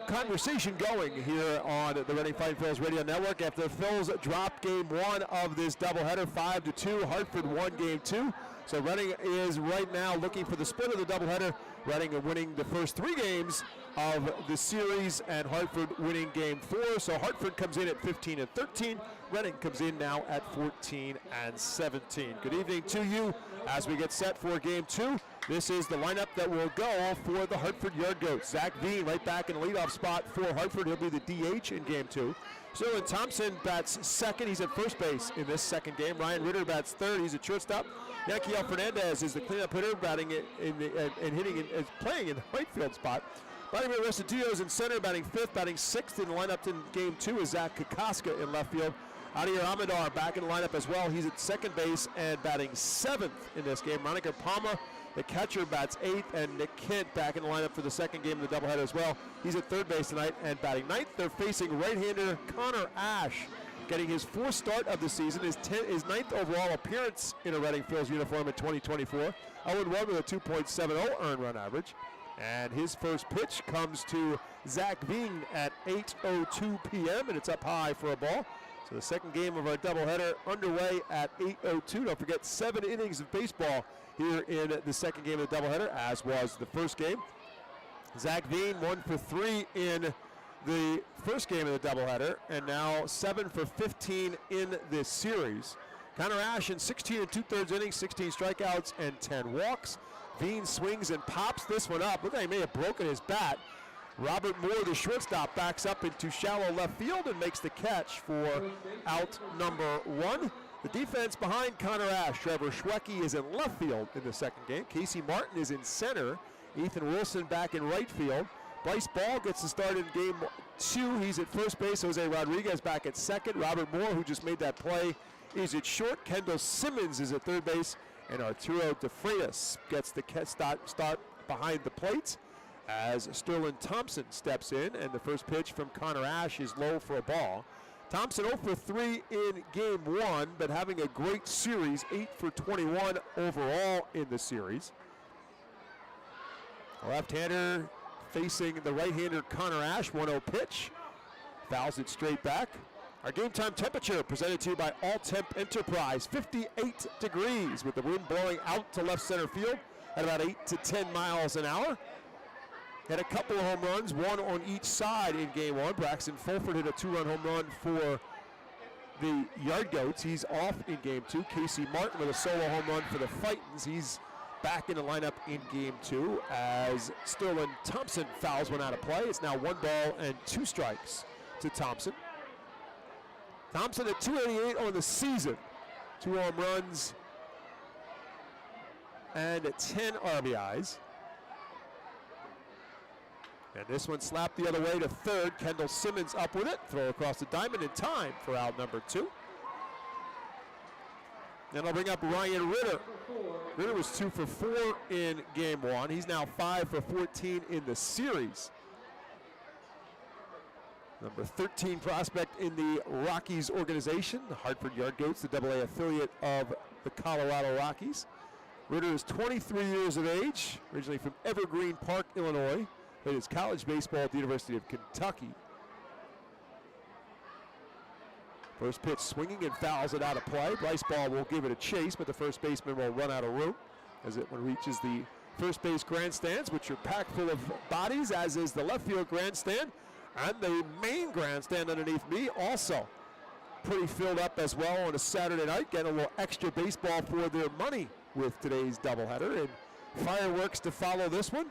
conversation going here on the Reading Fighting Phillies Radio Network after the Phils dropped game one of this doubleheader 5-2. Hartford won game two. So Reading is right now looking for the split of the doubleheader. Reading are winning the first three games of the series and Hartford winning game four. So Hartford comes in at 15-13. Reading comes in now at 14-17. Good evening to you as we get set for game two. This is the lineup that will go for the Hartford Yard Goats. Zach Veen right back in the leadoff spot for Hartford. He'll be the DH in game two. Sterling Thompson bats second. He's at first base in this second game. Ryan Ritter bats third. He's at shortstop. Yanquiel Fernandez is the cleanup hitter, batting playing in the right field spot. Vladimir Restituto is in center, batting fifth. Batting sixth in the lineup in game two is Zach Kokoska in left field. Adier Amador back in the lineup as well. He's at second base and batting seventh in this game. Monica Palma, the catcher, bats eighth, and Nick Kent back in the lineup for the second game of the doubleheader as well. He's at third base tonight and batting ninth. They're facing right-hander Connor Ash, getting his fourth start of the season, his ninth overall appearance in a Reading Phillies uniform in 2024. 0-1 with a 2.70 earned run average. And his first pitch comes to Zach Veen at 8:02 p.m., and it's up high for a ball. So the second game of our doubleheader underway at 8:02. Don't forget, 7 innings of baseball here in the second game of the doubleheader, as was the first game. Zach Veen 1 for 3 in the first game of the doubleheader, and now 7 for 15 in this series. Connor Ash in 16 2/3 innings, 16 strikeouts and 10 walks. Veen swings and pops this one up. Look like he may have broken his bat. Robert Moore, the shortstop, backs up into shallow left field and makes the catch for out number 1. The defense behind Connor Ash. Trevor Schwecke is in left field in the second game. Casey Martin is in center. Ethan Wilson back in right field. Bryce Ball gets the start in game 2. He's at first base. Jose Rodriguez back at second. Robert Moore, who just made that play, is at short. Kendall Simmons is at third base. And Arturo De Freitas gets the start behind the plate as Sterling Thompson steps in. And the first pitch from Connor Ash is low for a ball. Thompson 0 for 3 in game 1, but having a great series, 8 for 21 overall in the series. Left-hander facing the right-hander Connor Ash, 1-0 pitch. Fouls it straight back. Our game time temperature presented to you by All Temp Enterprise, 58 degrees with the wind blowing out to left center field at about 8 to 10 miles an hour. Had a couple of home runs, one on each side in game 1. Braxton Fulford hit a 2-run home run for the Yard Goats. He's off in game 2. Casey Martin with a solo home run for the Fightins. He's back in the lineup in game 2 as Sterling Thompson fouls one out of play. It's now 1 ball and 2 strikes to Thompson. Thompson at 288 on the season. 2 home runs and 10 RBIs. And this one slapped the other way to third. Kendall Simmons up with it. Throw across the diamond in time for out number 2. And I'll bring up Ryan Ritter. Ritter was 2 for 4 in game 1. He's now 5 for 14 in the series. Number 13 prospect in the Rockies organization, the Hartford Yard Goats, the AA affiliate of the Colorado Rockies. Ritter is 23 years of age, originally from Evergreen Park, Illinois. Played his college baseball at the University of Kentucky. First pitch swinging and fouls it out of play. Bryce Ball will give it a chase, but the first baseman will run out of room as it reaches the first base grandstands, which are packed full of bodies, as is the left field grandstand. And the main grandstand underneath me also pretty filled up as well on a Saturday night. Getting a little extra baseball for their money with today's doubleheader. And fireworks to follow this one.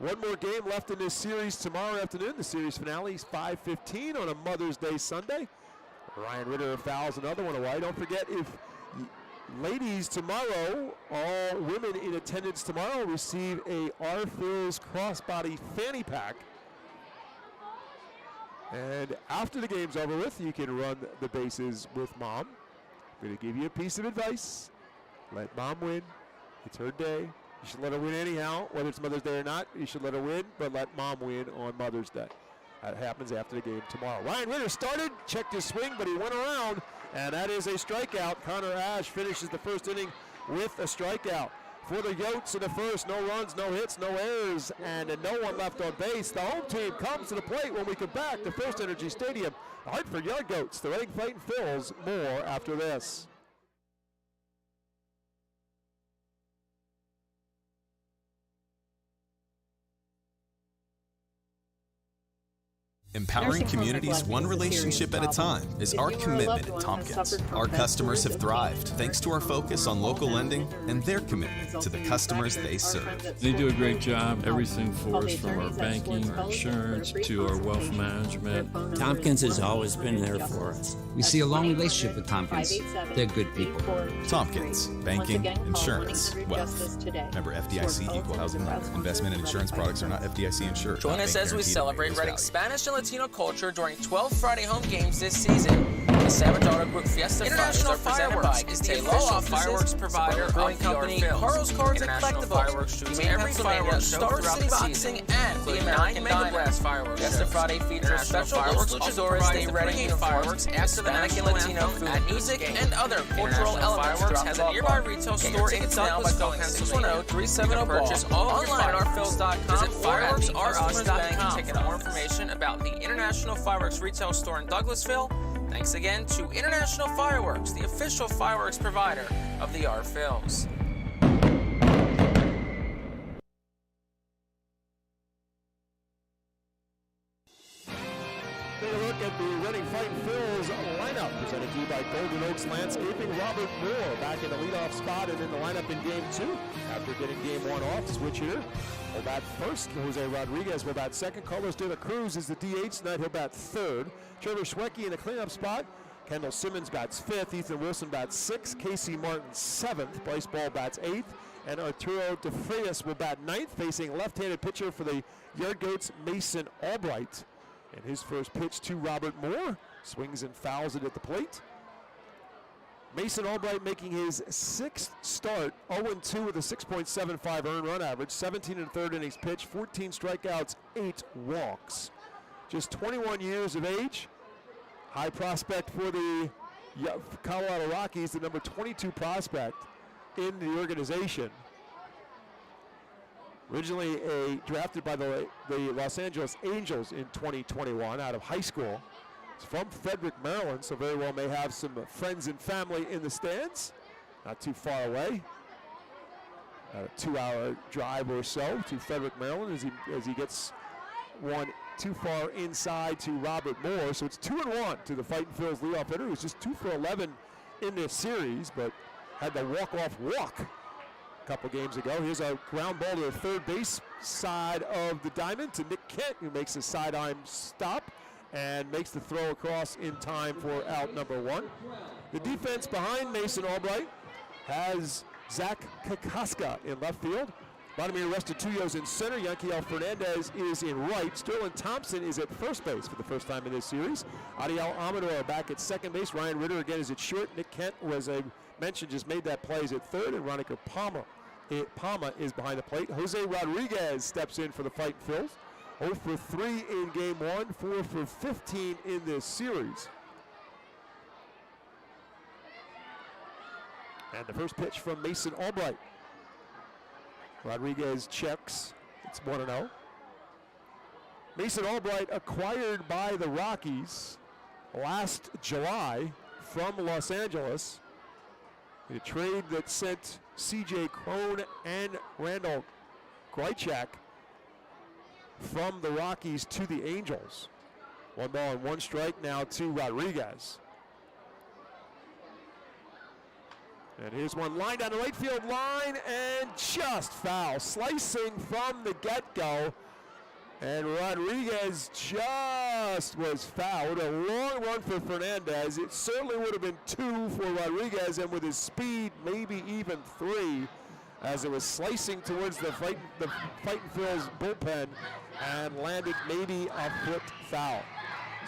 One more game left in this series tomorrow afternoon. The series finale is 5:15 on a Mother's Day Sunday. Ryan Ritter fouls another one away. Don't forget, if ladies tomorrow, all women in attendance tomorrow receive a R-Phil's crossbody fanny pack. And after the game's over with, you can run the bases with Mom. I'm going to give you a piece of advice. Let Mom win. It's her day. You should let her win anyhow, whether it's Mother's Day or not. You should let her win, but let Mom win on Mother's Day. That happens after the game tomorrow. Ryan Ritter started, checked his swing, but he went around, and that is a strikeout. Connor Ash finishes the first inning with a strikeout. For the Yotes in the first, no runs, no hits, no errors, and no one left on base. The home team comes to the plate when we come back to FirstEnergy Stadium. The Hartford Yard Goats, the Reading Fightin' Phils, more after this. Empowering communities one relationship at a time is our commitment at Tompkins. Our customers have thrived thanks to our focus on local lending and their commitment to the customers they serve. They do a great job, everything for us, from our banking, our insurance, to our wealth management. Tompkins has always been there for us. We see a long relationship with Tompkins. They're good people. Tompkins, banking, insurance, wealth. Member FDIC, equal housing lender. Investment and insurance products are not FDIC insured. Join us as we celebrate Reading Spanish and Latino culture during 12 Friday home games this season. The Salvador Group Fiesta International Fireworks is the official fireworks provider of the company. Carl's Cards and Collectibles. You may every fireworks show throughout the season and the American Mega Blast fireworks. Fiesta Friday features special fireworks, luchadores, they Reading fireworks, Hispanic and Latino food, music, and other cultural elements. Fireworks has a nearby retail store in Douglas by calling 610-370 purchase online at ourfills.com. Visit fireworksrus.com for more information about the International Fireworks retail store in Douglasville. Thanks again to International Fireworks, the official fireworks provider of the Our Phils. Take a look at the Reading Fightin' Phils lineup presented to you by Golden Oaks Landscaping. Robert Moore back in the leadoff spot and in the lineup in Game 2 after getting Game 1 off. Switch here. He'll bat first. Jose Rodriguez will bat second. Carlos de la Cruz is the DH tonight. He'll bat third. Trevor Schwecke in the cleanup spot. Kendall Simmons bats fifth. Ethan Wilson bats sixth. Casey Martin seventh. Bryce Ball bats eighth. And Arturo De Freitas will bat ninth, facing left-handed pitcher for the Yard Goats, Mason Albright. And his first pitch to Robert Moore. Swings and fouls it at the plate. Mason Albright making his sixth start, 0-2 with a 6.75 earned run average, 17 and a third innings pitched, 14 strikeouts, 8 walks. Just 21 years of age. High prospect for the Colorado Rockies, the number 22 prospect in the organization. Originally drafted by the Los Angeles Angels in 2021 out of high school. He's from Frederick, Maryland, so very well may have some friends and family in the stands. Not too far away. A 2-hour drive or so to Frederick, Maryland as he gets one too far inside to Robert Moore. So it's 2-1 to the Fightin' Phils leadoff hitter, who's just 2 for 11 in this series, but had the walk-off walk a couple games ago. Here's a ground ball to the third base side of the diamond to Nick Kent, who makes a sidearm stop and makes the throw across in time for out number 1. The defense behind Mason Albright has Zach Kakaska in left field. Vladimir Restituyo's in center. Yanquiel Fernandez is in right. Sterling Thompson is at first base for the first time in this series. Adiel Amador back at second base. Ryan Ritter again is at short. Nick Kent, who, as I mentioned, just made that play, is at third. And Ronica Palma is behind the plate. Jose Rodriguez steps in for the Fightin' Phils. 0 for 3 in Game 1, 4 for 15 in this series. And the first pitch from Mason Albright. Rodriguez checks. It's 1-0. Mason Albright acquired by the Rockies last July from Los Angeles. A trade that sent C.J. Cron and Randall Grichuk from the Rockies to the Angels. 1 ball and 1 strike now to Rodriguez. And here's one line down the right field line and just foul. Slicing from the get-go. And Rodriguez just was fouled. A long run for Fernandez. It certainly would have been 2 for Rodriguez, and with his speed, maybe even 3, as it was slicing towards the Fightin' Phils bullpen and landed maybe a foot foul.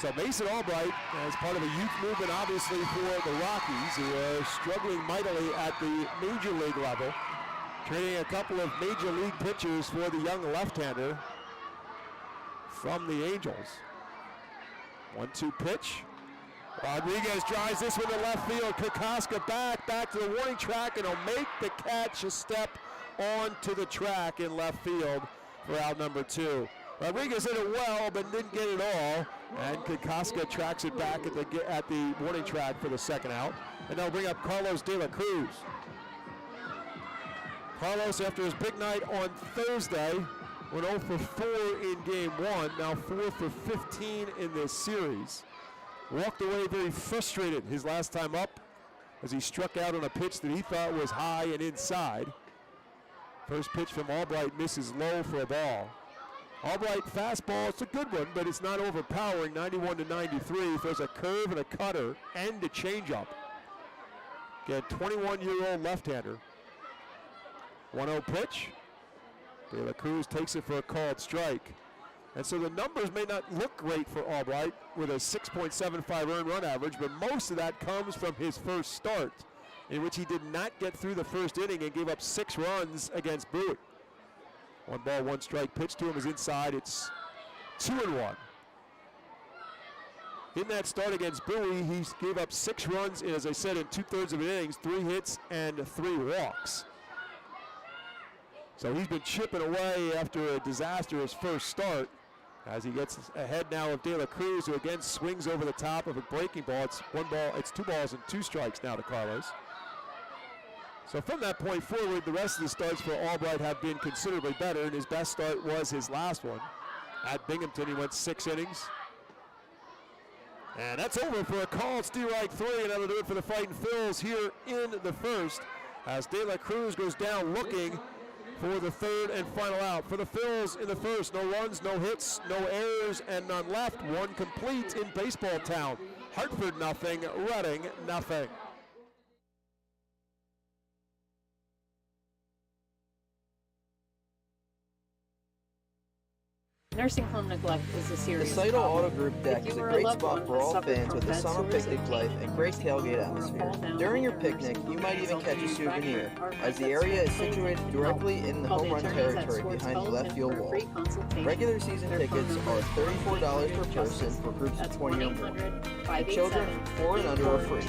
So Mason Albright, as part of a youth movement, obviously, for the Rockies, who are struggling mightily at the major league level, training a couple of major league pitchers for the young left-hander from the Angels. 1-2 pitch. Rodriguez drives this one to left field. Kokoska back to the warning track, and he'll make the catch a step onto the track in left field for out number 2. Rodriguez hit it well, but didn't get it all, and Kokoska tracks it back at the warning track for the second out. And they'll bring up Carlos De La Cruz. Carlos, after his big night on Thursday, went 0 for 4 in game 1, now 4 for 15 in this series. Walked away very frustrated his last time up as he struck out on a pitch that he thought was high and inside. First pitch from Albright misses low for a ball. Albright fastball, it's a good one, but it's not overpowering, 91 to 93. Throws a curve and a cutter and a changeup. Again, 21-year-old left-hander. 1-0 pitch. De La Cruz takes it for a called strike. And so the numbers may not look great for Albright with a 6.75 earned run average, but most of that comes from his first start, in which he did not get through the first inning and gave up 6 runs against Bowie. 1 ball, 1 strike. Pitch to him is inside. It's 2-1. In that start against Bowie, he gave up 6 runs, as I said, in 2/3 of innings, 3 hits and 3 walks. So he's been chipping away after a disastrous first start as he gets ahead now of De La Cruz, who again swings over the top of a breaking ball. It's 2 balls and 2 strikes now to Carlos. So from that point forward, the rest of the starts for Albright have been considerably better, and his best start was his last one. At Binghamton, he went 6 innings. And that's over for a called strike 3, and that'll do it for the Fightin' Phils here in the first, as De La Cruz goes down looking for the 3rd and final out. For the Phils in the first, no runs, no hits, no errors, and none left. 1 complete in baseball town. Hartford nothing, Reading nothing. Nursing home neglect is a serious The Saito problem. Auto Group deck is a great spot for all fans with a summer picnic life and great tailgate atmosphere. During your picnic, you might even catch a souvenir, as the area is situated directly in the home run territory behind the left field wall. Regular season tickets are $34 per person for groups of 20 or more. And children 4 and under are free.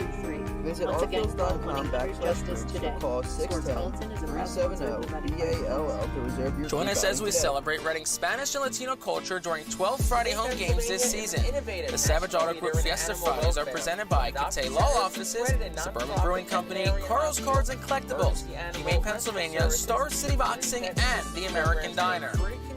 Visit rfils.com/groups or call 610-370-BALL to reserve your Join us as we today. celebrate Reading's Spanish and Latino culture during 12 Friday home games this season. The Savage Auto Group Fiesta Fridays are presented by Cathay Law Offices, Suburban Brewing Company, Carl's Cards and Collectibles, Humane Pennsylvania, Star City Boxing, and the American Diner.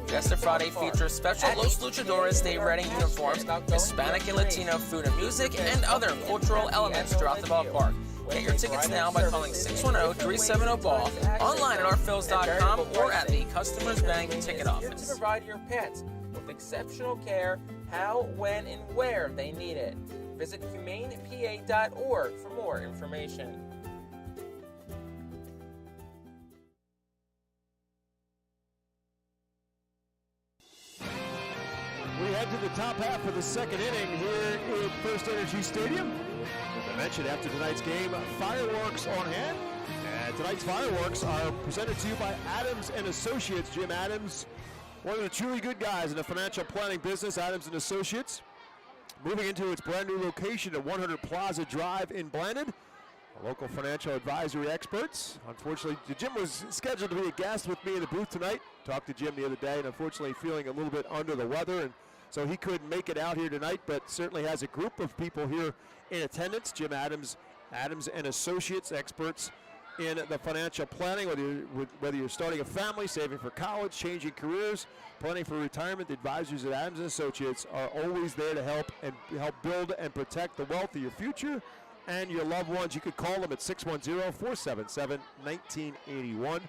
Fiesta Friday features special Los Luchadores Day Reading uniforms, Hispanic and Latino food and music, and other cultural elements throughout the ballpark. Get your tickets now by calling 610-370-BALL, online at rfils.com, or at the Customers Bank ticket office. To provide your pets with exceptional care, how, when, and where they need it. Visit humanepa.org for more information. We head to the top half of the second inning here at FirstEnergy Stadium. As I mentioned, after tonight's game, fireworks on hand. And tonight's fireworks are presented to you by Adams & Associates. Jim Adams, one of the truly good guys in the financial planning business, Adams & Associates, moving into its brand new location at 100 Plaza Drive in Blandon. Local financial advisory experts. Unfortunately, Jim was scheduled to be a guest with me in the booth tonight. Talked to Jim the other day, and unfortunately feeling a little bit under the weather, and so he couldn't make it out here tonight, but certainly has a group of people here in attendance. Jim Adams, Adams & Associates, experts in the financial planning, whether you're starting a family, saving for college, changing careers, planning for retirement. The advisors at Adams & Associates are always there to help build and protect the wealth of your future and your loved ones. You could call them at 610-477-1981.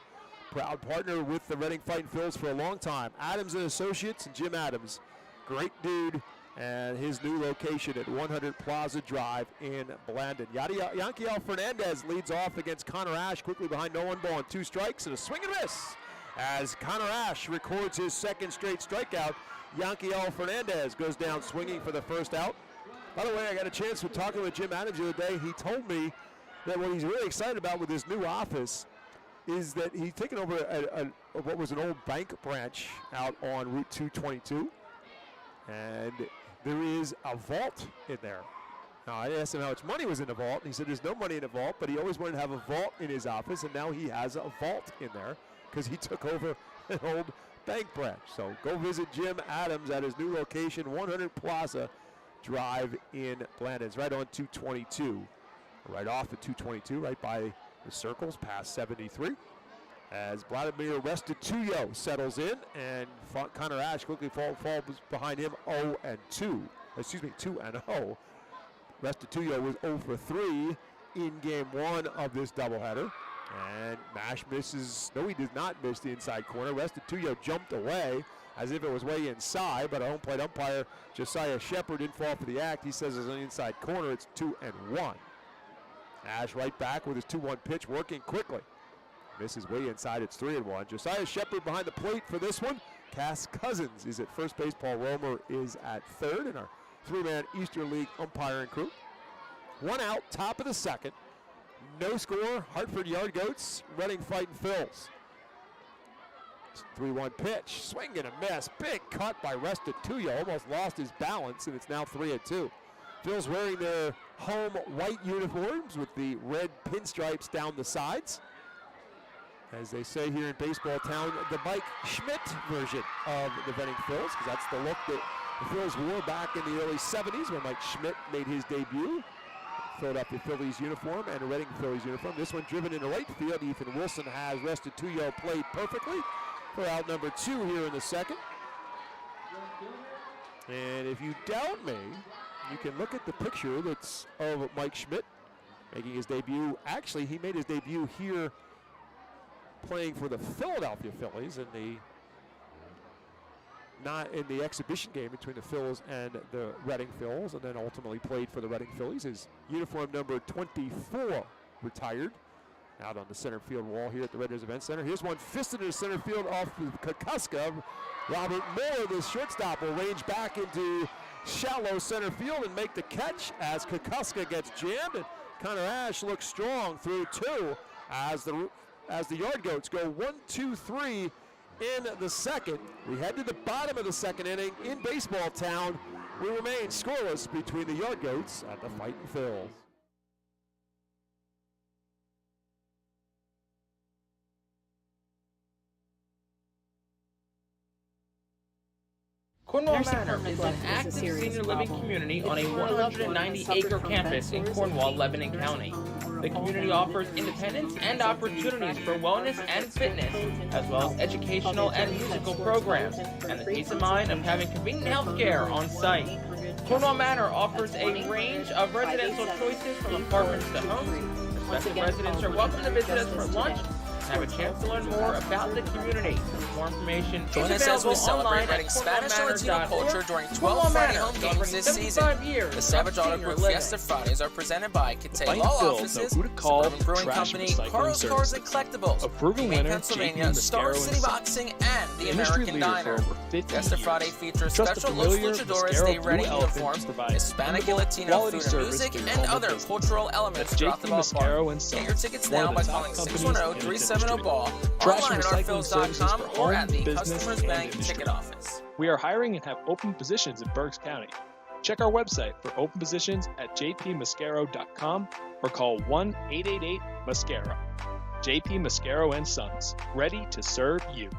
Proud partner with the Reading Fightin' Phils for a long time. Adams & Associates and Jim Adams. Great dude, and his new location at 100 Plaza Drive in Blandon. Yanquiel Fernandez leads off against Connor Ash, quickly behind 0-1 ball and 2 strikes, and a swing and miss as Connor Ash records his 2nd straight strikeout. Yanquiel Fernandez goes down swinging for the first out. By the way, I got a chance to talking with Jim Adams the other day. He told me that what he's really excited about with his new office is that he's taken over what was an old bank branch out on Route 222. And there is a vault in there. Now, I asked him how much money was in the vault, and he said there's no money in the vault, but he always wanted to have a vault in his office, and now he has a vault in there because he took over an old bank branch. So go visit Jim Adams at his new location, 100 Plaza Drive in Blandon. It's right on 222, right off the 222, right by the circles, past 73. As Vladimir Restituyo settles in, and Connor Ash quickly falls behind him 2-0. Restituyo was 0 for 3 in game 1 of this doubleheader. And Mash misses, no, he did not miss the inside corner. Restituyo jumped away as if it was way inside, but a home plate umpire, Josiah Shepard, didn't fall for the act. He says it's an inside corner, it's 2-1. Ash right back with his 2-1 pitch, working quickly. Misses way inside, it's 3-1. Josiah Shepard behind the plate for this one. Cass Cousins is at first base. Paul Romer is at third in our 3-man Eastern League umpiring crew. 1 out, top of the second. No score, Hartford Yard Goats, Reading Fightin' Phils. 3-1 pitch, swing and a miss. Big cut by Restituyo, almost lost his balance, and it's now 3-2. Phils wearing their home white uniforms with the red pinstripes down the sides. As they say here in Baseball Town, the Mike Schmidt version of the Reading Phils, because that's the look that the Phils wore back in the early 70s when Mike Schmidt made his debut. Philadelphia Phillies uniform and a Reading Phillies uniform. This one driven into right field. Ethan Wilson has Restituyo played perfectly for out number 2 here in the second. And if you doubt me, you can look at the picture that's of Mike Schmidt making his debut. Actually, he made his debut here playing for the Philadelphia Phillies in the exhibition game between the Phils and the Reading Phils, and then ultimately played for the Reading Phillies. His uniform number 24 retired out on the center field wall here at the Redner's Event Center. Here's one fisted into center field off the Kukuska. Robert Moore, the shortstop, will range back into shallow center field and make the catch as Kukuska gets jammed, and Connor Ash looks strong through 2 as the Yard Goats go 1-2-3 in the second. We head to the bottom of the second inning in Baseball Town. We remain scoreless between the Yard Goats and the Fightin' Phils. Cornwall Manor is an active senior living community on a 190-acre campus in Cornwall, Lebanon County. The community offers independence and opportunities for wellness and fitness, as well as educational and musical programs, and the peace of mind of having convenient health care on site. Cornwall Manor offers a range of residential choices from apartments to homes. Prospective residents are welcome to visit us for lunch and have a chance to learn more about the community. For more information, join us as we celebrate Reading Spanish and Latino culture during 12 Friday home games this season. The Savage Auto Group Fiesta Fridays are presented by Cathay Law Offices, Suburban Brewing Company, Carl's Cars and Collectibles, Maine, Pennsylvania, Star City Boxing, and the American Diner. Fiesta Friday features special Los Luchadores de Reading uniforms, Hispanic and Latino food and music, and other cultural elements throughout the ballpark. Get your tickets now by calling 610-370-BALL, online at ourphils.com, or at the Customers Bank ticket office. We are hiring and have open positions in Berks County. Check our website for open positions at jpmascaro.com or call 1-888-MASCARO. JP Mascaro and Sons, ready to serve you.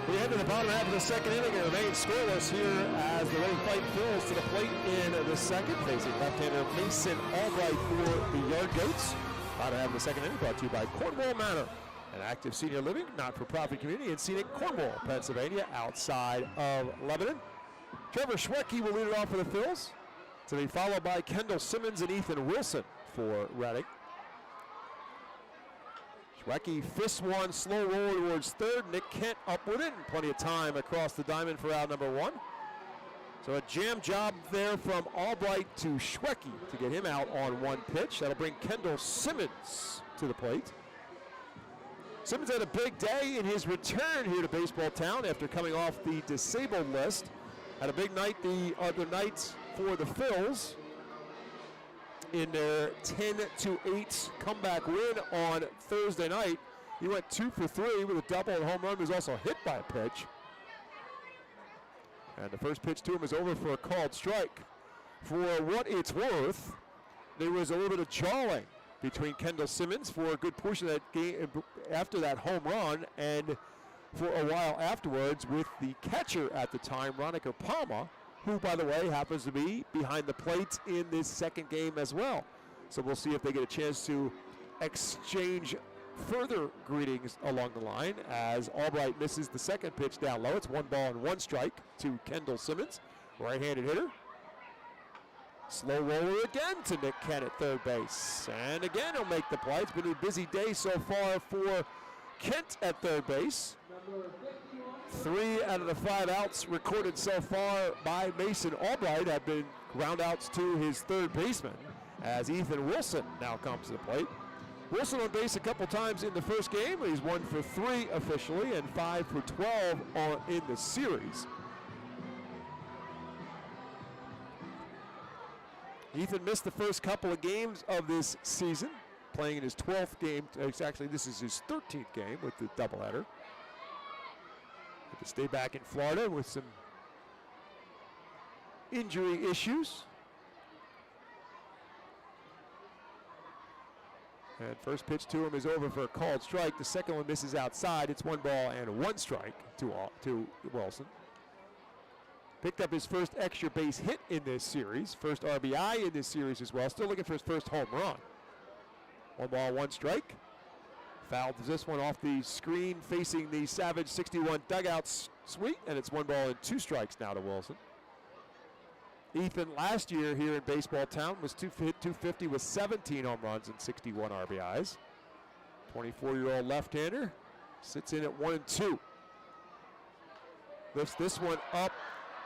We head to the bottom half of the second inning and remain scoreless here as the Reading Fightin' Phils to the plate in the second, facing left-hander Mason Albright for the Yard Goats. Bottom half of the second inning brought to you by Cornwall Manor, an active senior living, not-for-profit community in scenic Cornwall, Pennsylvania, outside of Lebanon. Trevor Schwecke will lead it off for the Phils, to be followed by Kendall Simmons and Ethan Wilson for Reading. Schwecke fists one, slow roll towards third. Nick Kent up with it, and plenty of time across the diamond for out number 1. So a jam job there from Albright to Schwecke to get him out on 1 pitch. That'll bring Kendall Simmons to the plate. Simmons had a big day in his return here to Baseball Town after coming off the disabled list. Had a big night the other night for the Phils in their 10-8 comeback win on Thursday night. He went 2 for 3 with a double and home run. He was also hit by a pitch. And the first pitch to him is over for a called strike. For what it's worth, there was a little bit of jawing between Kendall Simmons for a good portion of that game after that home run, and for a while afterwards with the catcher at the time, Ronica Palma, who, by the way, happens to be behind the plate in this second game as well. So we'll see if they get a chance to exchange further greetings along the line as Albright misses the second pitch down low. It's 1 ball and 1 strike to Kendall Simmons, right-handed hitter. Slow roller again to Nick Kent at third base. And again, he'll make the play. It's been a busy day so far for Kent at third base. 3 out of the 5 outs recorded so far by Mason Albright have been ground outs to his third baseman as Ethan Wilson now comes to the plate. Wilson on base a couple times in the first game. He's 1 for 3 officially and 5 for 12 in the series. Ethan missed the first couple of games of this season, playing in his 12th game. Actually, this is his 13th game with the doubleheader. Had to stay back in Florida with some injury issues. And first pitch to him is over for a called strike. The second one misses outside. It's 1 ball and 1 strike to Wilson. Picked up his first extra base hit in this series. First RBI in this series as well. Still looking for his first home run. 1 ball, 1 strike. Fouled this one off the screen facing the Savage 61 dugout suite, and it's 1 ball and 2 strikes now to Wilson. Ethan last year here in Baseball Town was 250 with 17 home runs and 61 RBIs. 24-year-old left-hander sits in at 1-2. Lifts this one up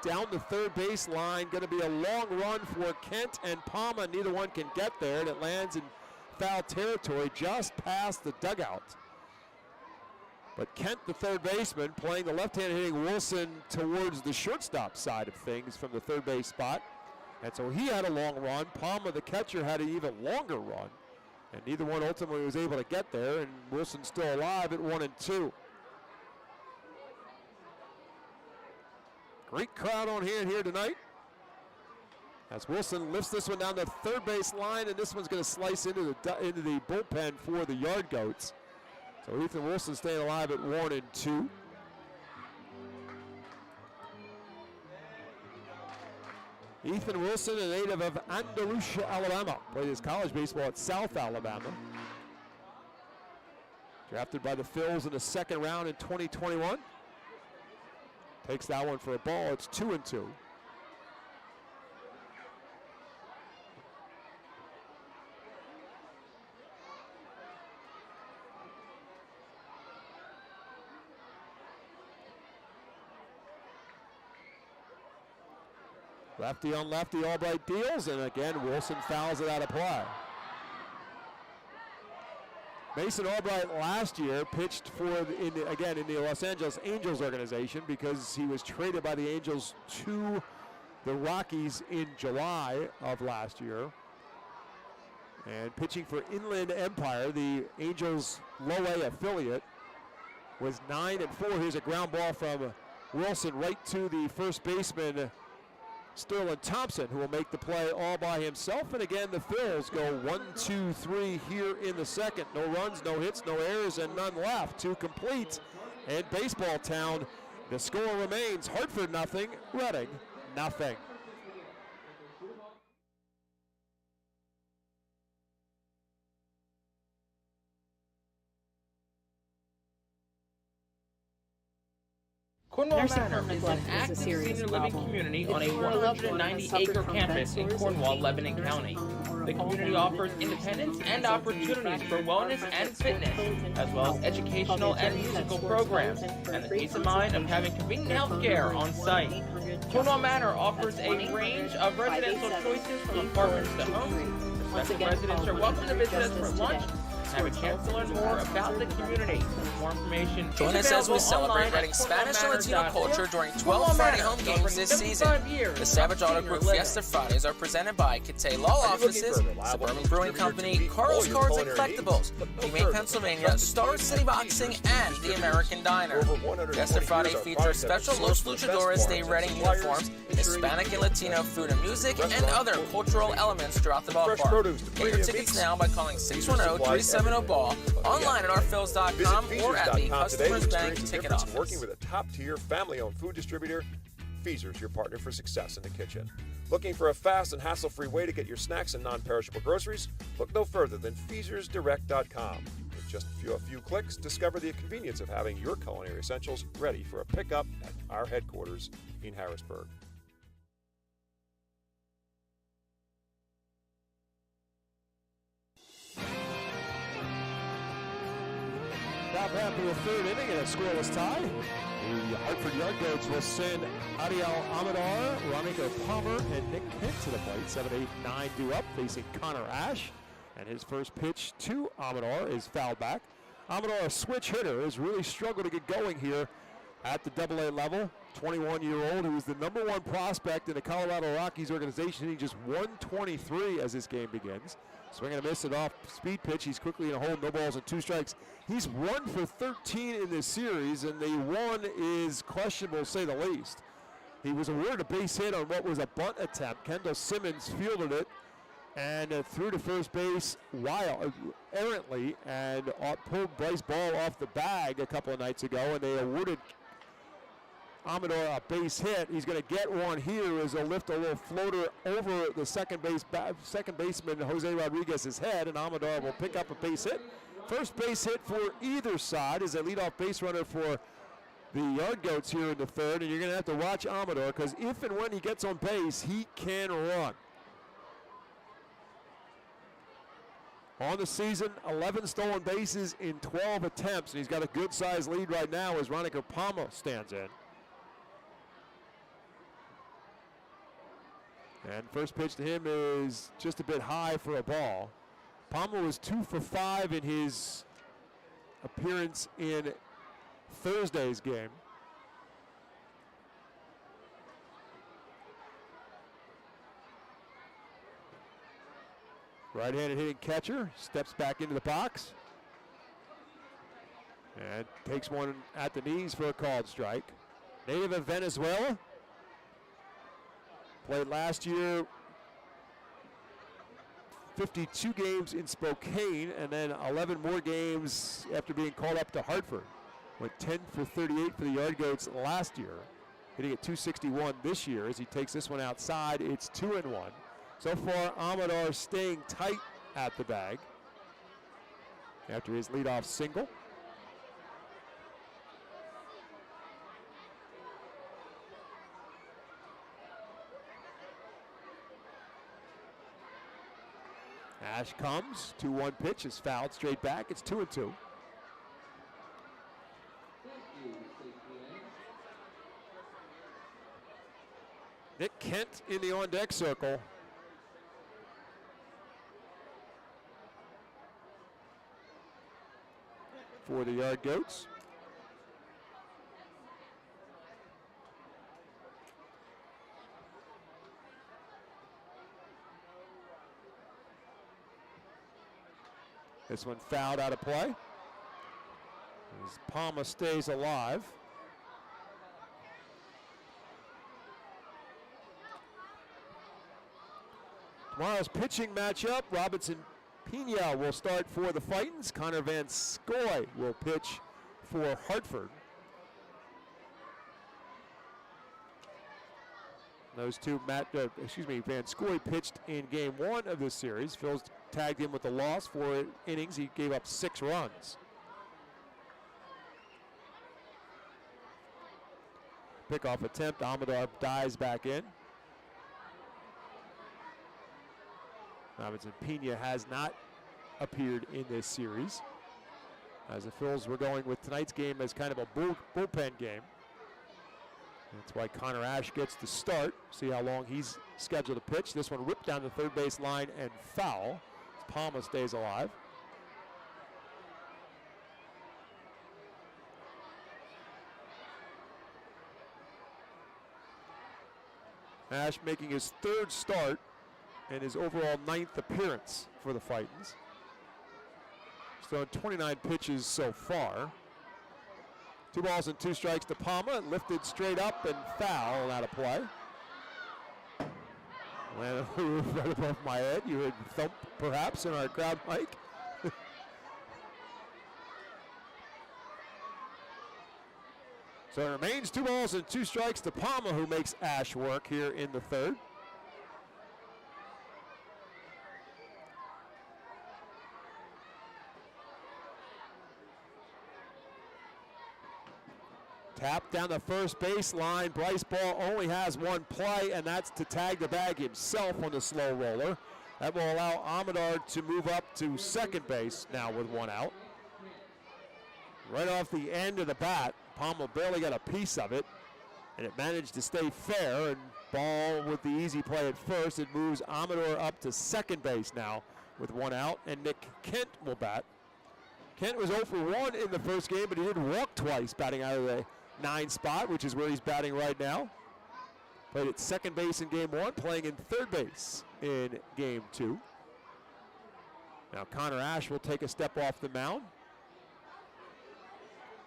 down the third base line. Going to be a long run for Kent and Palma. Neither one can get there, and it lands in foul territory just past the dugout. But Kent, the third baseman, playing the left-hand hitting Wilson towards the shortstop side of things from the third base spot. And so he had a long run. Palma, the catcher, had an even longer run. And neither one ultimately was able to get there, and Wilson's still alive at 1-2. Great crowd on hand here tonight as Wilson lifts this one down the third base line, and this one's going to slice into the bullpen for the Yard Goats. So Ethan Wilson staying alive at 1-2. Ethan Wilson, a native of Andalusia, Alabama, played his college baseball at South Alabama. Drafted by the Phillies in the second round in 2021. Takes that one for a ball. It's 2-2. Lefty on lefty, Albright deals, and again, Wilson fouls it out of play. Mason Albright last year pitched for, in the Los Angeles Angels organization because he was traded by the Angels to the Rockies in July of last year. And pitching for Inland Empire, the Angels low-A affiliate, was 9-4. Here's a ground ball from Wilson right to the first baseman, Sterling Thompson, who will make the play all by himself. And again, the Phils go 1-2-3 here in the second. No runs, no hits, no errors, and none left to complete. And Baseball Town, the score remains Hartford nothing, Reading nothing. Cornwall Manor is an active senior living community on a 190-acre campus in Cornwall, Lebanon County. The community offers independence and opportunities for wellness and fitness, as well as educational and musical programs, and the peace of mind of having convenient health care on site. Cornwall Manor offers a range of residential choices from apartments to homes. Prospective residents are welcome to visit us for lunch, have a chance to learn more about the community. For more information, join us as we celebrate Reading Spanish and Latino culture during 12 Friday home games this season. The Savage Auto Group Fiesta Fridays are presented by Catay Law Offices, Suburban Brewing Company, Carl's Cards and Collectibles, Humane Pennsylvania, Star City Boxing, and the American Diner. Fiesta Friday features special Los Luchadores de Reading uniforms, Hispanic and Latino food and music, and other cultural elements throughout the ballpark. Get your tickets now by calling 610-370-BALL, online at ourphils.com, or at the Customers Bank ticket office. Working with a top-tier family-owned food distributor, Feaser's your partner for success in the kitchen. Looking for a fast and hassle-free way to get your snacks and non-perishable groceries? Look no further than FeasersDirect.com. With just a few clicks, discover the convenience of having your culinary essentials ready for a pickup at our headquarters in Harrisburg. Top half of the third inning and a scoreless tie. The Hartford Yard Goats will send Ariel Amador, Ronico Palmer, and Nick Kent to the plate. 7, 8, 9 due up, facing Connor Ash. And his first pitch to Amador is fouled back. Amador, a switch hitter, has really struggled to get going here at the AA level. 21-year-old who is the #1 prospect in the Colorado Rockies organization, hitting just 123 as this game begins. Swing and a miss, an off-speed pitch. He's quickly in a hole, no balls and 2 strikes. He's 1 for 13 in this series, and the one is questionable, to say the least. He was awarded a base hit on what was a bunt attempt. Kendall Simmons fielded it and threw to first base errantly and pulled Bryce Ball off the bag a couple of nights ago, and they awarded Amador a base hit. He's going to get one here as they'll lift a little floater over the second baseman Jose Rodriguez's head, and Amador will pick up a base hit. First base hit for either side as a leadoff base runner for the Yard Goats here in the third, and you're going to have to watch Amador because if and when he gets on base, he can run. On the season, 11 stolen bases in 12 attempts, and he's got a good-sized lead right now as Ronico Palmer stands in. And first pitch to him is just a bit high for a ball. Palmer was 2 for 5 in his appearance in Thursday's game. Right-handed hitting catcher steps back into the box and takes one at the knees for a called strike. Native of Venezuela. Played last year 52 games in Spokane and then 11 more games after being called up to Hartford. Went 10 for 38 for the Yard Goats last year, hitting at .261 this year. As he takes this one outside, it's 2-1. So far, Amador staying tight at the bag after his leadoff single. Ash comes, 2-1 pitch is fouled straight back. It's 2-2. Nick Kent in the on-deck circle. For the Yard Goats. This one fouled out of play. As Palma stays alive. Tomorrow's pitching matchup, Robinson Pena will start for the Fightins. Connor Van Scoy will pitch for Hartford. Those two, Van Scoy pitched in game 1 of this series. Phil's tagged him with a loss, 4 innings. He gave up 6 runs. Pickoff attempt, Amador dives back in. Robinson Pena has not appeared in this series. As the Phils were going with tonight's game as kind of a bullpen game. That's why Connor Ash gets the start. See how long he's scheduled to pitch. This one ripped down the third base line and foul. Palma stays alive. Ash making his 3rd start and his overall 9th appearance for the Fightins. He's thrown 29 pitches so far. 2 balls and 2 strikes to Palma, lifted straight up and foul out of play. Landed on the roof right above my head. You heard thump perhaps in our crowd mic. So it remains 2 balls and 2 strikes to Palma, who makes Ash work here in the 3rd. Tap down the first baseline. Bryce Ball only has 1 play, and that's to tag the bag himself on the slow roller. That will allow Amador to move up to second base now with 1 out. Right off the end of the bat, Palma barely got a piece of it, and it managed to stay fair, and Ball with the easy play at first. It moves Amador up to second base now with 1 out, and Nick Kent will bat. Kent was 0 for 1 in the first game, but he did walk twice, batting out of the 9 spot, which is where he's batting right now. Played at second base in game 1, playing in third base in game 2. Now Connor Ash will take a step off the mound.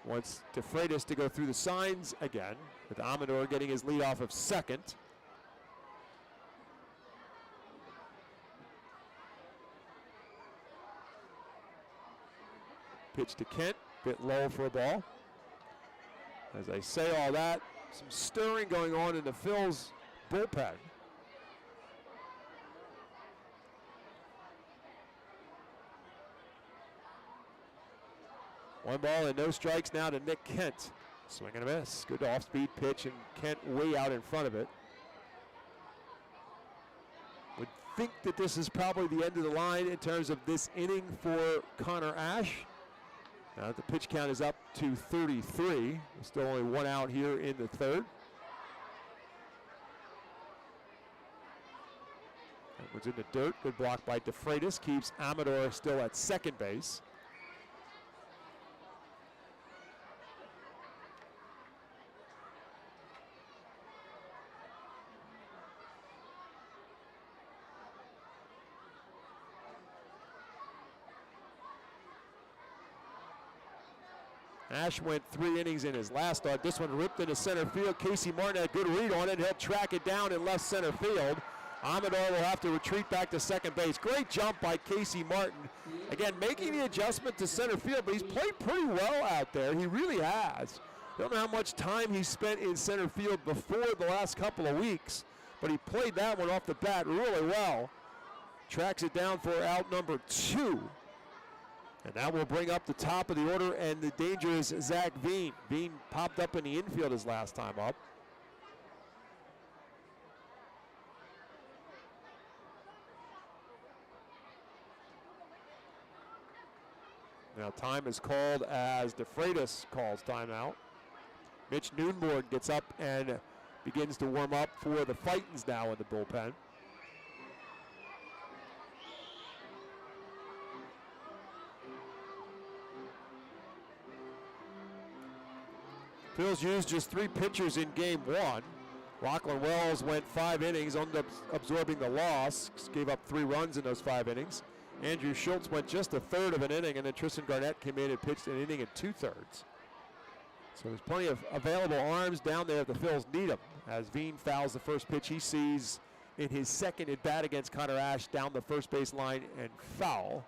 Wants DeFreitas to go through the signs again, with Amador getting his lead off of second. Pitch to Kent, bit low for a ball. As I say all that, some stirring going on in the Phil's bullpen. One ball and no strikes now to Nick Kent. Swing and a miss. Good off-speed pitch, and Kent way out in front of it. Would think that this is probably the end of the line in terms of this inning for Connor Ash. Now the pitch count is up to 33. There's still only 1 out here in the 3rd. That one's in the dirt. Good block by DeFreitas. Keeps Amador still at second base. Ash went 3 innings in his last start. This one ripped into center field. Casey Martin had a good read on it. He'll track it down in left center field. Amador will have to retreat back to second base. Great jump by Casey Martin. Again, making the adjustment to center field, but he's played pretty well out there. He really has. Don't know how much time he spent in center field before the last couple of weeks, but he played that one off the bat really well. Tracks it down for out number 2. And that will bring up the top of the order and the dangerous Zach Veen. Veen popped up in the infield his last time up. Now time is called as DeFreitas calls timeout. Mitch Noonborn gets up and begins to warm up for the Fightins now in the bullpen. Phil's used just 3 pitchers in game 1. Lachlan Wells went 5 innings, ended up absorbing the loss, gave up 3 runs in those 5 innings. Andrew Schultz went just a third of an inning, and then Tristan Garnett came in and pitched an inning and 2/3. So there's plenty of available arms down there if the Phils need them, as Veen fouls the first pitch he sees in his second at bat against Connor Ash down the first base line and foul.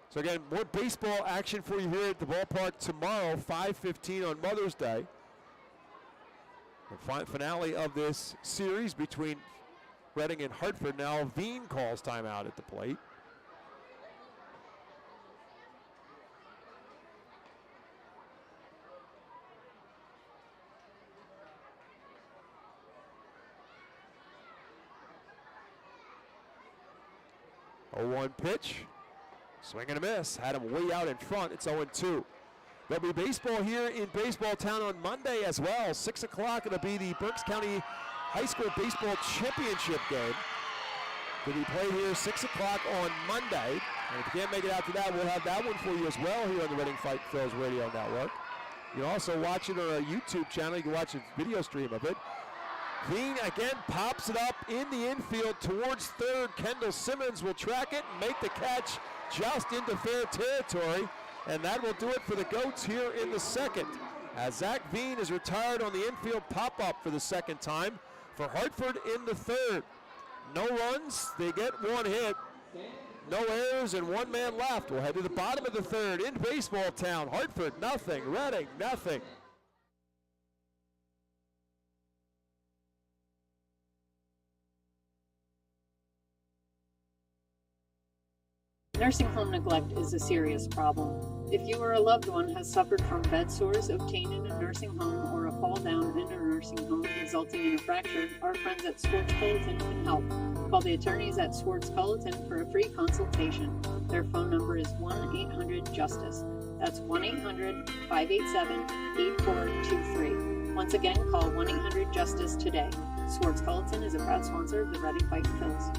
So again, more baseball action for you here at the ballpark tomorrow, 5:15 on Mother's Day. The finale of this series between Reading and Hartford. Now Veen calls timeout at the plate. A 0-1 pitch. Swing and a miss. Had him way out in front. It's 0-2. There'll be baseball here in Baseball Town on Monday as well. 6 o'clock, it'll be the Berks County High School Baseball Championship game. It'll be played here 6 o'clock on Monday. And if you can't make it out to that, we'll have that one for you as well here on the Reading Fight Phil's Radio Network. You can also watch it on our YouTube channel. You can watch a video stream of it. Veen again pops it up in the infield towards third. Kendall Simmons will track it and make the catch just into fair territory, and that will do it for the Goats here in the second, as Zach Veen is retired on the infield pop-up for the second time for Hartford in the third. No runs, they get one hit, no errors, and one man left. We'll head to the bottom of the third in baseball town. Hartford, nothing. Reading, nothing. Nursing home neglect is a serious problem. If you or a loved one has suffered from bed sores obtained in a nursing home or a fall down in a nursing home resulting in a fracture, our friends at Swartz Culleton can help. Call the attorneys at Swartz Culleton for a free consultation. Their phone number is 1-800-JUSTICE. That's 1-800-587-8423. Once again, call 1-800-JUSTICE today. Swartz Culleton is a proud sponsor of the Reading Fightin' Phils.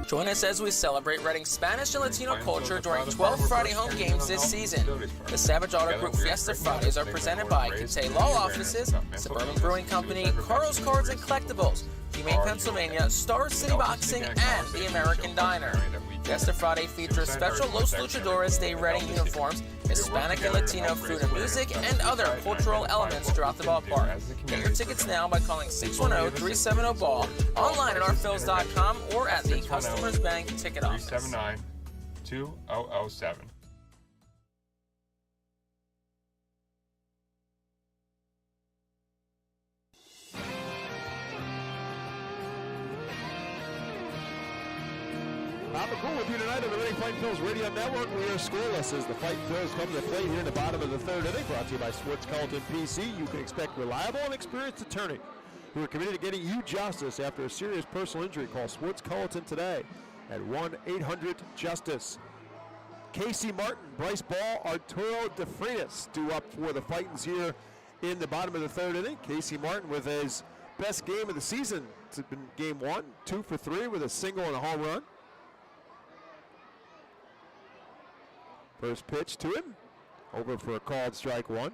Join us as we celebrate Reading's Spanish and Latino culture during 12 Friday home games this season. The Savage Auto Group Fiesta Fridays are presented by Cathay Law Offices, Suburban Brewing Company, Carl's Cards and Collectibles, Humane Pennsylvania, Star City Boxing, and the American Diner. Fiesta Friday features special Los Luchadores de Reading uniforms, Hispanic and Latino food and music, and other cultural elements throughout the ballpark. Get your tickets now by calling 610-370-BALL, online at ourphils.com, or at the Customers Bank ticket office. 379-2007. Bob McCool with you tonight on the Reading Fightin' Phils Radio Network. We are scoreless as the Fightin' Phils come to play here in the bottom of the third inning. Brought to you by Swartz Culleton PC. You can expect reliable and experienced attorney who are committed to getting you justice after a serious personal injury. Call Swartz Culleton today at 1-800-JUSTICE. Casey Martin, Bryce Ball, Arturo DeFreitas due up for the Fightins here in the bottom of the third inning. Casey Martin with his best game of the season. It's been game one, 2 for 3 with a single and a home run. First pitch to him, over for a called strike one.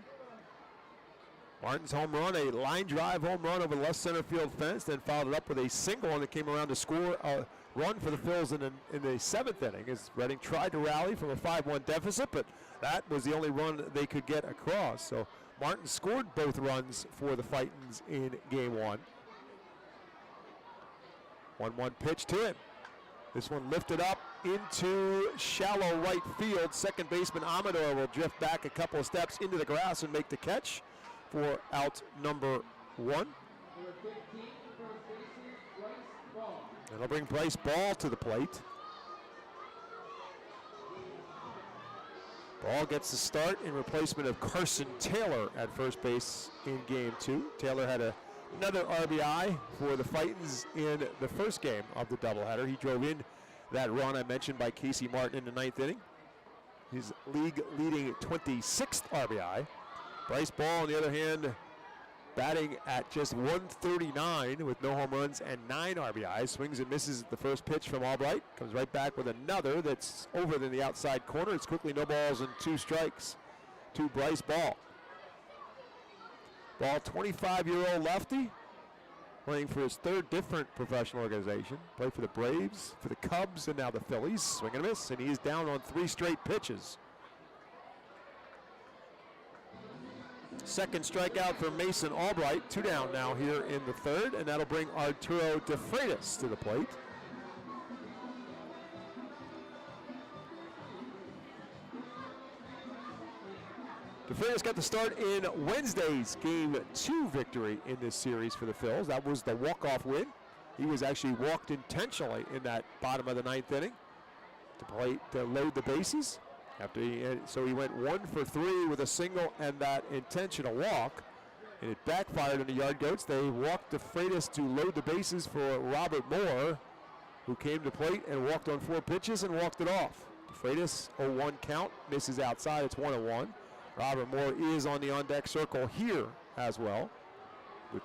Martin's home run, a line drive home run over the left center field fence, then followed it up with a single that came around to score a run for the Phils in the seventh inning as Reading tried to rally from a 5-1 deficit, but that was the only run they could get across. So Martin scored both runs for the Fightins in game one. 1-1 pitch to him. This one lifted up into shallow right field. Second baseman Amador will drift back a couple of steps into the grass and make the catch for out number one. That'll bring Bryce Ball to the plate. Ball gets the start in replacement of Carson Taylor at first base in game two. Taylor had another RBI for the Fightins in the first game of the doubleheader. He drove in that run I mentioned by Casey Martin in the ninth inning. His league-leading 26th RBI. Bryce Ball, on the other hand, batting at just 139 with no home runs and 9 RBIs. Swings and misses at the first pitch from Albright. Comes right back with another that's over in the outside corner. It's quickly no balls and 2 strikes to Bryce Ball. Ball, 25-year-old lefty, playing for his third different professional organization. Played for the Braves, for the Cubs, and now the Phillies. Swing and a miss, and he is down on 3 straight pitches. Second strikeout for Mason Albright. 2 down now here in the third, and that'll bring Arturo DeFreitas to the plate. DeFreitas got the start in Wednesday's Game 2 victory in this series for the Phils. That was the walk-off win. He was actually walked intentionally in that bottom of the ninth inning to load the bases. So he went 1 for 3 with a single and that intentional walk. And it backfired on the Yard Goats. They walked DeFreitas to load the bases for Robert Moore, who came to plate and walked on 4 pitches and walked it off. DeFreitas, 0-1 count, misses outside. It's 1-1. Robert Moore is on the on-deck circle here as well, with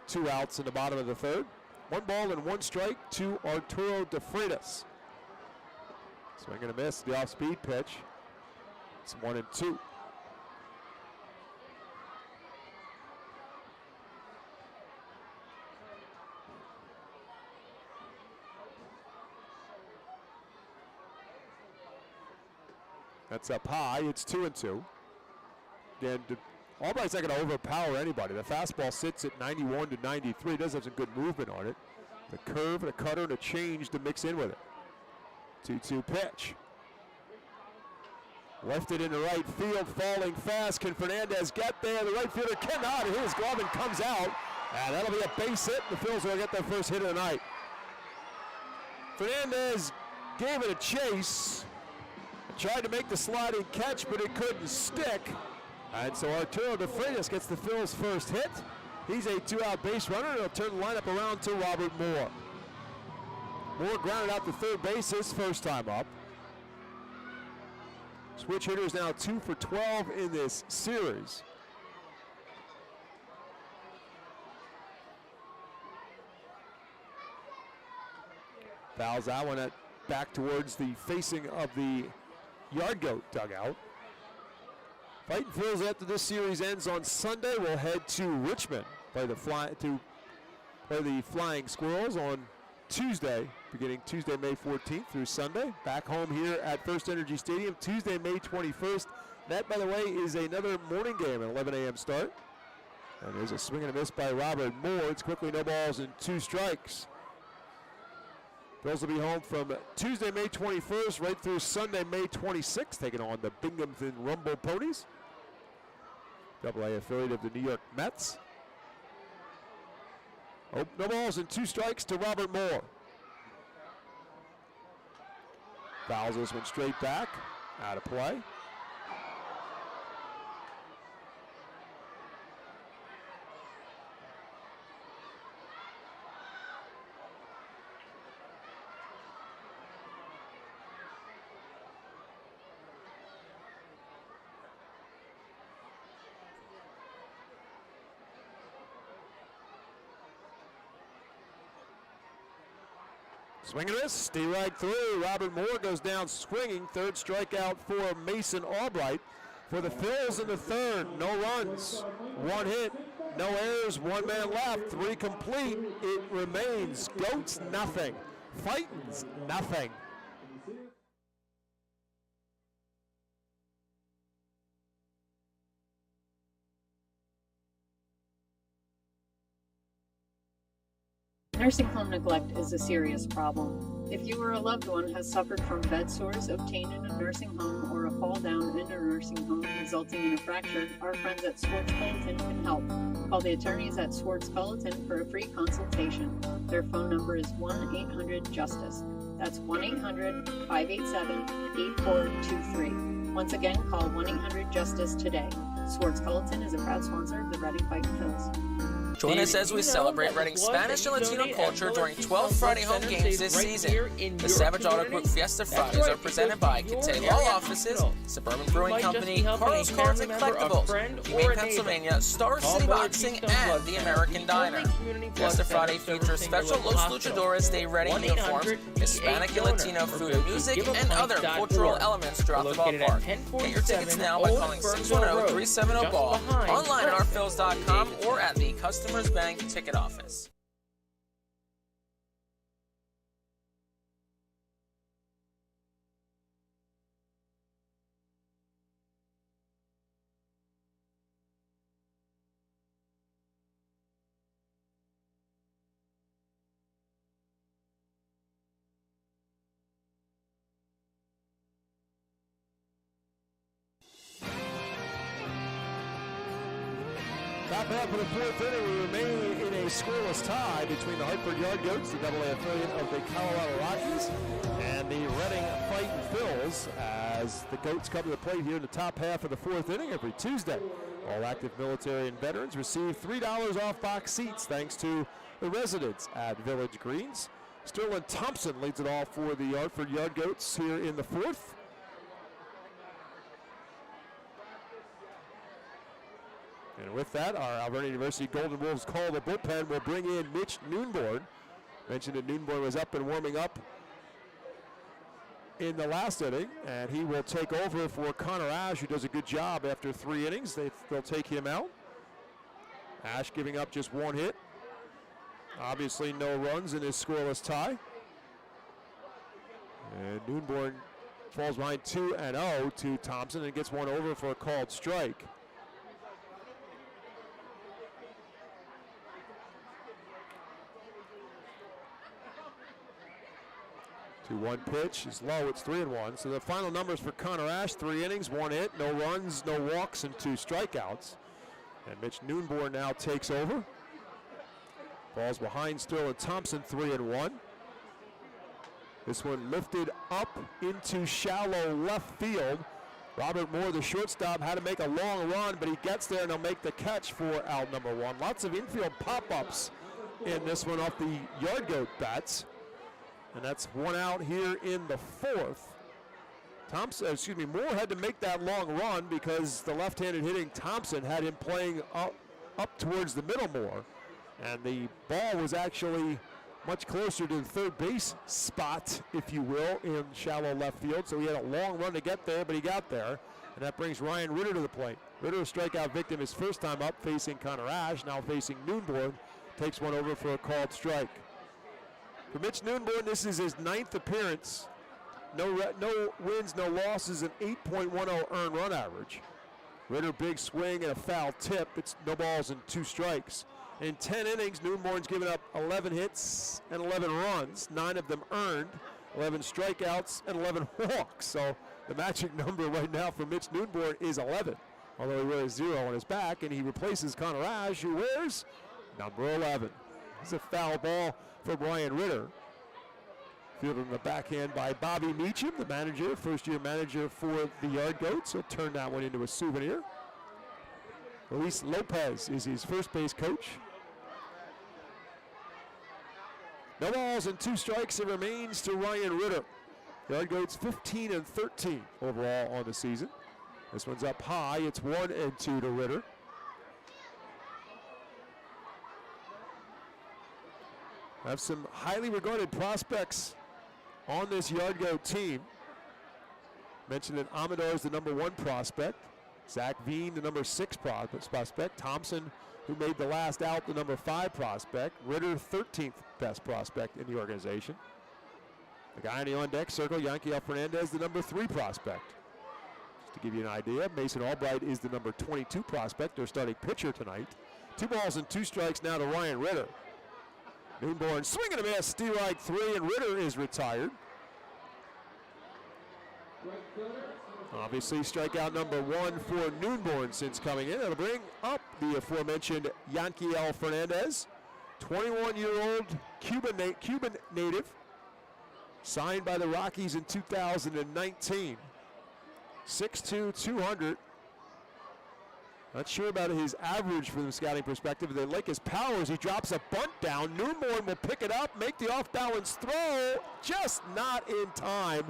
2 outs in the bottom of the third. 1 ball and 1 strike to Arturo DeFreitas. Swing and a miss, the off-speed pitch. It's 1-2. That's up high. It's 2-2. Again, Albright's not going to overpower anybody. The fastball sits at 91 to 93. It does have some good movement on it. The curve, and a cutter, and a change to mix in with it. 2-2 pitch. Lifted into right field, falling fast. Can Fernandez get there? The right fielder cannot. Hit his glove and comes out. And that'll be a base hit. The Phils will get their first hit of the night. Fernandez gave it a chase. Tried to make the sliding catch, but it couldn't stick. And so Arturo De Freitas gets the Phils' first hit. He's a 2-out base runner, and he'll turn the lineup around to Robert Moore. Moore grounded out to third base his first time up. Switch hitter is now 2 for 12 in this series. Fouls that one back towards the facing of the Yard Goat dugout. Fightin' Phils after this series ends on Sunday will head to Richmond to play the Flying Squirrels on Tuesday, beginning Tuesday, May 14th through Sunday. Back home here at FirstEnergy Stadium, Tuesday, May 21st. That, by the way, is another morning game, an 11 a.m. start. And there's a swing and a miss by Robert Moore. It's quickly no balls and 2 strikes. Phils will be home from Tuesday, May 21st, right through Sunday, May 26th, taking on the Binghamton Rumble Ponies, AA affiliate of the New York Mets. Oh, no balls and 2 strikes to Robert Moore. Fouls this one straight back, out of play. Swing and miss, stay right through. Robert Moore goes down swinging. Third strikeout for Mason Albright. For the Phils in the third, no runs, 1 hit, no errors, 1 man left, 3 complete. It remains Goats nothing, Fightin's nothing. Nursing home neglect is a serious problem. If you or a loved one has suffered from bed sores obtained in a nursing home or a fall down in a nursing home resulting in a fracture, our friends at Swartz Culleton can help. Call the attorneys at Swartz Culleton for a free consultation. Their phone number is 1-800-JUSTICE. That's 1-800-587-8423. Once again, call 1-800-JUSTICE today. Swartz Culleton is a proud sponsor of the Reading Fightin' Phils. Join us as we celebrate Reading Spanish and Latino culture during 12 Friday home games this season. The Savage Auto Group Fiesta Fridays are presented by Cathay Law Offices, Suburban Brewing Company, Carlos Cards and Collectibles, Humane Pennsylvania, Star City Boxing, and the American Diner. Fiesta Friday features special Los Luchadores de Reading uniforms, Hispanic and Latino food and music, and other cultural elements throughout the ballpark. Get your tickets now by calling 610-370-BALL, online at ourphils.com, or at the Customers Bank ticket office. Top half of the 4th inning, we remain in a scoreless tie between the Hartford Yard Goats, the AA affiliate of the Colorado Rockies, and the Reading Fightin' Phils, as the Goats come to the plate here in the top half of the 4th inning every Tuesday. All active military and veterans receive $3 off box seats thanks to the residents at Village Greens. Sterling Thompson leads it off for the Hartford Yard Goats here in the 4th. And with that, our Alberta University Golden Wolves call the bullpen. Will bring in Mitch Noonborn. Mentioned that Noonborn was up and warming up in the last inning, and he will take over for Connor Ash, who does a good job after 3 innings. They'll take him out. Ash giving up just 1 hit. Obviously no runs in his scoreless tie. And Noonborn falls behind 2-0 to Thompson and gets one over for a called strike. 2-1 pitch is low. It's 3-1. So the final numbers for Connor Ash: 3 innings, 1 hit, no runs, no walks, and 2 strikeouts. And Mitch Noonborn now takes over. Falls behind Sterling Thompson, 3-1. This one lifted up into shallow left field. Robert Moore, the shortstop, had to make a long run, but he gets there and he'll make the catch for out number 1. Lots of infield pop-ups in this one off the Yard Goat bats. And that's 1 out here in the 4th. Moore had to make that long run because the left-handed hitting Thompson had him playing up towards the middle more. And the ball was actually much closer to the third base spot, if you will, in shallow left field. So he had a long run to get there, but he got there. And that brings Ryan Ritter to the plate. Ritter, a strikeout victim, his first time up, facing Connor Ash, now facing Noonborn. Takes one over for a called strike. For Mitch Noonborn, this is his 9th appearance. No wins, no losses, an 8.10 earned run average. Ritter, big swing and a foul tip. It's no balls and 2 strikes. In 10 innings, Noonborn's given up 11 hits and 11 runs, 9 of them earned, 11 strikeouts, and 11 walks. So the magic number right now for Mitch Noonborn is 11, although he wears 0 on his back, and he replaces Connor Ash, who wears number 11. It's a foul ball for Brian Ritter. Fielded in the backhand by Bobby Meacham, the manager, first-year manager for the Yard Goats. He'll turn that one into a souvenir. Luis Lopez is his first base coach. No balls and 2 strikes. It remains to Ryan Ritter. Yard Goats 15-13 overall on the season. This one's up high. It's 1-2 to Ritter. Have some highly regarded prospects on this Yard Goat team. Mentioned that Amador is the number 1 prospect. Zach Veen, the number 6 prospect. Thompson, who made the last out, the number 5 prospect. Ritter, 13th best prospect in the organization. The guy in the on-deck circle, Yanquiel Fernandez, the number 3 prospect. Just to give you an idea, Mason Albright is the number 22 prospect, their starting pitcher tonight. 2 balls and 2 strikes now to Ryan Ritter. Noonborn swinging a miss, strike 3, and Ritter is retired. Obviously, strikeout number 1 for Noonborn since coming in. It'll bring up the aforementioned Yanquiel Fernandez, 21-year-old Cuban native, signed by the Rockies in 2019. 6'2", 200. Not sure about his average from the scouting perspective. They like his powers. He drops a bunt down. Noonborn will pick it up, make the off-balance throw, just not in time.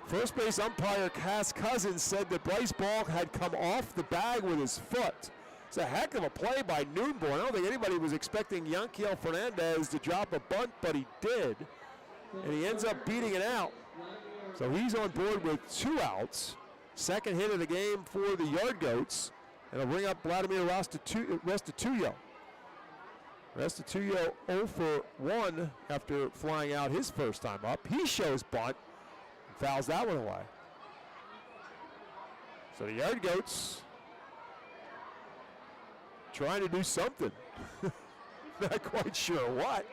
First base umpire Cass Cousins said that Bryce Ball had come off the bag with his foot. It's a heck of a play by Noonborn. I don't think anybody was expecting Yanquiel Fernandez to drop a bunt, but he did. And he ends up beating it out. So he's on board with 2 outs. Second hit of the game for the Yard Goats. And it'll bring up Vladimir Restituyo. Restituyo 0 for 1 after flying out his first time up. He shows bunt. Fouls that one away. So the Yard Goats trying to do something. Not quite sure what.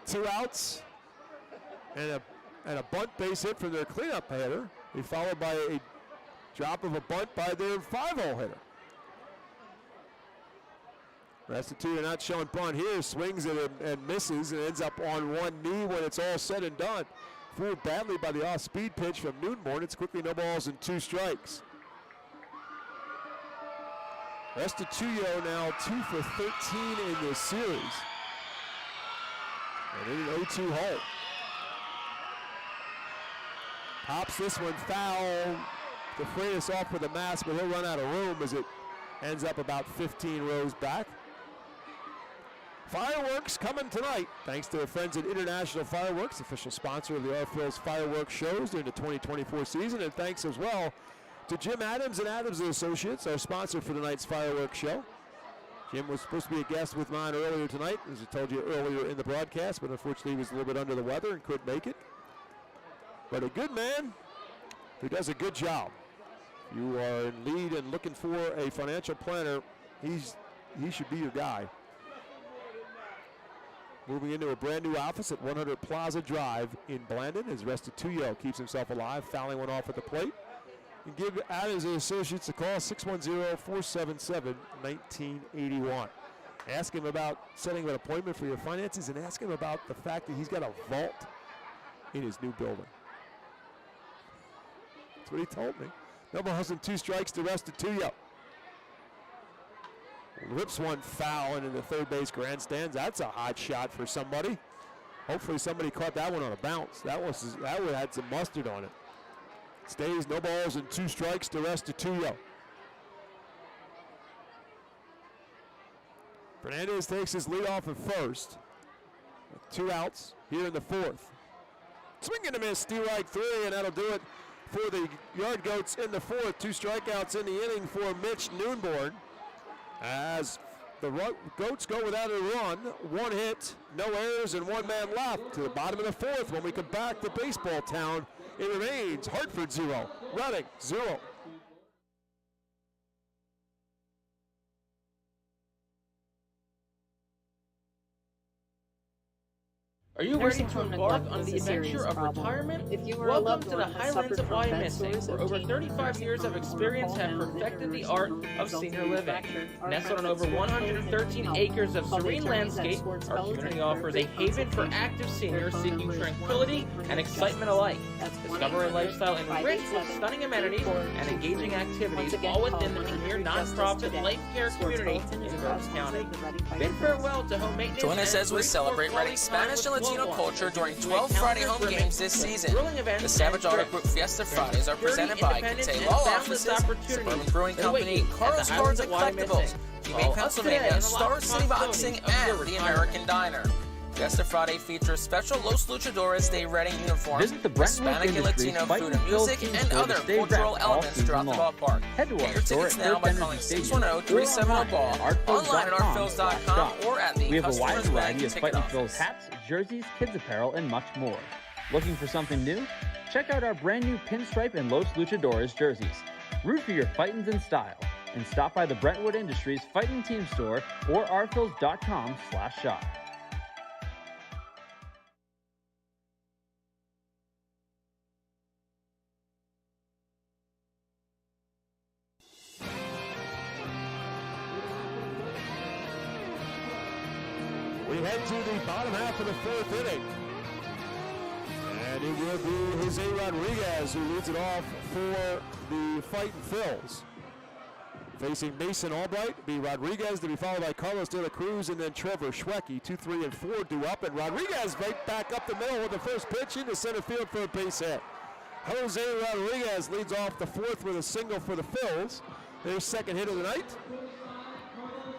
2 outs and a bunt base hit from their cleanup hitter. They followed by a drop of a bunt by their 5-hole hitter. Restituto not showing bunt here. Swings it and misses and ends up on one knee when it's all said and done. Fooled badly by the off-speed pitch from Noonborn. It's quickly no balls and 2 strikes. Restituyo now 2 for 13 in this series. And in an 0-2 hole. Pops this one foul. DeFreitas off with a mask, but he'll run out of room as it ends up about 15 rows back. Fireworks coming tonight, thanks to our friends at International Fireworks, official sponsor of the R-Phil's fireworks shows during the 2024 season, and thanks as well to Jim Adams and Adams & Associates, our sponsor for tonight's fireworks show. Jim was supposed to be a guest with mine earlier tonight, as I told you earlier in the broadcast, but unfortunately he was a little bit under the weather and couldn't make it. But a good man who does a good job. You are in lead and looking for a financial planner, he should be your guy. Moving into a brand new office at 100 Plaza Drive in Blandon. His Resta Tuyo keeps himself alive, fouling one off at the plate. And give Adams and Associates a call, 610-477-1981. Ask him about setting an appointment for your finances and ask him about the fact that he's got a vault in his new building. That's what he told me. No balls and 2 strikes to Resta Tuyo. Rips one foul into the third base grandstands. That's a hot shot for somebody. Hopefully somebody caught that one on a bounce. That one had some mustard on it. Stays no balls and 2 strikes to Resta Tuyo. Fernandez takes his lead off at first. With 2 outs here in the 4th. Swing and a miss, strike 3, and that'll do it for the Yard Goats in the 4th. 2 strikeouts in the inning for Mitch Noonborn. As the Goats go without a run, 1 hit, no errors, and 1 man left. To the bottom of the 4th, when we come back to Baseball Town, it remains Hartford 0, Reading 0. Are you ready to embark on the adventure of retirement? Welcome to the Highlands of Wyomissing, where over 35 years of experience have perfected the art of senior living. Nestled on over 113 acres of serene landscape, our community offers a haven for active seniors seeking tranquility and excitement alike. Discover a lifestyle enriched with stunning amenities and engaging activities, all within the premier nonprofit life care community in Berks County. Bid farewell to home maintenance. Join us as we celebrate Reading Spanish and Latino culture during 12 Friday home games this season. The Savage Auto Group Fiesta Fridays are presented by Cathay Law Offices, Suburban Brewing Company, Carl's Cards and Collectibles, Teammate Pennsylvania, Star City Boxing, and the American Diner. Fiesta Friday features special Los Luchadores de Reading uniforms, Hispanic and Latino food and music, and other cultural elements throughout the ballpark. Get your tickets now by calling 610-370-BALL, online at artphils.com, or at the We have a wide Customers variety Bank of ticket Fightin' office. Phil's hats, jerseys, kids apparel, and much more. Looking for something new? Check out our brand new Pinstripe and Los Luchadores jerseys. Root for your Fightins in style, and stop by the Brentwood Industries Fightin' Team store or artphils.com/shop. We head to the bottom half of the 4th inning. And it will be Jose Rodriguez who leads it off for the Fightin' Phils. Facing Mason Albright, be Rodriguez to be followed by Carlos De La Cruz and then Trevor Schwecke. 2, 3, and 4 due up, and Rodriguez right back up the middle with the first pitch into center field for a base hit. Jose Rodriguez leads off the 4th with a single for the Phils. Their second hit of the night.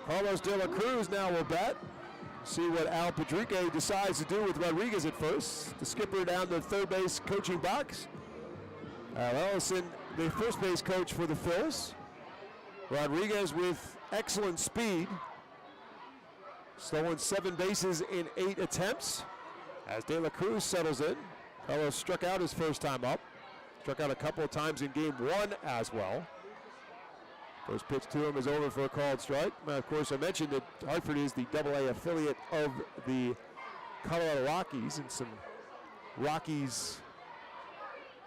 Carlos De La Cruz now will bat. See what Al Padrique decides to do with Rodriguez at first. The skipper down the third base coaching box. Al Ellison, the first base coach for the Phils. Rodriguez with excellent speed. Stolen 7 bases in 8 attempts. As De La Cruz settles in. Carlos struck out his first time up. Struck out a couple of times in game 1 as well. First pitch to him is over for a called strike. Now, of course, I mentioned that Hartford is the AA affiliate of the Colorado Rockies, and some Rockies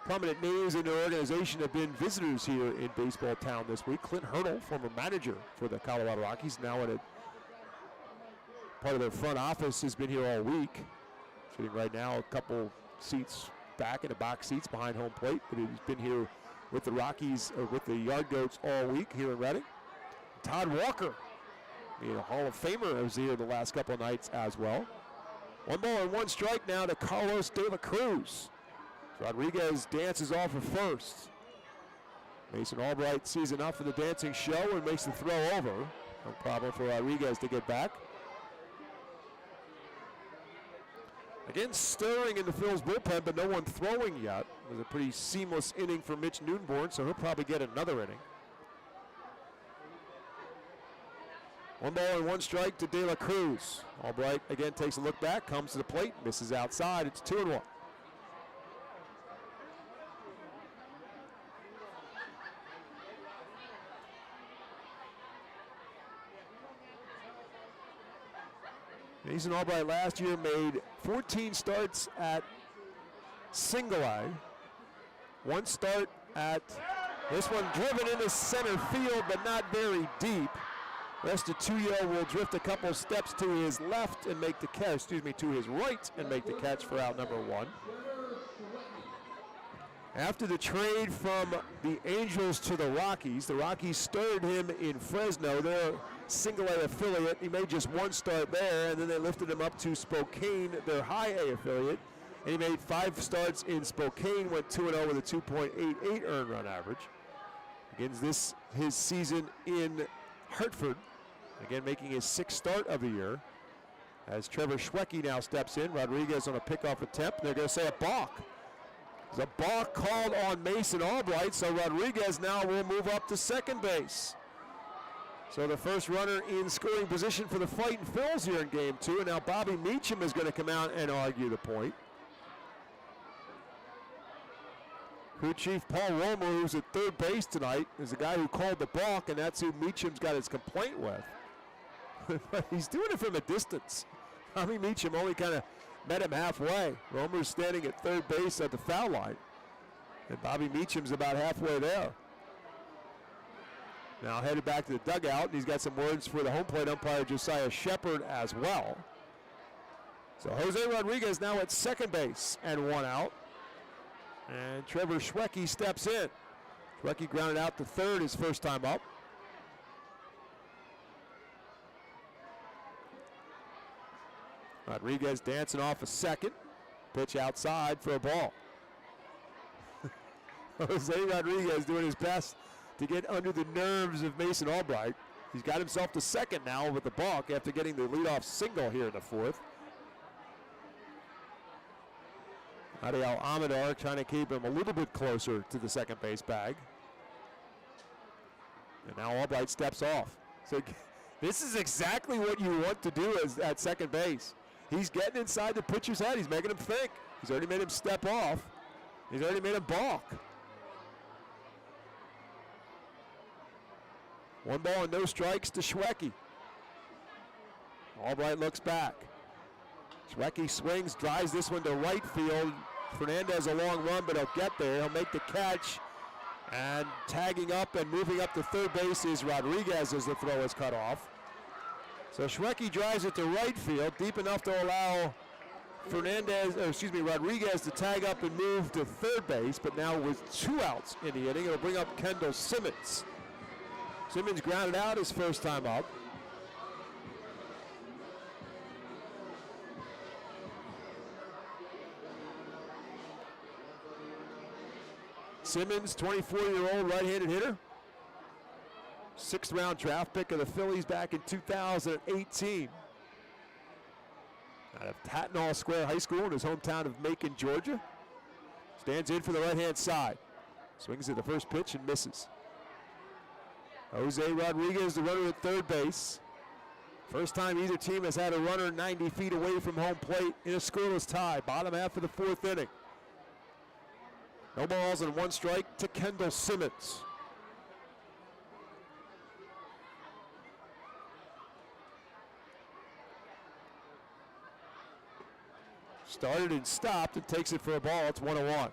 prominent names in their organization have been visitors here in Baseball Town this week. Clint Hurdle, former manager for the Colorado Rockies, now at part of their front office, has been here all week. Sitting right now a couple seats back in the box seats behind home plate, but he's been here with the Rockies, or with the Yard Goats all week here in Reading. Todd Walker, being a Hall of Famer, was here the last couple of nights as well. 1 ball and 1 strike now to Carlos De La Cruz. Rodriguez dances off at first. Mason Albright sees enough of the dancing show and makes the throw over. No problem for Rodriguez to get back. Again, stirring in the Phil's bullpen, but no one throwing yet. It was a pretty seamless inning for Mitch Noonborn, so he'll probably get another inning. 1 ball and 1 strike to De La Cruz. Albright again takes a look back, comes to the plate, misses outside. It's 2-1. Mason Albright last year made 14 starts at single A. 1 start at this one driven into center field, but not very deep. Restituyo will drift a couple steps to his left and make the catch, to his right and make the catch for out number 1. After the trade from the Angels to the Rockies stirred him in Fresno, their single-A affiliate. He made just 1 start there, and then they lifted him up to Spokane, their high-A affiliate. And he made 5 starts in Spokane, went 2-0 with a 2.88 earned run average. Begins his season in Hartford, again making his 6th start of the year. As Trevor Schwecke now steps in, Rodriguez on a pickoff attempt. They're going to say a balk. There's a balk called on Mason Albright, so Rodriguez now will move up to second base. So the first runner in scoring position for the Fightin' Phils here in Game 2, and now Bobby Meacham is going to come out and argue the point. Crew Chief Paul Romer, who's at third base tonight, is the guy who called the balk, and that's who Meacham's got his complaint with. But he's doing it from a distance. Bobby Meacham only kind of met him halfway. Romer's standing at third base at the foul line, and Bobby Meacham's about halfway there. Now headed back to the dugout, and he's got some words for the home plate umpire, Josiah Shepard, as well. So Jose Rodriguez now at second base and 1 out. And Trevor Schwecke steps in. Schwecke grounded out to third his first time up. Rodriguez dancing off a second. Pitch outside for a ball. Jose Rodriguez doing his best to get under the nerves of Mason Albright. He's got himself to second now with the balk after getting the leadoff single here in the 4th. Ariel Amador trying to keep him a little bit closer to the second base bag. And now Albright steps off. So this is exactly what you want to do at second base. He's getting inside the pitcher's head. He's making him think. He's already made him step off. He's already made him balk. 1 ball and no strikes to Schwecke. Albright looks back. Schwecke swings, drives this one to right field. Fernandez a long run, but he'll get there. He'll make the catch. And tagging up and moving up to third base is Rodriguez as the throw is cut off. So Schwecke drives it to right field, deep enough to allow Rodriguez to tag up and move to third base, but now with 2 outs in the inning, it'll bring up Kendall Simmons. Simmons grounded out his first time up. Simmons, 24-year-old right-handed hitter. 6th round draft pick of the Phillies back in 2018. Out of Tattenall Square High School in his hometown of Macon, Georgia. Stands in for the right-hand side. Swings at the first pitch and misses. Jose Rodriguez, the runner at third base. First time either team has had a runner 90 feet away from home plate in a scoreless tie. Bottom half of the 4th inning. No balls and 1 strike to Kendall Simmons. Started and stopped and takes it for a ball. It's 1-1.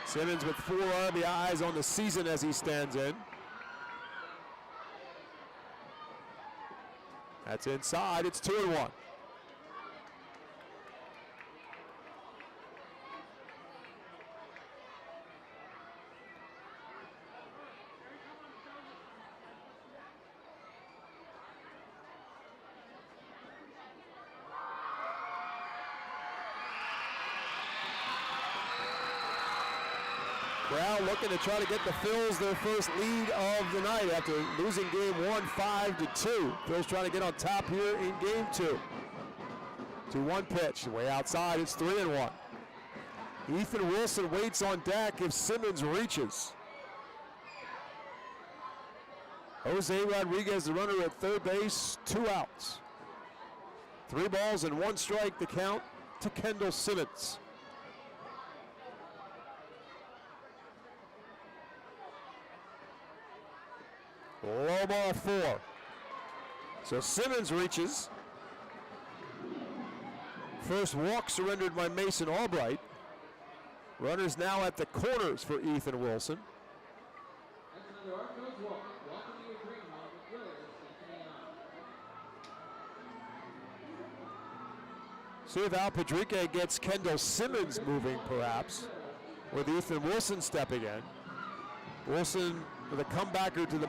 Simmons with 4 RBIs on the season as he stands in. That's inside. It's 2-1. Brown looking to try to get the Phils their first lead of the night after losing game 1 5-2. Phils trying to get on top here in game 2. 2-1 pitch, way outside, it's 3-1. Ethan Wilson waits on deck if Simmons reaches. Jose Rodriguez, the runner at third base, 2 outs. 3 balls and 1 strike to count to Kendall Simmons. Low ball 4. So Simmons reaches. First walk surrendered by Mason Albright. Runners now at the corners for Ethan Wilson. See if Al Padrique gets Kendall Simmons moving, perhaps, with Ethan Wilson stepping in. Wilson with a comebacker to the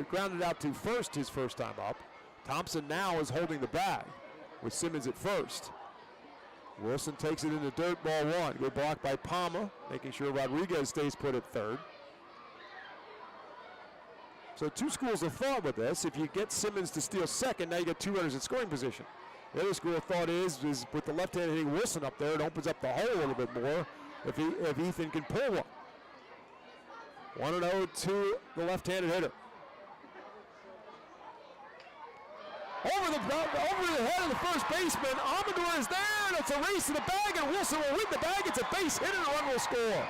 grounded out to first his first time up. Thompson now is holding the bag with Simmons at first. Wilson takes it into dirt, ball 1. Good block by Palma, making sure Rodriguez stays put at third. So 2 schools of thought with this. If you get Simmons to steal second, now you get 2 runners in scoring position. The other school of thought is with the left-handed hitting Wilson up there, it opens up the hole a little bit more if Ethan can pull one. 1-0 to the left-handed hitter. Over the head of the first baseman, Amador is there, and it's a race to the bag, and Wilson will win the bag. It's a base hit, and a run will score.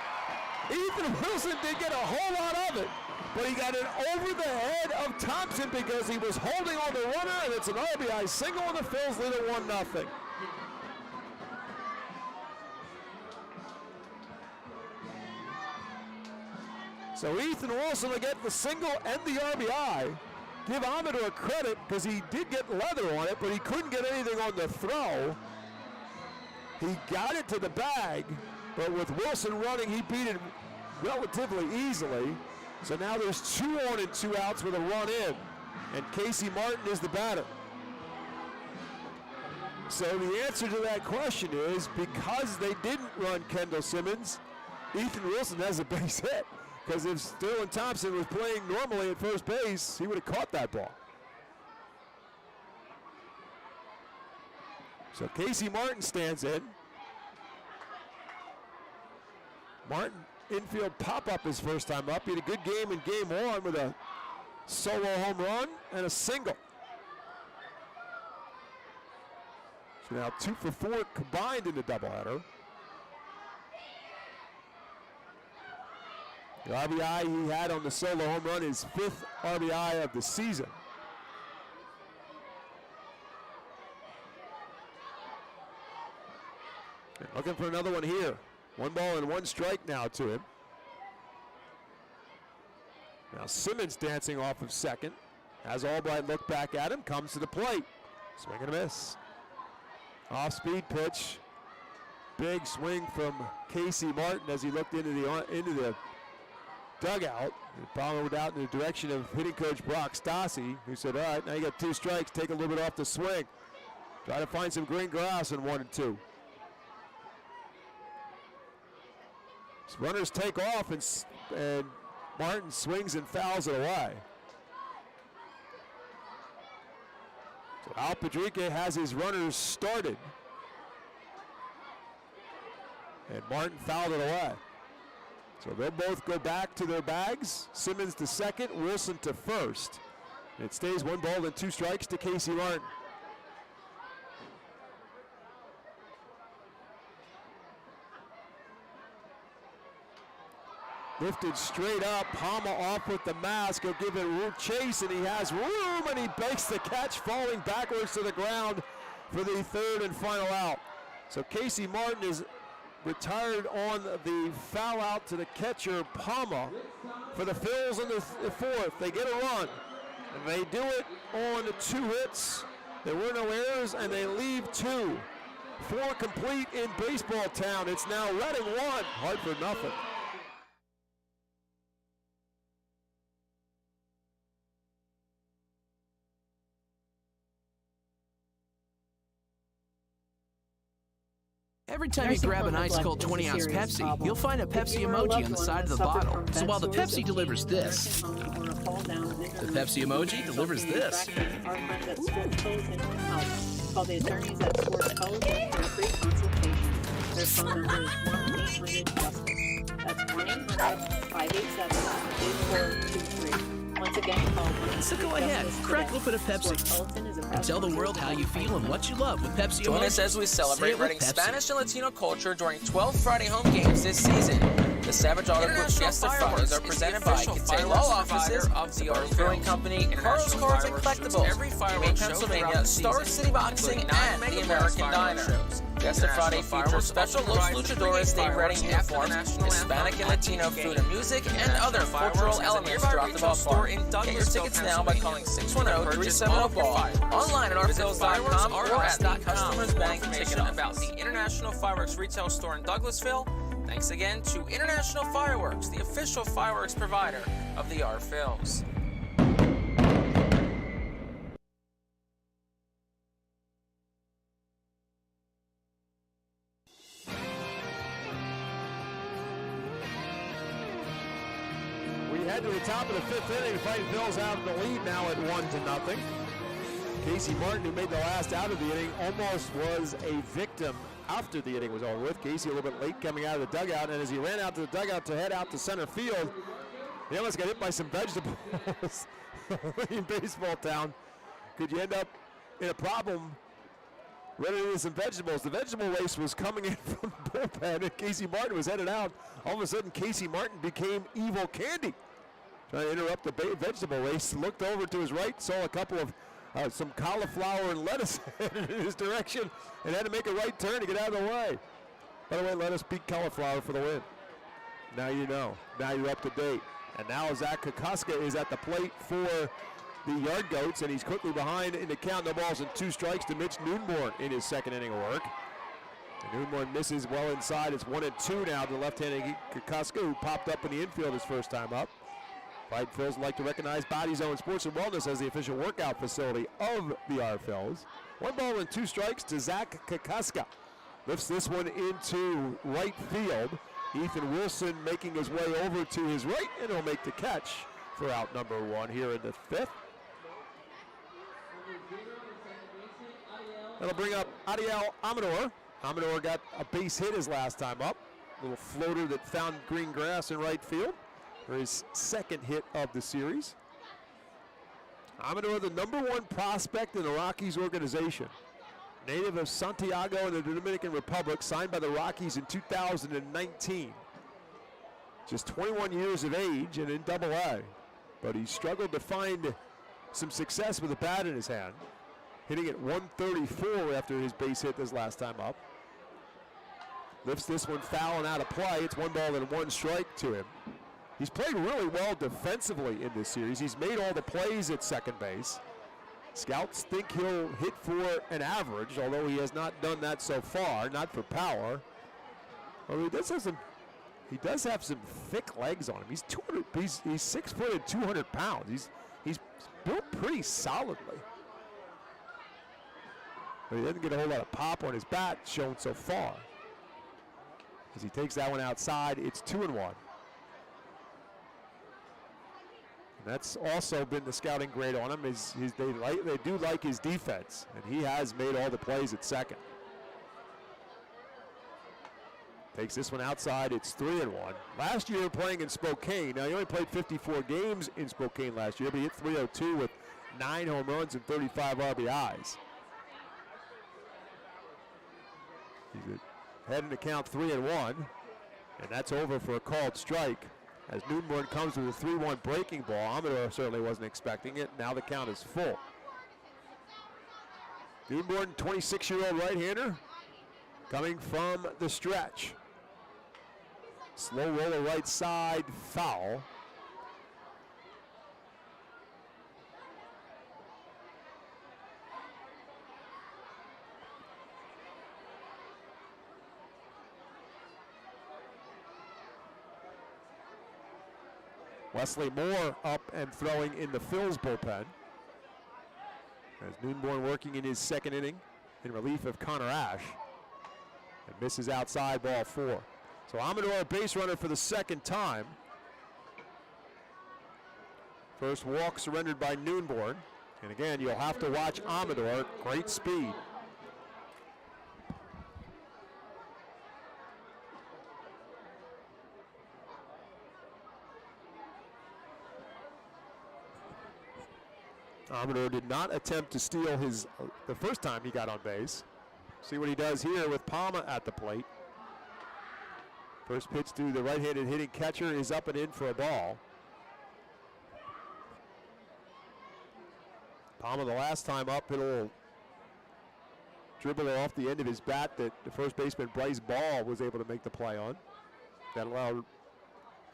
Ethan Wilson did get a whole lot of it, but he got it over the head of Thompson because he was holding on the runner, and it's an RBI single, and the Phils lead it 1-0. So Ethan Wilson will get the single and the RBI. Give Amador credit because he did get leather on it, but he couldn't get anything on the throw. He got it to the bag, but with Wilson running, he beat it relatively easily. So now there's 2 on and 2 outs with a run in, and Casey Martin is the batter. So the answer to that question is because they didn't run Kendall Simmons, Ethan Wilson has a base hit. Because if Sterling Thompson was playing normally at first base, he would have caught that ball. So Casey Martin stands in. Martin, infield pop-up his first time up. He had a good game in game 1 with a solo home run and a single. So now 2 for 4 combined in the doubleheader. The RBI he had on the solo home run is 5th RBI of the season. Looking for another one here. 1 ball and 1 strike now to him. Now Simmons dancing off of second. As Albright look back at him, comes to the plate. Swing and a miss. Off-speed pitch. Big swing from Casey Martin as he looked into the dugout. Palmer went out in the direction of hitting coach Brock Stassi, who said, all right, now you got 2 strikes, take a little bit off the swing. Try to find some green grass in 1 and 2. So runners take off, and Martin swings and fouls it away. So Al Padrique has his runners started, and Martin fouled it away. So they'll both go back to their bags. Simmons to second, Wilson to first. And it stays 1 ball and 2 strikes to Casey Martin. Lifted straight up, Palma off with the mask. He'll give it chase, and he has room, and he bakes the catch, falling backwards to the ground for the 3rd and final out. So Casey Martin is retired on the foul out to the catcher, Palma, for the Phils in the 4th. They get a run, and they do it on 2 hits. There were no errors, and they leave 2. 4 complete in baseball town. It's now Reading 1, Hartford nothing. Every time you grab an ice-cold 20-ounce Pepsi, you'll find a Pepsi emoji on the side of the bottle. So while the Pepsi delivers this, the Pepsi emoji delivers this. Our friends at Sports Code can help. Call the attorneys at Sports Code for a free consultation. Their phone number is 1-800-JUSTICE. That's 1-800-587-8423. Once again, call So go ahead, crack open a Pepsi. And tell the world how you feel and what you love with Pepsi. Join us as we celebrate Reading Spanish and Latino culture during 12 Friday home games this season. The Savage Auto Group's Guest of Fridays are presented by Cathay Law Offices of the Art Brewing Company, Carl's Cards and Collectibles, Maine, Pennsylvania, Star City Boxing, and the American Diner. Guest of Friday features special Los Luchadores Day Reading uniforms, Hispanic and Latino food and music, and other cultural elements throughout the ballpark. Get your tickets now by calling 610-370-BALL, online at arphills.com or at the Customers Bank ticket about the International Fireworks retail store in Douglasville. Thanks again to International Fireworks, the official fireworks provider of the Art Phillies. We head to the top of the 5th inning. Fighting Phillies have the lead now at 1-0. Casey Martin, who made the last out of the inning, almost was a victim after the inning was over with. Casey a little bit late coming out of the dugout, and as he ran out to the dugout to head out to center field, he almost got hit by some vegetables. In baseball town, could you end up in a problem running into some vegetables? The vegetable waste was coming in from the bullpen, and Casey Martin was headed out. All of a sudden, Casey Martin became evil Candy, trying to interrupt the vegetable waste. Looked over to his right, saw a couple of some cauliflower and lettuce headed in his direction, and had to make a right turn to get out of the way. By the way, lettuce beat cauliflower for the win. Now you know. Now you're up to date. And now Zach Kokoska is at the plate for the Yard Goats, and he's quickly behind in the count. No balls and 2 strikes to Mitch Noonborn in his second inning of work. And Noonborn misses well inside. It's 1-2 now to the left-handed Kokoska, who popped up in the infield his first time up. Fighting Phillies would like to recognize Body Zone Sports and Wellness as the official workout facility of the Art Phillies. 1 ball and 2 strikes to Zach Kokoska. Lifts this one into right field. Ethan Wilson making his way over to his right, and he'll make the catch for out number 1 here in the 5th. That'll bring up Adiel Amador. Amador got a base hit his last time up. A little floater that found green grass in right field for his second hit of the series. Amador, the #1 prospect in the Rockies organization. Native of Santiago in the Dominican Republic, signed by the Rockies in 2019. Just 21 years of age and in Double-A, but he struggled to find some success with a bat in his hand, hitting at 134 after his base hit this last time up. Lifts this one foul and out of play. It's 1 ball and 1 strike to him. He's played really well defensively in this series. He's made all the plays at second base. Scouts think he'll hit for an average, although he has not done that so far, not for power. Although he does have some thick legs on him. He's 6 foot and 200 pounds. He's built pretty solidly. But he doesn't get a whole lot of pop on his bat shown so far. As he takes that one outside, it's 2-1. That's also been the scouting grade on him. They do like his defense, and he has made all the plays at second. Takes this one outside. It's 3-1. Last year playing in Spokane. Now he only played 54 games in Spokane last year, but he hit .302 with 9 home runs and 35 RBIs. He's heading to count 3-1, and that's over for a called strike. As Noonborn comes with a 3-1 breaking ball. Amador certainly wasn't expecting it. Now the count is full. Noonborn, 26-year-old right-hander, coming from the stretch. Slow roller right side, foul. Wesley Moore up and throwing in the Phil's bullpen. As Noonborn working in his second inning in relief of Connor Ash. And misses outside, ball 4. So Amador a base runner for the second time. First walk surrendered by Noonborn. And again, you'll have to watch Amador, great speed. Amador did not attempt to steal the first time he got on base. See what he does here with Palma at the plate. First pitch to the right-handed hitting catcher is up and in for a ball. Palma the last time up, it'll dribble off the end of his bat that the first baseman Bryce Ball was able to make the play on. That allowed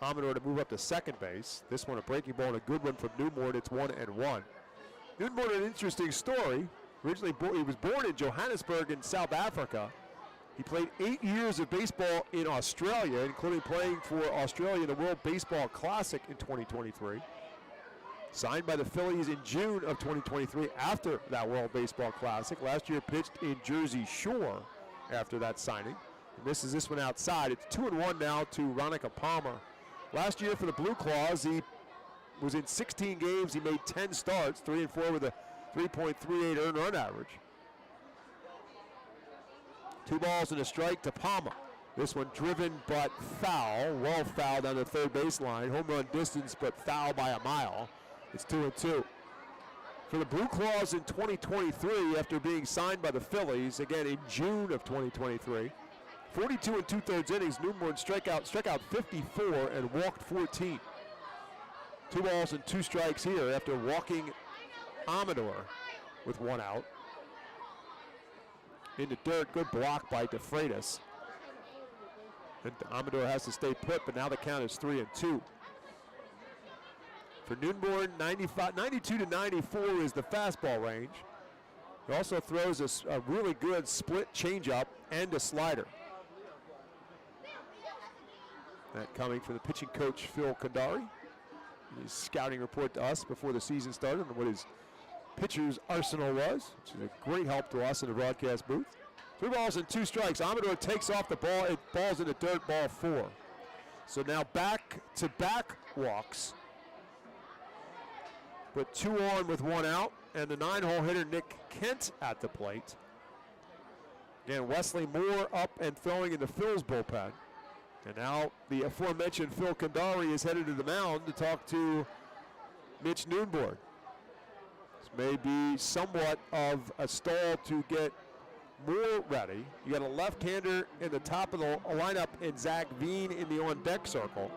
Amador to move up to second base. This one a breaking ball and a good one from Newborn. It's 1-1. Newborn, an interesting story. Originally, he was born in Johannesburg in South Africa. He played 8 years of baseball in Australia, including playing for Australia in the World Baseball Classic in 2023. Signed by the Phillies in June of 2023 after that World Baseball Classic. Last year pitched in Jersey Shore after that signing. And this is this one outside. It's 2-1 now to Ronica Palmer. Last year for the Blue Claws, he was in 16 games. He made 10 starts, 3-4 with a 3.38 earned run average. 2 balls and a strike to Palmer. This one driven but foul. Well fouled on the third baseline. Home run distance but foul by a mile. It's 2-2. For the Blue Claws in 2023, after being signed by the Phillies, again in June of 2023, 42 2/3 innings, Newborn struck out 54 and walked 14. 2 balls and 2 strikes here after walking Amador with 1 out. In the dirt, good block by DeFreitas. And Amador has to stay put, but now the count is 3-2. For Newborn, 92 to 94 is the fastball range. He also throws a really good split changeup and a slider. That coming from the pitching coach, Phil Kandari. His scouting report to us before the season started on what his pitcher's arsenal was, which is a great help to us in the broadcast booth. 3 balls and 2 strikes. Amador takes off the ball. It falls in the dirt, ball 4. So now back-to-back walks. Put 2 on with 1 out, and the 9-hole hitter Nick Kent at the plate. Again, Wesley Moore up and throwing in the Phil's bullpen. And now the aforementioned Phil Kandari is headed to the mound to talk to Mitch Newborn. This may be somewhat of a stall to get Moore ready. You got a left-hander in the top of the lineup in Zach Veen in the on-deck circle.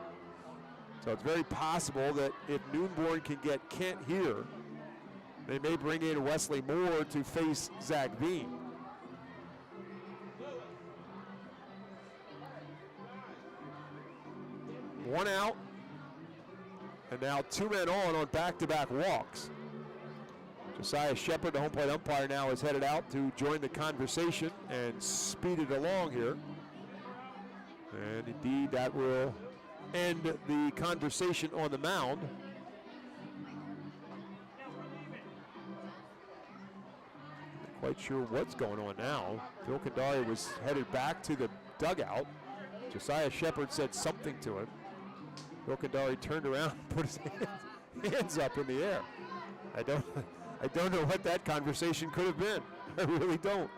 So it's very possible that if Newborn can get Kent here, they may bring in Wesley Moore to face Zach Veen. One out, and now 2 men on back-to-back walks. Josiah Shepard, the home plate umpire, now is headed out to join the conversation and speed it along here. And indeed, that will end the conversation on the mound. Not quite sure what's going on now. Phil Kandari was headed back to the dugout. Josiah Shepard said something to him. Phil Kandari turned around and put his hands up in the air. I don't know what that conversation could have been. I really don't.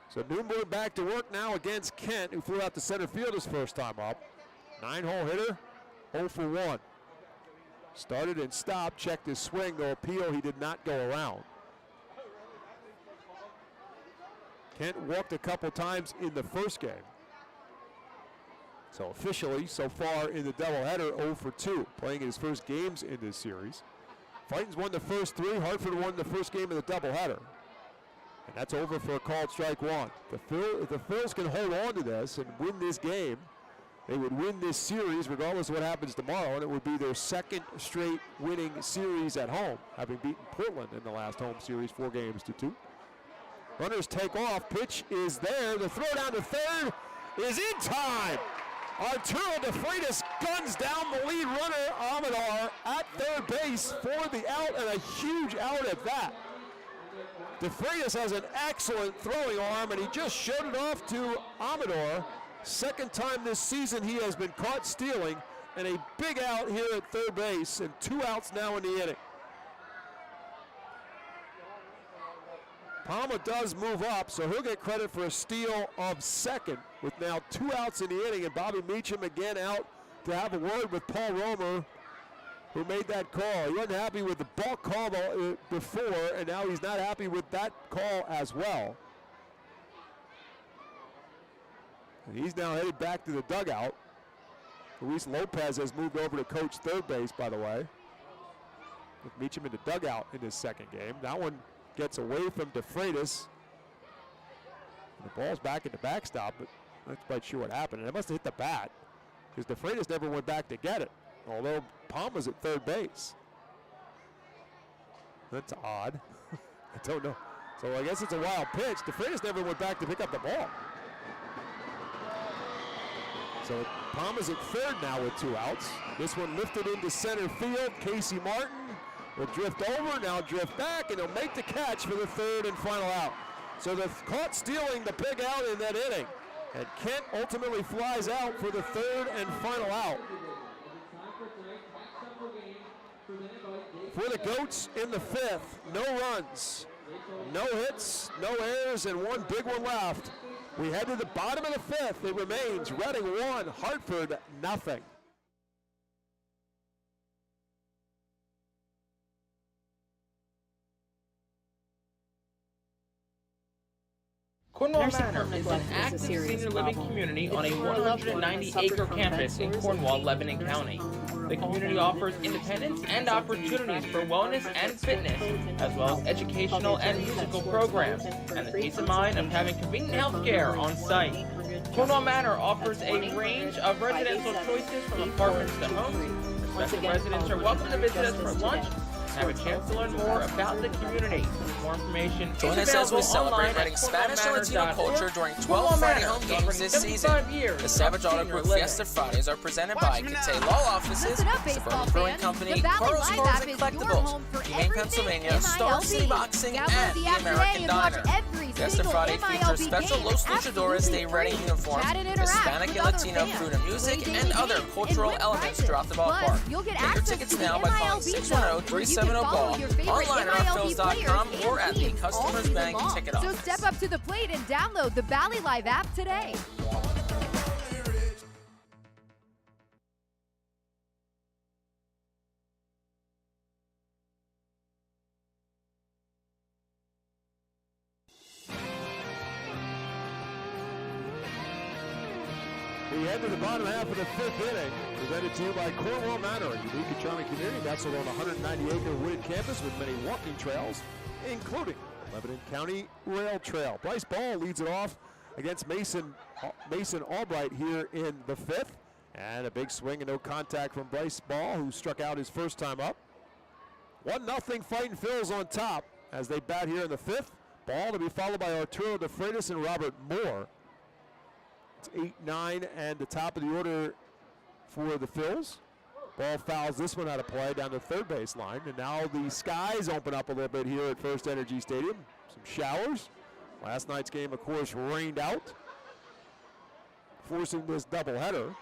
So Newborn back to work now against Kent, who flew out to center field his first time up. 9-hole hitter, 0 for 1. Started and stopped, checked his swing, no appeal, he did not go around. Kent walked a couple times in the first game. So officially, so far in the doubleheader, 0 for 2, playing his first games in this series. Fightin's won the first 3, Hartford won the first game of the doubleheader. And that's over for a called strike 1. If the Phils can hold on to this and win this game, they would win this series regardless of what happens tomorrow, and it would be their second straight winning series at home, having beaten Portland in the last home series 4-2. Runners take off. Pitch is there. The throw down to third is in time. Arturo DeFreitas guns down the lead runner, Amador, at third base for the out, and a huge out at that. DeFreitas has an excellent throwing arm, and he just showed it off to Amador. Second time this season he has been caught stealing, and a big out here at third base, and 2 outs now in the inning. Palma does move up, so he'll get credit for a steal of second with now 2 outs in the inning, and Bobby Meacham again out to have a word with Paul Romer, who made that call. He wasn't happy with the ball call before, and now he's not happy with that call as well. And he's now headed back to the dugout. Luis Lopez has moved over to coach third base, by the way. With Meacham in the dugout in his second game. That one gets away from DeFreitas. The ball's back at the backstop, but I'm not quite sure what happened. And it must have hit the bat, because DeFreitas never went back to get it, although Palma's at third base. That's odd. I don't know. So I guess it's a wild pitch. DeFreitas never went back to pick up the ball. So Palma's at third now with 2 outs. This one lifted into center field. Casey Martin will drift over, now drift back, and he'll make the catch for the third and final out. So they're caught stealing the pig out in that inning. And Kent ultimately flies out for the third and final out. For the Goats in the 5th, no runs, no hits, no errors, and 1 big one left. We head to the bottom of the 5th. It remains Reading 1, Hartford nothing. Cornwall Manor is an active senior living community on a 190-acre campus in Cornwall, Lebanon County. The community offers independence and opportunities for wellness and fitness, as well as educational and musical programs, and the peace of mind of having convenient health care on site. Cornwall Manor offers a range of residential choices from apartments to homes. Prospective residents are welcome to visit us for lunch and have a chance to learn more about the community. For more information, join us as we celebrate Reading's Spanish and Latino culture during 12 Friday home games this season. The Savage Auto Group Fiesta Fridays are presented by Cathay Law Offices, Suburban Brewing Company, Carl's Cars and Collectibles, Humane Pennsylvania, Star City Boxing, and the American Diner. Fiesta Friday features special Los Luchadores Day Reading uniforms, Hispanic and Latino food and music, and other cultural elements throughout the ballpark. Get your tickets now by calling 610-370-BALL, online at ourphils.com, or at the Customers Bank ticket office. So step up to the plate and download the Valley Live app today. We head to the bottom half of the 5th inning, presented to you by Cornwall Manor, a unique and charming community nestled on a 190-acre wooded campus with many walking trails, including the Lebanon County Rail Trail. Bryce Ball leads it off against Mason Albright here in the 5th, and a big swing and no contact from Bryce Ball, who struck out his first time up. 1-0 Fightin' Phillies on top as they bat here in the 5th. Ball to be followed by Arturo DeFreitas and Robert Moore. It's 8-9 and the top of the order for the Phils. Ball fouls this one out of play down the third base line. And now the skies open up a little bit here at FirstEnergy Stadium. Some showers. Last night's game, of course, rained out, forcing this doubleheader.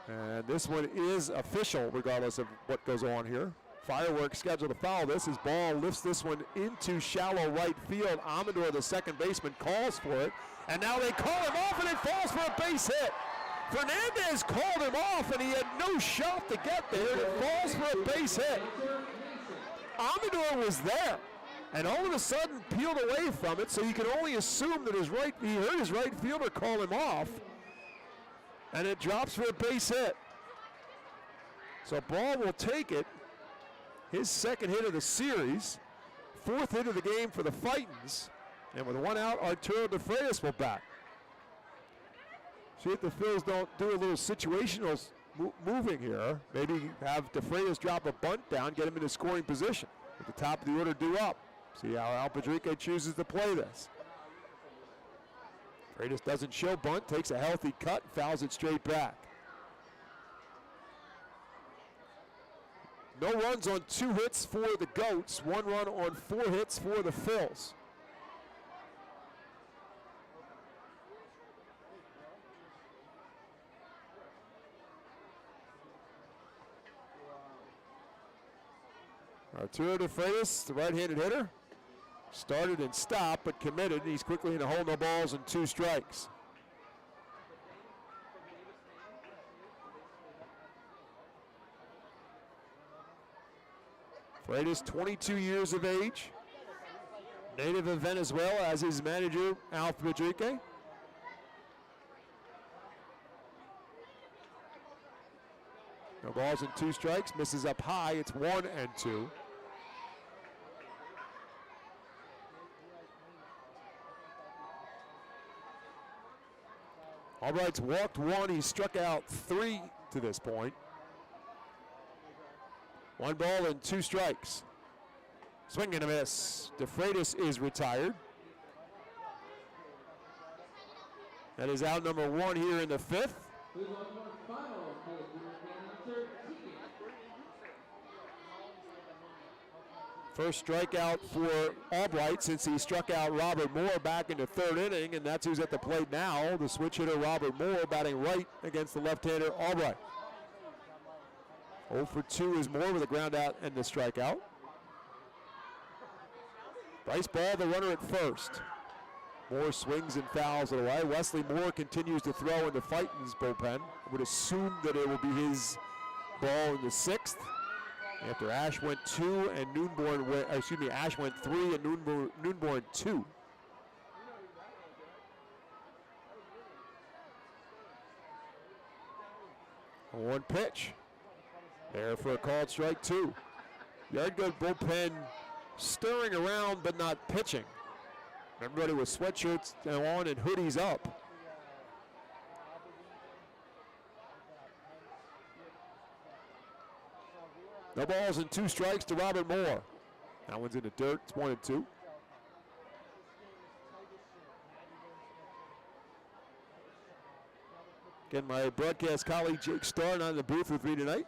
And this one is official regardless of what goes on here. Fireworks scheduled to foul this as Ball lifts this one into shallow right field. Amador, the second baseman, calls for it. And now they call him off, and it falls for a base hit. Fernandez called him off, and he had no shot to get there, and it falls for a base hit. Amador was there, and all of a sudden peeled away from it, so you can only assume that he heard his right fielder call him off, and it drops for a base hit. So Ball will take it, his second hit of the series, 4th hit of the game for the Fightins. And with 1 out, Arturo DeFreitas will bat. See if the Phils don't do a little situational moving here. Maybe have DeFreitas drop a bunt down, get him in a scoring position. At the top of the order due up. See how Al Padrique chooses to play this. DeFreitas doesn't show bunt, takes a healthy cut, fouls it straight back. No runs on 2 hits for the Goats, 1 run on 4 hits for the Phils. Arturo DeFreitas, the right-handed hitter, Started and stopped, but committed. He's quickly in the hole, no balls and 2 strikes. Freitas, 22 years of age, native of Venezuela, as his manager, Alf Madrique. No balls and 2 strikes, misses up high, it's 1 and 2. Albright's walked 1, he struck out 3 to this point. 1 ball and 2 strikes. Swing and a miss. DeFreitas is retired. That is out number 1 here in the 5th. First strikeout for Albright since he struck out Robert Moore back in the 3rd inning, and that's who's at the plate now. The switch hitter Robert Moore batting right against the left-hander Albright. 0 for 2 is Moore with a ground out and the strikeout. Bryce Ball, the runner at first. Moore swings and fouls it away. Wesley Moore continues to throw in the Fightin's bullpen. I would assume that it will be his ball in the 6th. After Ash went 2 and Ash went 3 and Noonborn 2. One pitch. There for a called strike 2. Yard goat bullpen stirring around but not pitching. Everybody with sweatshirts on and hoodies up. No balls and 2 strikes to Robert Moore. That one's in the dirt. It's 1 and 2. Again, my broadcast colleague Jake Starr not in the booth with me tonight,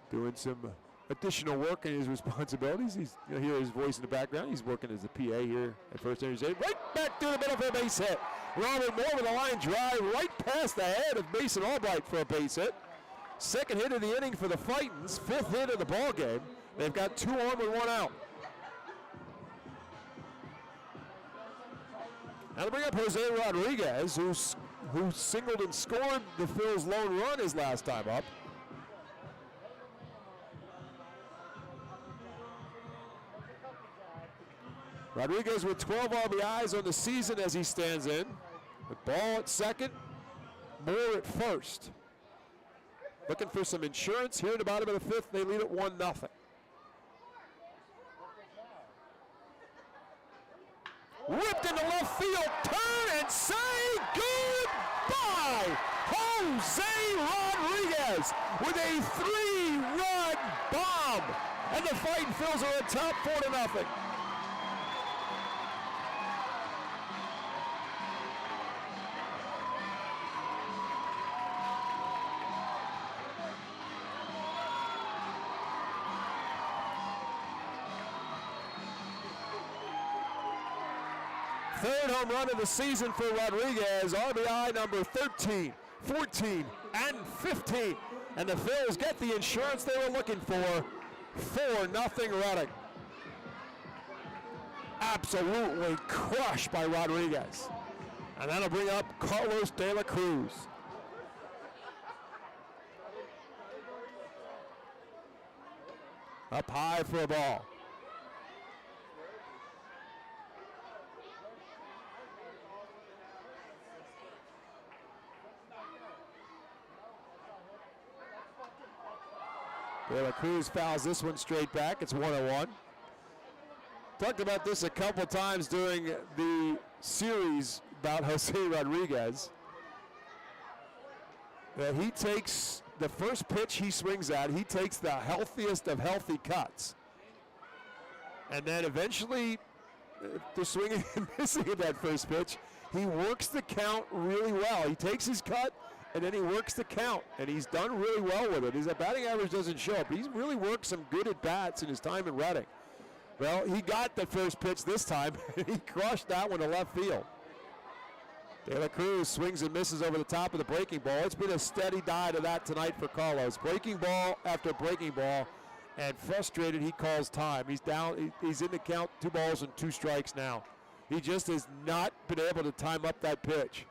doing some additional work in his responsibilities. He's hear his voice in the background. He's working as a PA here at FirstEnergy. Right back through the middle for a base hit. Robert Moore with a line drive right past the head of Mason Albright for a base hit. Second hit of the inning for the Fightins. 5th hit of the ball game. They've got 2 on with 1 out. Now to bring up Jose Rodriguez, who singled and scored the Phil's lone run his last time up. Rodriguez with 12 RBIs on the season as he stands in. With Ball at second, Moore at first. Looking for some insurance here in the bottom of the 5th. They lead at 1-0. Whipped into left field, turn and say goodbye. Jose Rodriguez with a 3-run bomb. And the Fightin' Phils are at top 4-0. Third home run of the season for Rodriguez. RBI number 13, 14, and 15. And the Phils get the insurance they were looking for. 4-0 Reading. Absolutely crushed by Rodriguez. And that'll bring up Carlos De La Cruz. Up high for a ball. De La Cruz fouls this one straight back. It's 1-1. Talked about this a couple times during the series about Jose Rodriguez. That he takes the first pitch he swings at, he takes the healthiest of healthy cuts. And then eventually, the swinging and missing at that first pitch, he works the count really well. He takes his cut, and then he works the count, and he's done really well with it. His batting average doesn't show up. He's really worked some good at-bats in his time in Reading. Well, he got the first pitch this time, and he crushed that one to left field. De La Cruz swings and misses over the top of the breaking ball. It's been a steady dive to that tonight for Carlos. Breaking ball after breaking ball, And frustrated, he calls time. He's down. He's in the count, 2 balls and 2 strikes now. He just has not been able to time up that pitch.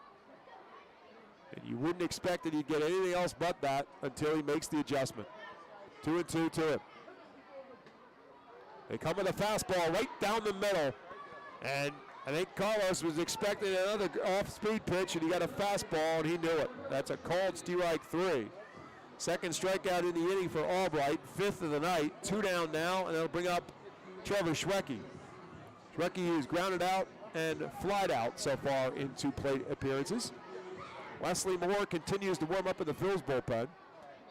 And you wouldn't expect that he'd get anything else but that until he makes the adjustment. 2-2 to him. They come with a fastball right down the middle. And I think Carlos was expecting another off-speed pitch, and he got a fastball, and he knew it. That's a called strike 3. Second strikeout in the inning for Albright, 5th of the night. 2 down now, and that'll bring up Trevor Schwecke. Schwecke is grounded out and flied out so far in 2 plate appearances. Wesley Moore continues to warm up in the Phil's bullpen, and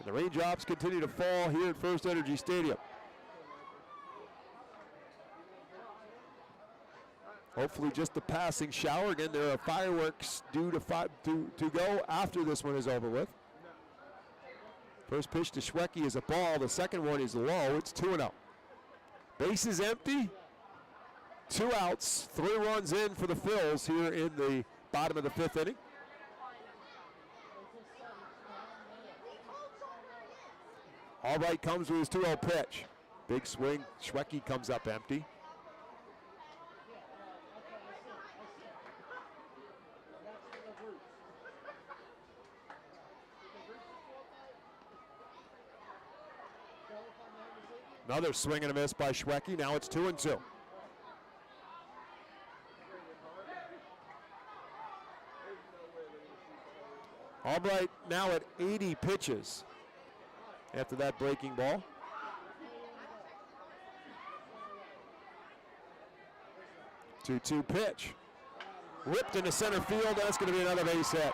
the raindrops continue to fall here at FirstEnergy Stadium. Hopefully just a passing shower. Again, there are fireworks due to go after this one is over with. First pitch to Schwecke is a ball. The second one is low. It's 2-0. Base is empty. 2 outs, 3 runs in for the Phils here in the bottom of the 5th inning. Albright comes with his 2-0 pitch. Big swing. Schwecke comes up empty. Another swing and a miss by Schwecke. Now it's 2-2. Albright now at 80 pitches after that breaking ball. 2-2 pitch. Ripped into center field. That's going to be another base hit.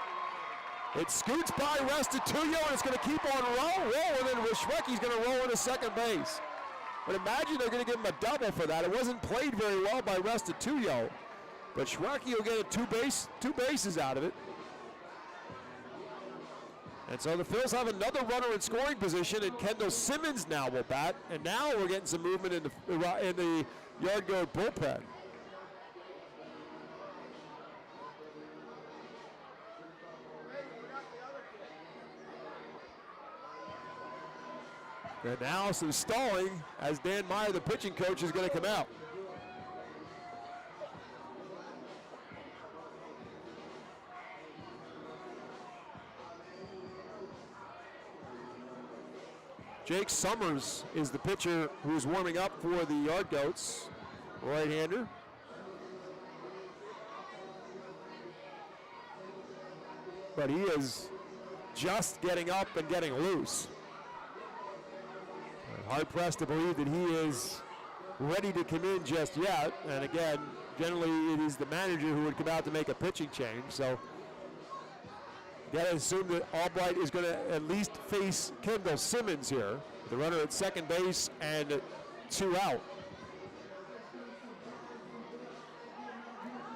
It scoots by Restituyo, and it's going to keep on rolling, and Schwecke's going to roll into second base. But imagine they're going to give him a double for that. It wasn't played very well by Restituyo, but Schwecke will get two bases out of it. And so the Phils have another runner in scoring position, and Kendall Simmons now will bat. And now we're getting some movement in the yard goat bullpen. And now some stalling as Dan Meyer, the pitching coach, is going to come out. Jake Summers is the pitcher who's warming up for the Yard Goats, right-hander. But he is just getting up and getting loose. Hard-pressed to believe that he is ready to come in just yet. And again, generally it is the manager who would come out to make a pitching change. So you got to assume that Albright is going to at least face Kendall Simmons here, the runner at second base and 2 out.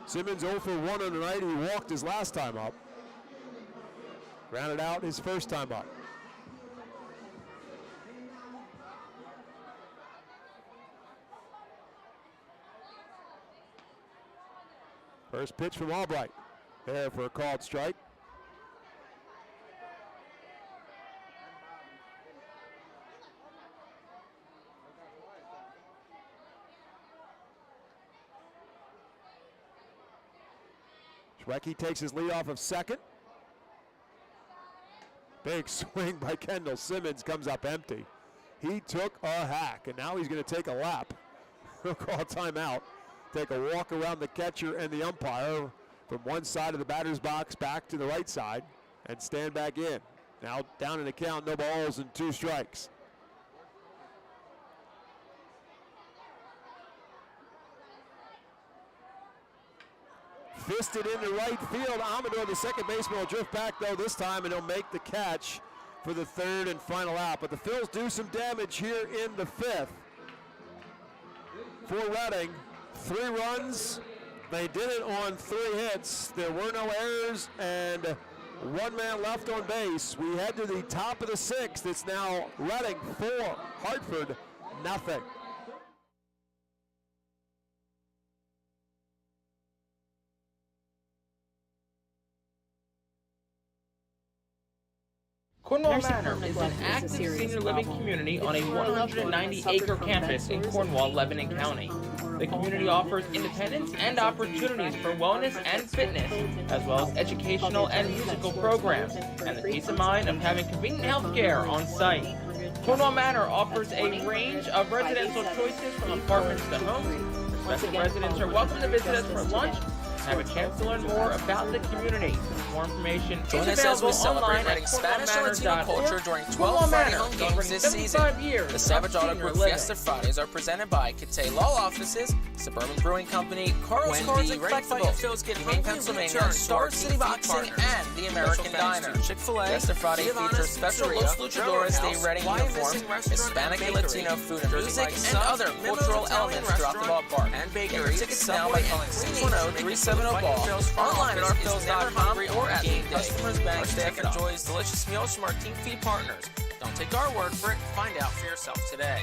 Simmons 0 for 1 on the night. He walked his last time up. Grounded out his first time up. First pitch from Albright. There for a called strike. Schwecke takes his lead off of second. Big swing by Kendall Simmons, comes up empty. He took a hack, and now he's going to take a lap. He'll call timeout. Take a walk around the catcher and the umpire from one side of the batter's box back to the right side and stand back in. Now down in the count, no balls and 2 strikes. Fisted into right field. Amador, the second baseman, will drift back though this time, and he'll make the catch for the third and final out. But the Phils do some damage here in the 5th. For Reading, 3 runs. They did it on 3 hits. There were no errors and 1 man left on base. We head to the top of the 6th. It's now Reading 4, Hartford nothing. Cornwall Manor is an active senior living community on a 190-acre campus in Cornwall, Lebanon County. The community offers independence and opportunities for wellness and fitness, as well as educational and musical programs, and the peace of mind of having convenient health care on site. Cornwall Manor offers a range of residential choices from apartments to homes. Prospective residents are welcome to visit us for lunch and have a chance to learn more about the community. More information Join is us as we available celebrate online writing at Spanish and Latino culture during 12 Cornwall Friday Manor, home games this season. 75 years The Savage of Auto senior Group living. Fiesta Fridays are presented by Cathay Law Offices, Suburban Brewing Company, Carl's Cards and Collectibles, Humane Pennsylvania, Star City Boxing, and the American Diner. Chick-fil-A, Fiesta Friday features special Los Luchadores Day Reading uniforms, Hispanic and Latino food and music, and other cultural elements throughout the ballpark. And bakery. Tickets now by calling 610-370-BALL, online at ourphils.com, or at game day. Customers Bank staff enjoys delicious meals from our team feed partners. Don't take our word for it. Find out for yourself today.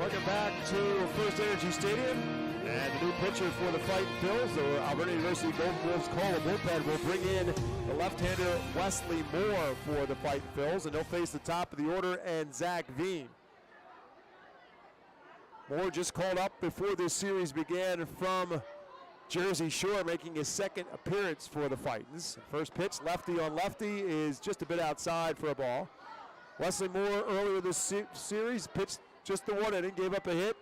Welcome back to FirstEnergy Stadium. And the new pitcher for the Fightin Phillies, the Alberta University Golden Wolves call a bullpen, will bring in the left-hander Wesley Moore for the Fightin Phillies, and they'll face the top of the order and Zach Veen. Moore just called up before this series began from Jersey Shore, making his second appearance for the Fightins. First pitch, lefty on lefty, is just a bit outside for a ball. Wesley Moore earlier this series pitched just the one inning, gave up a hit,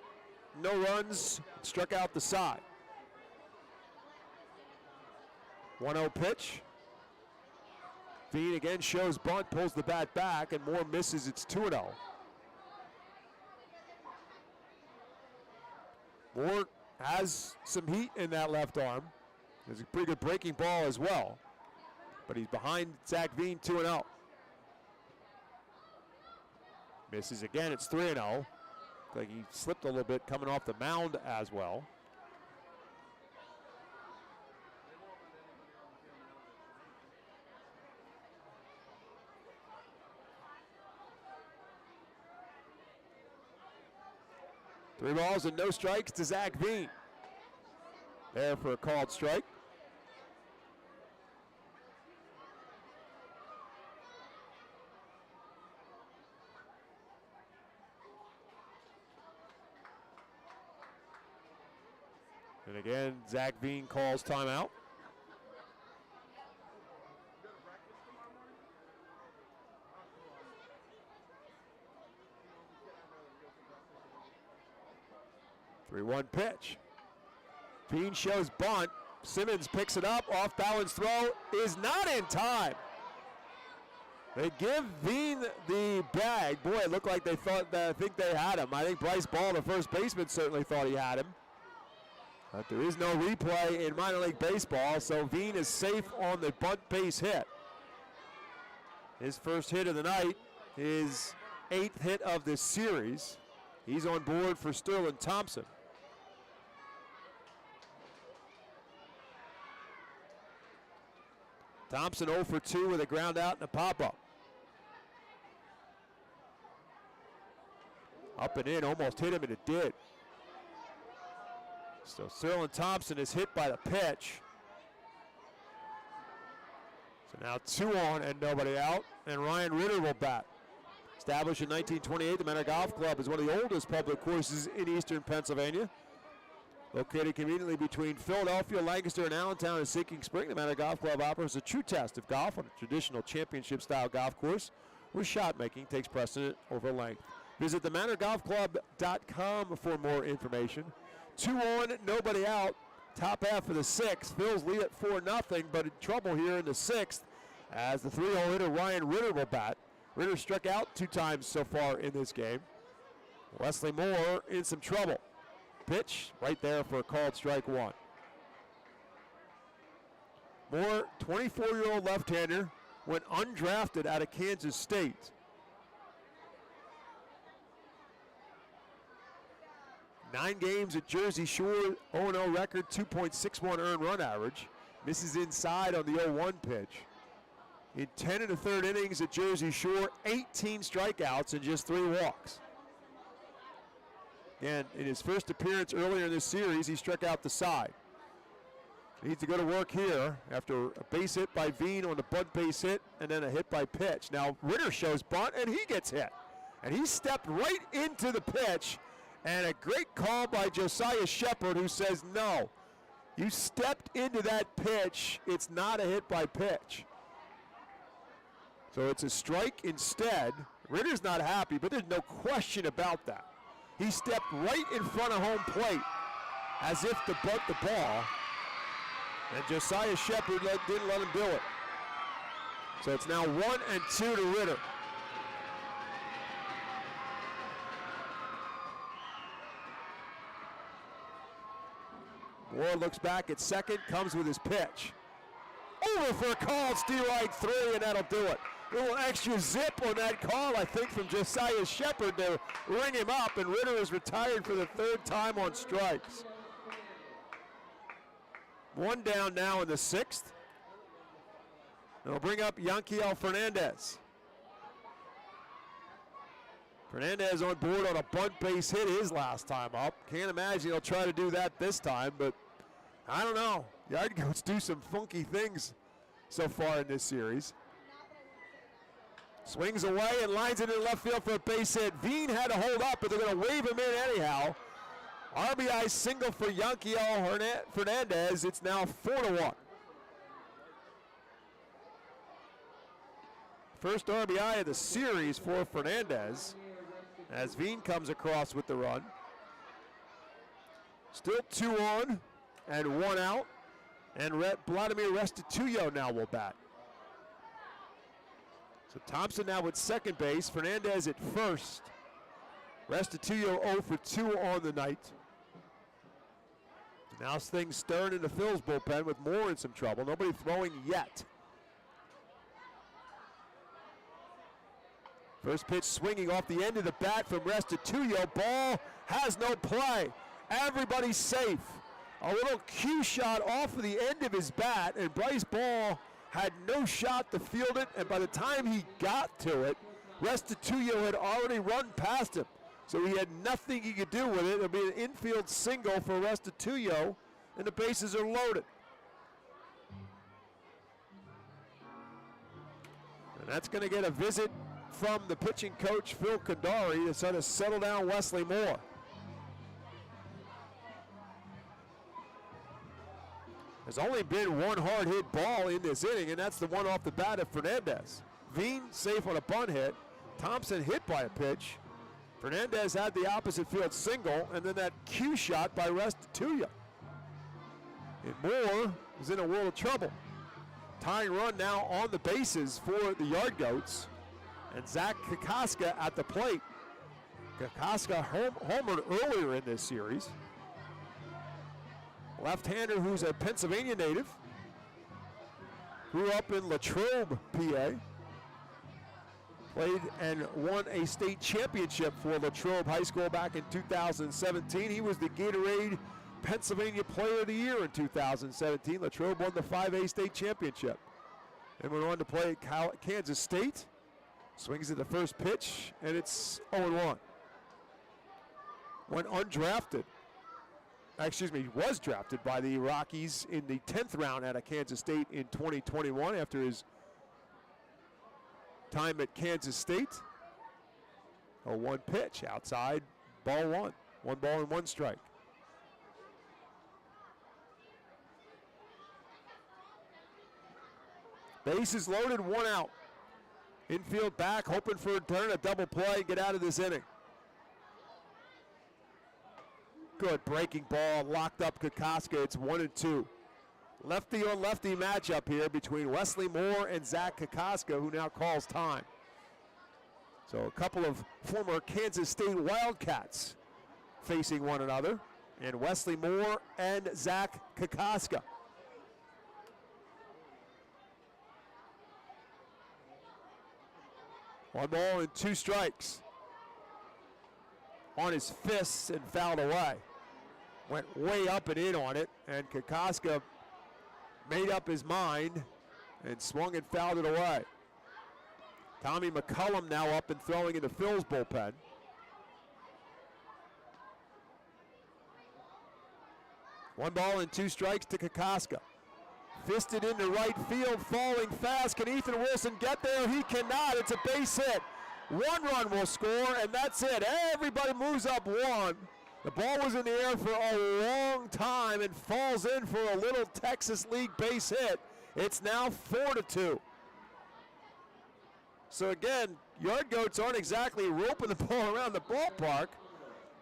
no runs, struck out the side. 1-0 pitch. Veen again shows bunt, pulls the bat back, and Moore misses. It's 2-0. Moore has some heat in that left arm. There's a pretty good breaking ball as well. But he's behind Zach Veen, 2-0. Misses again, it's 3-0. Like he slipped a little bit coming off the mound as well. Three balls and no strikes to Zach Veen. There for a called strike. And again, Zach Veen calls timeout. Three-one pitch. Veen shows bunt. Simmons picks it up. Off balance throw is not in time. They give Veen the bag. Boy, it looked like they thought that. I think they had him. I think Bryce Ball, the first baseman, certainly thought he had him. But there is no replay in minor league baseball, so Veen is safe on the bunt base hit. His first hit of the night, his 8th hit of this series. He's on board for Sterling Thompson. Thompson 0 for 2 with a ground out and a pop-up. Up and in, almost hit him, and it did. So Sterling Thompson is hit by the pitch. So now 2 on and nobody out, and Ryan Ritter will bat. Established in 1928, the Manor Golf Club is one of the oldest public courses in eastern Pennsylvania. Located conveniently between Philadelphia, Lancaster, and Allentown and Sinking Spring, the Manor Golf Club offers a true test of golf on a traditional championship-style golf course where shot making takes precedent over length. Visit themanorgolfclub.com for more information. 2 on, nobody out. Top half of the 6th. Phils lead at 4-0, but in trouble here in the 6th as the 3-0 hitter Ryan Ritter will bat. Ritter struck out 2 times so far in this game. Wesley Moore in some trouble. Pitch right there for a called strike 1. Moore, 24-year-old left-hander, went undrafted out of Kansas State. 9 games at Jersey Shore, 0-0 record, 2.61 earned run average. Misses inside on the 0-1 pitch. In 10 1/3 innings at Jersey Shore, 18 strikeouts and just 3 walks. And in his first appearance earlier in this series, he struck out the side. Needs to go to work here after a base hit by Veen on the bunt base hit and then a hit by pitch. Now Ritter shows bunt and he gets hit. And he stepped right into the pitch, and a great call by Josiah Shepard, who says, no, you stepped into that pitch. It's not a hit by pitch. So it's a strike instead. Ritter's not happy, but there's no question about that. He stepped right in front of home plate as if to bunt the ball, and Josiah Shepard didn't let him do it. So it's now 1-2 to Ritter. Moore looks back at second, comes with his pitch. Over for a call, strike 3, and that'll do it. A little extra zip on that call, I think, from Josiah Shepard to ring him up, and Ritter is retired for the 3rd time on strikes. 1 down now in the 6th. They'll bring up Yanquiel Fernandez. Fernandez on board on a bunt base hit his last time up. Can't imagine he'll try to do that this time, but I don't know. Yard Goats do some funky things so far in this series. Swings away and lines it in left field for a base hit. Veen had to hold up, but they're going to wave him in anyhow. RBI single for Yanquiel Fernandez. It's now 4-1. First RBI of the series for Fernandez as Veen comes across with the run. Still 2 on and 1 out. And Vladimir Restituyo now will bat. So Thompson now at second base. Fernandez at first. Restituyo 0 for 2 on the night. Now things stirring in the Phil's bullpen with Moore in some trouble. Nobody throwing yet. First pitch swinging off the end of the bat from Restituyo. Ball has no play. Everybody's safe. A little cue shot off of the end of his bat, and Bryce Ball had no shot to field it, and by the time he got to it, Restituyo had already run past him. So he had nothing he could do with it. It'll be an infield single for Restituyo, and the bases are loaded. And that's going to get a visit from the pitching coach, Phil Kandari, to sort of settle down Wesley Moore. There's only been one hard hit ball in this inning, and that's the one off the bat of Fernandez. Veen safe on a bunt hit. Thompson hit by a pitch. Fernandez had the opposite field single, and then that cue shot by Restituyo. And Moore is in a world of trouble. Tying run now on the bases for the Yard Goats, and Zach Kokoska at the plate. Kokoska homered earlier in this series. Left-hander who's a Pennsylvania native. Grew up in Latrobe, PA. Played and won a state championship for Latrobe High School back in 2017. He was the Gatorade Pennsylvania Player of the Year in 2017. Latrobe won the 5A state championship. And went on to play at Kansas State. Swings at the first pitch, and it's 0-1. Went undrafted. Was drafted by the Rockies in the 10th round out of Kansas State in 2021 after his time at Kansas State. 0-1 pitch outside, ball 1. 1 ball and 1 strike. Bases loaded, 1 out. Infield back, hoping for a turn, a double play, get out of this inning. Good breaking ball, locked up Kokoska. It's 1-2. Lefty on lefty matchup here between Wesley Moore and Zach Kokoska, who now calls time. So a couple of former Kansas State Wildcats facing one another, and Wesley Moore and Zach Kokoska. One ball and 2 strikes. On his fists and fouled away. Went way up and in on it, and Kokoska made up his mind and swung and fouled it away. Tommy McCullum now up and throwing in the Phil's bullpen. One ball and 2 strikes to Kokoska. Fisted into right field, falling fast. Can Ethan Wilson get there? He cannot. It's a base hit. 1 run will score, and that's it. Everybody moves up 1. The ball was in the air for a long time and falls in for a little Texas League base hit. It's now 4-2. So again, Yard Goats aren't exactly roping the ball around the ballpark,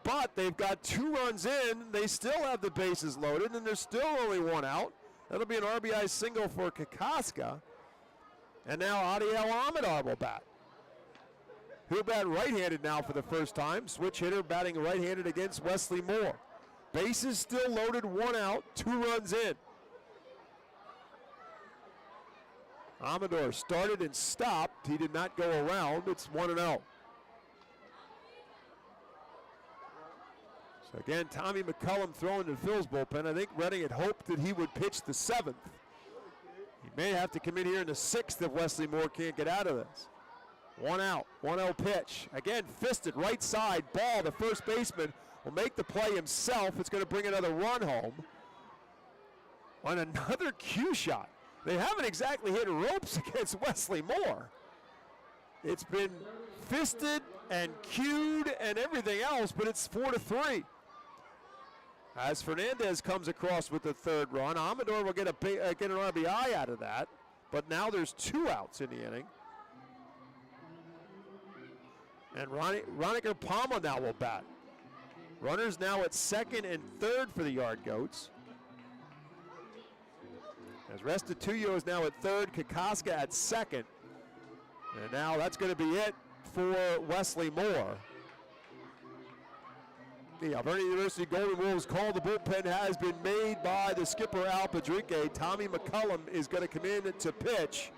but they've got 2 runs in. They still have the bases loaded, and there's still only 1 out. That'll be an RBI single for Kokoska. And now Adiel Amador will bat. He'll bat right-handed now for the first time. Switch hitter batting right-handed against Wesley Moore. Bases still loaded, 1 out, 2 runs in. Amador started and stopped. He did not go around. It's 1-0. So again, Tommy McCullum throwing to Phil's bullpen. I think Redding had hoped that he would pitch the 7th. He may have to come in here in the 6th if Wesley Moore can't get out of this. 1 out, 1-0 pitch. Again, fisted right side ball. The first baseman will make the play himself. It's going to bring another run home on another cue shot. They haven't exactly hit ropes against Wesley Moore. It's been fisted and cued and everything else, but it's 4-3. As Fernandez comes across with the 3rd run, Amador will get an RBI out of that, but now there's 2 outs in the inning. And Roniker Palma now will bat. Runners now at 2nd and 3rd for the Yard Goats. As Restituyo is now at 3rd, Kokoska at 2nd. And now that's going to be it for Wesley Moore. The Alberta University Golden Wolves call. The bullpen has been made by the skipper Al Padrique. Tommy McCullum is going to come in to pitch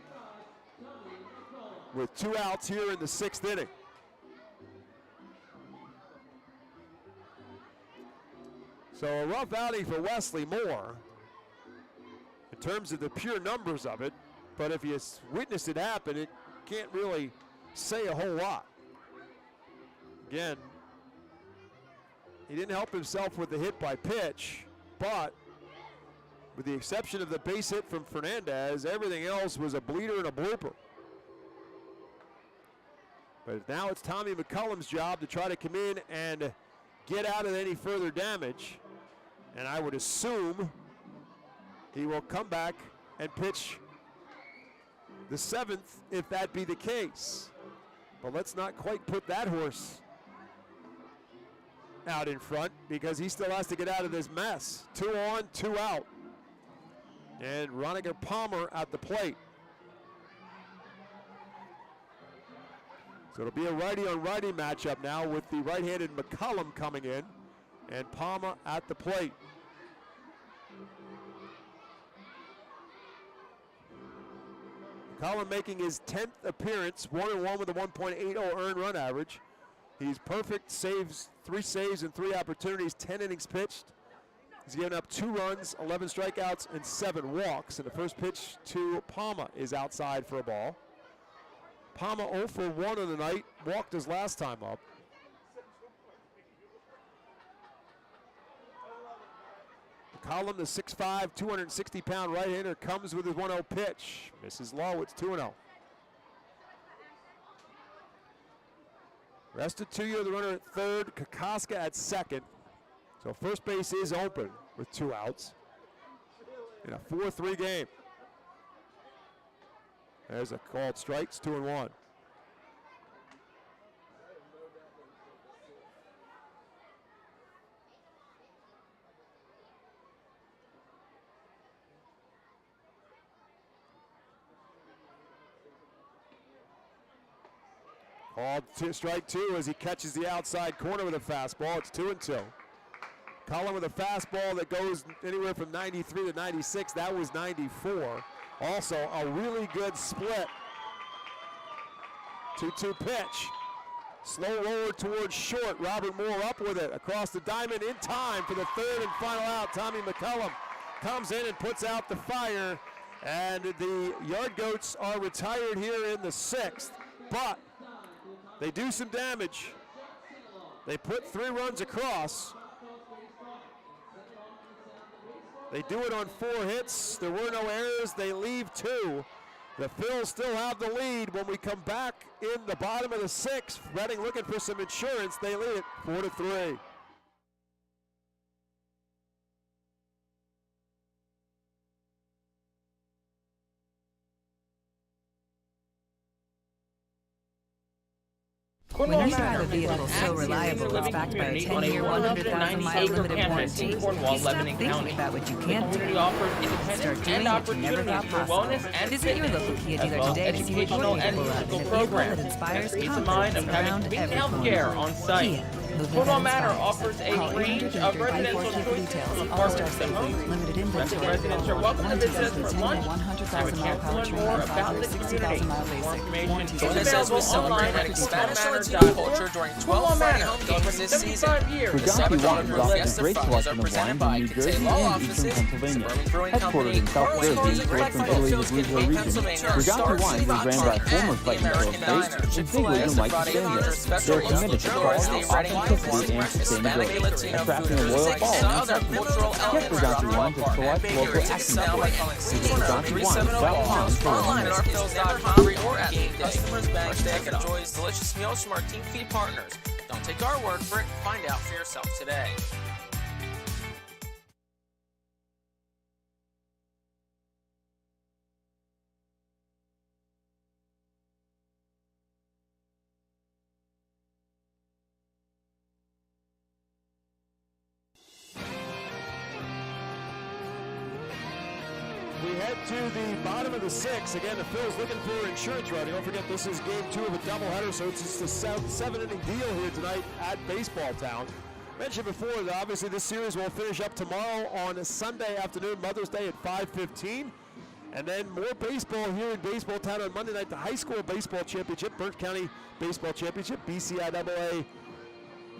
with 2 outs here in the 6th inning. So a rough outing for Wesley Moore in terms of the pure numbers of it, but if you witnessed it happen, it can't really say a whole lot. Again, he didn't help himself with the hit by pitch, but with the exception of the base hit from Fernandez, everything else was a bleeder and a blooper. But now it's Tommy McCullum's job to try to come in and get out of any further damage. And I would assume he will come back and pitch the 7th if that be the case. But let's not quite put that horse out in front because he still has to get out of this mess. 2 on, 2 out. And Roniker Palmer at the plate. So it'll be a righty on righty matchup now with the right-handed McCullum coming in and Palmer at the plate. McCullum making his 10th appearance, 1-1 with a 1.80 earned run average. He's perfect, saves 3 saves and 3 opportunities, 10 innings pitched. He's given up 2 runs, 11 strikeouts, and 7 walks. And the first pitch to Palma is outside for a ball. Palma 0 for 1 on the night, walked his last time up. McCullum, the 6'5", 260-pound right-hander, comes with his 1-0 pitch. Misses low, it's 2-0. Restituyo, the runner at 3rd, Kokoska at 2nd. So first base is open with 2 outs in a 4-3 game. There's a called strikes, 2-1. Called strike 2 as he catches the outside corner with a fastball. It's 2-2. Cullen with a fastball that goes anywhere from 93 to 96. That was 94. Also a really good split. 2-2 pitch. Slow roller towards short. Robert Moore up with it across the diamond in time for the 3rd and final out. Tommy McCullum comes in and puts out the fire. And the Yard Goats are retired here in the 6th, but they do some damage. They put 3 runs across. They do it on 4 hits. There were no errors. They leave 2. The Phils still have the lead. When we come back in the bottom of the 6th, Reading looking for some insurance. They lead it 4-3. When you drive a vehicle so reliable it's backed by a 10-year, 100,000-mile limited warranty, you stop thinking about what you can't do. Start doing what you never thought possible. Visit your local Kia dealer today to see what you're capable of in a vehicle that inspires confidence around every corner. Kia. Total Manor offers a range of residential choices from apartments to homes. Rental residents are welcome to visit us for lunch. Have a chance to learn more about the community. More information is available online at culture during 12 Friday home games this season. The $7 Fiesta Fund are presented by Cathay Law Offices, Suburban Brewing Company, Carl's Cars and Collectibles, Midway, Pennsylvania, Stars, American Diner, Chick-fil-A, Friday Hunters, Special East Jewelers, Reading Hispanic Latino food music, and other cultural elements at Rockmore Park. And tickets now by calling 610-370-WALL. Online at rphills.com or at Game Day. First Tech enjoys delicious meals from our team feed partners. Don't take our word for it. Find out for yourself today. We head to the bottom of the 6th. Again, the Phil's looking for insurance running. Don't forget, this is game 2 of a doubleheader, so it's just a 7-inning deal here tonight at Baseball Town. Mentioned before that obviously this series will finish up tomorrow on a Sunday afternoon, Mother's Day at 5:15. And then more baseball here in Baseball Town on Monday night. The high school baseball championship, Berks County Baseball Championship, BCIAA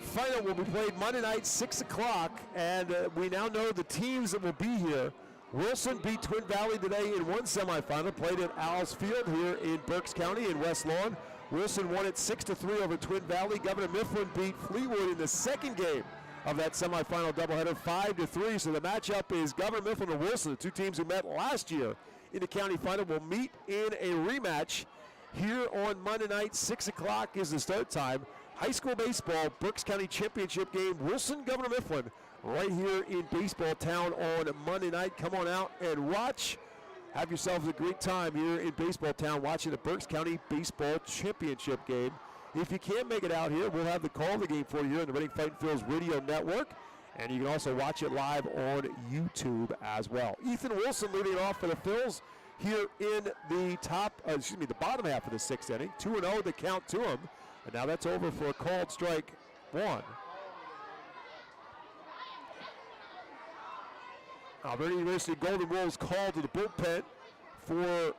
final will be played Monday night, 6 o'clock. And we now know the teams that will be here. Wilson beat Twin Valley today in one semifinal, played at Owls Field here in Berks County in West Lawn. Wilson won it 6-3 over Twin Valley. Governor Mifflin beat Fleetwood in the second game of that semifinal doubleheader, 5-3. So the matchup is Governor Mifflin and Wilson, the two teams who met last year in the county final, will meet in a rematch here on Monday night. 6 o'clock is the start time. High school baseball, Berks County Championship game, Wilson, Governor Mifflin, right here in Baseball Town on Monday night. Come on out and watch. Have yourselves a great time here in Baseball Town watching the Berks County Baseball Championship game. If you can't make it out here, we'll have the call of the game for you here on the Reading Fightin' Phil's radio network. And you can also watch it live on YouTube as well. Ethan Wilson leading off for the Phils here in the bottom half of the 6th inning. 2-0 the count to him. And now that's over for a called strike 1. Alberta University Golden Wolves called to the bullpen for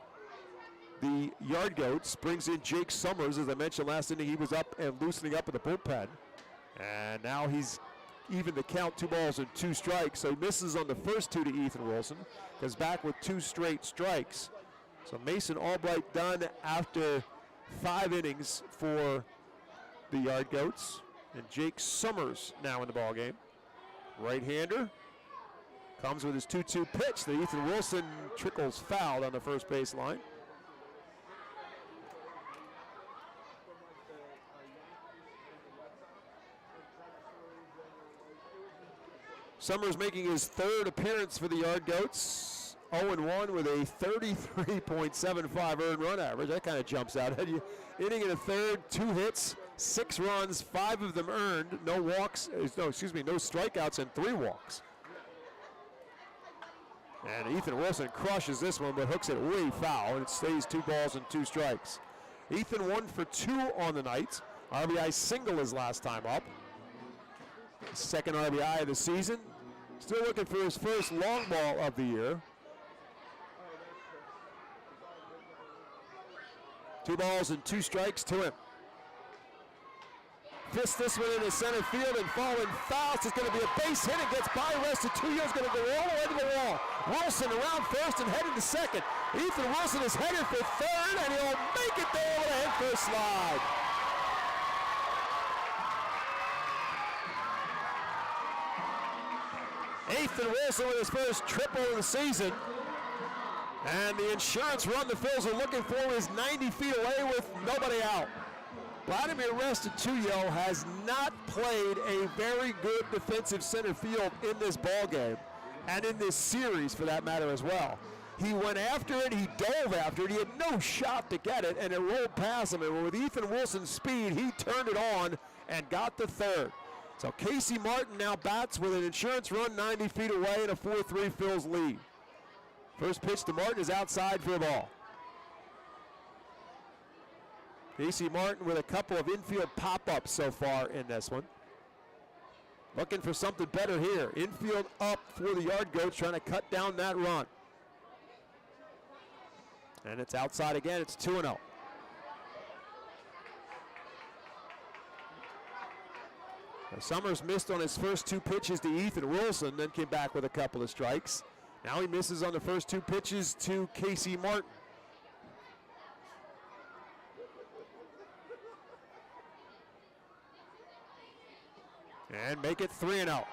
the Yard Goats. Brings in Jake Summers. As I mentioned last inning, he was up and loosening up in the bullpen. And now he's even the count, 2 balls and 2 strikes. So he misses on the first 2 to Ethan Wilson. Goes back with 2 straight strikes. So Mason Albright done after 5 innings for the Yard Goats. And Jake Summers now in the ballgame. Right-hander. Comes with his 2-2 pitch that Ethan Wilson trickles foul on the first base line. Summers making his 3rd appearance for the Yard Goats. 0-1 with a 33.75 earned run average. That kind of jumps out at you. Inning in a third, 2 hits, 6 runs, 5 of them earned. No strikeouts and 3 walks. And Ethan Wilson crushes this one, but hooks it way foul, and it stays 2 balls and 2 strikes. Ethan 1 for 2 on the night. RBI single his last time up. 2nd RBI of the season. Still looking for his first long ball of the year. 2 balls and 2 strikes to him. Fists this one into center field and falling fast. It's going to be a base hit. It gets by Restituto. It's going to go all the way to the wall. Wilson around first and heading to second. Ethan Wilson is headed for third, and he'll make it there with a hit for a slide. Ethan Wilson with his first triple of the season. And the insurance run the Phils are looking for is 90 feet away with nobody out. Vladimir Restituto has not played a very good defensive center field in this ballgame, and in this series for that matter as well. He went after it, he dove after it, he had no shot to get it, and it rolled past him. And with Ethan Wilson's speed, he turned it on and got the third. So Casey Martin now bats with an insurance run 90 feet away and a 4-3 Phils lead. First pitch to Martin is outside for a ball. Casey Martin with a couple of infield pop-ups so far in this one. Looking for something better here. Infield up for the Yard Goats, trying to cut down that run. And it's outside again. It's 2-0. Summers missed on his first two pitches to Ethan Wilson, then came back with a couple of strikes. Now he misses on the first two pitches to Casey Martin. And make it 3-0.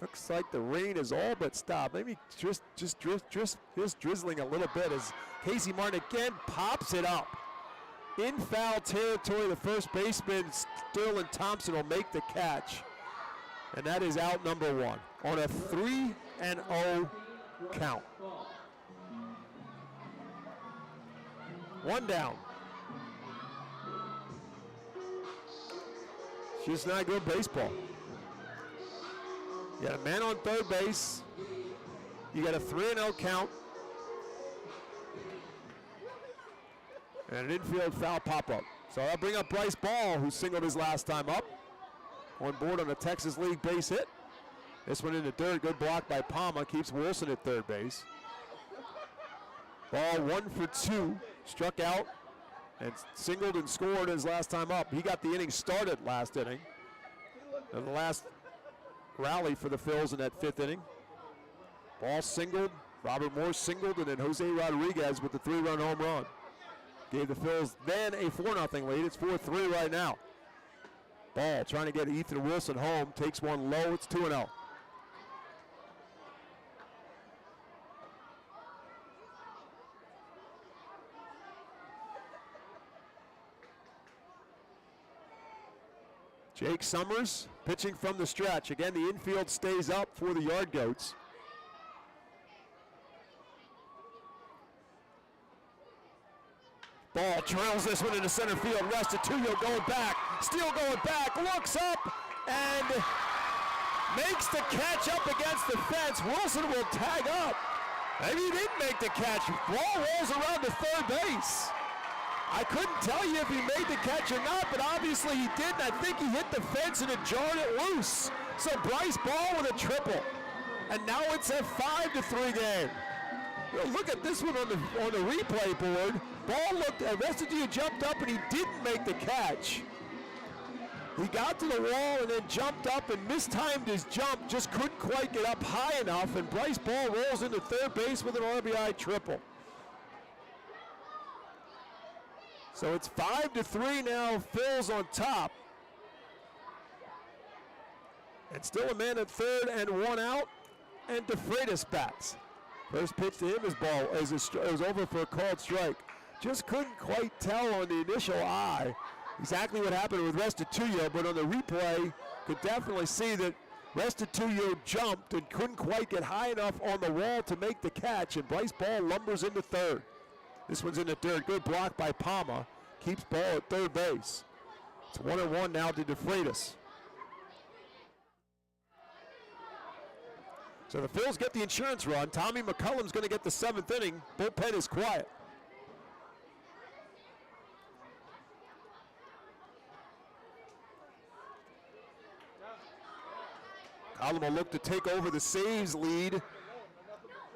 Looks like the rain is all but stopped. Maybe just drizzling a little bit as Casey Martin again pops it up. In foul territory, the first baseman, Sterling Thompson, will make the catch. And that is out number one on a 3-0 count. One down. It's just not good baseball. You got a man on third base. You got a 3-0 count. And an infield foul pop-up. So I'll bring up Bryce Ball, who singled his last time up. On board on a Texas League base hit. This one into third, good block by Palma, keeps Wilson at third base. Ball 1 for 2, struck out and singled and scored his last time up. He got the inning started last inning. And the last rally for the Phils in that fifth inning. Ball singled, Robert Moore singled, and then Jose Rodriguez with the 3-run home run. Gave the Phils then a 4-0 lead. It's 4-3 right now. Ball trying to get Ethan Wilson home, takes one low, it's 2-0. Jake Summers pitching from the stretch. Again, the infield stays up for the Yard Goats. Ball trails this one into center field. Restituto going back, still going back, looks up and makes the catch up against the fence. Wilson will tag up. Maybe he didn't make the catch. Ball rolls around to third base. I couldn't tell you if he made the catch or not, but obviously he did, and I think he hit the fence and it jarred it loose. So Bryce Ball with a triple. And now it's a 5-3 game. Look at this one on the replay board. Ball looked, Restituto jumped up and he didn't make the catch. He got to the wall and then jumped up and mistimed his jump, just couldn't quite get up high enough, and Bryce Ball rolls into third base with an RBI triple. So it's 5-3 now, Phils on top. And still a man at third and one out, and DeFreitas bats. First pitch to him is over for a called strike. Just couldn't quite tell on the initial eye exactly what happened with Restituto, but on the replay, could definitely see that Restituto jumped and couldn't quite get high enough on the wall to make the catch, and Bryce Ball lumbers into third. This one's into third. Good block by Palma. Keeps Ball at third base. It's 1-1 now to DeFreitas. So the Phils get the insurance run. Tommy McCullum's going to get the seventh inning. Bullpen is quiet. McCollum will look to take over the saves lead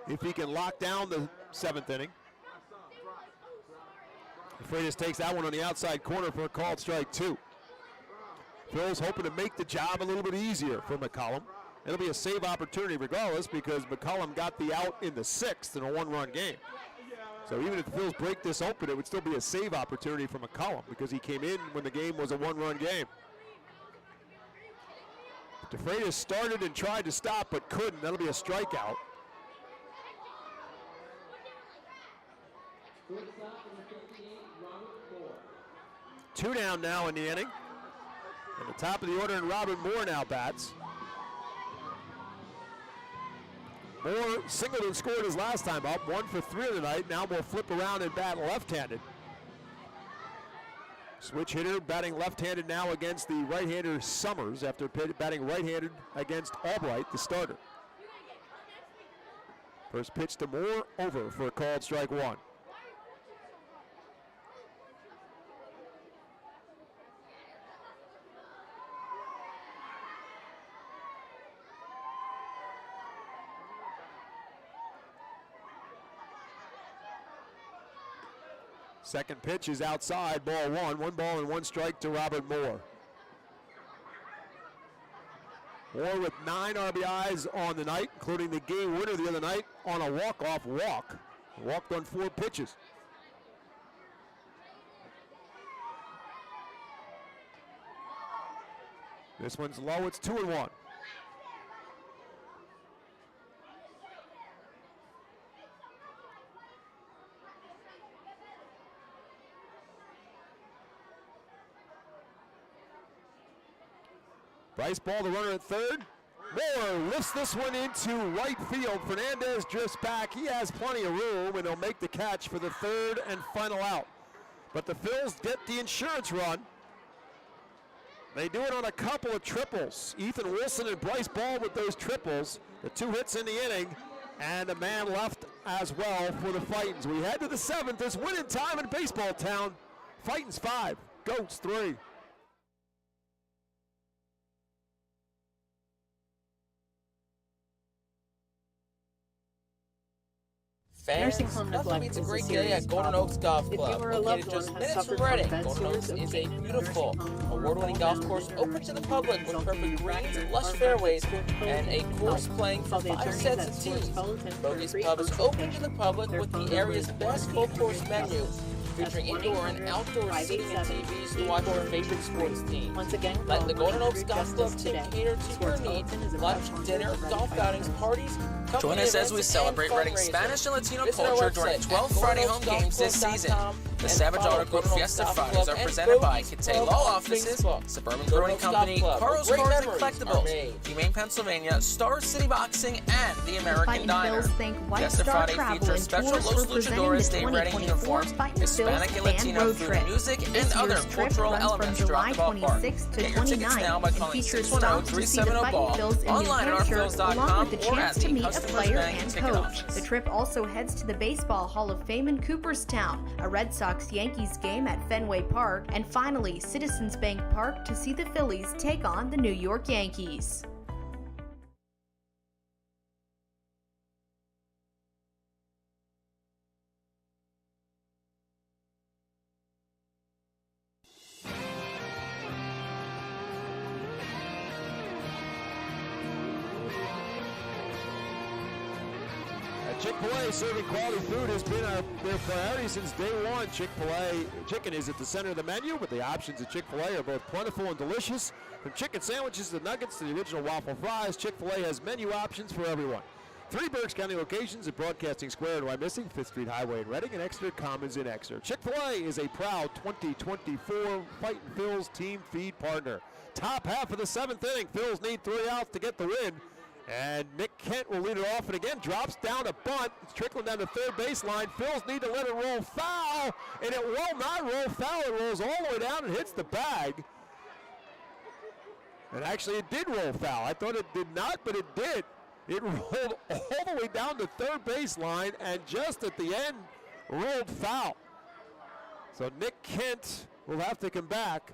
if he can lock down the 7th inning. Freitas takes that one on the outside corner for a called strike 2. Phil's hoping to make the job a little bit easier for McCollum. It'll be a save opportunity regardless because McCollum got the out in the 6th in a 1-run game. So even if the Phils break this open, it would still be a save opportunity for McCollum because he came in when the game was a 1-run game. DeFreitas started and tried to stop but couldn't. That'll be a strikeout. Two down now in the inning. And the top of the order, and Robert Moore now bats. Moore singled and scored his last time up, 1 for 3 tonight. Now will flip around and bat left-handed. Switch hitter batting left-handed now against the right-hander Summers after batting right-handed against Albright, the starter. First pitch to Moore, over for a called strike 1. Second pitch is outside, ball 1. 1 ball and 1 strike to Robert Moore. Moore with 9 RBIs on the night, including the game winner the other night on a walk-off walk. Walked on 4 pitches. This one's low, it's 2-1. Bryce Ball, the runner at third. Moore lifts this one into right field. Fernandez drifts back. He has plenty of room, and he'll make the catch for the 3rd and final out. But the Phils get the insurance run. They do it on a couple of triples. Ethan Wilson and Bryce Ball with those triples. The 2 hits in the inning, and a man left as well for the Fightins. We head to the 7th. There's winning time in baseball town. Fightins 5, Goats 3. Fans, nothing beats a great day at Golden Oaks Golf Club. Located just minutes from Reading, Golden Oaks is a beautiful, award-winning golf course open to the public with perfect greens, lush fairways, and a course playing for 5 sets of teams. Bogey's Pub is open to the public with the area's best full-course menu, featuring indoor and outdoor seating and TVs to watch your favorite sports teams. Let the Golden Oaks Golf Club team cater to your needs. Lunch, dinner, golf outings, parties. Join us as we celebrate Reading's Spanish and Latino culture during 12 Friday home games this season. The Savage Auto Group Fiesta Fridays are presented by Catay Law Offices, Suburban Brewing Company, Carl's Cars and Collectibles, Humane Pennsylvania, Star City Boxing, and the American Diner. Fiesta Friday features special Los Luchadores Day Reading uniforms, Hispanic and Latino food and music, and other cultural elements throughout the ballpark. Get your tickets now by calling 610-370-BALL, online at ourphils.com, or at the Customers Bank ticket office. The trip also heads to the Baseball Hall of Fame in Cooperstown, a Red Sox-Yankees game at Fenway Park, and finally Citizens Bank Park to see the Phillies take on the New York Yankees. Chick-fil-A serving quality food has been their priority since day one. Chick-fil-A chicken is at the center of the menu, but the options at Chick-fil-A are both plentiful and delicious. From chicken sandwiches to nuggets to the original waffle fries, Chick-fil-A has menu options for everyone. 3 Berks County locations at Broadcasting Square in Wyomissing, 5th Street Highway in Reading, and Exeter Commons in Exeter. Chick-fil-A is a proud 2024 Fightin' Phils team feed partner. Top half of the 7th inning, Phils need 3 outs to get the win. And Nick Kent will lead it off, and again drops down a bunt. It's trickling down the 3rd baseline. Phils need to let it roll foul, and it will not roll foul. It rolls all the way down and hits the bag. And actually, it did roll foul. I thought it did not, but it did. It rolled all the way down the 3rd baseline, and just at the end, rolled foul. So Nick Kent will have to come back.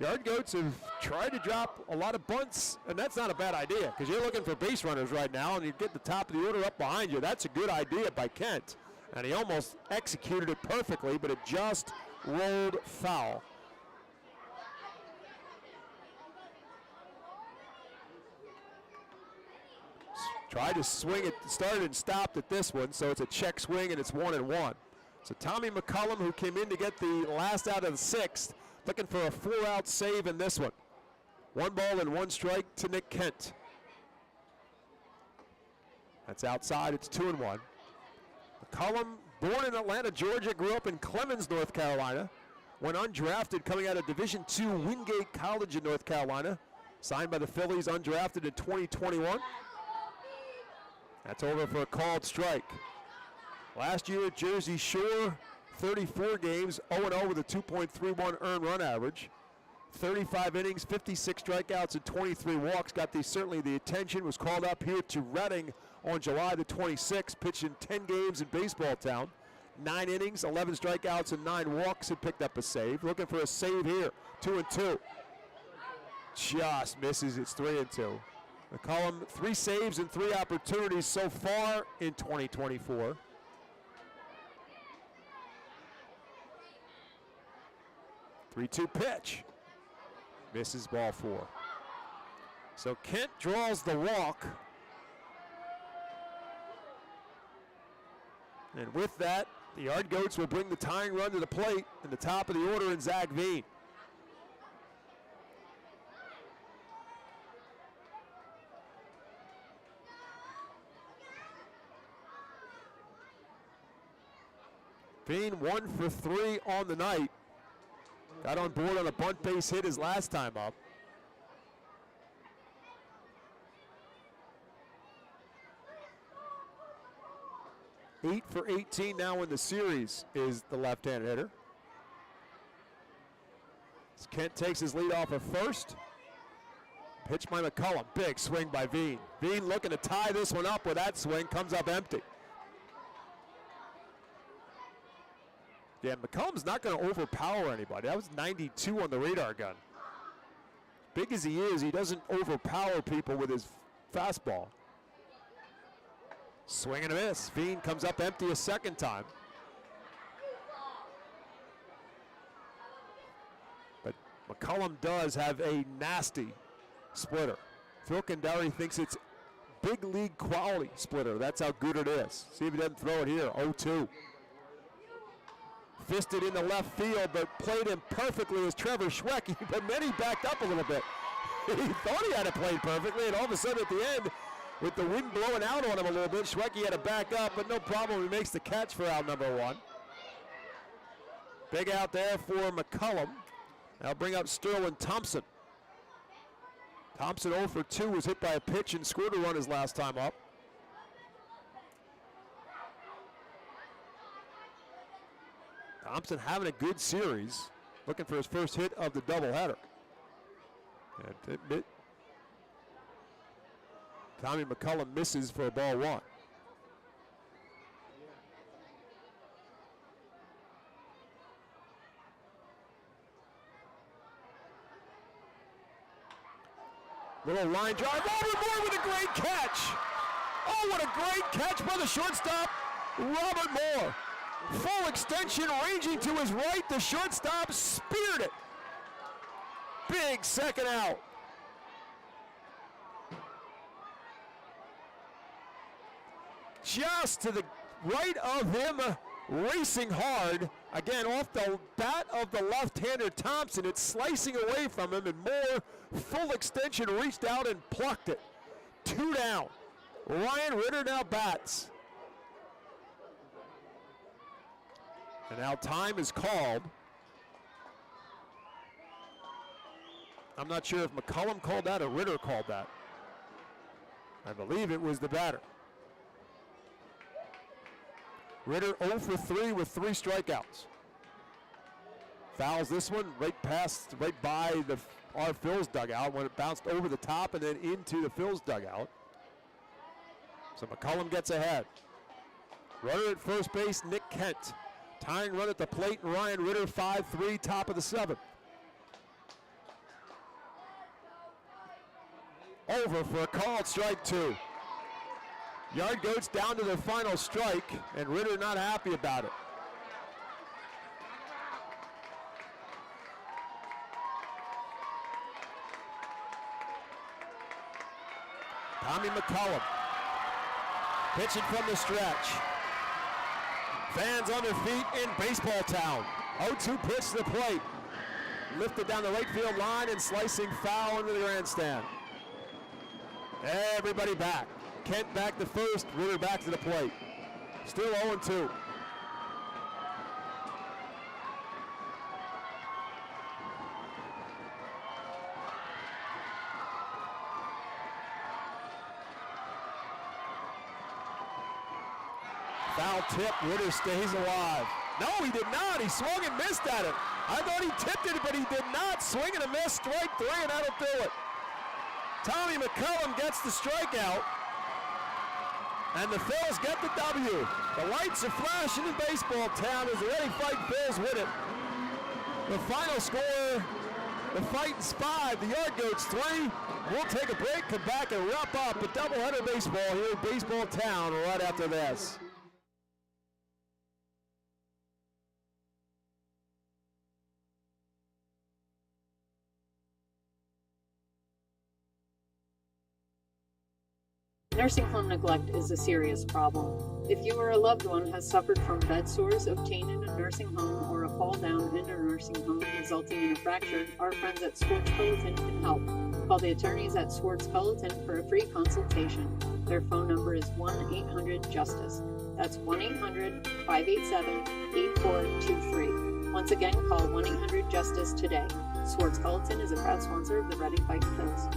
Yard Goats have tried to drop a lot of bunts, and that's not a bad idea because you're looking for base runners right now, and you get the top of the order up behind you. That's a good idea by Kent, and he almost executed it perfectly, but it just rolled foul. Tried to swing it, started and stopped at this one, so it's a check swing and it's 1-1. So Tommy McCullum, who came in to get the last out of the 6th, looking for a 4-out save in this one. 1 ball and 1 strike to Nick Kent. That's outside, it's 2-1. McCullum, born in Atlanta, Georgia, grew up in Clemens, North Carolina. Went undrafted coming out of Division II Wingate College in North Carolina. Signed by the Phillies, undrafted in 2021. That's over for a called strike. Last year at Jersey Shore, 34 games, 0-0 with a 2.31 earned run average. 35 innings, 56 strikeouts, and 23 walks. Got certainly the attention. Was called up here to Reading on July the 26th. Pitched in 10 games in Baseball Town. 9 innings, 11 strikeouts, and 9 walks. And picked up a save. Looking for a save here. 2-2. Just misses. It's 3-2. McCullum, 3 saves and 3 opportunities so far in 2024. Three-two pitch. Misses, ball 4. So Kent draws the walk. And with that, the Yard Goats will bring the tying run to the plate in the top of the order in Zach Veen. Veen 1 for 3 on the night. Got on board on a bunt base hit his last time up. Eight for 18 now in the series is the left-handed hitter. As Kent takes his lead off of first. Pitch by McCullum. Big swing by Veen. Veen looking to tie this one up with that swing. Comes up empty. Yeah, McCullum's not going to overpower anybody. That was 92 on the radar gun. Big as he is, he doesn't overpower people with his fastball. Swing and a miss. Veen comes up empty a second time. But McCullum does have a nasty splitter. Phil Candari thinks it's big league quality splitter. That's how good it is. See if he doesn't throw it here. 0-2. Fisted in the left field, but played him perfectly as Trevor Schwecke, but then he backed up a little bit. He thought he had it played perfectly, and all of a sudden at the end, with the wind blowing out on him a little bit, Schwecke had to back up, but no problem. He makes the catch for out number 1. Big out there for McCullum. Now bring up Sterling Thompson. Thompson 0 for 2 was hit by a pitch and scored a run his last time up. Thompson having a good series, looking for his first hit of the doubleheader. Tommy McCullum misses for a ball 1. Little line drive. Robert Moore with a great catch. Oh, what a great catch by the shortstop, Robert Moore. Full extension, ranging to his right. The shortstop speared it. Big second out. Just to the right of him, racing hard. Again, off the bat of the left-hander Thompson. It's slicing away from him, and Moore, full extension, reached out and plucked it. 2 down. Ryan Ritter now bats. And now time is called. I'm not sure if McCullum called that or Ritter called that. I believe it was the batter. Ritter 0 for 3 with 3 strikeouts. Fouls this one right by our Phil's dugout when it bounced over the top and then into the Phil's dugout. So McCullum gets ahead. Runner at first base, Nick Kent. Tying run at the plate, and Ryan Ritter 5-3, top of the 7th. over for a called strike 2. Yard Goats down to their final strike, and Ritter not happy about it. Tommy McCullum pitching from the stretch. Fans on their feet in baseball town. 0-2 pitch to the plate. Lifted down the right field line and slicing foul into the grandstand. Everybody back. Kent back to first, Ritter back to the plate. Still 0-2. Foul tip, Ritter stays alive. No, he did not. He swung and missed at it. I thought he tipped it, but he did not. Swing and a miss, strike 3, and that'll do it. Tommy McCullum gets the strikeout, and the Phils get the W. The lights are flashing in baseball town as the Reading Fightin' Phils win it. The final score, the Fightins 5, the Yard Goats 3. We'll take a break, come back, and wrap up a doubleheader baseball here in baseball town right after this. Nursing home neglect is a serious problem. If you or a loved one has suffered from bed sores obtained in a nursing home or a fall down in a nursing home resulting in a fracture, our friends at Swartz-Culleton can help. Call the attorneys at Swartz-Culleton for a free consultation. Their phone number is 1-800-JUSTICE. That's 1-800-587-8423. Once again, call 1-800-JUSTICE today. Swartz-Culleton is a proud sponsor of the Reading Fightin' Phils.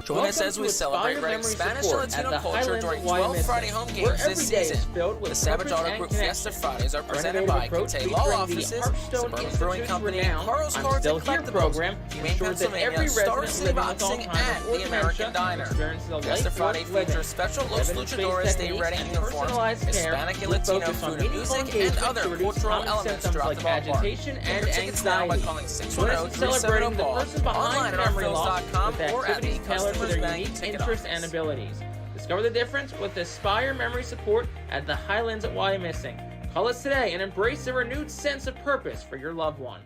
Join us as we celebrate Reading's Spanish and Latino culture during 12 Friday home games this season. The Savage Auto Group Fiesta Fridays are presented by Cathay Law Offices, Suburban Brewing Company, Carl's Cards and Collectibles, Humane Pennsylvania, Star City Boxing, and the American Diner. Fiesta Friday features special Los Luchadores de Reading uniforms, Hispanic and Latino food and music, and other cultural elements throughout the ballpark. Get tickets now by calling 610-370-BALL, online at ourphils.com, or at the for their unique interests and abilities. Discover the difference with Aspire Memory Support at the Highlands at Wyomissing. Call us today and embrace a renewed sense of purpose for your loved one.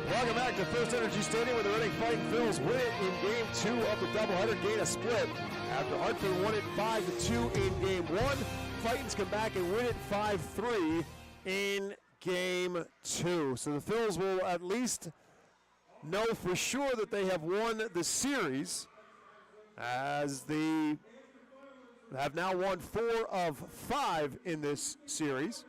Welcome back to FirstEnergy Stadium where the Reading Fightin' Phils win it in Game 2 of the doubleheader, gain a split. After Hartford won it 5-2 in Game 1, Fightins come back and win it 5-3 in Game 2. So the Phils will at least know for sure that they have won the series, as they have now won 4 of 5 in this series.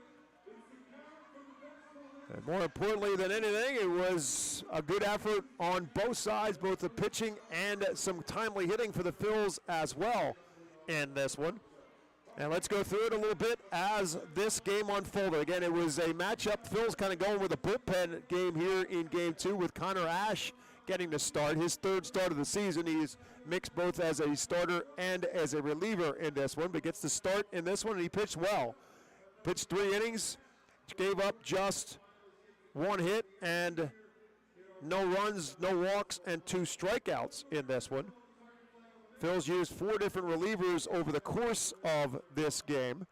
And more importantly than anything, it was a good effort on both sides, both the pitching and some timely hitting for the Phils as well in this one. And let's go through it a little bit as this game unfolded. Again, it was a matchup. Phils kind of going with a bullpen game here in Game 2 with Connor Ash getting the start, his 3rd start of the season. He's mixed both as a starter and as a reliever in this one, but gets the start in this one, and he pitched well. Pitched 3 innings, gave up just 1 hit and no runs, no walks, and 2 strikeouts in this one. Phils used 4 different relievers over the course of this game.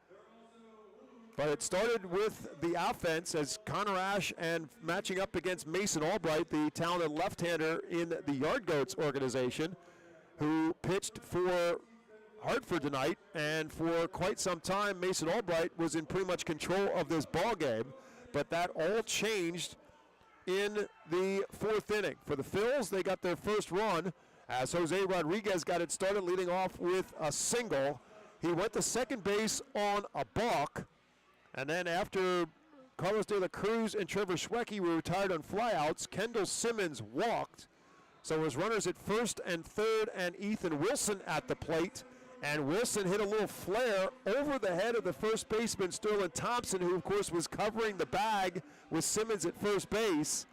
But it started with the offense as Connor Ash and matching up against Mason Albright, the talented left-hander in the Yard Goats organization, who pitched for Hartford tonight. And for quite some time, Mason Albright was in pretty much control of this ball game. But that all changed in the 4th inning. For the Phils, they got their first run as Jose Rodriguez got it started, leading off with a single. He went to second base on a balk, and then after Carlos De La Cruz and Trevor Schwecke were retired on flyouts. Kendall Simmons walked. So it was runners at first and third, and Ethan Wilson at the plate. And Wilson hit a little flare over the head of the first baseman, Sterling Thompson, who, of course, was covering the bag with Simmons at first base.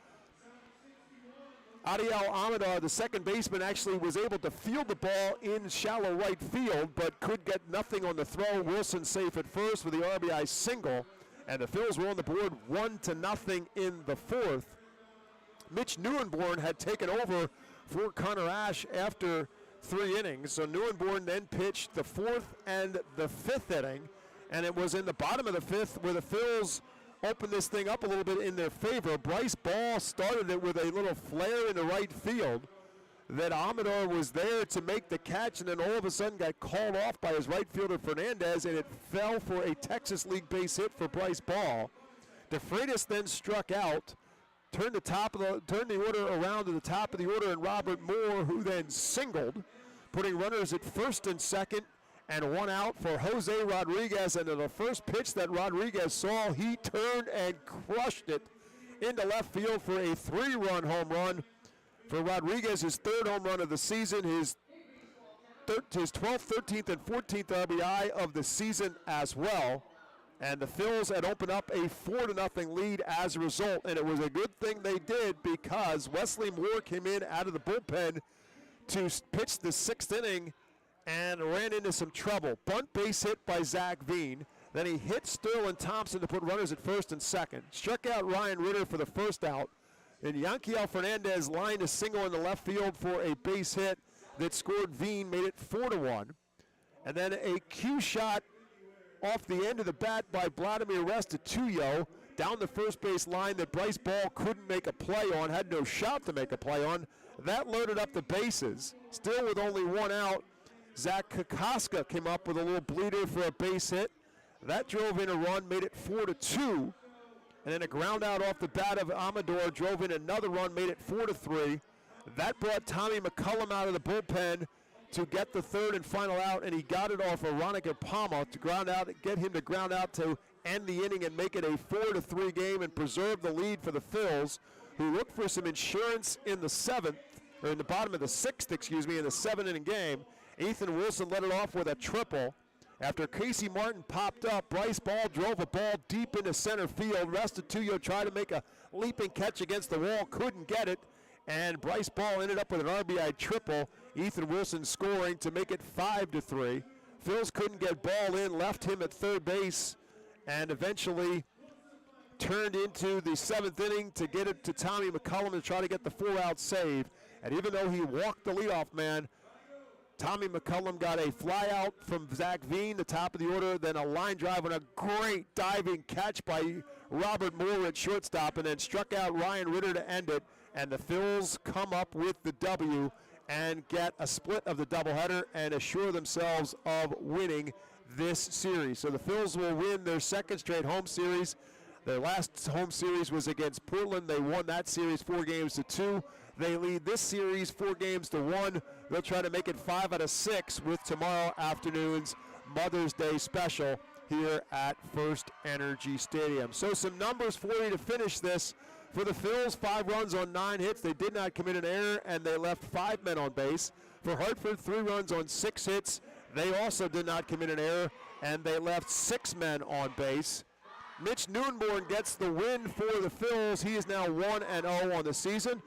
Adiel Amador, the second baseman, actually was able to field the ball in shallow right field, but could get nothing on the throw. Wilson safe at first with the RBI single. And the Phils were on the board 1-0 in the fourth. Mitch Neuenborn had taken over for Connor Ash after 3 innings. So Neuenborn then pitched the fourth and the fifth inning. And it was in the bottom of the fifth where the Phils opened this thing up a little bit in their favor. Bryce Ball started it with a little flare in the right field. That Amador was there to make the catch, and then all of a sudden got called off by his right fielder Fernandez, and it fell for a Texas League base hit for Bryce Ball. DeFreitas then struck out, turned the order around to the top of the order, and Robert Moore, who then singled, putting runners at first and second, and 1 out for Jose Rodriguez. And in the first pitch that Rodriguez saw, he turned and crushed it into left field for a 3-run home run. For Rodriguez, his 3rd home run of the season, his 12th, 13th, and 14th RBI of the season as well. And the Phils had opened up a 4-0 lead as a result. And it was a good thing they did, because Wesley Moore came in out of the bullpen to pitch the 6th inning and ran into some trouble. Bunt base hit by Zach Veen. Then he hit Sterling Thompson to put runners at first and second. Struck out Ryan Ritter for the first out. And Yanquiel Fernandez lined a single in the left field for a base hit that scored Veen, made it 4-1. And then a cue shot off the end of the bat by Vladimir Restituyo down the first base line that Bryce Ball couldn't make a play on, had no shot to make a play on. That loaded up the bases. Still with only 1 out, Zach Kokoska came up with a little bleeder for a base hit. That drove in a run, made it 4-2. And then a ground out off the bat of Amador drove in another run, made it 4-3. That brought Tommy McCullum out of the bullpen to get the 3rd and final out, and he got it off of Ronica Palma to ground out, get him to ground out to end the inning and make it a 4-3 game and preserve the lead for the Phils, who looked for some insurance in the 7th, or in the bottom of the 6th, in the 7-inning game. Ethan Wilson led it off with a triple. After Casey Martin popped up, Bryce Ball drove a ball deep into center field. Restituyo tried to make a leaping catch against the wall, couldn't get it, and Bryce Ball ended up with an RBI triple. Ethan Wilson scoring to make it 5-3. Phils couldn't get Ball in, left him at third base, and eventually turned into the 7th inning to get it to Tommy McCullum to try to get the 4-out save. And even though he walked the leadoff man, Tommy McCullum got a fly out from Zach Veen, the top of the order, then a line drive and a great diving catch by Robert Moore at shortstop, and then struck out Ryan Ritter to end it. And the Phils come up with the W and get a split of the doubleheader and assure themselves of winning this series. So the Phils will win their 2nd straight home series. Their last home series was against Portland. They won that series 4-2. They lead this series 4-1. They'll try to make it 5 out of 6 with tomorrow afternoon's Mother's Day special here at FirstEnergy Stadium. So some numbers for you to finish this. For the Phils, 5 runs on 9 hits. They did not commit an error, and they left 5 men on base. For Hartford, 3 runs on 6 hits. They also did not commit an error, and they left 6 men on base. Mitch Neuenborn gets the win for the Phils. He is now 1-0 on the season.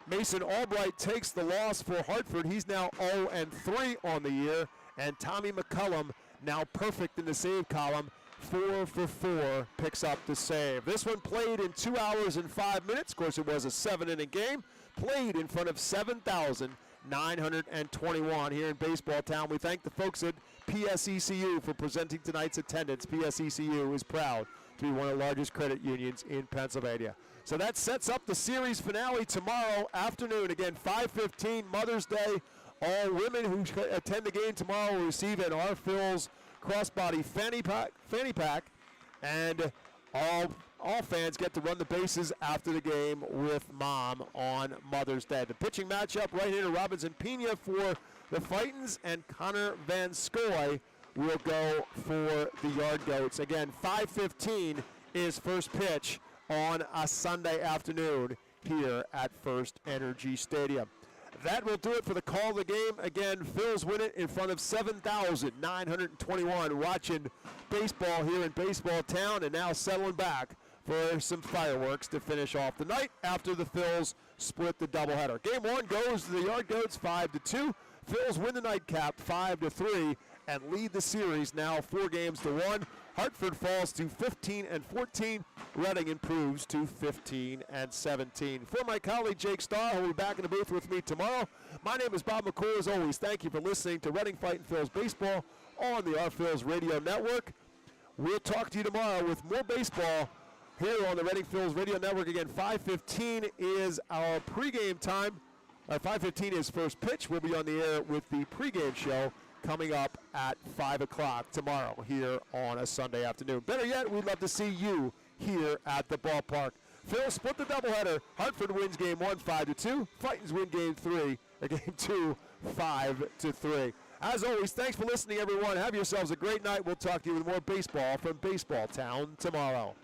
Mason Albright takes the loss for Hartford. He's now 0-3 on the year. And Tommy McCullum, now perfect in the save column, 4 for 4, picks up the save. This one played in 2 hours and 5 minutes. Of course, it was a 7-inning game. Played in front of 7,921 here in Baseball Town. We thank the folks at PSECU for presenting tonight's attendance. PSECU is proud to be one of the largest credit unions in Pennsylvania. So that sets up the series finale tomorrow afternoon. Again, 5:15, Mother's Day. All women who attend the game tomorrow will receive an R. Phil's crossbody fanny pack, and all fans get to run the bases after the game with Mom on Mother's Day. The pitching matchup, right-hander Robinson Pena for the Fightins, and Connor Van Scoy will go for the Yard Goats. Again, 5:15 is first pitch on a Sunday afternoon here at FirstEnergy Stadium. That will do it for the call of the game. Again, Phils win it in front of 7,921 watching baseball here in Baseball Town, and now settling back for some fireworks to finish off the night after the Phils split the doubleheader. Game one goes to the Yard Goats 5-2. Phils win the nightcap 5-3 and lead the series now 4-1. Hartford falls to 15-14. Reading improves to 15-17. For my colleague Jake Starr, who will be back in the booth with me tomorrow, my name is Bob McCool. As always, thank you for listening to Reading Fightin' Phils Baseball on the Our Phils Radio Network. We'll talk to you tomorrow with more baseball here on the Reading Phils Radio Network. Again, 5:15 is our pregame time. 5:15 is first pitch. We'll be on the air with the pregame show coming up at 5 o'clock tomorrow here on a Sunday afternoon. Better yet, we'd love to see you here at the ballpark. Phil split the doubleheader. Hartford wins game 1 5-2. Fightins win game 2 5-3. As always, thanks for listening, everyone. Have yourselves a great night. We'll talk to you with more baseball from Baseball Town tomorrow.